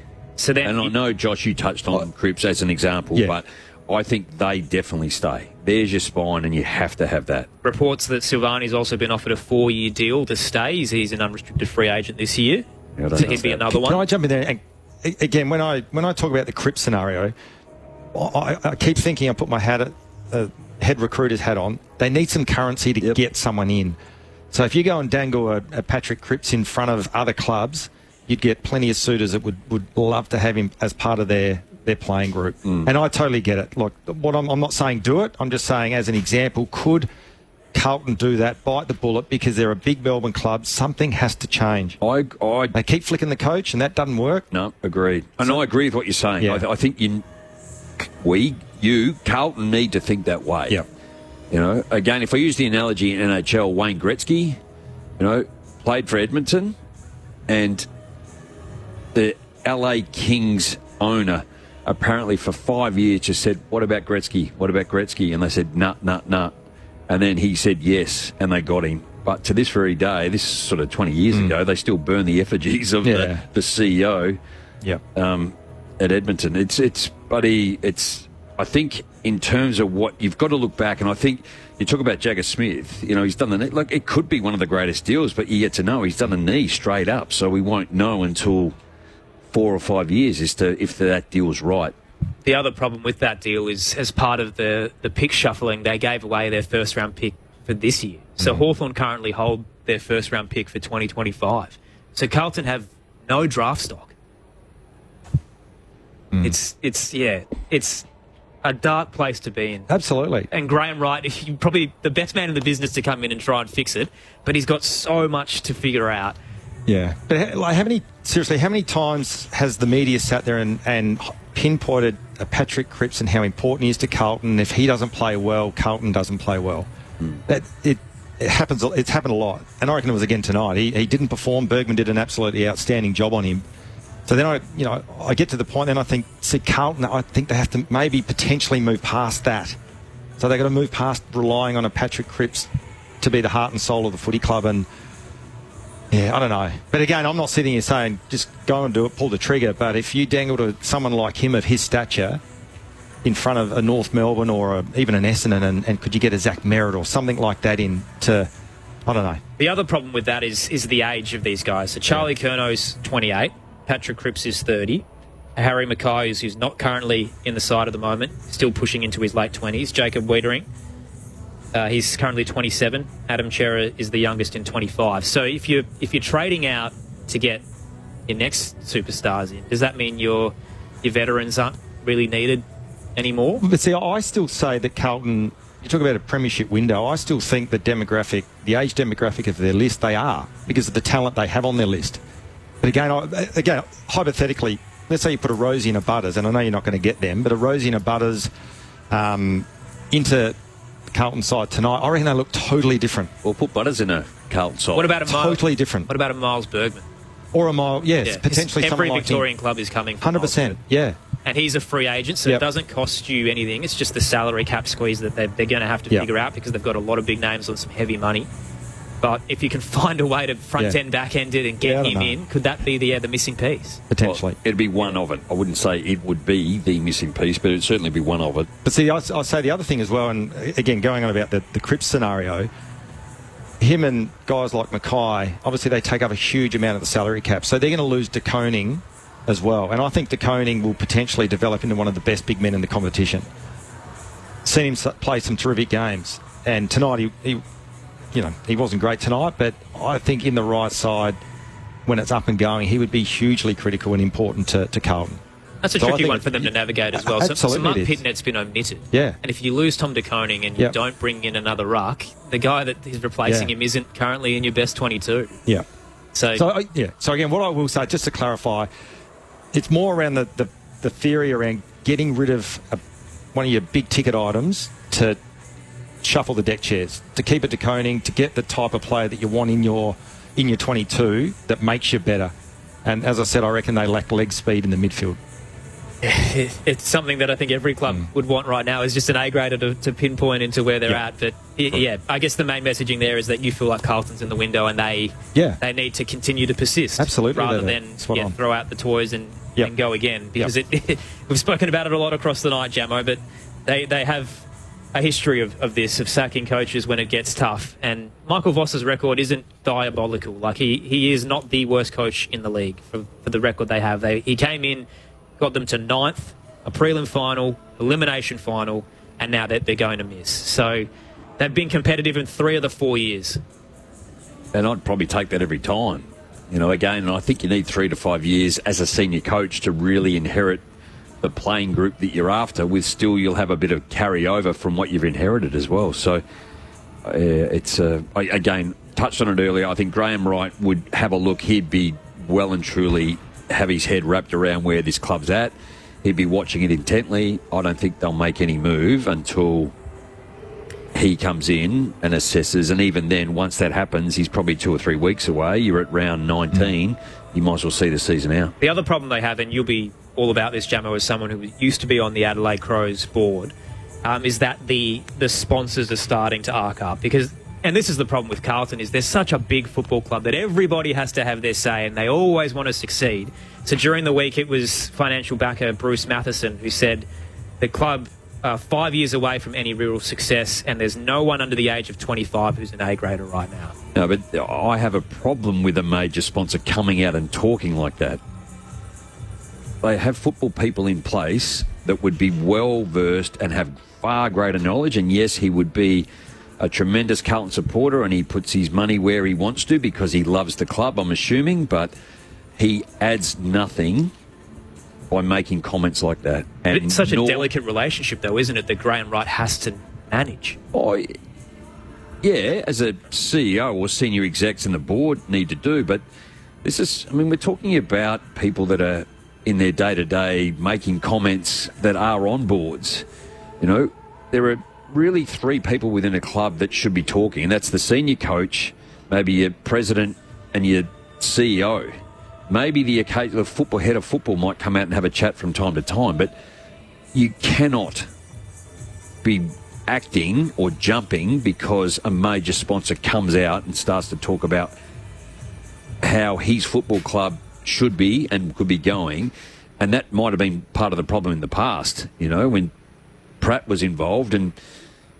And I know, Josh, you touched on Cripps as an example, but I think they definitely stay. There's your spine, and you have to have that. Reports that Silvani's also been offered a 4-year deal to stay. He's an unrestricted free agent this year. So he'd be another one. Can I jump in there? And again, when I talk about the Cripps scenario, I keep thinking I put my head recruiter's hat on. They need some currency to get someone in. So if you go and dangle a Patrick Cripps in front of other clubs, you'd get plenty of suitors that would love to have him as part of their playing group. And I totally get it. Look, I'm not saying do it. I'm just saying, as an example, could Carlton do that, bite the bullet, because they're a big Melbourne club? Something has to change. They keep flicking the coach, and that doesn't work. No, agreed. And I agree with what you're saying. Yeah. I think Carlton need to think that way. Yeah. You know, again, if I use the analogy in NHL, Wayne Gretzky, played for Edmonton, and the LA Kings owner apparently for 5 years just said, what about Gretzky? What about Gretzky? And they said, nah. And then he said yes, and they got him. But to this very day, this is sort of 20 years ago, they still burn the effigies of the CEO at Edmonton. I think in terms of what you've got to look back, and I think you talk about Jagger Smith, he's done the knee. Like, it could be one of the greatest deals, but you get to know he's done a knee straight up, so we won't know until 4 or 5 years as to if that deal's right. The other problem with that deal is, as part of the pick shuffling, they gave away their first-round pick for this year. So Hawthorn currently hold their first-round pick for 2025. So Carlton have no draft stock. It's a dark place to be in. Absolutely. And Graham Wright, he's probably the best man in the business to come in and try and fix it, but he's got so much to figure out. Yeah. But how many times has the media sat there and pinpointed Patrick Cripps and how important he is to Carlton? If he doesn't play well, Carlton doesn't play well. It happens. It's happened a lot. And I reckon it was again tonight. He didn't perform. Bergman did an absolutely outstanding job on him. So then I get to the point, then I think, Carlton, I think they have to maybe potentially move past that. So they've got to move past relying on a Patrick Cripps to be the heart and soul of the footy club. And yeah, I don't know. But again, I'm not sitting here saying just go and do it, pull the trigger. But if you dangle to someone like him of his stature in front of a North Melbourne or even an Essendon, and could you get a Zach Merritt or something like that in to, I don't know. The other problem with that is the age of these guys. So Charlie Curnow's 28, Patrick Cripps is 30, Harry Mackay, who's not currently in the side at the moment, still pushing into his late 20s, Jacob Wiedering, he's currently 27. Adam Chera is the youngest in 25. So if you're trading out to get your next superstars in, does that mean your veterans aren't really needed anymore? But see, I still say that Carlton, you talk about a premiership window, I still think the age demographic of their list, they are, because of the talent they have on their list. But again, hypothetically, let's say you put a Rosie and a Butters, and I know you're not going to get them, but a Rosie and a Butters into Carlton side tonight, I reckon they look totally different. Well, put Butters in a Carlton side. What about a totally different? What about a Miles Bergman? Or a Miles, yes, Yeah, potentially every someone like Victorian club is coming from 100%, yeah. And he's a free agent, so it doesn't cost you anything. It's just the salary cap squeeze that they're going to have to figure out because they've got a lot of big names on some heavy money. But if you can find a way to front-end, back-end it and get him in, could that be the missing piece? Potentially. Well, it'd be one of it. I wouldn't say it would be the missing piece, but it'd certainly be one of it. But see, I say the other thing as well, and again, going on about the Cripps scenario, him and guys like Mackay, obviously they take up a huge amount of the salary cap, so they're going to lose De Koning as well. And I think De Koning will potentially develop into one of the best big men in the competition. Seen him play some terrific games, and tonight he wasn't great tonight, but I think in the right side, when it's up and going, he would be hugely critical and important to Carlton. That's a tricky one for them to navigate as well. Absolutely, Mark Pitnet's been omited. Yeah. And if you lose Tom De Koning and you don't bring in another ruck, the guy that is replacing him isn't currently in your best 22. Yeah. So again, what I will say, just to clarify, it's more around the theory around getting rid of one of your big ticket items to shuffle the deck chairs, to keep it to Koning, to get the type of player that you want in your 22 that makes you better. And as I said, I reckon they lack leg speed in the midfield. It's something that I think every club would want right now, is just an A-grader to pinpoint into where they're at. But I guess the main messaging there is that you feel like Carlton's in the window and they need to continue to persist. Absolutely. Rather than throw out the toys and go again. Because we've spoken about it a lot across the night, Jamo, but they have a history of this, of sacking coaches when it gets tough. And Michael Voss's record isn't diabolical. Like, he is not the worst coach in the league for the record they have. He came in, got them to 9th, a prelim final, elimination final, and now they're going to miss. So they've been competitive in 3 of the 4 years. And I'd probably take that every time. Again, I think you need 3 to 5 years as a senior coach to really inherit the playing group that you're after, with still you'll have a bit of carryover from what you've inherited as well. So it's, again, touched on it earlier, I think Graham Wright would have a look. He'd be well and truly have his head wrapped around where this club's at. He'd be watching it intently. I don't think they'll make any move until he comes in and assesses, and even then, once that happens, he's probably 2 or 3 weeks away. You're at round 19. You might as well see the season out. The other problem they have, and you'll be all about this, Jamo, as someone who used to be on the Adelaide Crows board, is that the sponsors are starting to arc up. And this is the problem with Carlton, is they're such a big football club that everybody has to have their say and they always want to succeed. So during the week, it was financial backer Bruce Matheson who said the club 5 years away from any real success, and there's no one under the age of 25 who's an A-grader right now. No, but I have a problem with a major sponsor coming out and talking like that. They have football people in place that would be well-versed and have far greater knowledge, and yes, he would be a tremendous Carlton supporter and he puts his money where he wants to because he loves the club, I'm assuming, but he adds nothing by making comments like that. And it's such a delicate relationship, though, isn't it, that Graham Wright has to manage? Oh, yeah, as a CEO or senior execs in the board need to do, but this is, we're talking about people that are in their day-to-day making comments that are on boards. There are really 3 people within a club that should be talking, and that's the senior coach, maybe your president and your CEO. Maybe the occasional head of football might come out and have a chat from time to time, but you cannot be acting or jumping because a major sponsor comes out and starts to talk about how his football club should be and could be going. And that might have been part of the problem in the past, when Pratt was involved and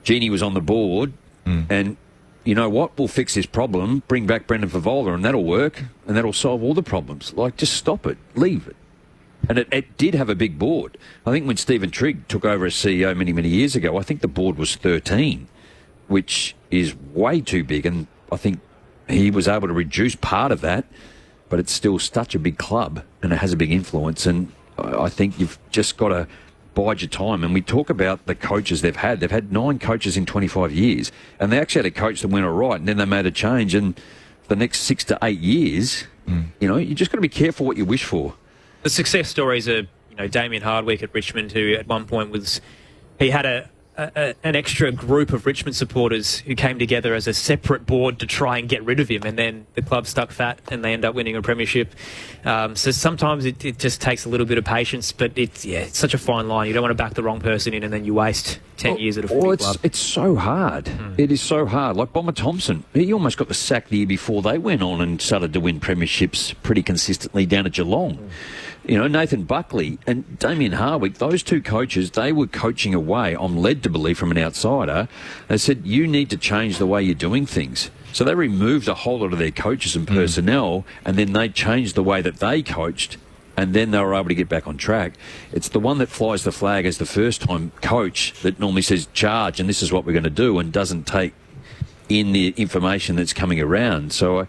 Jeannie was on the board, and you know what, we'll fix this problem, bring back Brendan Favola, and that'll work, and that'll solve all the problems. Like, just stop it, leave it. And it did have a big board. I think when Stephen Trigg took over as CEO many, many years ago, I think the board was 13, which is way too big, and I think he was able to reduce part of that, but it's still such a big club, and it has a big influence, and I think you've just got to bide your time. And we talk about the coaches they've had. They've had 9 coaches in 25 years, and they actually had a coach that went all right, and then they made a change, and for the next 6 to 8 years, you just got to be careful what you wish for. The success stories are, Damien Hardwick at Richmond, who at one point he had an extra group of Richmond supporters who came together as a separate board to try and get rid of him, and then the club stuck fat and they end up winning a premiership. So sometimes it just takes a little bit of patience, but it's such a fine line. You don't want to back the wrong person in and then you waste 10 years at a footy club. It's so hard. It is so hard. Like Bomber Thompson, he almost got the sack the year before they went on and started to win premierships pretty consistently down at Geelong. You know, Nathan Buckley and Damien Harwick, those two coaches, they were coaching away, I'm led to believe from an outsider. They said, you need to change the way you're doing things. So they removed a whole lot of their coaches and personnel, and then they changed the way that they coached, and then they were able to get back on track. It's the one that flies the flag as the first-time coach that normally says, charge, and this is what we're going to do, and doesn't take in the information that's coming around. So,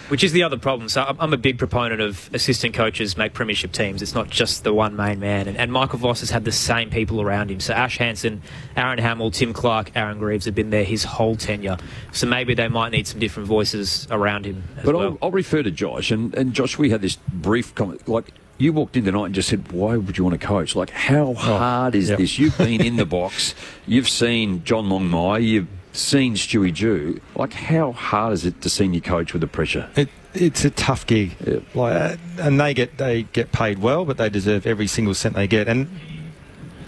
which is the other problem. So I'm a big proponent of assistant coaches make premiership teams. It's not just the one main man. And Michael Voss has had the same people around him. So Ash Hansen, Aaron Hamill, Tim Clark, Aaron Greaves have been there his whole tenure. So maybe they might need some different voices around him as well. I'll refer to Josh. And Josh, we had this brief comment, like, you walked in tonight and just said, why would you want to coach? Like, how hard is this? You've been in the box. You've seen John Longmire. You've seen Stewie Jew. Like, how hard is it to senior coach with the pressure? It's a tough gig. Like, and they get paid well, but they deserve every single cent they get. And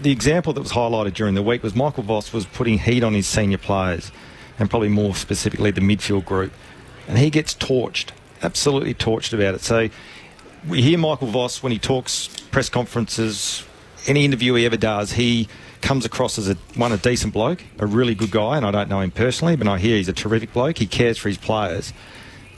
the example that was highlighted during the week was Michael Voss was putting heat on his senior players, and probably more specifically the midfield group. And he gets torched, absolutely torched about it. So we hear Michael Voss when he talks press conferences, any interview he ever does, he comes across as a decent bloke, a really good guy, and I don't know him personally, but I hear he's a terrific bloke. He cares for his players.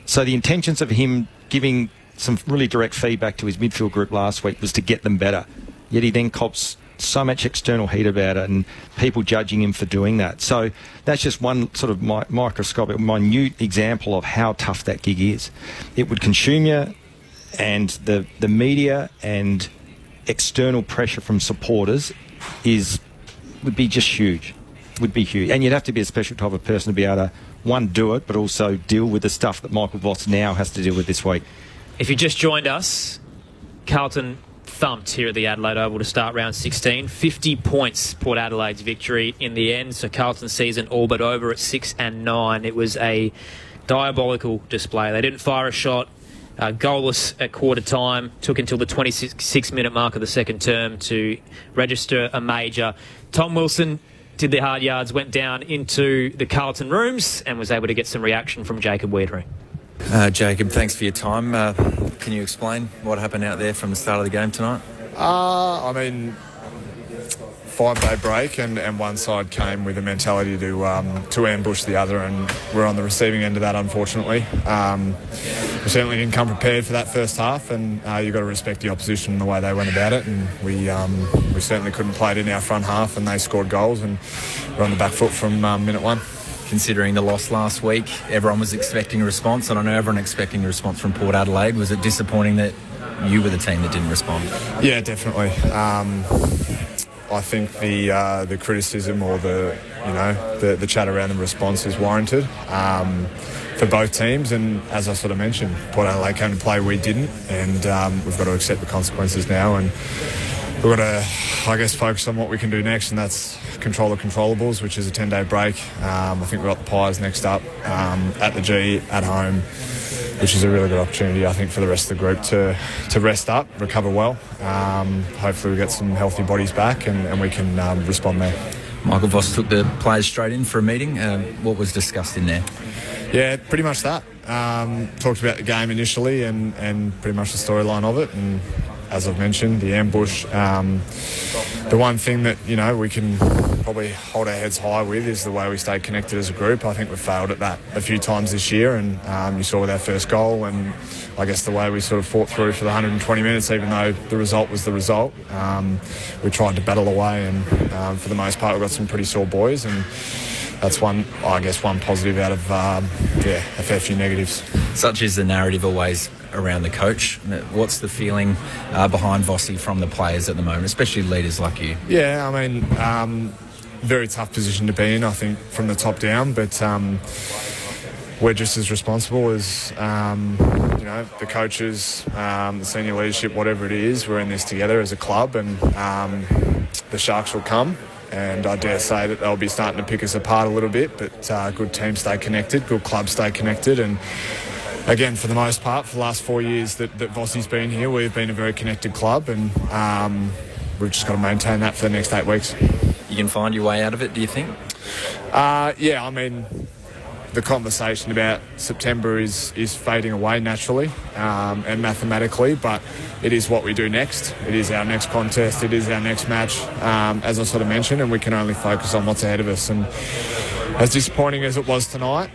So the intentions of him giving some really direct feedback to his midfield group last week was to get them better. Yet he then cops so much external heat about it and people judging him for doing that. So that's just one sort of microscopic, minute example of how tough that gig is. It would consume you, and the media and external pressure from supporters would be just huge. Would be huge. And you'd have to be a special type of person to be able to, one, do it, but also deal with the stuff that Michael Voss now has to deal with this week. If you just joined us, Carlton thumped here at the Adelaide Oval to start round 16. 50 points, Port Adelaide's victory in the end. So Carlton's season all but over at 6-9. It was a diabolical display. They didn't fire a shot. Goalless at quarter time. Took until the 26-minute mark of the second term to register a major. Tom Wilson did the hard yards, went down into the Carlton rooms and was able to get some reaction from Jacob Wiedering. Jacob, thanks for your time. Can you explain what happened out there from the start of the game tonight? I mean, 5-day break and one side came with a mentality to ambush the other, and we're on the receiving end of that, unfortunately. We certainly didn't come prepared for that first half, and you've got to respect the opposition and the way they went about it, and we certainly couldn't play it in our front half, and they scored goals, and we're on the back foot from minute one. Considering the loss last week, everyone was expecting a response, and I know everyone expecting a response from Port Adelaide. Was it disappointing that you were the team that didn't respond? Yeah, definitely. I think the criticism or the chat around the response is warranted for both teams, and as I sort of mentioned, Port Adelaide came to play, we didn't, and we've got to accept the consequences now, and we've got to, I guess, focus on what we can do next, and that's control the controllables, which is a 10-day break. I think we've got the Pies next up at the G, at home, which is a really good opportunity, I think, for the rest of the group to rest up, recover well. Hopefully we get some healthy bodies back and we can respond there. Michael Voss took the players straight in for a meeting. What was discussed in there? Yeah, pretty much that. Talked about the game initially and pretty much the storyline of it, and as I've mentioned, the ambush. The one thing that, we can probably hold our heads high with is the way we stay connected as a group. I think we've failed at that a few times this year, and you saw with our first goal, and I guess the way we sort of fought through for the 120 minutes, even though the result was the result. We tried to battle away, and for the most part we've got some pretty sore boys, and that's one positive out of a fair few negatives. Such is the narrative always around the coach. What's the feeling behind Vossi from the players at the moment, especially leaders like you? Yeah, I mean, very tough position to be in, I think, from the top down, but we're just as responsible as the coaches, the senior leadership, whatever it is. We're in this together as a club, and the Sharks will come, and I dare say that they'll be starting to pick us apart a little bit, but good teams stay connected, good clubs stay connected, and again, for the most part, for the last 4 years that Vossi's been here, we've been a very connected club, and we've just got to maintain that for the next 8 weeks. You can find your way out of it, do you think? Yeah, I mean, the conversation about September is fading away naturally and mathematically, but it is what we do next. It is our next contest. It is our next match, as I sort of mentioned, and we can only focus on what's ahead of us. And as disappointing as it was tonight,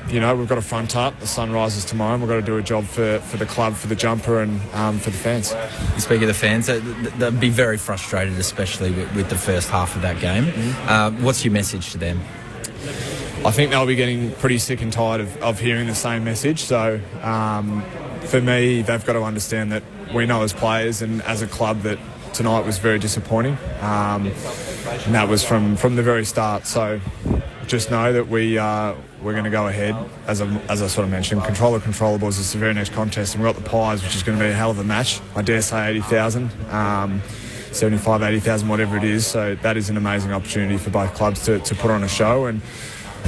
we've got to front up. The sun rises tomorrow, and we've got to do a job for the club, for the jumper, and for the fans. You speak of the fans, they'll be very frustrated, especially with the first half of that game. What's your message to them? I think they'll be getting pretty sick and tired of hearing the same message. So for me, they've got to understand that we know as players and as a club that tonight was very disappointing. And that was from the very start. So just know that we're going to go ahead, as I sort of mentioned, control the controllables. It's the very next contest, and we've got the Pies, which is going to be a hell of a match. I dare say 80,000. 75, 80,000, whatever it is. So that is an amazing opportunity for both clubs to put on a show. And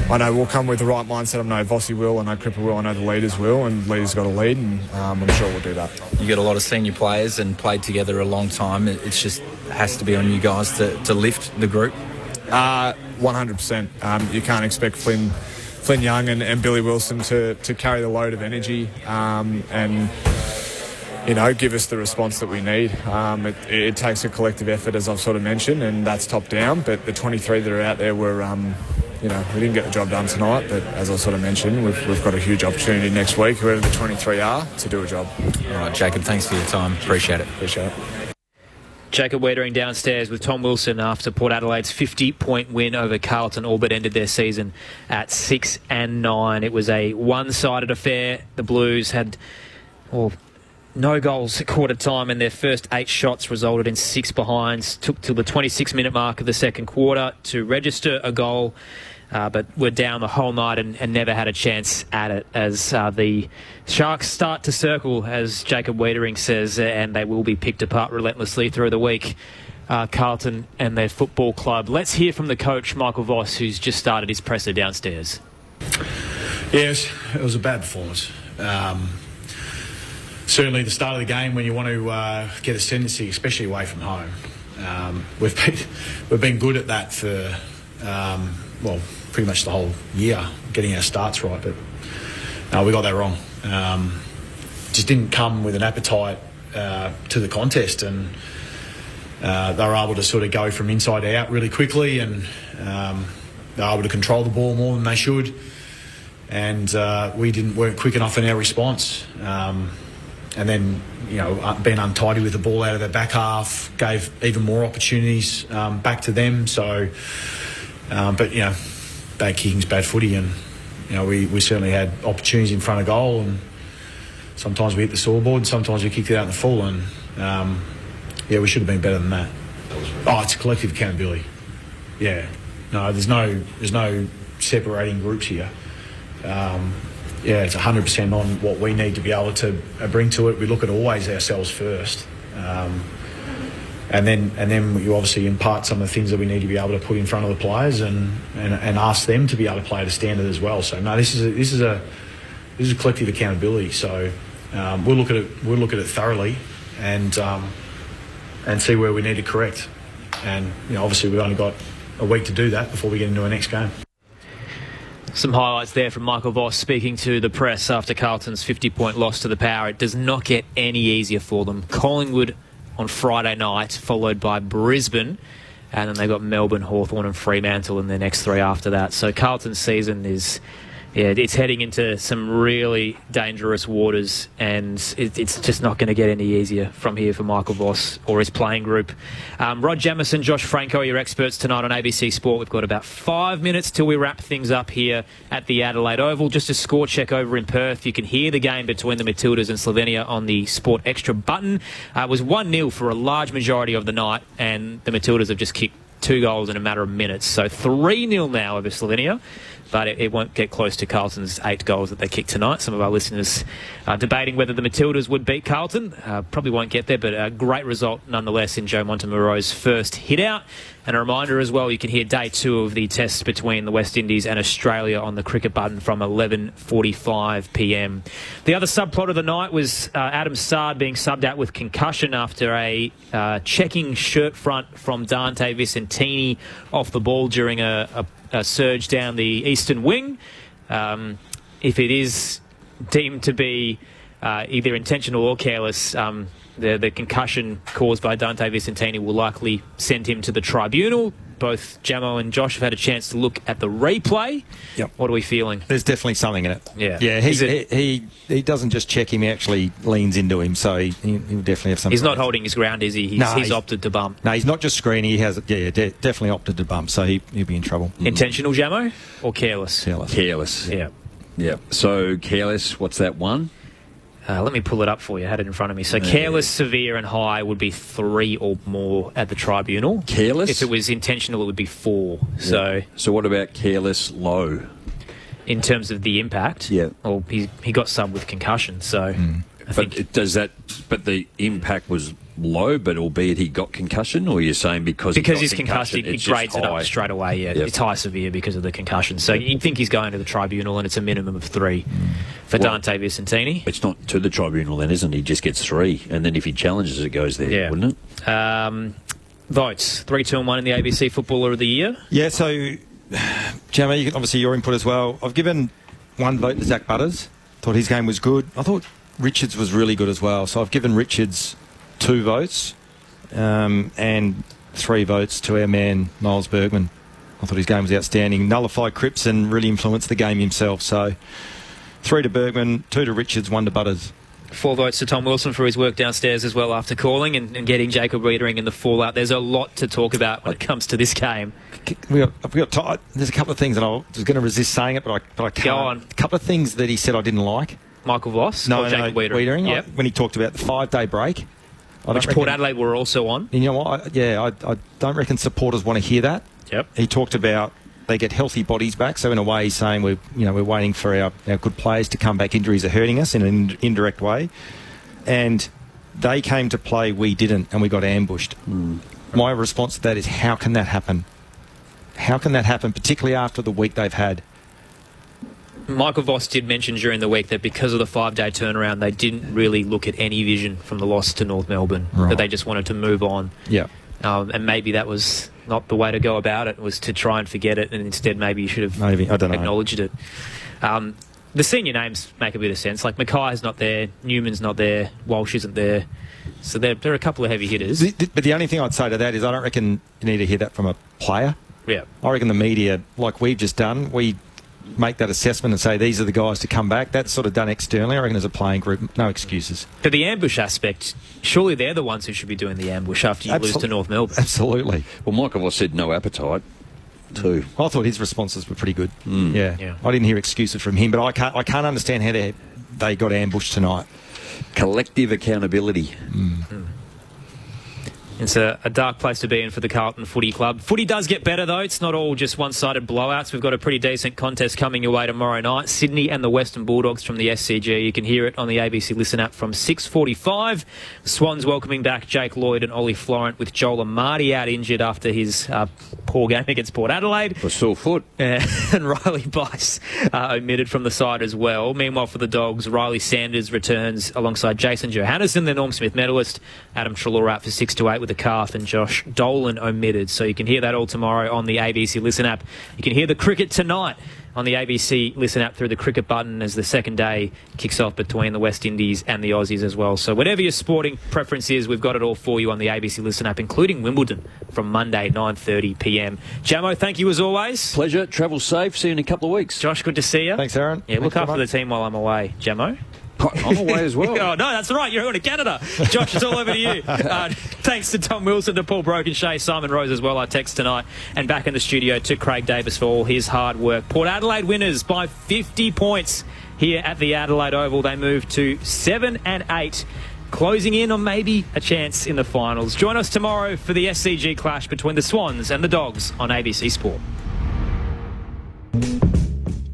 I know we'll come with the right mindset. I know Vossi will, I know Cripper will, I know the leaders will, and leaders got to lead, and I'm sure we'll do that. You got a lot of senior players and played together a long time. It's just has to be on you guys to lift the group. 100%. You can't expect Flynn Young and Billy Wilson to carry the load of energy and give us the response that we need. It takes a collective effort, as I've sort of mentioned, and that's top down. But the 23 that are out there were, we didn't get the job done tonight. But as I sort of mentioned, we've got a huge opportunity next week, whoever the 23 are, to do a job. All right, Jacob, thanks for your time. Appreciate it. Jacob Wiedering downstairs with Tom Wilson after Port Adelaide's 50-point win over Carlton, all but ended their season at 6-9. It was a one-sided affair. The Blues had no goals at quarter time, and their first 8 shots resulted in 6 behinds. Took till the 26-minute mark of the second quarter to register a goal, but were down the whole night and never had a chance at it as the Sharks start to circle, as Jacob Wiedering says, and they will be picked apart relentlessly through the week. Carlton and their football club. Let's hear from the coach, Michael Voss, who's just started his presser downstairs. Yes, it was a bad performance. Certainly the start of the game, when you want to get ascendancy, especially away from home. We've been good at that for pretty much the whole year, getting our starts right, but no, we got that wrong. Just didn't come with an appetite to the contest, and they were able to sort of go from inside out really quickly, and they were able to control the ball more than they should, and weren't quick enough in our response. And then, being untidy with the ball out of their back half gave even more opportunities back to them. So, bad kicking's bad footy, and we certainly had opportunities in front of goal, and sometimes we hit the scoreboard, and sometimes we kicked it out in the full, and we should have been better than that. It's a collective accountability. Yeah, no, there's no separating groups here. It's 100% on what we need to be able to bring to it. We look at always ourselves first, and then you obviously impart some of the things that we need to be able to put in front of the players and ask them to be able to play at a standard as well. So no, this is a collective accountability. So we'll look at it thoroughly and see where we need to correct. And obviously we've only got a week to do that before we get into our next game. Some highlights there from Michael Voss speaking to the press after Carlton's 50-point loss to the Power. It does not get any easier for them. Collingwood on Friday night, followed by Brisbane, and then they've got Melbourne, Hawthorn and Fremantle in their next 3 after that. So Carlton's season is... it's heading into some really dangerous waters, and it's just not going to get any easier from here for Michael Voss or his playing group. Rod Jamieson, Josh Franco are your experts tonight on ABC Sport. We've got about 5 minutes till we wrap things up here at the Adelaide Oval. Just a score check over in Perth. You can hear the game between the Matildas and Slovenia on the Sport Extra button. It was 1-0 for a large majority of the night, and the Matildas have just kicked 2 goals in a matter of minutes. So 3-0 now over Slovenia, but it won't get close to Carlton's 8 goals that they kicked tonight. Some of our listeners are debating whether the Matildas would beat Carlton. Probably won't get there, but a great result nonetheless in Joe Montemuro's first hit-out. And a reminder as well, you can hear day 2 of the test between the West Indies and Australia on the cricket button from 11:45pm. The other subplot of the night was Adam Sard being subbed out with concussion after a checking shirt front from Dante Vicentini off the ball during a surge down the eastern wing. If it is deemed to be either intentional or careless, the concussion caused by Dante Vicentini will likely send him to the tribunal. Both Jamo and Josh have had a chance to look at the replay. Yep. What are we feeling? There's definitely something in it. Yeah. Yeah, he doesn't just check him, he actually leans into him, so he'll definitely have something. He's not holding his ground, is he? He's opted to bump. No, he's not just screening, he has definitely opted to bump, so he'll be in trouble. Intentional, Jamo, or careless? Careless. Yeah. Yeah. So careless, what's that one? Let me pull it up for you. I had it in front of me. So careless, severe and high would be 3 or more at the tribunal. Careless? If it was intentional, it would be 4. Yeah. So what about careless, low? In terms of the impact? Yeah. Well, he got subbed with concussion, so... But the impact was low, but albeit he got concussion, or you're saying because he's concussed, it grades it up high? straight away. Yeah, It's high severe because of the concussion. So you'd think he's going to the tribunal, and it's a minimum of 3 for Dante Vicentini. It's not to the tribunal then, isn't it? He just gets 3, and then if he challenges, it goes there, wouldn't it? Votes 3, 2, and 1 in the ABC Footballer of the Year. Yeah. So, Jamie, obviously your input as well. I've given 1 vote to Zach Butters. Thought his game was good. I thought Richards was really good as well. So I've given Richards 2 votes and 3 votes to our man, Miles Bergman. I thought his game was outstanding. Nullified Cripps and really influenced the game himself. So 3 to Bergman, 2 to Richards, 1 to Butters. 4 votes to Tom Wilson for his work downstairs as well after calling and getting Jacob Wiedering in the fallout. There's a lot to talk about when it comes to this game. There's a couple of things, and I was going to resist saying it, but I can't. Go on. A couple of things that he said I didn't like. Michael Voss or Jacob Wiedering? Yep. When he talked about the 5-day break. Which Port Adelaide were also on. You know what? I don't reckon supporters want to hear that. Yep. He talked about they get healthy bodies back, so in a way he's saying we're waiting for our good players to come back. Injuries are hurting us in an indirect way. And they came to play, we didn't, and we got ambushed. My response to that is, how can that happen? How can that happen, particularly after the week they've had? Michael Voss did mention during the week that because of the 5-day turnaround, they didn't really look at any vision from the loss to North Melbourne, that they just wanted to move on. Yeah. And maybe that was not the way to go about it, was to try and forget it, and instead maybe you should have acknowledged it. The senior names make a bit of sense. Like Mackay's not there, Newman's not there, Walsh isn't there. So there are a couple of heavy hitters. But the only thing I'd say to that is I don't reckon you need to hear that from a player. Yeah. I reckon the media, like we've just done, we make that assessment and say these are the guys to come back. That's sort of done externally. I reckon as a playing group, no excuses. But the ambush aspect, surely they're the ones who should be doing the ambush after you lose to North Melbourne. Absolutely. Well, Michael Voss said no appetite too. I thought his responses were pretty good. Yeah. I didn't hear excuses from him, but I can't understand how they got ambushed tonight. Collective accountability. It's a dark place to be in for the Carlton Footy Club. Footy does get better, though. It's not all just one-sided blowouts. We've got a pretty decent contest coming your way tomorrow night. Sydney and the Western Bulldogs from the SCG. You can hear it on the ABC Listen app from 6:45. Swans welcoming back Jake Lloyd and Ollie Florent, with Joel Amati out injured after his poor game against Port Adelaide. A sore foot. And Riley Bice omitted from the side as well. Meanwhile, for the Dogs, Riley Sanders returns alongside Jason Johannesson, the Norm Smith medalist. Adam Treloar out for 6 to 8 with a calf, and Josh Dolan omitted. So you can hear that all tomorrow on the ABC Listen app. You can hear the cricket tonight on the ABC Listen app through the cricket button as the second day kicks off between the West Indies and the Aussies as well. So whatever your sporting preference is, we've got it all for you on the ABC Listen app, including Wimbledon from Monday, 9:30pm. Jamo, thank you as always. Pleasure. Travel safe. See you in a couple of weeks. Josh, good to see you. Thanks, Aaron. Yeah, look after the team while I'm away. Jamo? I'm away as well. Oh, no, that's right. You're going to Canada. Josh, it's all over to you. Thanks to Tom Wilson, to Paul Brokenshea, Simon Rose as well, our text tonight. And back in the studio to Craig Davis for all his hard work. Port Adelaide winners by 50 points here at the Adelaide Oval. They move to 7 and 8 closing in on maybe a chance in the finals. Join us tomorrow for the SCG clash between the Swans and the Dogs on ABC Sport.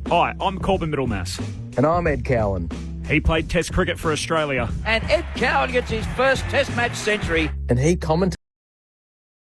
Hi, I'm Corbin Middlemass. And I'm Ed Cowan. He played Test cricket for Australia. And Ed Cowan gets his first Test match century. And he commentated